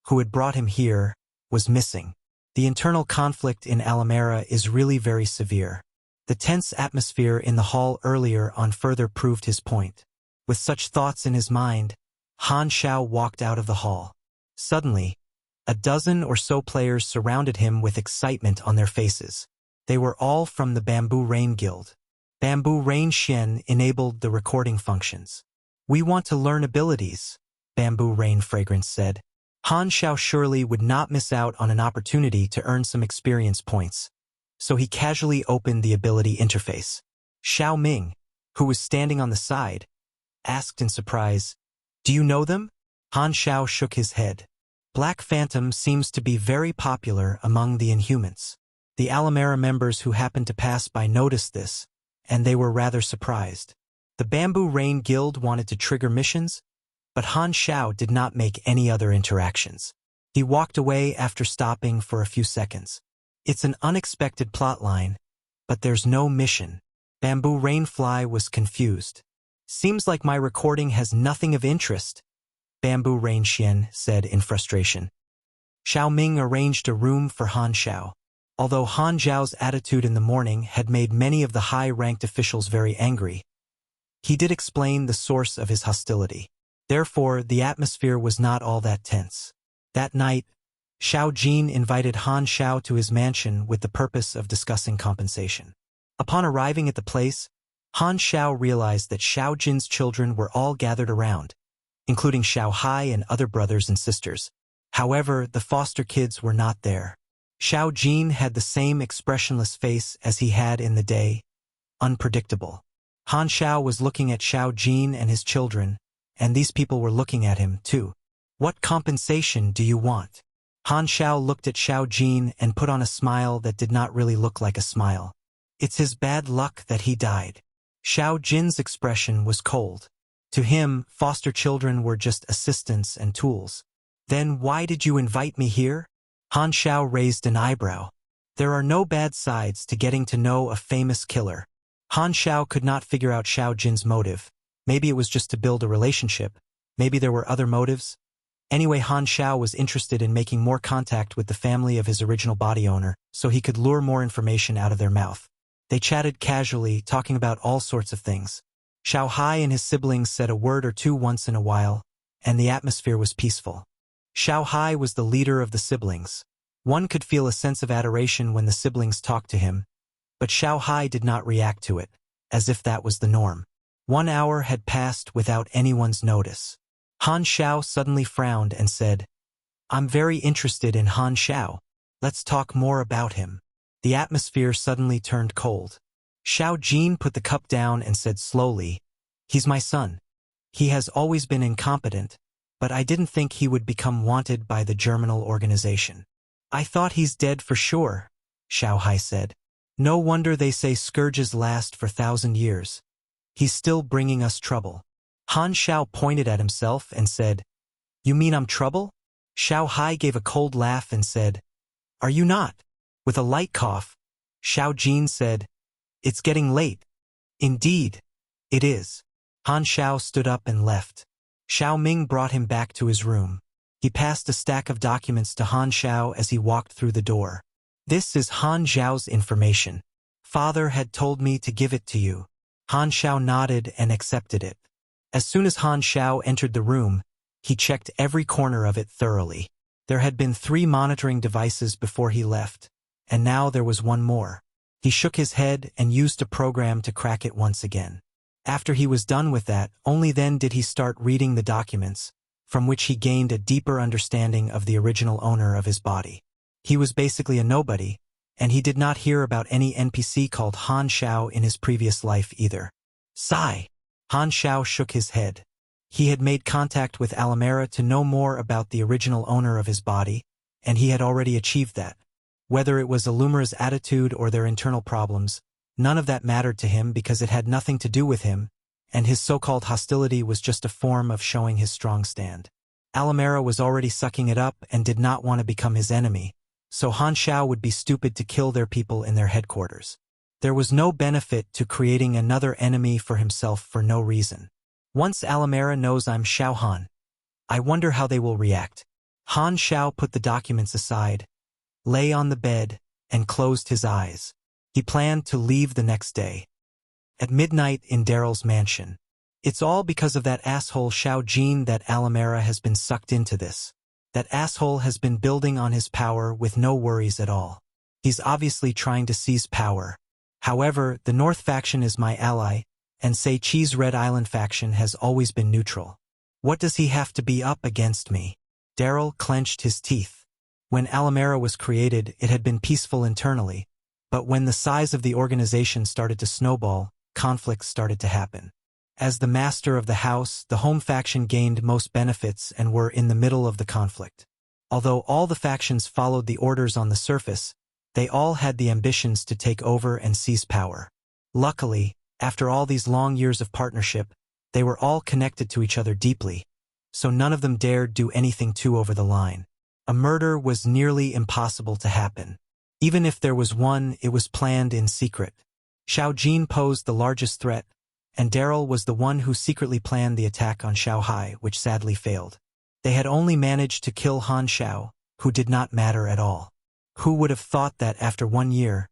[SPEAKER 1] who had brought him here, was missing. The internal conflict in Alamera is really very severe. The tense atmosphere in the hall earlier on further proved his point. With such thoughts in his mind, Han Xiao walked out of the hall. Suddenly, a dozen or so players surrounded him with excitement on their faces. They were all from the Bamboo Rain Guild. Bamboo Rain Xian enabled the recording functions. "We want to learn abilities," Bamboo Rain Fragrance said. Han Xiao surely would not miss out on an opportunity to earn some experience points, so he casually opened the ability interface. Xiao Ming, who was standing on the side, asked in surprise, "Do you know them?" Han Xiao shook his head. Black Phantom seems to be very popular among the Inhumans. The Alamera members who happened to pass by noticed this, and they were rather surprised. The Bamboo Rain Guild wanted to trigger missions, but Han Xiao did not make any other interactions. He walked away after stopping for a few seconds. "It's an unexpected plotline, but there's no mission." Bamboo Rainfly was confused. "Seems like my recording has nothing of interest," Bamboo Rain Xian said in frustration. Xiao Ming arranged a room for Han Xiao. Although Han Xiao's attitude in the morning had made many of the high-ranked officials very angry, he did explain the source of his hostility. Therefore, the atmosphere was not all that tense. That night, Xiao Jin invited Han Xiao to his mansion with the purpose of discussing compensation. Upon arriving at the place, Han Xiao realized that Xiao Jin's children were all gathered around, including Xiao Hai and other brothers and sisters. However, the foster kids were not there. Xiao Jin had the same expressionless face as he had in the day, unpredictable. Han Xiao was looking at Xiao Jin and his children, and these people were looking at him, too. What compensation do you want? Han Xiao looked at Xiao Jin and put on a smile that did not really look like a smile. It's his bad luck that he died. Xiao Jin's expression was cold. To him, foster children were just assistants and tools. Then why did you invite me here? Han Xiao raised an eyebrow. There are no bad sides to getting to know a famous killer. Han Xiao could not figure out Xiao Jin's motive. Maybe it was just to build a relationship. Maybe there were other motives. Anyway, Han Xiao was interested in making more contact with the family of his original body owner, so he could lure more information out of their mouth. They chatted casually, talking about all sorts of things. Xiao Hai and his siblings said a word or two once in a while, and the atmosphere was peaceful. Xiao Hai was the leader of the siblings. One could feel a sense of adoration when the siblings talked to him, but Xiao Hai did not react to it, as if that was the norm. 1 hour had passed without anyone's notice. Han Xiao suddenly frowned and said, I'm very interested in Han Xiao. Let's talk more about him. The atmosphere suddenly turned cold. Xiao Jin put the cup down and said slowly, He's my son. He has always been incompetent, but I didn't think he would become wanted by the Germinal organization. I thought he's dead for sure, Xiao Hai said. No wonder they say scourges last for 1,000 years. He's still bringing us trouble. Han Xiao pointed at himself and said, You mean I'm trouble? Xiao Hai gave a cold laugh and said, Are you not? With a light cough, Xiao Jin said, It's getting late. Indeed, it is. Han Xiao stood up and left. Xiao Ming brought him back to his room. He passed a stack of documents to Han Xiao as he walked through the door. This is Han Xiao's information. Father had told me to give it to you. Han Xiao nodded and accepted it. As soon as Han Xiao entered the room, he checked every corner of it thoroughly. There had been 3 monitoring devices before he left, and now there was one more. He shook his head and used a program to crack it once again. After he was done with that, only then did he start reading the documents, from which he gained a deeper understanding of the original owner of his body. He was basically a nobody, and he did not hear about any NPC called Han Xiao in his previous life either. Sigh! Han Xiao shook his head. He had made contact with Alamera to know more about the original owner of his body, and he had already achieved that. Whether it was Illumira's attitude or their internal problems, none of that mattered to him because it had nothing to do with him, and his so-called hostility was just a form of showing his strong stand. Alamera was already sucking it up and did not want to become his enemy, so Han Xiao would be stupid to kill their people in their headquarters. There was no benefit to creating another enemy for himself for no reason. Once Alamera knows I'm Xiao Han, I wonder how they will react. Han Xiao put the documents aside, lay on the bed, and closed his eyes. He planned to leave the next day. At midnight in Daryl's mansion. It's all because of that asshole Xiao Jin that Alamera has been sucked into this. That asshole has been building on his power with no worries at all. He's obviously trying to seize power. However, the North faction is my ally, and Sei Chi's Red Island faction has always been neutral. What does he have to be up against me? Daryl clenched his teeth. When Alamera was created, it had been peaceful internally, but when the size of the organization started to snowball, conflicts started to happen. As the master of the house, the home faction gained most benefits and were in the middle of the conflict. Although all the factions followed the orders on the surface, they all had the ambitions to take over and seize power. Luckily, after all these long years of partnership, they were all connected to each other deeply, so none of them dared do anything too over the line. A murder was nearly impossible to happen. Even if there was one, it was planned in secret. Xiao Jin posed the largest threat, and Daryl was the one who secretly planned the attack on Xiao Hai, which sadly failed. They had only managed to kill Han Xiao, who did not matter at all. Who would have thought that after 1 year,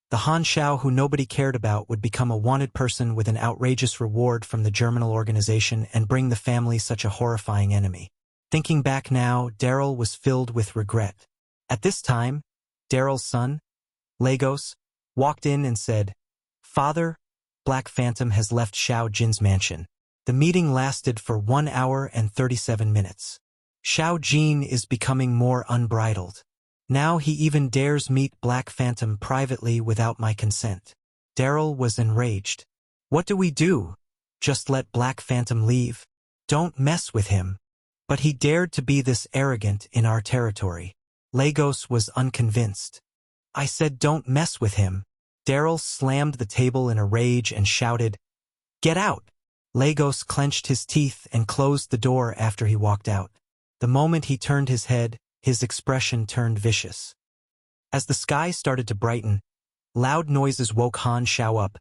[SPEAKER 1] the Han Xiao who nobody cared about would become a wanted person with an outrageous reward from the Germinal organization and bring the family such a horrifying enemy? Thinking back now, Daryl was filled with regret. At this time, Daryl's son, Lagos, walked in and said, "Father, Black Phantom has left Xiao Jin's mansion." The meeting lasted for 1 hour and 37 minutes. Xiao Jin is becoming more unbridled. Now he even dares meet Black Phantom privately without my consent. Daryl was enraged. What do we do? Just let Black Phantom leave? Don't mess with him. But he dared to be this arrogant in our territory. Lagos was unconvinced. I said don't mess with him. Daryl slammed the table in a rage and shouted, "Get out!" Lagos clenched his teeth and closed the door after he walked out. The moment he turned his head, his expression turned vicious. As the sky started to brighten, loud noises woke Han Xiao up,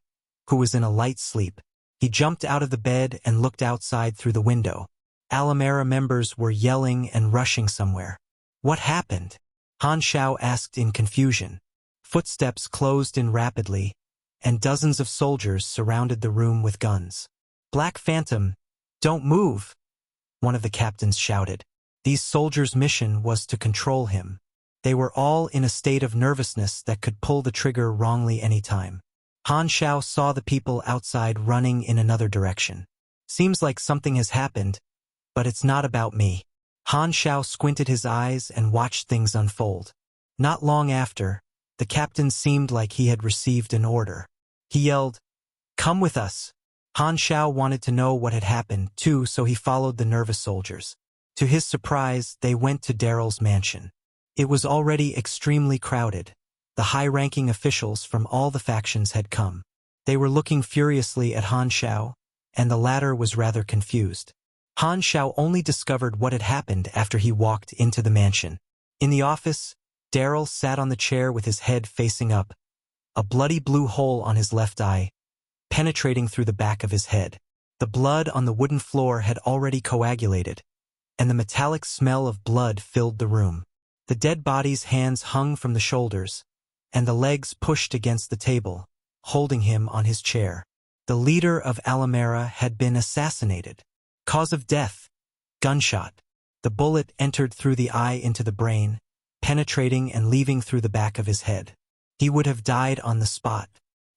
[SPEAKER 1] who was in a light sleep. He jumped out of the bed and looked outside through the window. Alamara members were yelling and rushing somewhere. What happened? Han Xiao asked in confusion. Footsteps closed in rapidly, and dozens of soldiers surrounded the room with guns. Black Phantom, don't move, one of the captains shouted. These soldiers' mission was to control him. They were all in a state of nervousness that could pull the trigger wrongly any time. Han Xiao saw the people outside running in another direction. Seems like something has happened, but it's not about me. Han Xiao squinted his eyes and watched things unfold. Not long after, the captain seemed like he had received an order. He yelled, "Come with us." Han Xiao wanted to know what had happened, too, so he followed the nervous soldiers. To his surprise, they went to Daryl's mansion. It was already extremely crowded. The high-ranking officials from all the factions had come. They were looking furiously at Han Xiao, and the latter was rather confused. Han Xiao only discovered what had happened after he walked into the mansion. In the office, Daryl sat on the chair with his head facing up, a bloody blue hole on his left eye, penetrating through the back of his head. The blood on the wooden floor had already coagulated, and the metallic smell of blood filled the room. The dead body's hands hung from the shoulders, and the legs pushed against the table, holding him on his chair. The leader of Alamara had been assassinated. Cause of death: gunshot. The bullet entered through the eye into the brain, penetrating and leaving through the back of his head. He would have died on the spot.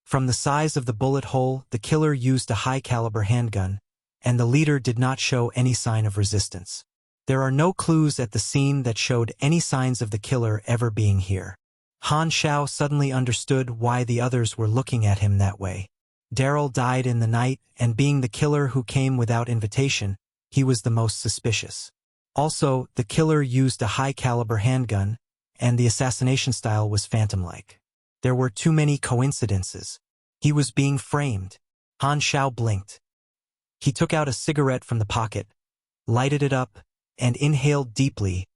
[SPEAKER 1] From the size of the bullet hole, the killer used a high-caliber handgun, and the leader did not show any sign of resistance. There are no clues at the scene that showed any signs of the killer ever being here. Han Xiao suddenly understood why the others were looking at him that way. Daryl died in the night, and being the killer who came without invitation, he was the most suspicious. Also, the killer used a high-caliber handgun, and the assassination style was phantom-like. There were too many coincidences. He was being framed. Han Xiao blinked. He took out a cigarette from the pocket, lighted it up, and inhaled deeply,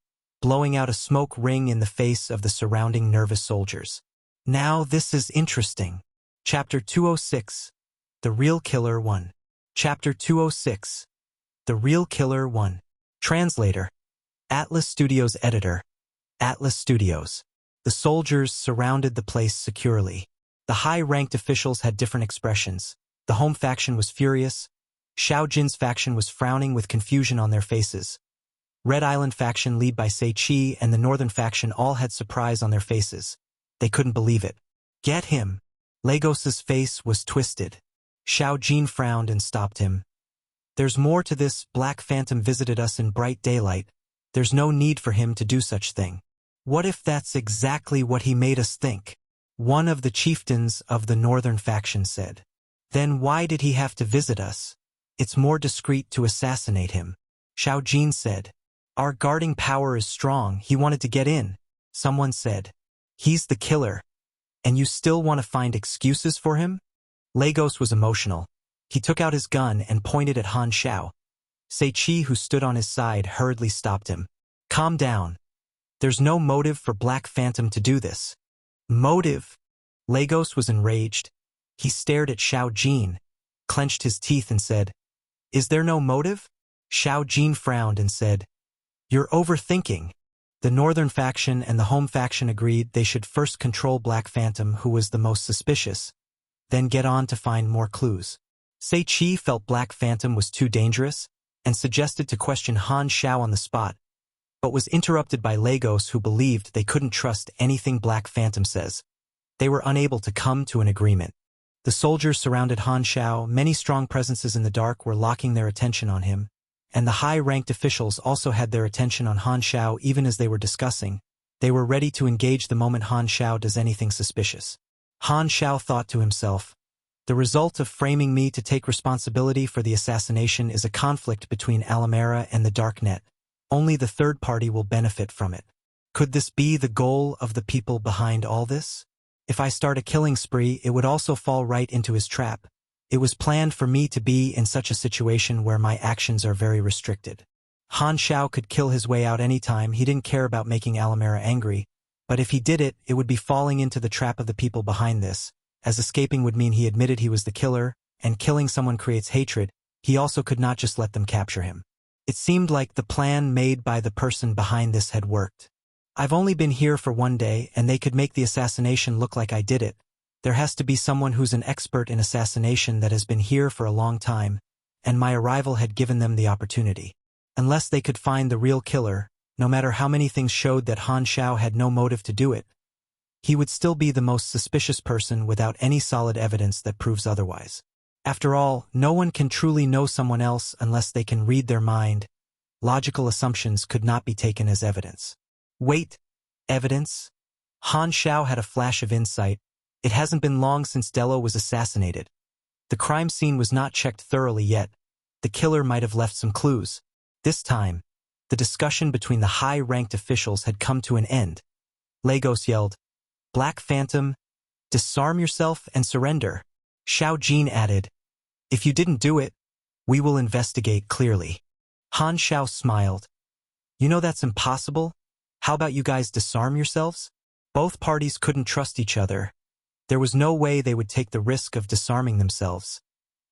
[SPEAKER 1] blowing out a smoke ring in the face of the surrounding nervous soldiers. Now this is interesting. Chapter 206. The Real Killer 1. Chapter 206. The Real Killer 1. Translator. Atlas Studios Editor. Atlas Studios. The soldiers surrounded the place securely. The high-ranked officials had different expressions. The home faction was furious. Xiao Jin's faction was frowning with confusion on their faces. Red Island faction led by Sei Chi and the northern faction all had surprise on their faces. They couldn't believe it. Get him! Lagos's face was twisted. Xiao Jin frowned and stopped him. There's more to this. Black Phantom visited us in bright daylight. There's no need for him to do such thing. What if that's exactly what he made us think? One of the chieftains of the northern faction said. Then why did he have to visit us? It's more discreet to assassinate him. Xiao Jin said. Our guarding power is strong. He wanted to get in. Someone said. He's the killer. And you still want to find excuses for him? Lagos was emotional. He took out his gun and pointed at Han Xiao. Sei Chi, who stood on his side, hurriedly stopped him. Calm down. There's no motive for Black Phantom to do this. Motive? Lagos was enraged. He stared at Xiao Jin, clenched his teeth and said, Is there no motive? Xiao Jin frowned and said, You're overthinking. The northern faction and the home faction agreed they should first control Black Phantom, who was the most suspicious, then get on to find more clues. Sei Chi felt Black Phantom was too dangerous and suggested to question Han Xiao on the spot, but was interrupted by Lagos, who believed they couldn't trust anything Black Phantom says. They were unable to come to an agreement. The soldiers surrounded Han Xiao. Many strong presences in the dark were locking their attention on him, and the high-ranked officials also had their attention on Han Xiao even as they were discussing. They were ready to engage the moment Han Xiao does anything suspicious. Han Xiao thought to himself, The result of framing me to take responsibility for the assassination is a conflict between Alamera and the Darknet. Only the third party will benefit from it. Could this be the goal of the people behind all this? If I start a killing spree, it would also fall right into his trap. It was planned for me to be in such a situation where my actions are very restricted. Han Xiao could kill his way out anytime. He didn't care about making Alamera angry, but if he did it, it would be falling into the trap of the people behind this, as escaping would mean he admitted he was the killer, and killing someone creates hatred. He also could not just let them capture him. It seemed like the plan made by the person behind this had worked. I've only been here for 1 day, and they could make the assassination look like I did it. There has to be someone who's an expert in assassination that has been here for a long time, and my arrival had given them the opportunity. Unless they could find the real killer, no matter how many things showed that Han Xiao had no motive to do it, he would still be the most suspicious person without any solid evidence that proves otherwise. After all, no one can truly know someone else unless they can read their mind. Logical assumptions could not be taken as evidence. Wait, evidence? Han Xiao had a flash of insight. It hasn't been long since Dello was assassinated. The crime scene was not checked thoroughly yet. The killer might have left some clues. This time, the discussion between the high-ranked officials had come to an end. Lagos yelled, "Black Phantom, disarm yourself and surrender." Xiao Jin added, "If you didn't do it, we will investigate clearly." Han Xiao smiled. "You know that's impossible? How about you guys disarm yourselves?" Both parties couldn't trust each other. There was no way they would take the risk of disarming themselves.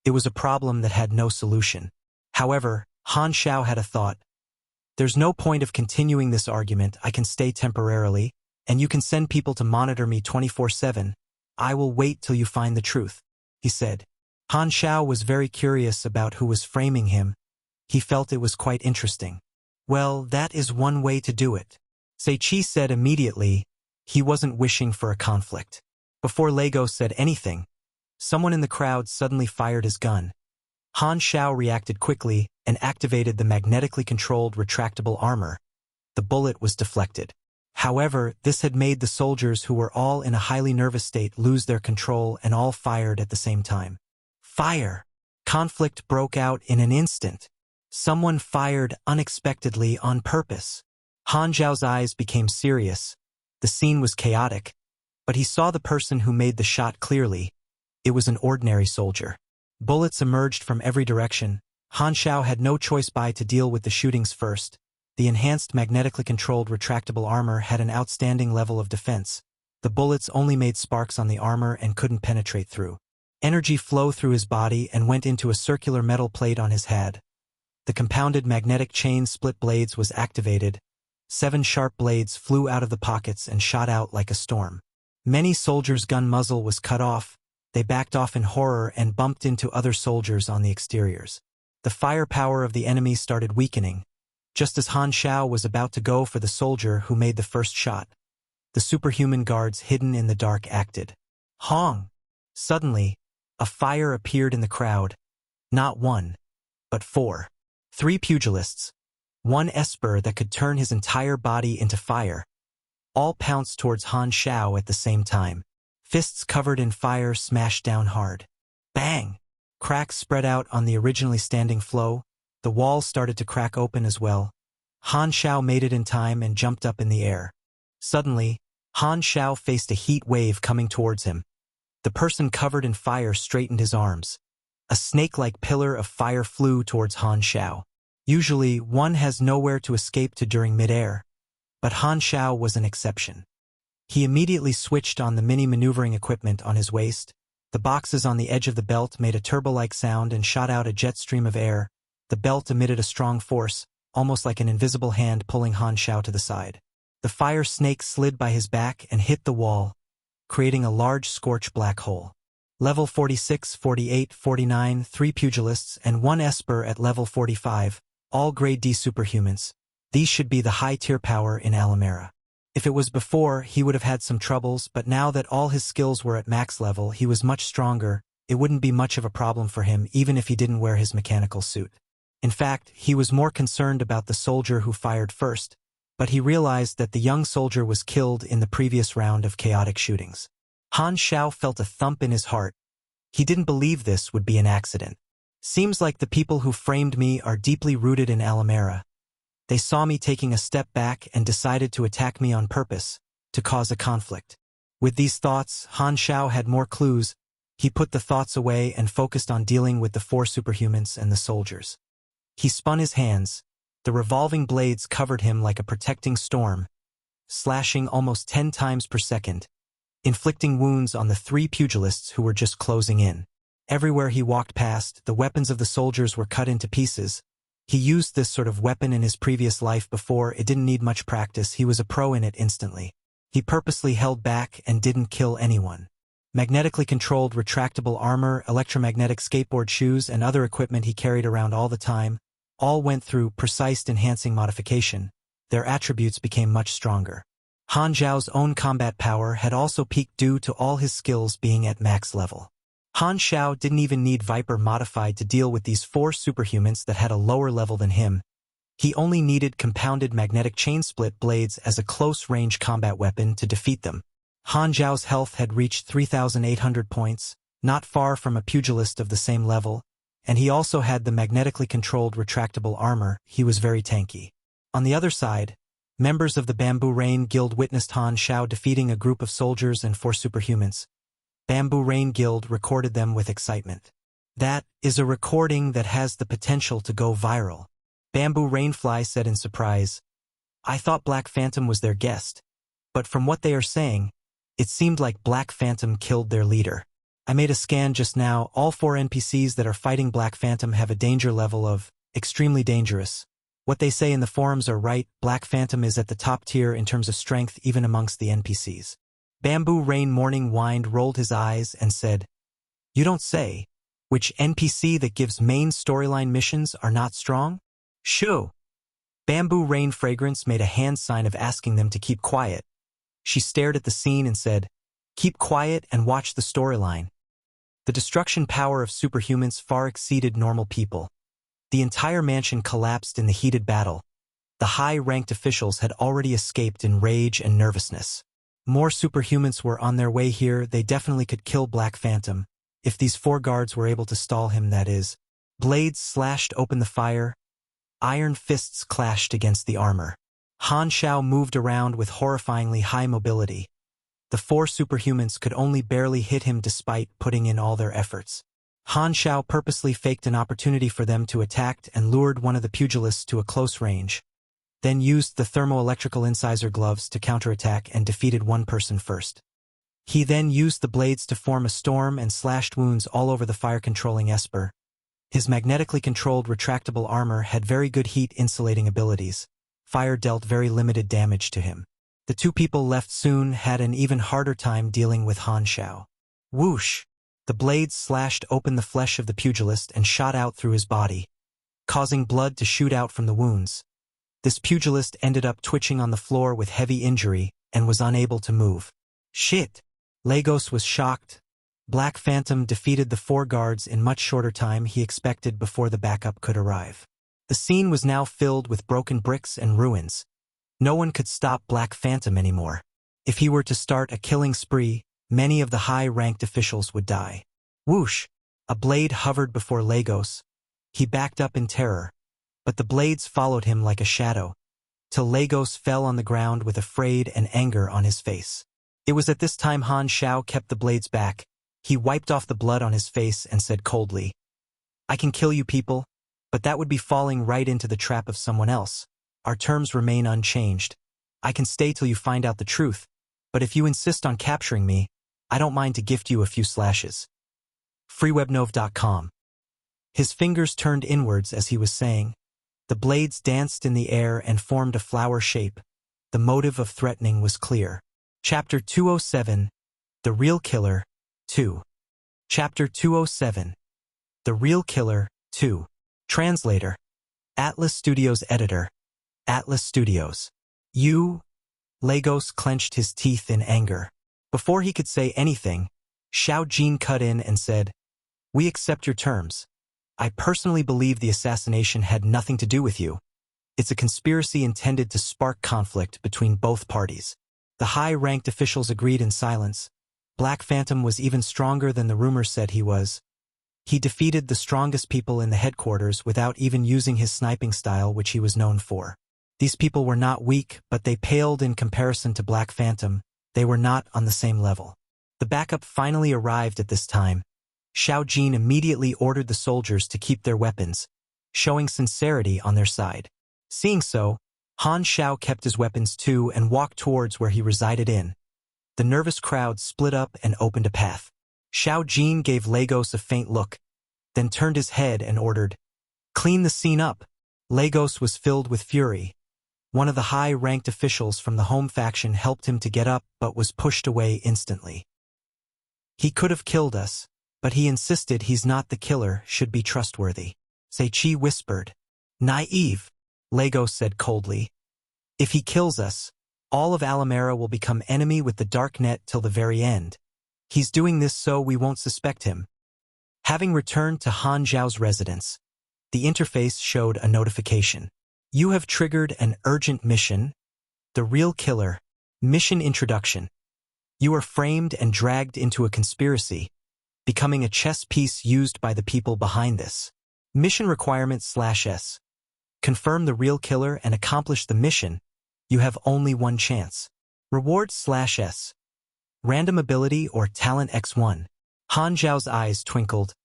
[SPEAKER 1] It was a problem that had no solution. However, Han Xiao had a thought. "There's no point of continuing this argument. I can stay temporarily, and you can send people to monitor me 24/7. I will wait till you find the truth," he said. Han Xiao was very curious about who was framing him. He felt it was quite interesting. "Well, that is one way to do it," Seichi said immediately. He wasn't wishing for a conflict. Before Lagos said anything, someone in the crowd suddenly fired his gun. Han Xiao reacted quickly and activated the magnetically controlled retractable armor. The bullet was deflected. However, this had made the soldiers, who were all in a highly nervous state, lose their control and all fired at the same time. Fire! Conflict broke out in an instant. Someone fired unexpectedly on purpose. Han Xiao's eyes became serious. The scene was chaotic, but he saw the person who made the shot clearly. It was an ordinary soldier. Bullets emerged from every direction. Han Xiao had no choice but to deal with the shootings first. The enhanced magnetically controlled retractable armor had an outstanding level of defense. The bullets only made sparks on the armor and couldn't penetrate through. Energy flowed through his body and went into a circular metal plate on his head. The compounded magnetic chain split blades was activated. 7 sharp blades flew out of the pockets and shot out like a storm. Many soldiers' gun muzzle was cut off. They backed off in horror and bumped into other soldiers on the exteriors. The firepower of the enemy started weakening. Just as Han Xiao was about to go for the soldier who made the first shot, the superhuman guards hidden in the dark acted. Hong! Suddenly, a fire appeared in the crowd. Not 1, but 4. 3 pugilists. 1 esper that could turn his entire body into fire. All pounced towards Han Xiao at the same time. Fists covered in fire smashed down hard. Bang! Cracks spread out on the originally standing flow. The walls started to crack open as well. Han Xiao made it in time and jumped up in the air. Suddenly, Han Xiao faced a heat wave coming towards him. The person covered in fire straightened his arms. A snake-like pillar of fire flew towards Han Xiao. Usually, one has nowhere to escape to during mid-air, but Han Xiao was an exception. He immediately switched on the mini-maneuvering equipment on his waist. The boxes on the edge of the belt made a turbo-like sound and shot out a jet stream of air. The belt emitted a strong force, almost like an invisible hand pulling Han Xiao to the side. The fire snake slid by his back and hit the wall, creating a large scorched black hole. Level 46, 48, 49, 3 pugilists, and 1 esper at level 45, all grade D superhumans. These should be the high-tier power in Alamera. If it was before, he would have had some troubles, but now that all his skills were at max level, he was much stronger. It wouldn't be much of a problem for him even if he didn't wear his mechanical suit. In fact, he was more concerned about the soldier who fired first, but he realized that the young soldier was killed in the previous round of chaotic shootings. Han Xiao felt a thump in his heart. He didn't believe this would be an accident. Seems like the people who framed me are deeply rooted in Alamera. They saw me taking a step back and decided to attack me on purpose, to cause a conflict. With these thoughts, Han Xiao had more clues. He put the thoughts away and focused on dealing with the 4 superhumans and the soldiers. He spun his hands. The revolving blades covered him like a protecting storm, slashing almost 10 times per second, inflicting wounds on the 3 pugilists who were just closing in. Everywhere he walked past, the weapons of the soldiers were cut into pieces. He used this sort of weapon in his previous life before. It didn't need much practice. He was a pro in it instantly. He purposely held back and didn't kill anyone. Magnetically controlled retractable armor, electromagnetic skateboard shoes, and other equipment he carried around all the time, all went through precise enhancing modification. Their attributes became much stronger. Han Xiao's own combat power had also peaked due to all his skills being at max level. Han Xiao didn't even need Viper modified to deal with these 4 superhumans that had a lower level than him. He only needed compounded magnetic chain split blades as a close-range combat weapon to defeat them. Han Xiao's health had reached 3,800 points, not far from a pugilist of the same level, and he also had the magnetically controlled retractable armor. He was very tanky. On the other side, members of the Bamboo Rain Guild witnessed Han Xiao defeating a group of soldiers and 4 superhumans. Bamboo Rain Guild recorded them with excitement. That is a recording that has the potential to go viral. Bamboo Rainfly said in surprise, "I thought Black Phantom was their guest, but from what they are saying, it seemed like Black Phantom killed their leader. I made a scan just now. All 4 NPCs that are fighting Black Phantom have a danger level of extremely dangerous. What they say in the forums are right. Black Phantom is at the top tier in terms of strength even amongst the NPCs." Bamboo Rain Morning Wind rolled his eyes and said, "You don't say. Which NPC that gives main storyline missions are not strong?" "Shoo." Bamboo Rain Fragrance made a hand sign of asking them to keep quiet. She stared at the scene and said, "Keep quiet and watch the storyline." The destruction power of superhumans far exceeded normal people. The entire mansion collapsed in the heated battle. The high-ranked officials had already escaped in rage and nervousness. More superhumans were on their way here. They definitely could kill Black Phantom, if these 4 guards were able to stall him, that is. Blades slashed open the fire. Iron fists clashed against the armor. Han Xiao moved around with horrifyingly high mobility. The 4 superhumans could only barely hit him despite putting in all their efforts. Han Xiao purposely faked an opportunity for them to attack and lured one of the pugilists to a close range, then used the thermoelectrical incisor gloves to counterattack and defeated one person first. He then used the blades to form a storm and slashed wounds all over the fire-controlling Esper. His magnetically controlled retractable armor had very good heat-insulating abilities. Fire dealt very limited damage to him. The 2 people left soon had an even harder time dealing with Han Xiao. Whoosh! The blades slashed open the flesh of the pugilist and shot out through his body, causing blood to shoot out from the wounds. This pugilist ended up twitching on the floor with heavy injury and was unable to move. Shit! Lagos was shocked. Black Phantom defeated the 4 guards in much shorter time he expected before the backup could arrive. The scene was now filled with broken bricks and ruins. No one could stop Black Phantom anymore. If he were to start a killing spree, many of the high-ranked officials would die. Whoosh! A blade hovered before Lagos. He backed up in terror, but the blades followed him like a shadow, till Lagos fell on the ground with afraid and anger on his face. It was at this time Han Xiao kept the blades back. He wiped off the blood on his face and said coldly, "I can kill you people, but that would be falling right into the trap of someone else. Our terms remain unchanged. I can stay till you find out the truth, but if you insist on capturing me, I don't mind to gift you a few slashes." freewebnov.com. His fingers turned inwards as he was saying. The blades danced in the air and formed a flower shape. The motive of threatening was clear. Chapter 207, The Real Killer, 2. Chapter 207, The Real Killer, 2. Translator. Atlas Studios Editor. Atlas Studios. Lagos clenched his teeth in anger. Before he could say anything, Xiao Jin cut in and said, "We accept your terms. I personally believe the assassination had nothing to do with you. It's a conspiracy intended to spark conflict between both parties." The high-ranked officials agreed in silence. Black Phantom was even stronger than the rumors said he was. He defeated the strongest people in the headquarters without even using his sniping style, which he was known for. These people were not weak, but they paled in comparison to Black Phantom. They were not on the same level. The backup finally arrived at this time. Xiao Jin immediately ordered the soldiers to keep their weapons, showing sincerity on their side. Seeing so, Han Xiao kept his weapons too and walked towards where he resided in. The nervous crowd split up and opened a path. Xiao Jin gave Lagos a faint look, then turned his head and ordered, "Clean the scene up." Lagos was filled with fury. One of the high-ranked officials from the home faction helped him to get up but was pushed away instantly. "He could have killed us, but he insisted he's not the killer, should be trustworthy." Seichi whispered. "Naive," Lagos said coldly. "If he kills us, all of Alamera will become enemy with the Darknet till the very end. He's doing this so we won't suspect him." Having returned to Han Xiao's residence, the interface showed a notification. "You have triggered an urgent mission. The real killer. Mission introduction. You are framed and dragged into a conspiracy, becoming a chess piece used by the people behind this. Mission requirement /S. Confirm the real killer and accomplish the mission. You have only one chance. Reward /S. Random ability or talent X1. Han Xiao's eyes twinkled.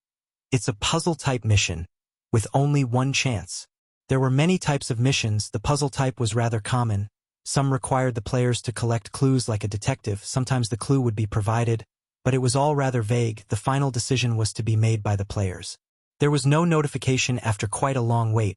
[SPEAKER 1] It's a puzzle-type mission, with only one chance. There were many types of missions. The puzzle type was rather common. Some required the players to collect clues like a detective. Sometimes the clue would be provided, but it was all rather vague. The final decision was to be made by the players. There was no notification after quite a long wait.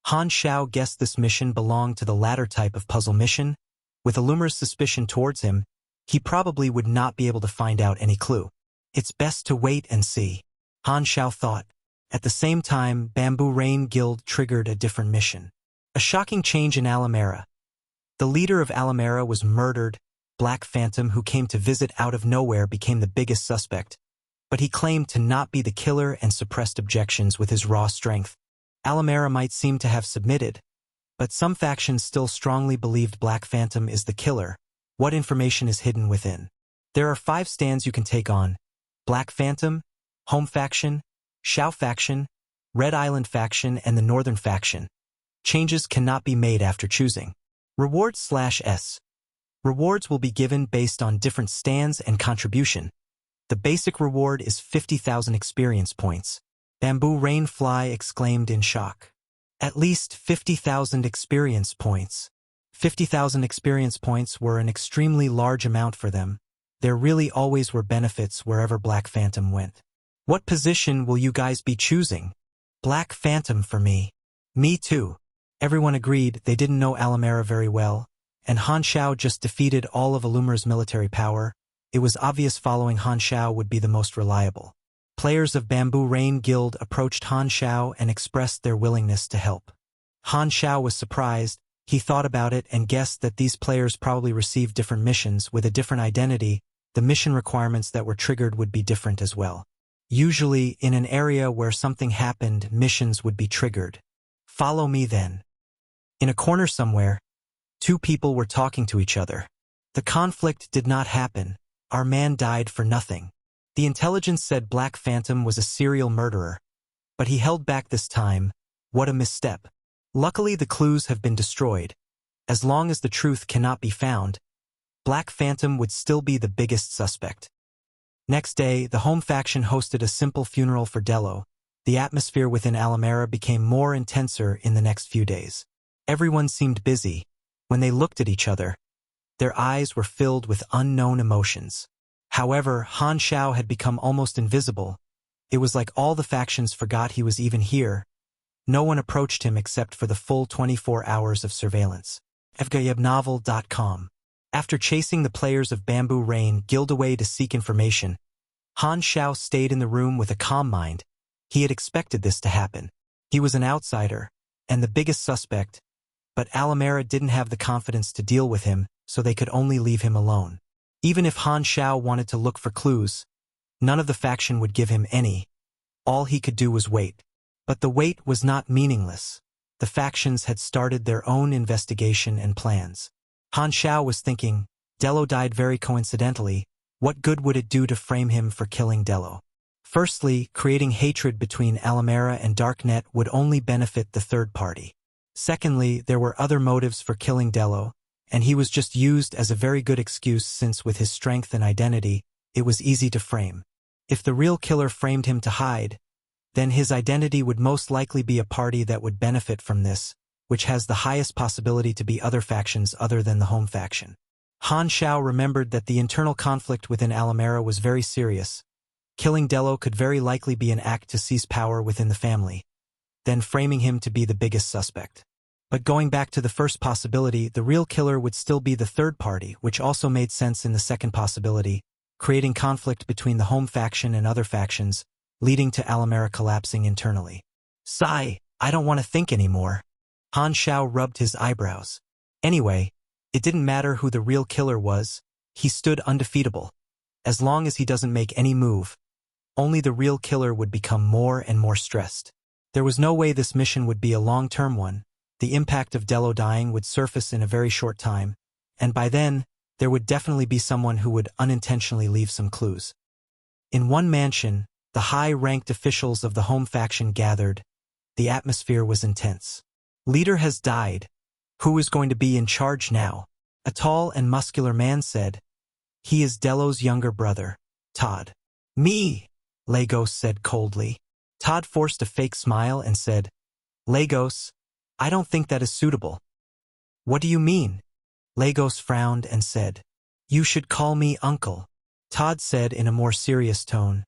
[SPEAKER 1] Han Xiao guessed this mission belonged to the latter type of puzzle mission. With Illumer's suspicion towards him, he probably would not be able to find out any clue. It's best to wait and see, Han Xiao thought. At the same time, Bamboo Rain Guild triggered a different mission. A shocking change in Alamera. The leader of Alamera was murdered. Black Phantom, who came to visit out of nowhere, became the biggest suspect. But he claimed to not be the killer and suppressed objections with his raw strength. Alamera might seem to have submitted, but some factions still strongly believed Black Phantom is the killer. What information is hidden within? There are 5 stands you can take on: Black Phantom, Home Faction, Xiao Faction, Red Island Faction, and the Northern Faction. Changes cannot be made after choosing. Reward /S. Rewards will be given based on different stands and contribution. The basic reward is 50,000 experience points. Bamboo Rainfly exclaimed in shock. At least 50,000 experience points. 50,000 experience points were an extremely large amount for them. There really always were benefits wherever Black Phantom went. What position will you guys be choosing? Black Phantom for me. Me too. Everyone agreed. They didn't know Alamera very well, and Han Xiao just defeated all of Illumer's military power. It was obvious following Han Xiao would be the most reliable. Players of Bamboo Rain Guild approached Han Xiao and expressed their willingness to help. Han Xiao was surprised. He thought about it and guessed that these players probably received different missions with a different identity. The mission requirements that were triggered would be different as well. Usually, in an area where something happened, missions would be triggered. Follow me then. In a corner somewhere, 2 people were talking to each other. The conflict did not happen. Our man died for nothing. The intelligence said Black Phantom was a serial murderer, but he held back this time. What a misstep. Luckily, the clues have been destroyed. As long as the truth cannot be found, Black Phantom would still be the biggest suspect. Next day, the home faction hosted a simple funeral for Dello. The atmosphere within Alamera became more intenser in the next few days. Everyone seemed busy. When they looked at each other, their eyes were filled with unknown emotions. However, Han Xiao had become almost invisible. It was like all the factions forgot he was even here. No one approached him except for the full 24 hours of surveillance. fgayebnovel.com. After chasing the players of Bamboo Rain Guild away to seek information, Han Xiao stayed in the room with a calm mind. He had expected this to happen. He was an outsider, and the biggest suspect, but Alamera didn't have the confidence to deal with him, so they could only leave him alone. Even if Han Xiao wanted to look for clues, none of the faction would give him any. All he could do was wait. But the wait was not meaningless. The factions had started their own investigation and plans. Han Xiao was thinking, Dello died very coincidentally. What good would it do to frame him for killing Dello? Firstly, creating hatred between Alamera and Darknet would only benefit the third party. Secondly, there were other motives for killing Dello, and he was just used as a very good excuse since with his strength and identity, it was easy to frame. If the real killer framed him to hide, then his identity would most likely be a party that would benefit from this, which has the highest possibility to be other factions other than the home faction. Han Xiao remembered that the internal conflict within Alamera was very serious. Killing Dello could very likely be an act to seize power within the family, then framing him to be the biggest suspect. But going back to the first possibility, the real killer would still be the third party, which also made sense in the second possibility, creating conflict between the home faction and other factions, leading to Alamera collapsing internally. Sigh, I don't want to think anymore. Han Xiao rubbed his eyebrows. Anyway, it didn't matter who the real killer was, he stood undefeatable. As long as he doesn't make any move, only the real killer would become more and more stressed. There was no way this mission would be a long-term one. The impact of Dello dying would surface in a very short time, and by then, there would definitely be someone who would unintentionally leave some clues. In one mansion, the high-ranked officials of the home faction gathered. The atmosphere was intense. Leader has died. Who is going to be in charge now? A tall and muscular man said. He is Dello's younger brother, Todd. Me, Lagos said coldly. Todd forced a fake smile and said, Lagos, I don't think that is suitable. What do you mean? Lagos frowned and said, You should call me uncle. Todd said in a more serious tone,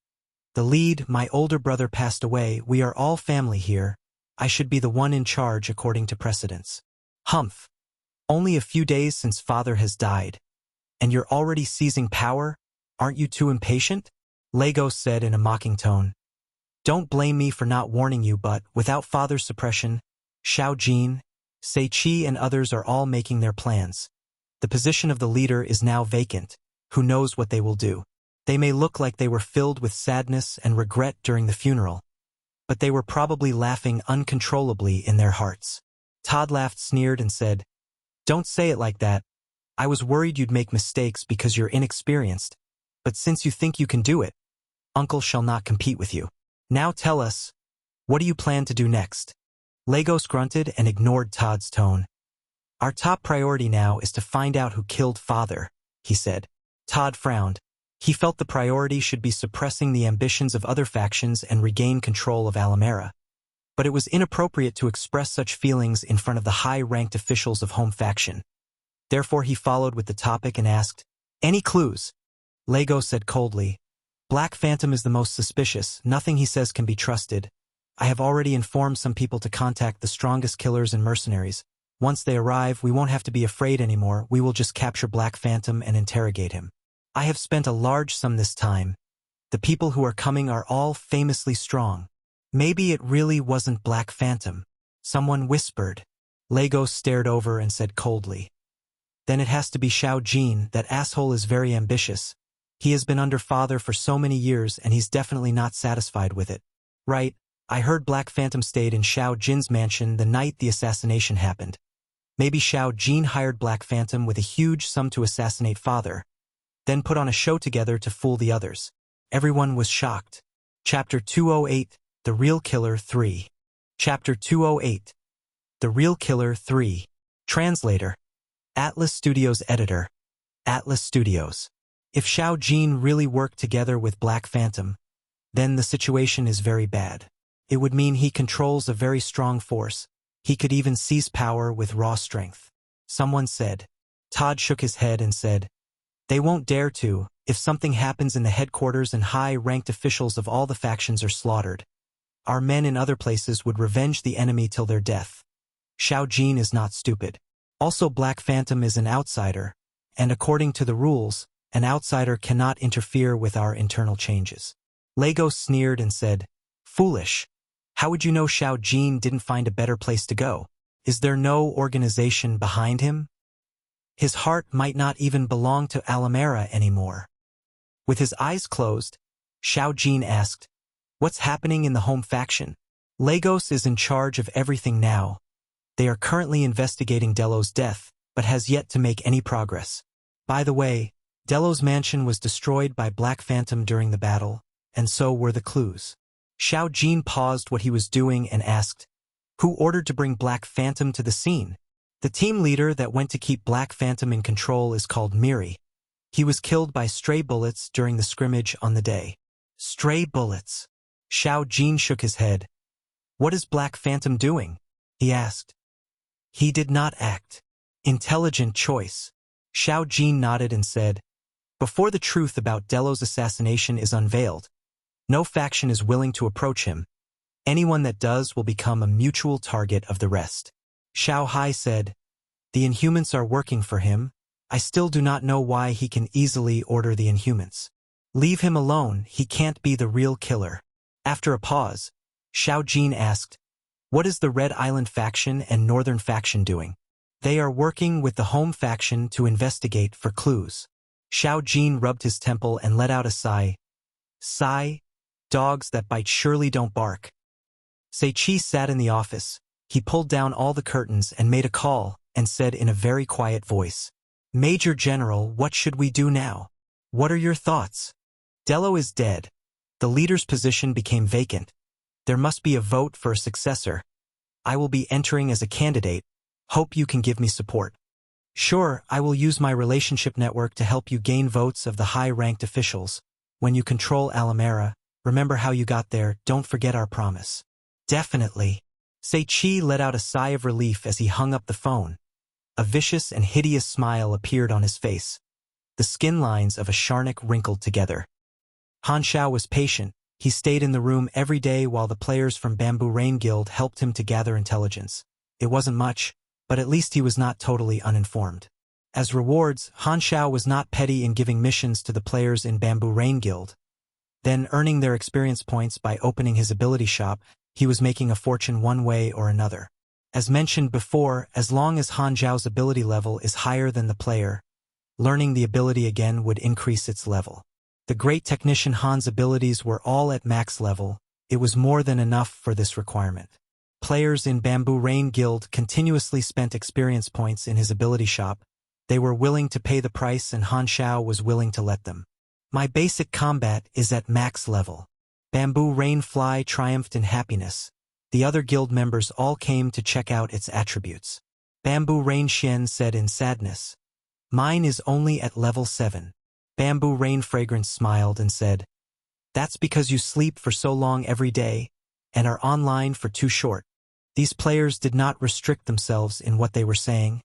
[SPEAKER 1] The lead, my older brother passed away, we are all family here. I should be the one in charge according to precedence. Humph. Only a few days since father has died. And you're already seizing power? Aren't you too impatient? Lagos said in a mocking tone. Don't blame me for not warning you, but without father's suppression, Xiao Jin, Sei Chi and others are all making their plans. The position of the leader is now vacant. Who knows what they will do? They may look like they were filled with sadness and regret during the funeral, but they were probably laughing uncontrollably in their hearts. Todd laughed, sneered, and said, Don't say it like that. I was worried you'd make mistakes because you're inexperienced, but since you think you can do it, Uncle shall not compete with you. Now tell us, what do you plan to do next? Lagos grunted and ignored Todd's tone. Our top priority now is to find out who killed father, he said. Todd frowned. He felt the priority should be suppressing the ambitions of other factions and regain control of Alamera. But it was inappropriate to express such feelings in front of the high-ranked officials of home faction. Therefore he followed with the topic and asked, Any clues? Lagos said coldly, Black Phantom is the most suspicious. Nothing he says can be trusted. I have already informed some people to contact the strongest killers and mercenaries. Once they arrive, we won't have to be afraid anymore. We will just capture Black Phantom and interrogate him. I have spent a large sum this time. The people who are coming are all famously strong. Maybe it really wasn't Black Phantom. Someone whispered. Lagos stared over and said coldly. Then it has to be Xiao Jin. That asshole is very ambitious. He has been under father for so many years and he's definitely not satisfied with it. Right, I heard Black Phantom stayed in Xiao Jin's mansion the night the assassination happened. Maybe Xiao Jin hired Black Phantom with a huge sum to assassinate father, then put on a show together to fool the others. Everyone was shocked. Chapter 208, The Real Killer 3. Chapter 208, The Real Killer 3. Translator. Atlas Studios Editor. Atlas Studios. If Xiao Jin really worked together with Black Phantom, then the situation is very bad. It would mean he controls a very strong force. He could even seize power with raw strength. Someone said. Todd shook his head and said, They won't dare to. If something happens in the headquarters and high-ranked officials of all the factions are slaughtered, our men in other places would revenge the enemy till their death. Xiao Jin is not stupid. Also, Black Phantom is an outsider, and according to the rules, an outsider cannot interfere with our internal changes. Lagos sneered and said, Foolish. How would you know Xiao Jin didn't find a better place to go? Is there no organization behind him? His heart might not even belong to Alamera anymore. With his eyes closed, Xiao Jin asked, What's happening in the home faction? Lagos is in charge of everything now. They are currently investigating Dello's death, but has yet to make any progress. By the way, Delo's mansion was destroyed by Black Phantom during the battle, and so were the clues. Xiao Jin paused what he was doing and asked, "Who ordered to bring Black Phantom to the scene?" "The team leader that went to keep Black Phantom in control is called Miri. He was killed by stray bullets during the scrimmage on the day." "Stray bullets?" Xiao Jin shook his head. "What is Black Phantom doing?" he asked. "He did not act." "Intelligent choice." Xiao Jin nodded and said, "Before the truth about Delo's assassination is unveiled, no faction is willing to approach him. Anyone that does will become a mutual target of the rest." Xiao Hai said, "The Inhumans are working for him. I still do not know why he can easily order the Inhumans. Leave him alone, he can't be the real killer." After a pause, Xiao Jin asked, "What is the Red Island faction and Northern faction doing?" "They are working with the Home faction to investigate for clues." Xiao Jin rubbed his temple and let out a sigh. "Sigh? Dogs that bite surely don't bark." Sei-Chi sat in the office. He pulled down all the curtains and made a call and said in a very quiet voice, "Major General, what should we do now? What are your thoughts?" "Delo is dead. The leader's position became vacant. There must be a vote for a successor. I will be entering as a candidate. Hope you can give me support." "Sure, I will use my relationship network to help you gain votes of the high-ranked officials. When you control Alamera, remember how you got there, don't forget our promise." "Definitely." Sei-Chi let out a sigh of relief as he hung up the phone. A vicious and hideous smile appeared on his face. The skin lines of a Sharnik wrinkled together. Han Xiao was patient. He stayed in the room every day while the players from Bamboo Rain Guild helped him to gather intelligence. It wasn't much, but at least he was not totally uninformed. As rewards, Han Xiao was not petty in giving missions to the players in Bamboo Rain Guild. Then earning their experience points by opening his ability shop, he was making a fortune one way or another. As mentioned before, as long as Han Xiao's ability level is higher than the player, learning the ability again would increase its level. The great technician Han's abilities were all at max level. It was more than enough for this requirement. Players in Bamboo Rain Guild continuously spent experience points in his ability shop. They were willing to pay the price and Han Xiao was willing to let them. "My basic combat is at max level." Bamboo Rain Fly triumphed in happiness. The other guild members all came to check out its attributes. Bamboo Rain Xian said in sadness, "Mine is only at level 7. Bamboo Rain Fragrance smiled and said, "That's because you sleep for so long every day and are online for too short." These players did not restrict themselves in what they were saying,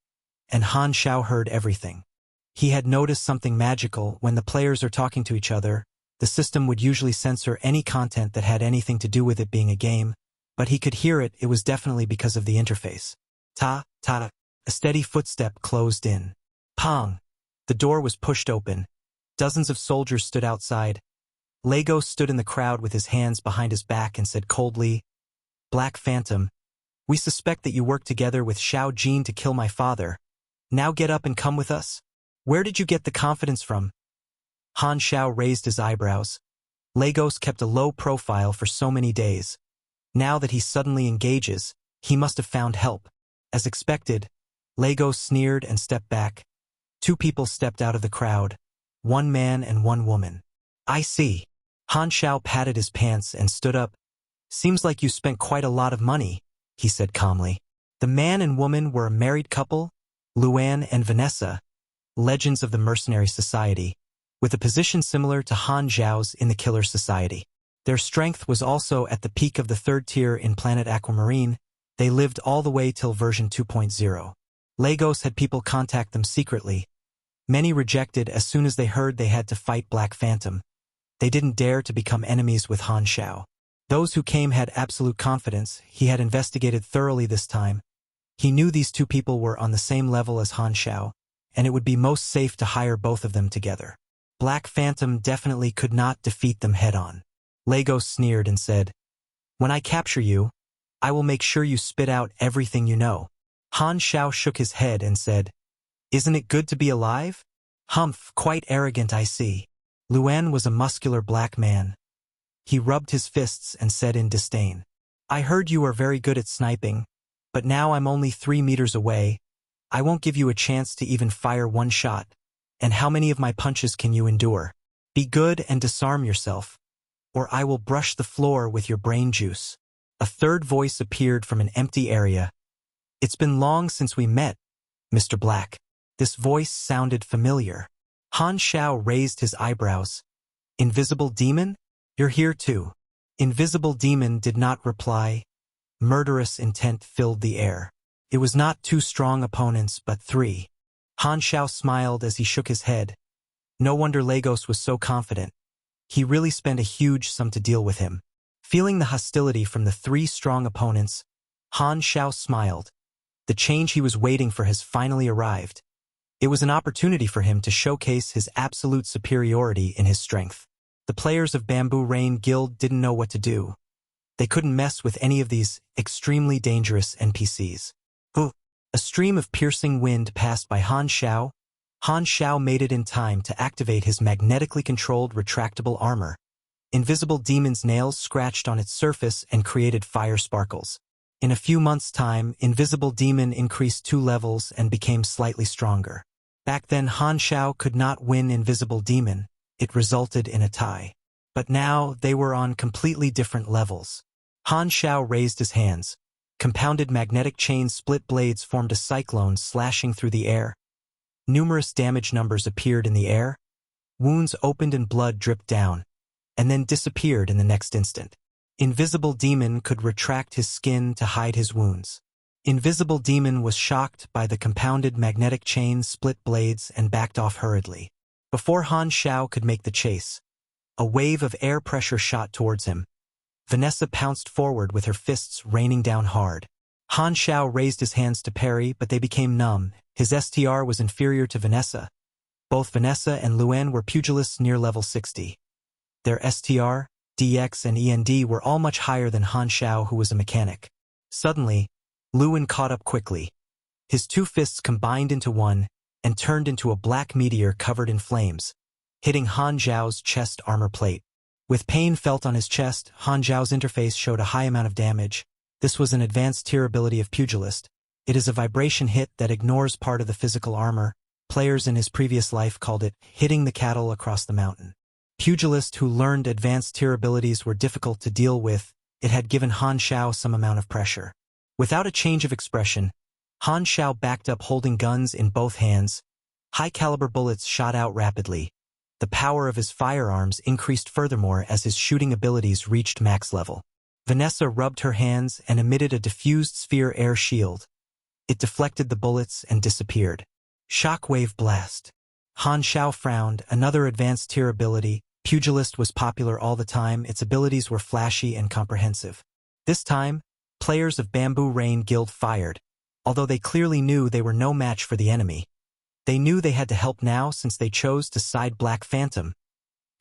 [SPEAKER 1] and Han Xiao heard everything. He had noticed something magical. When the players are talking to each other, the system would usually censor any content that had anything to do with it being a game, but he could hear it. It was definitely because of the interface. Ta-ta. A steady footstep closed in. Pong! The door was pushed open. Dozens of soldiers stood outside. Lego stood in the crowd with his hands behind his back and said coldly, "Black Phantom, we suspect that you worked together with Xiao Jin to kill my father. Now get up and come with us. Where did you get the confidence from?" Han Xiao raised his eyebrows. Legos kept a low profile for so many days. Now that he suddenly engages, he must have found help. As expected, Legos sneered and stepped back. Two people stepped out of the crowd, one man and one woman. "I see." Han Xiao patted his pants and stood up. "Seems like you spent quite a lot of money," he said calmly. The man and woman were a married couple, Luan and Vanessa, legends of the Mercenary Society, with a position similar to Han Xiao's in the Killer Society. Their strength was also at the peak of the 3rd tier in Planet Aquamarine. They lived all the way till version 2.0. Legos had people contact them secretly. Many rejected as soon as they heard they had to fight Black Phantom. They didn't dare to become enemies with Han Xiao. Those who came had absolute confidence. He had investigated thoroughly this time. He knew these two people were on the same level as Han Xiao, and it would be most safe to hire both of them together. Black Phantom definitely could not defeat them head-on. Lego sneered and said, "When I capture you, I will make sure you spit out everything you know." Han Xiao shook his head and said, "Isn't it good to be alive?" "Humph, quite arrogant I see." Luan was a muscular black man. He rubbed his fists and said in disdain, "I heard you are very good at sniping, but now I'm only 3 meters away. I won't give you a chance to even fire one shot, And how many of my punches can you endure? Be good and disarm yourself, or I will brush the floor with your brain juice. A third voice appeared from an empty area. It's been long since we met, Mr. Black. This voice sounded familiar. Han Xiao raised his eyebrows. Invisible Demon? You're here too. Invisible Demon did not reply. Murderous intent filled the air. It was not two strong opponents, but three. Han Xiao smiled as he shook his head. No wonder Lagos was so confident. He really spent a huge sum to deal with him. Feeling the hostility from the three strong opponents, Han Xiao smiled. The change he was waiting for has finally arrived. It was an opportunity for him to showcase his absolute superiority in his strength. The players of Bamboo Rain Guild didn't know what to do. They couldn't mess with any of these extremely dangerous NPCs. A stream of piercing wind passed by Han Xiao. Han Xiao made it in time to activate his magnetically controlled retractable armor. Invisible Demon's nails scratched on its surface and created fire sparkles. In a few months' time, Invisible Demon increased 2 levels and became slightly stronger. Back then, Han Xiao could not win Invisible Demon. It resulted in a tie. But now, they were on completely different levels. Han Xiao raised his hands. Compounded magnetic chain split blades formed a cyclone slashing through the air. Numerous damage numbers appeared in the air. Wounds opened and blood dripped down, and then disappeared in the next instant. Invisible Demon could retract his skin to hide his wounds. Invisible Demon was shocked by the compounded magnetic chain split blades and backed off hurriedly. Before Han Xiao could make the chase, a wave of air pressure shot towards him. Vanessa pounced forward with her fists raining down hard. Han Xiao raised his hands to parry, but they became numb. His STR was inferior to Vanessa. Both Vanessa and Luan were pugilists near level 60. Their STR, DX, and END were all much higher than Han Xiao, who was a mechanic. Suddenly, Luan caught up quickly. His 2 fists combined into one and turned into a black meteor covered in flames, hitting Han Xiao's chest armor plate. With pain felt on his chest, Han Xiao's interface showed a high amount of damage. This was an advanced tier ability of Pugilist. It is a vibration hit that ignores part of the physical armor. Players in his previous life called it hitting the cattle across the mountain. Pugilists who learned advanced tier abilities were difficult to deal with. It had given Han Xiao some amount of pressure. Without a change of expression, Han Xiao backed up holding guns in both hands. High-caliber bullets shot out rapidly. The power of his firearms increased furthermore as his shooting abilities reached max level. Vanessa rubbed her hands and emitted a diffused sphere air shield. It deflected the bullets and disappeared. Shockwave blast. Han Xiao frowned. Another advanced tier ability. Pugilist was popular all the time. Its abilities were flashy and comprehensive. This time, players of Bamboo Rain Guild fired. Although they clearly knew they were no match for the enemy. They knew they had to help now since they chose to side Black Phantom.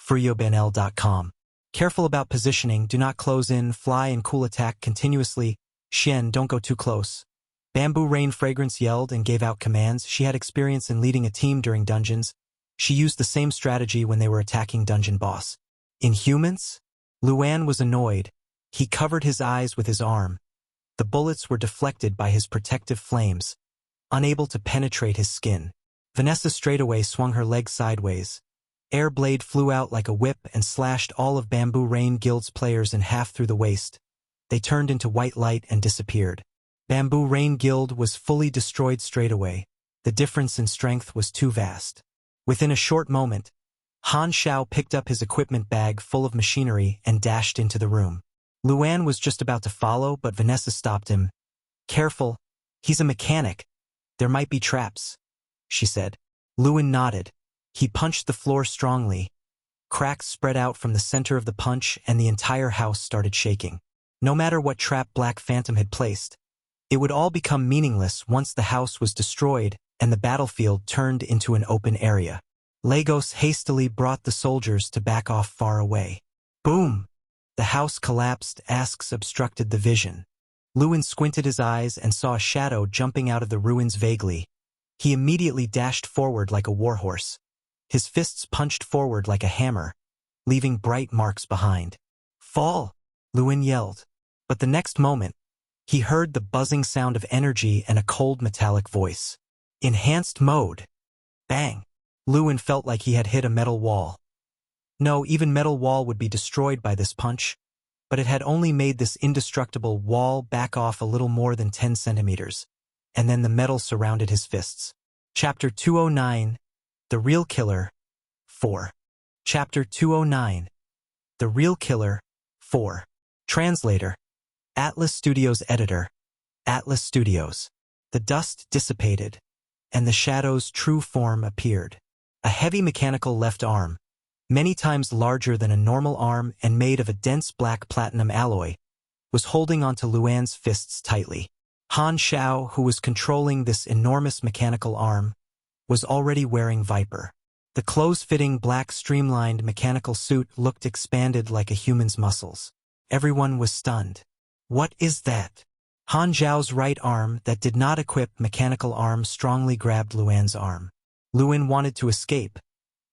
[SPEAKER 1] FurioBanel.com. Careful about positioning, do not close in, fly and cool attack continuously. Xian, don't go too close. Bamboo Rain Fragrance yelled and gave out commands. She had experience in leading a team during dungeons. She used the same strategy when they were attacking dungeon boss. Inhumans? Luan was annoyed. He covered his eyes with his arm. The bullets were deflected by his protective flames, unable to penetrate his skin. Vanessa straightaway swung her leg sideways. Air blade flew out like a whip and slashed all of Bamboo Rain Guild's players in half through the waist. They turned into white light and disappeared. Bamboo Rain Guild was fully destroyed straightaway. The difference in strength was too vast. Within a short moment, Han Xiao picked up his equipment bag full of machinery and dashed into the room. Luan was just about to follow, but Vanessa stopped him. Careful, he's a mechanic. There might be traps, she said. Luan nodded. He punched the floor strongly. Cracks spread out from the center of the punch and the entire house started shaking. No matter what trap Black Phantom had placed, it would all become meaningless once the house was destroyed and the battlefield turned into an open area. Lagos hastily brought the soldiers to back off far away. Boom! The house collapsed, asks obstructed the vision. Luan squinted his eyes and saw a shadow jumping out of the ruins vaguely. He immediately dashed forward like a warhorse. His fists punched forward like a hammer, leaving bright marks behind. Fall! Luan yelled. But the next moment, he heard the buzzing sound of energy and a cold metallic voice. Enhanced mode. Bang! Luan felt like he had hit a metal wall. No, even metal wall would be destroyed by this punch, but it had only made this indestructible wall back off a little more than 10 centimeters, and then the metal surrounded his fists. Chapter 209, The Real Killer, 4. Chapter 209, The Real Killer, 4. Translator, Atlas Studios Editor, Atlas Studios. The dust dissipated, and the shadow's true form appeared. A heavy mechanical left arm, many times larger than a normal arm and made of a dense black platinum alloy, was holding onto Luan's fists tightly. Han Xiao, who was controlling this enormous mechanical arm, was already wearing Viper. The close-fitting black streamlined mechanical suit looked expanded like a human's muscles. Everyone was stunned. What is that? Han Xiao's right arm that did not equip mechanical arm strongly grabbed Luan's arm. Luan wanted to escape,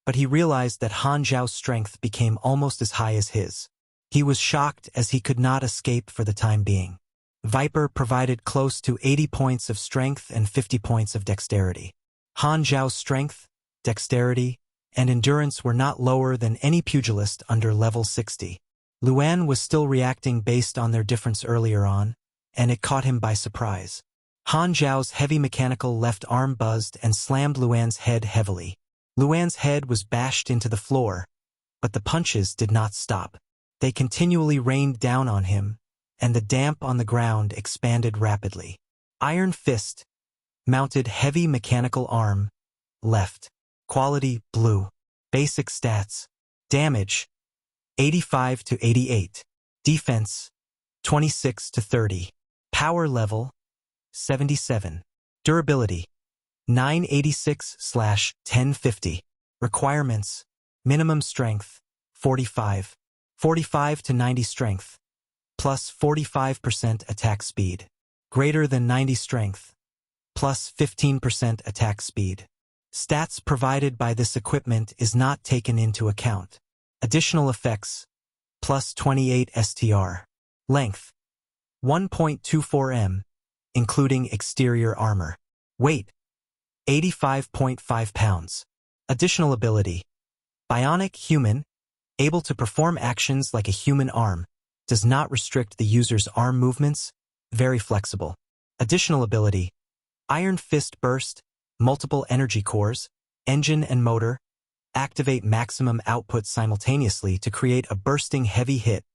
[SPEAKER 1] but he realized that Han Xiao's strength became almost as high as his. He was shocked as he could not escape for the time being. Viper provided close to 80 points of strength and 50 points of dexterity. Han Xiao's strength, dexterity, and endurance were not lower than any pugilist under level 60. Luan was still reacting based on their difference earlier on, and it caught him by surprise. Han Xiao's heavy mechanical left arm buzzed and slammed Luan's head heavily. Luan's head was bashed into the floor, but the punches did not stop. They continually rained down on him, and the damp on the ground expanded rapidly. Iron Fist, mounted heavy mechanical arm, left. Quality, blue. Basic stats. Damage, 85 to 88. Defense, 26 to 30. Power level, 77. Durability, 986/1050. Requirements, minimum strength, 45. 45 to 90 strength, plus 45% attack speed. Greater than 90 strength, plus 15% attack speed. Stats provided by this equipment is not taken into account. Additional effects, plus 28 STR. Length, 1.24 m, including exterior armor. Weight, 85.5 pounds. Additional ability, bionic human, able to perform actions like a human arm, does not restrict the user's arm movements, very flexible. Additional ability, Iron Fist Burst, multiple energy cores, engine and motor, activate maximum output simultaneously to create a bursting heavy hit,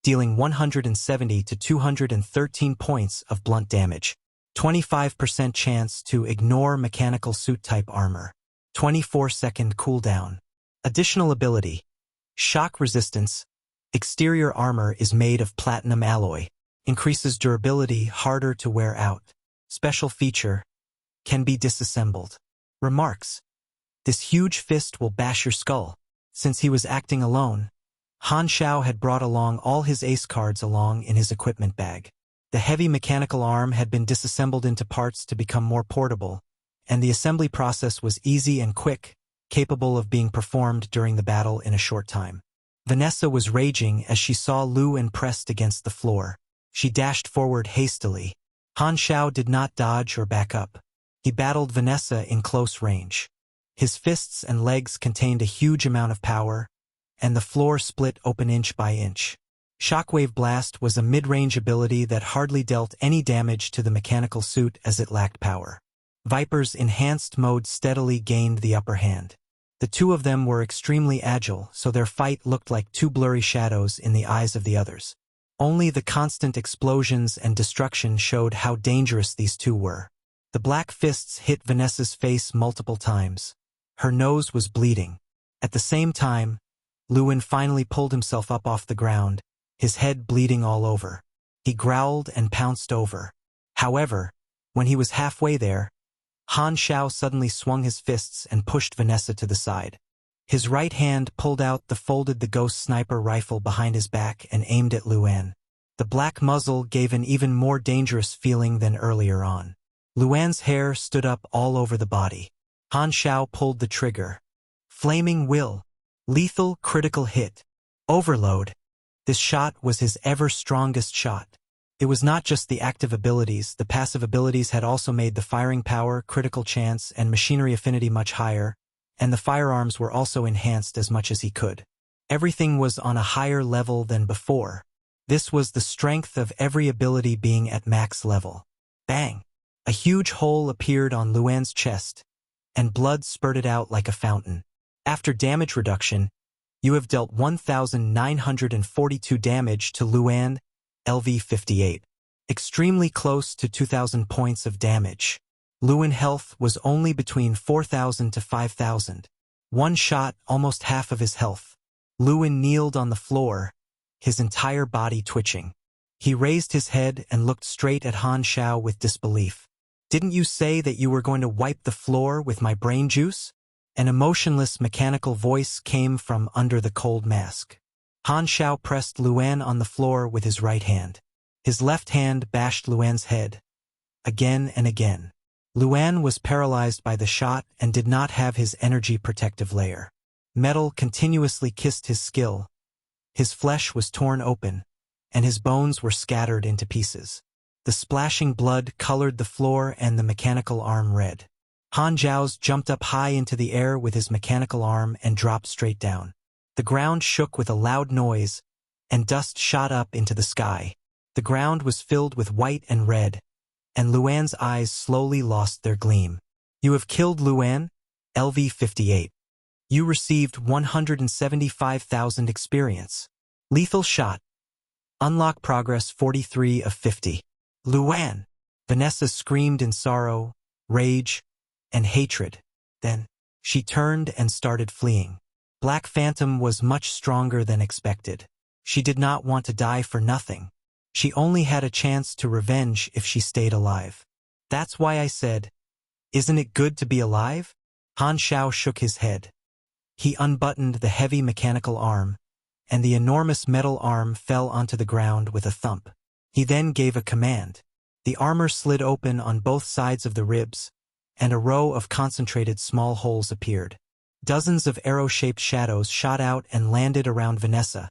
[SPEAKER 1] dealing 170 to 213 points of blunt damage. 25% chance to ignore mechanical suit type armor. 24-second cooldown. Additional ability, shock resistance, exterior armor is made of platinum alloy, increases durability, harder to wear out. Special feature, can be disassembled. Remarks, this huge fist will bash your skull. Since he was acting alone, Han Xiao had brought along all his ace cards along in his equipment bag. The heavy mechanical arm had been disassembled into parts to become more portable, and the assembly process was easy and quick, capable of being performed during the battle in a short time. Vanessa was raging as she saw Luan pressed against the floor. She dashed forward hastily. Han Xiao did not dodge or back up. He battled Vanessa in close range. His fists and legs contained a huge amount of power, and the floor split open inch by inch. Shockwave Blast was a mid-range ability that hardly dealt any damage to the mechanical suit as it lacked power. Viper's enhanced mode steadily gained the upper hand. The two of them were extremely agile, so their fight looked like two blurry shadows in the eyes of the others. Only the constant explosions and destruction showed how dangerous these two were. The black fists hit Vanessa's face multiple times. Her nose was bleeding. At the same time, Luan finally pulled himself up off the ground, his head bleeding all over. He growled and pounced over. However, when he was halfway there, Han Xiao suddenly swung his fists and pushed Vanessa to the side. His right hand pulled out the ghost sniper rifle behind his back and aimed at Luan. The black muzzle gave an even more dangerous feeling than earlier on. Luan's hair stood up all over the body. Han Xiao pulled the trigger. Flaming Will. Lethal critical hit. Overload. This shot was his ever strongest shot. It was not just the active abilities, the passive abilities had also made the firing power, critical chance, and machinery affinity much higher, and the firearms were also enhanced as much as he could. Everything was on a higher level than before. This was the strength of every ability being at max level. Bang! A huge hole appeared on Luan's chest, and blood spurted out like a fountain. After damage reduction, you have dealt 1,942 damage to Luan, LV58. Extremely close to 2,000 points of damage. Luan health was only between 4,000 to 5,000. One shot, almost half of his health. Luan kneeled on the floor, his entire body twitching. He raised his head and looked straight at Han Xiao with disbelief. "Didn't you say that you were going to wipe the floor with my brain juice?" An emotionless mechanical voice came from under the cold mask. Han Xiao pressed Luan on the floor with his right hand. His left hand bashed Luan's head, again and again. Luan was paralyzed by the shot and did not have his energy protective layer. Metal continuously kissed his skill. His flesh was torn open, and his bones were scattered into pieces. The splashing blood colored the floor and the mechanical arm red. Han Xiao's jumped up high into the air with his mechanical arm and dropped straight down. The ground shook with a loud noise, and dust shot up into the sky. The ground was filled with white and red, and Luan's eyes slowly lost their gleam. "You have killed Luan, LV58. You received 175,000 experience. Lethal shot. Unlock progress 43 of 50. Luan!" Vanessa screamed in sorrow, rage, and hatred. Then, she turned and started fleeing. Black Phantom was much stronger than expected. She did not want to die for nothing. She only had a chance to revenge if she stayed alive. "That's why I said, isn't it good to be alive?" Han Xiao shook his head. He unbuttoned the heavy mechanical arm, and the enormous metal arm fell onto the ground with a thump. He then gave a command. The armor slid open on both sides of the ribs, and a row of concentrated small holes appeared. Dozens of arrow-shaped shadows shot out and landed around Vanessa,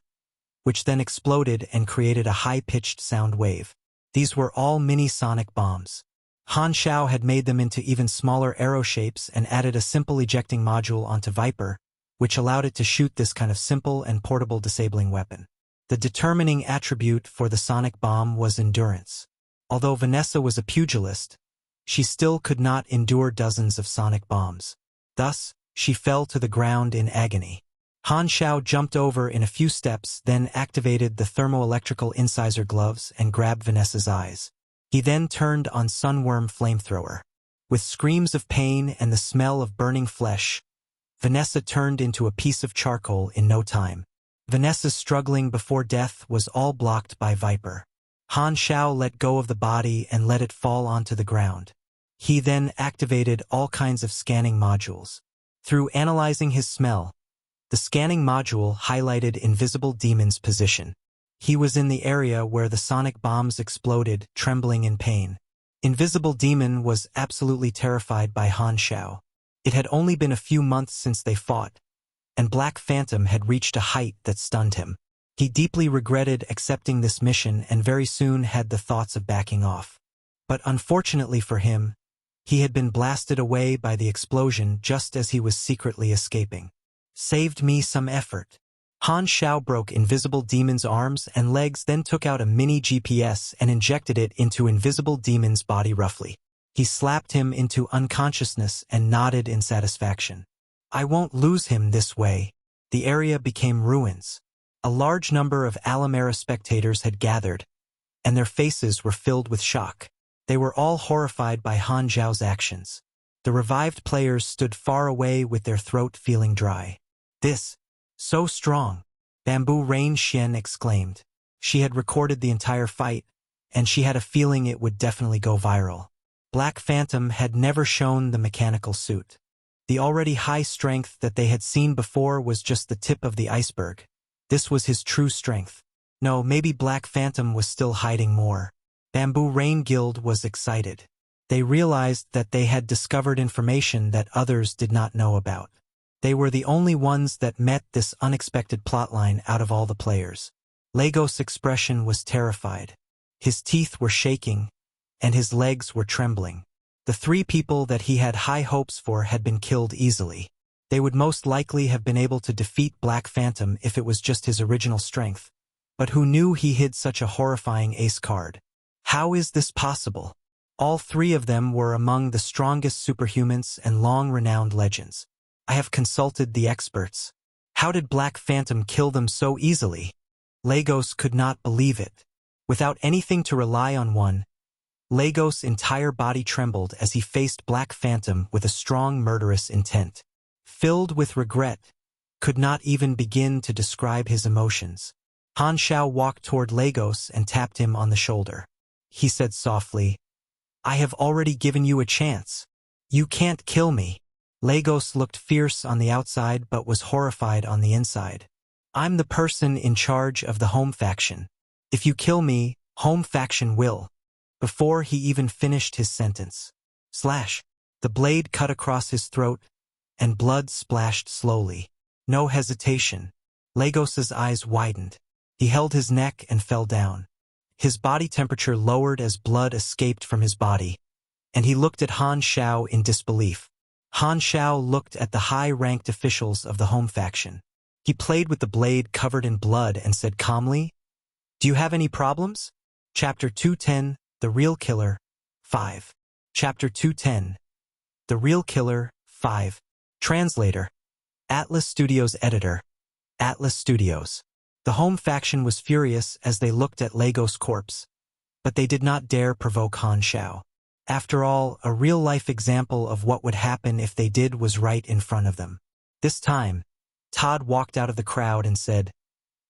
[SPEAKER 1] which then exploded and created a high-pitched sound wave. These were all mini-sonic bombs. Han Xiao had made them into even smaller arrow shapes and added a simple ejecting module onto Viper, which allowed it to shoot this kind of simple and portable disabling weapon. The determining attribute for the sonic bomb was endurance. Although Vanessa was a pugilist, she still could not endure dozens of sonic bombs. Thus, she fell to the ground in agony. Han Xiao jumped over in a few steps, then activated the thermoelectrical incisor gloves and grabbed Vanessa's eyes. He then turned on Sunworm Flamethrower. With screams of pain and the smell of burning flesh, Vanessa turned into a piece of charcoal in no time. Vanessa's struggling before death was all blocked by Viper. Han Xiao let go of the body and let it fall onto the ground. He then activated all kinds of scanning modules. Through analyzing his smell, the scanning module highlighted Invisible Demon's position. He was in the area where the sonic bombs exploded, trembling in pain. Invisible Demon was absolutely terrified by Han Xiao. It had only been a few months since they fought, and Black Phantom had reached a height that stunned him. He deeply regretted accepting this mission and very soon had the thoughts of backing off. But unfortunately for him, he had been blasted away by the explosion just as he was secretly escaping. "Saved me some effort." Han Xiao broke Invisible Demon's arms and legs, then took out a mini GPS and injected it into Invisible Demon's body roughly. He slapped him into unconsciousness and nodded in satisfaction. "I won't lose him this way." The area became ruins. A large number of Alamera spectators had gathered, and their faces were filled with shock. They were all horrified by Han Xiao's actions. The revived players stood far away with their throat feeling dry. "This, so strong," Bamboo Rain Xian exclaimed. She had recorded the entire fight, and she had a feeling it would definitely go viral. Black Phantom had never shown the mechanical suit. The already high strength that they had seen before was just the tip of the iceberg. This was his true strength. No, maybe Black Phantom was still hiding more. Bamboo Rain Guild was excited. They realized that they had discovered information that others did not know about. They were the only ones that met this unexpected plotline out of all the players. Lagos' expression was terrified. His teeth were shaking, and his legs were trembling. The three people that he had high hopes for had been killed easily. They would most likely have been able to defeat Black Phantom if it was just his original strength. But who knew he hid such a horrifying ace card? How is this possible? All three of them were among the strongest superhumans and long-renowned legends. I have consulted the experts. How did Black Phantom kill them so easily? Lagos could not believe it. Without anything to rely on, Lagos' entire body trembled as he faced Black Phantom with a strong murderous intent. Filled with regret, could not even begin to describe his emotions. Han Xiao walked toward Lagos and tapped him on the shoulder. He said softly, "I have already given you a chance. You can't kill me." Lagos looked fierce on the outside but was horrified on the inside. "I'm the person in charge of the Home Faction. If you kill me, Home Faction will." Before he even finished his sentence, slash, the blade cut across his throat, and blood splashed slowly. No hesitation. Lagos's eyes widened. He held his neck and fell down. His body temperature lowered as blood escaped from his body, and he looked at Han Xiao in disbelief. Han Xiao looked at the high-ranked officials of the Home Faction. He played with the blade covered in blood and said calmly, "Do you have any problems?" Chapter 210, The Real Killer, 5. Chapter 210, The Real Killer, 5. Translator, Atlas Studios Editor, Atlas Studios. The Home Faction was furious as they looked at Lagos' corpse, but they did not dare provoke Han Xiao. After all, a real-life example of what would happen if they did was right in front of them. This time, Todd walked out of the crowd and said,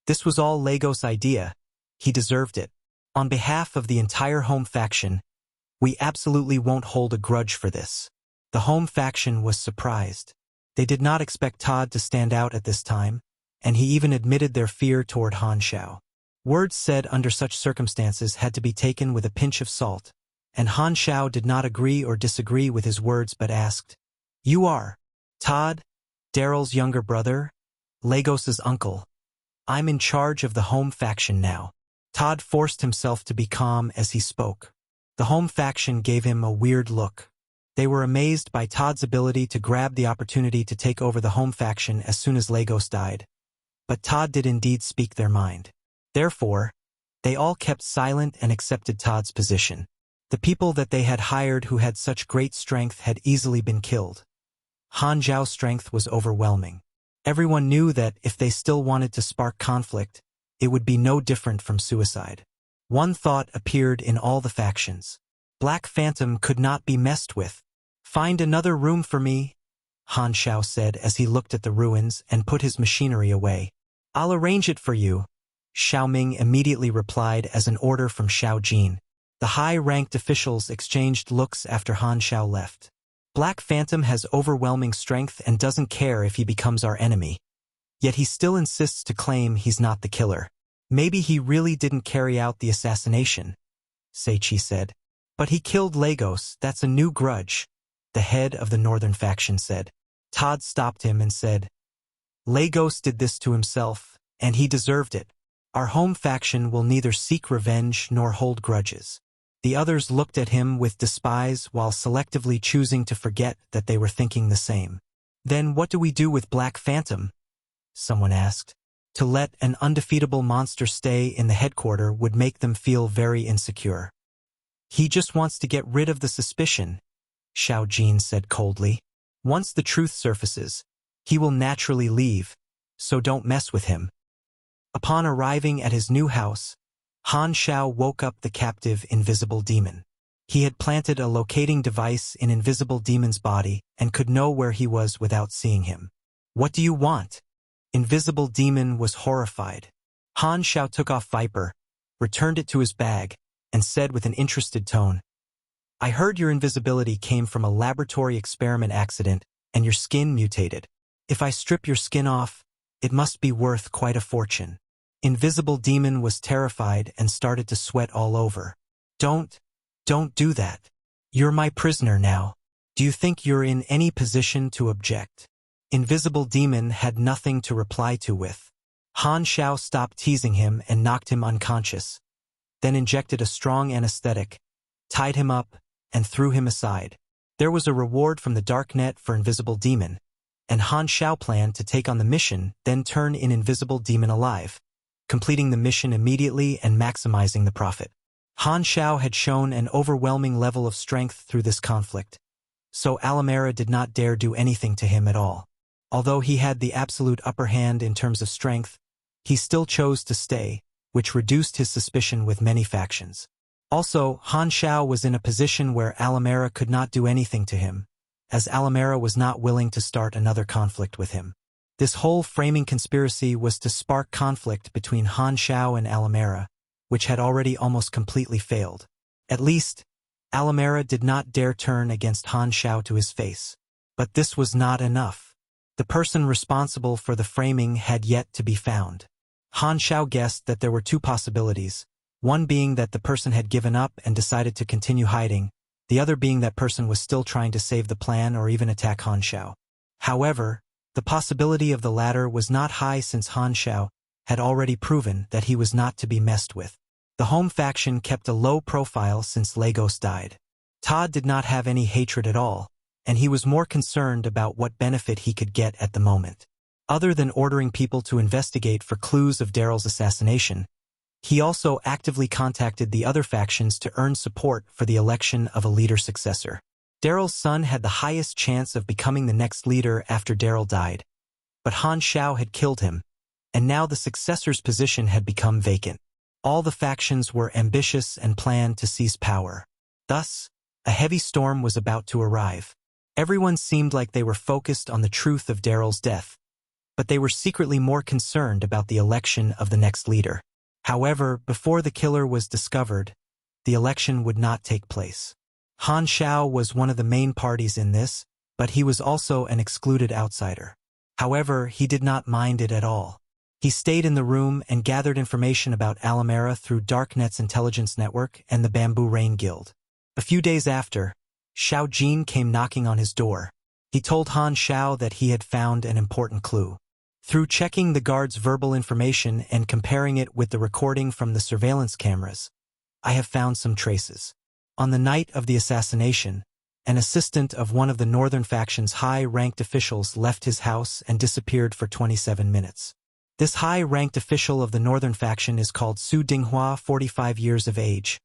[SPEAKER 1] "This was all Lagos' idea. He deserved it. On behalf of the entire Home Faction, we absolutely won't hold a grudge for this." The Home Faction was surprised. They did not expect Todd to stand out at this time, and he even admitted their fear toward Han Xiao. Words said under such circumstances had to be taken with a pinch of salt, and Han Xiao did not agree or disagree with his words but asked, "You are Todd, Daryl's younger brother, Lagos's uncle. I'm in charge of the Home Faction now." Todd forced himself to be calm as he spoke. The Home Faction gave him a weird look. They were amazed by Todd's ability to grab the opportunity to take over the Home Faction as soon as Lagos died. But Todd did indeed speak their mind. Therefore, they all kept silent and accepted Todd's position. The people that they had hired who had such great strength had easily been killed. Han Xiao's strength was overwhelming. Everyone knew that if they still wanted to spark conflict, it would be no different from suicide. One thought appeared in all the factions. Black Phantom could not be messed with. "Find another room for me," Han Xiao said as he looked at the ruins and put his machinery away. "I'll arrange it for you," Xiao Ming immediately replied as an order from Xiao Jin. The high-ranked officials exchanged looks after Han Xiao left. Black Phantom has overwhelming strength and doesn't care if he becomes our enemy. Yet he still insists to claim he's not the killer. Maybe he really didn't carry out the assassination, Seichi said. But he killed Lagos, that's a new grudge, the head of the Northern Faction said. Todd stopped him and said, "Lagos did this to himself, and he deserved it. Our Home Faction will neither seek revenge nor hold grudges." The others looked at him with despise while selectively choosing to forget that they were thinking the same. "Then what do we do with Black Phantom?" someone asked. To let an undefeatable monster stay in the headquarters would make them feel very insecure. "He just wants to get rid of the suspicion," Xiao Jin said coldly. "Once the truth surfaces, he will naturally leave, so don't mess with him." Upon arriving at his new house, Han Xiao woke up the captive Invisible Demon. He had planted a locating device in Invisible Demon's body and could know where he was without seeing him. "What do you want?" Invisible Demon was horrified. Han Xiao took off Viper, returned it to his bag, and said with an interested tone, "I heard your invisibility came from a laboratory experiment accident and your skin mutated. If I strip your skin off, it must be worth quite a fortune." Invisible Demon was terrified and started to sweat all over. Don't do that. You're my prisoner now. Do you think you're in any position to object?" Invisible Demon had nothing to reply to with. Han Xiao stopped teasing him and knocked him unconscious, then injected a strong anesthetic, tied him up, and threw him aside. There was a reward from the darknet for Invisible Demon, and Han Xiao planned to take on the mission, then turn an invisible demon alive, completing the mission immediately and maximizing the profit. Han Xiao had shown an overwhelming level of strength through this conflict, so Alamera did not dare do anything to him at all. Although he had the absolute upper hand in terms of strength, he still chose to stay, which reduced his suspicion with many factions. Also, Han Xiao was in a position where Alamera could not do anything to him, as Alamera was not willing to start another conflict with him. This whole framing conspiracy was to spark conflict between Han Xiao and Alamera, which had already almost completely failed. At least, Alamera did not dare turn against Han Xiao to his face. But this was not enough. The person responsible for the framing had yet to be found. Han Xiao guessed that there were two possibilities, one being that the person had given up and decided to continue hiding, the other being that person was still trying to save the plan or even attack Han Xiao. However, the possibility of the latter was not high since Han Xiao had already proven that he was not to be messed with. The home faction kept a low profile since Lagos died. Todd did not have any hatred at all, and he was more concerned about what benefit he could get at the moment. Other than ordering people to investigate for clues of Daryl's assassination, he also actively contacted the other factions to earn support for the election of a leader successor. Daryl's son had the highest chance of becoming the next leader after Daryl died, but Han Xiao had killed him, and now the successor's position had become vacant. All the factions were ambitious and planned to seize power. Thus, a heavy storm was about to arrive. Everyone seemed like they were focused on the truth of Daryl's death, but they were secretly more concerned about the election of the next leader. However, before the killer was discovered, the election would not take place. Han Xiao was one of the main parties in this, but he was also an excluded outsider. However, he did not mind it at all. He stayed in the room and gathered information about Alamera through Darknet's intelligence network and the Bamboo Rain Guild. A few days after, Xiao Jin came knocking on his door. He told Han Xiao that he had found an important clue. Through checking the guard's verbal information and comparing it with the recording from the surveillance cameras, I have found some traces. On the night of the assassination, an assistant of one of the Northern faction's high-ranked officials left his house and disappeared for 27 minutes. This high-ranked official of the Northern faction is called Su Dinghua, 45 years of age,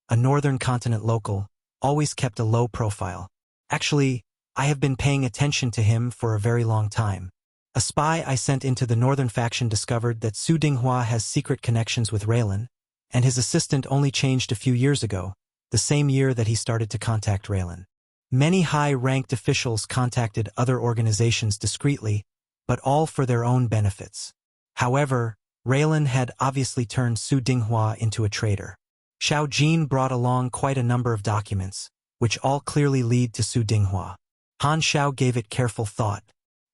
[SPEAKER 1] a Northern continent local, always kept a low profile. Actually, I have been paying attention to him for a very long time. A spy I sent into the Northern faction discovered that Su Dinghua has secret connections with Raylan, and his assistant only changed a few years ago, the same year that he started to contact Raylan. Many high-ranked officials contacted other organizations discreetly, but all for their own benefits. However, Raylan had obviously turned Su Dinghua into a traitor. Xiao Jin brought along quite a number of documents, which all clearly lead to Su Dinghua. Han Xiao gave it careful thought.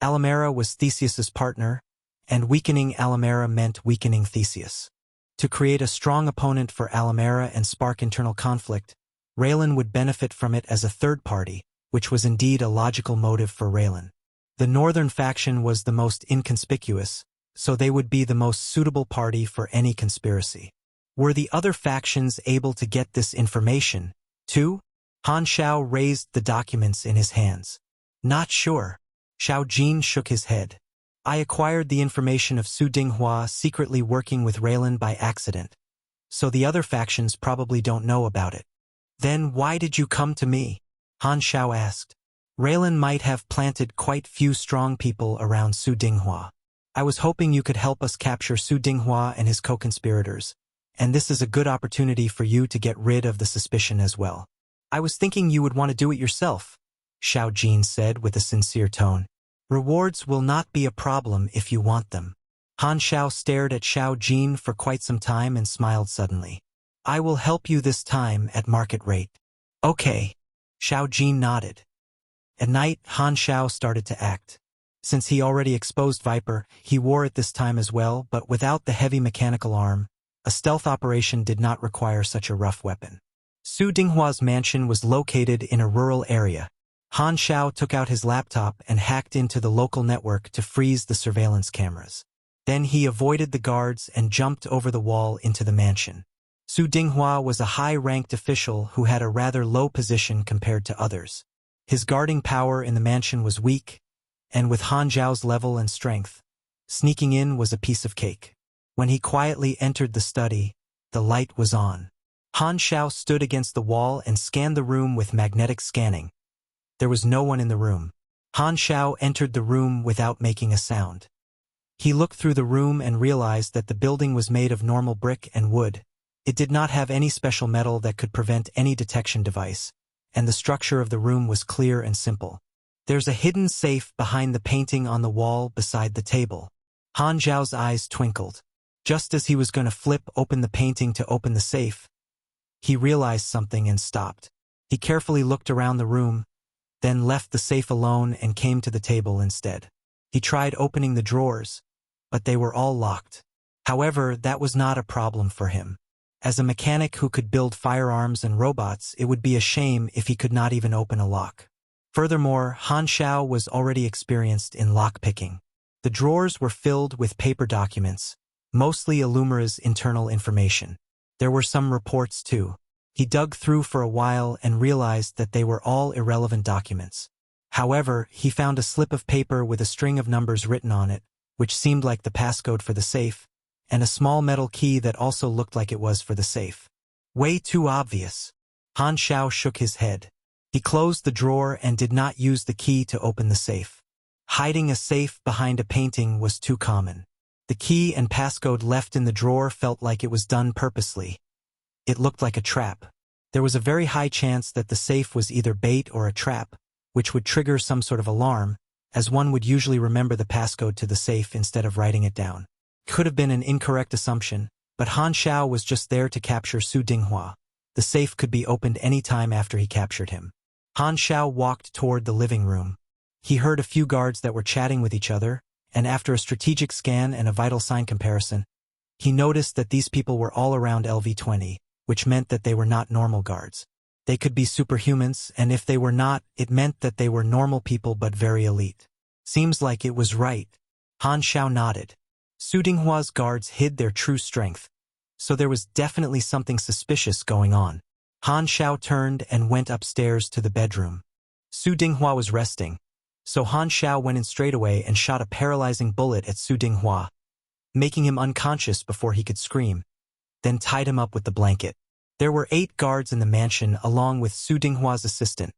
[SPEAKER 1] Alamera was Theseus's partner, and weakening Alamera meant weakening Theseus. To create a strong opponent for Alamera and spark internal conflict, Raylan would benefit from it as a third party, which was indeed a logical motive for Raylan. The Northern faction was the most inconspicuous, so they would be the most suitable party for any conspiracy. Were the other factions able to get this information, too? Han Xiao raised the documents in his hands. Not sure. Xiao Jin shook his head. I acquired the information of Su Dinghua secretly working with Raylan by accident, so the other factions probably don't know about it. Then why did you come to me? Han Xiao asked. Raylan might have planted quite few strong people around Su Dinghua. I was hoping you could help us capture Su Dinghua and his co-conspirators, and this is a good opportunity for you to get rid of the suspicion as well. I was thinking you would want to do it yourself, Xiao Jin said with a sincere tone. Rewards will not be a problem if you want them. Han Xiao stared at Xiao Jin for quite some time and smiled suddenly. I will help you this time at market rate. Okay. Xiao Jin nodded. At night, Han Xiao started to act. Since he already exposed Viper, he wore it this time as well, but without the heavy mechanical arm, a stealth operation did not require such a rough weapon. Su Dinghua's mansion was located in a rural area. Han Xiao took out his laptop and hacked into the local network to freeze the surveillance cameras. Then he avoided the guards and jumped over the wall into the mansion. Su Dinghua was a high-ranked official who had a rather low position compared to others. His guarding power in the mansion was weak, and with Han Xiao's level and strength, sneaking in was a piece of cake. When he quietly entered the study, the light was on. Han Xiao stood against the wall and scanned the room with magnetic scanning. There was no one in the room. Han Xiao entered the room without making a sound. He looked through the room and realized that the building was made of normal brick and wood. It did not have any special metal that could prevent any detection device, and the structure of the room was clear and simple. There's a hidden safe behind the painting on the wall beside the table. Han Xiao's eyes twinkled. Just as he was going to flip open the painting to open the safe, he realized something and stopped. He carefully looked around the room, then left the safe alone and came to the table instead. He tried opening the drawers, but they were all locked. However, that was not a problem for him. As a mechanic who could build firearms and robots, it would be a shame if he could not even open a lock. Furthermore, Han Xiao was already experienced in lock-picking. The drawers were filled with paper documents, mostly Illumira's internal information. There were some reports too. He dug through for a while and realized that they were all irrelevant documents. However, he found a slip of paper with a string of numbers written on it, which seemed like the passcode for the safe, and a small metal key that also looked like it was for the safe. Way too obvious. Han Xiao shook his head. He closed the drawer and did not use the key to open the safe. Hiding a safe behind a painting was too common. The key and passcode left in the drawer felt like it was done purposely. It looked like a trap. There was a very high chance that the safe was either bait or a trap, which would trigger some sort of alarm, as one would usually remember the passcode to the safe instead of writing it down. Could have been an incorrect assumption, but Han Xiao was just there to capture Su Dinghua. The safe could be opened any time after he captured him. Han Xiao walked toward the living room. He heard a few guards that were chatting with each other, and after a strategic scan and a vital sign comparison, he noticed that these people were all around LV-20, which meant that they were not normal guards. They could be superhumans, and if they were not, it meant that they were normal people but very elite. Seems like it was right. Han Xiao nodded. Su Dinghua's guards hid their true strength, so there was definitely something suspicious going on. Han Xiao turned and went upstairs to the bedroom. Su Dinghua was resting, so Han Xiao went in straight away and shot a paralyzing bullet at Su Dinghua, making him unconscious before he could scream, then tied him up with the blanket. There were 8 guards in the mansion along with Su Dinghua's assistant.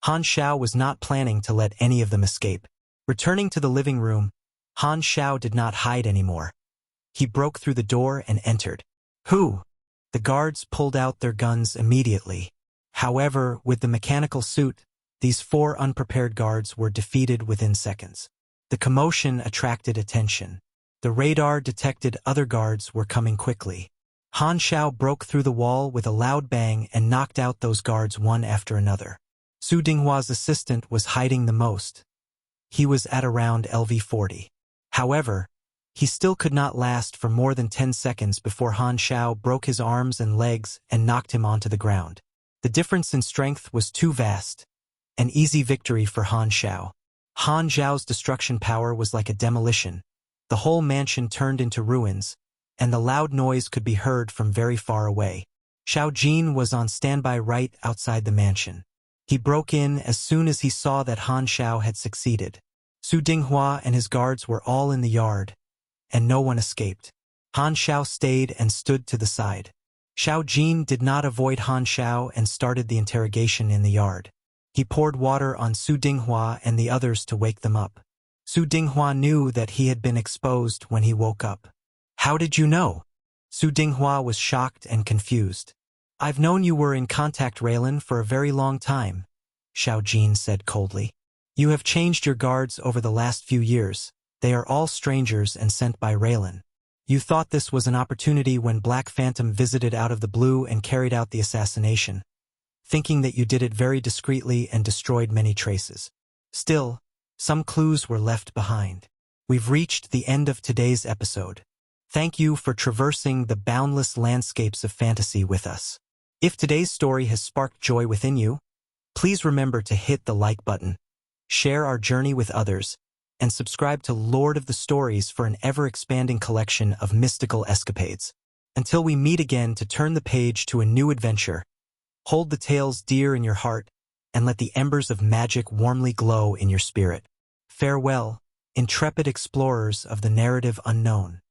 [SPEAKER 1] Han Xiao was not planning to let any of them escape. Returning to the living room, Han Xiao did not hide anymore. He broke through the door and entered. Who? The guards pulled out their guns immediately. However, with the mechanical suit, these 4 unprepared guards were defeated within seconds. The commotion attracted attention. The radar detected other guards were coming quickly. Han Xiao broke through the wall with a loud bang and knocked out those guards one after another. Su Dinghua's assistant was hiding the most. He was at around LV-40. However, he still could not last for more than 10 seconds before Han Xiao broke his arms and legs and knocked him onto the ground. The difference in strength was too vast. An easy victory for Han Xiao. Han Xiao's destruction power was like a demolition. The whole mansion turned into ruins, and the loud noise could be heard from very far away. Xiao Jin was on standby right outside the mansion. He broke in as soon as he saw that Han Xiao had succeeded. Su Dinghua and his guards were all in the yard, and no one escaped. Han Xiao stayed and stood to the side. Xiao Jin did not avoid Han Xiao and started the interrogation in the yard. He poured water on Su Dinghua and the others to wake them up. Su Dinghua knew that he had been exposed when he woke up. How did you know? Su Dinghua was shocked and confused. I've known you were in contact Raylan for a very long time, Xiao Jin said coldly. You have changed your guards over the last few years. They are all strangers and sent by Raylan. You thought this was an opportunity when Black Phantom visited out of the blue and carried out the assassination, thinking that you did it very discreetly and destroyed many traces. Still, some clues were left behind. We've reached the end of today's episode. Thank you for traversing the boundless landscapes of fantasy with us. If today's story has sparked joy within you, please remember to hit the like button, share our journey with others, and subscribe to Lord of the Stories for an ever-expanding collection of mystical escapades. Until we meet again to turn the page to a new adventure, hold the tales dear in your heart and let the embers of magic warmly glow in your spirit. Farewell, intrepid explorers of the narrative unknown.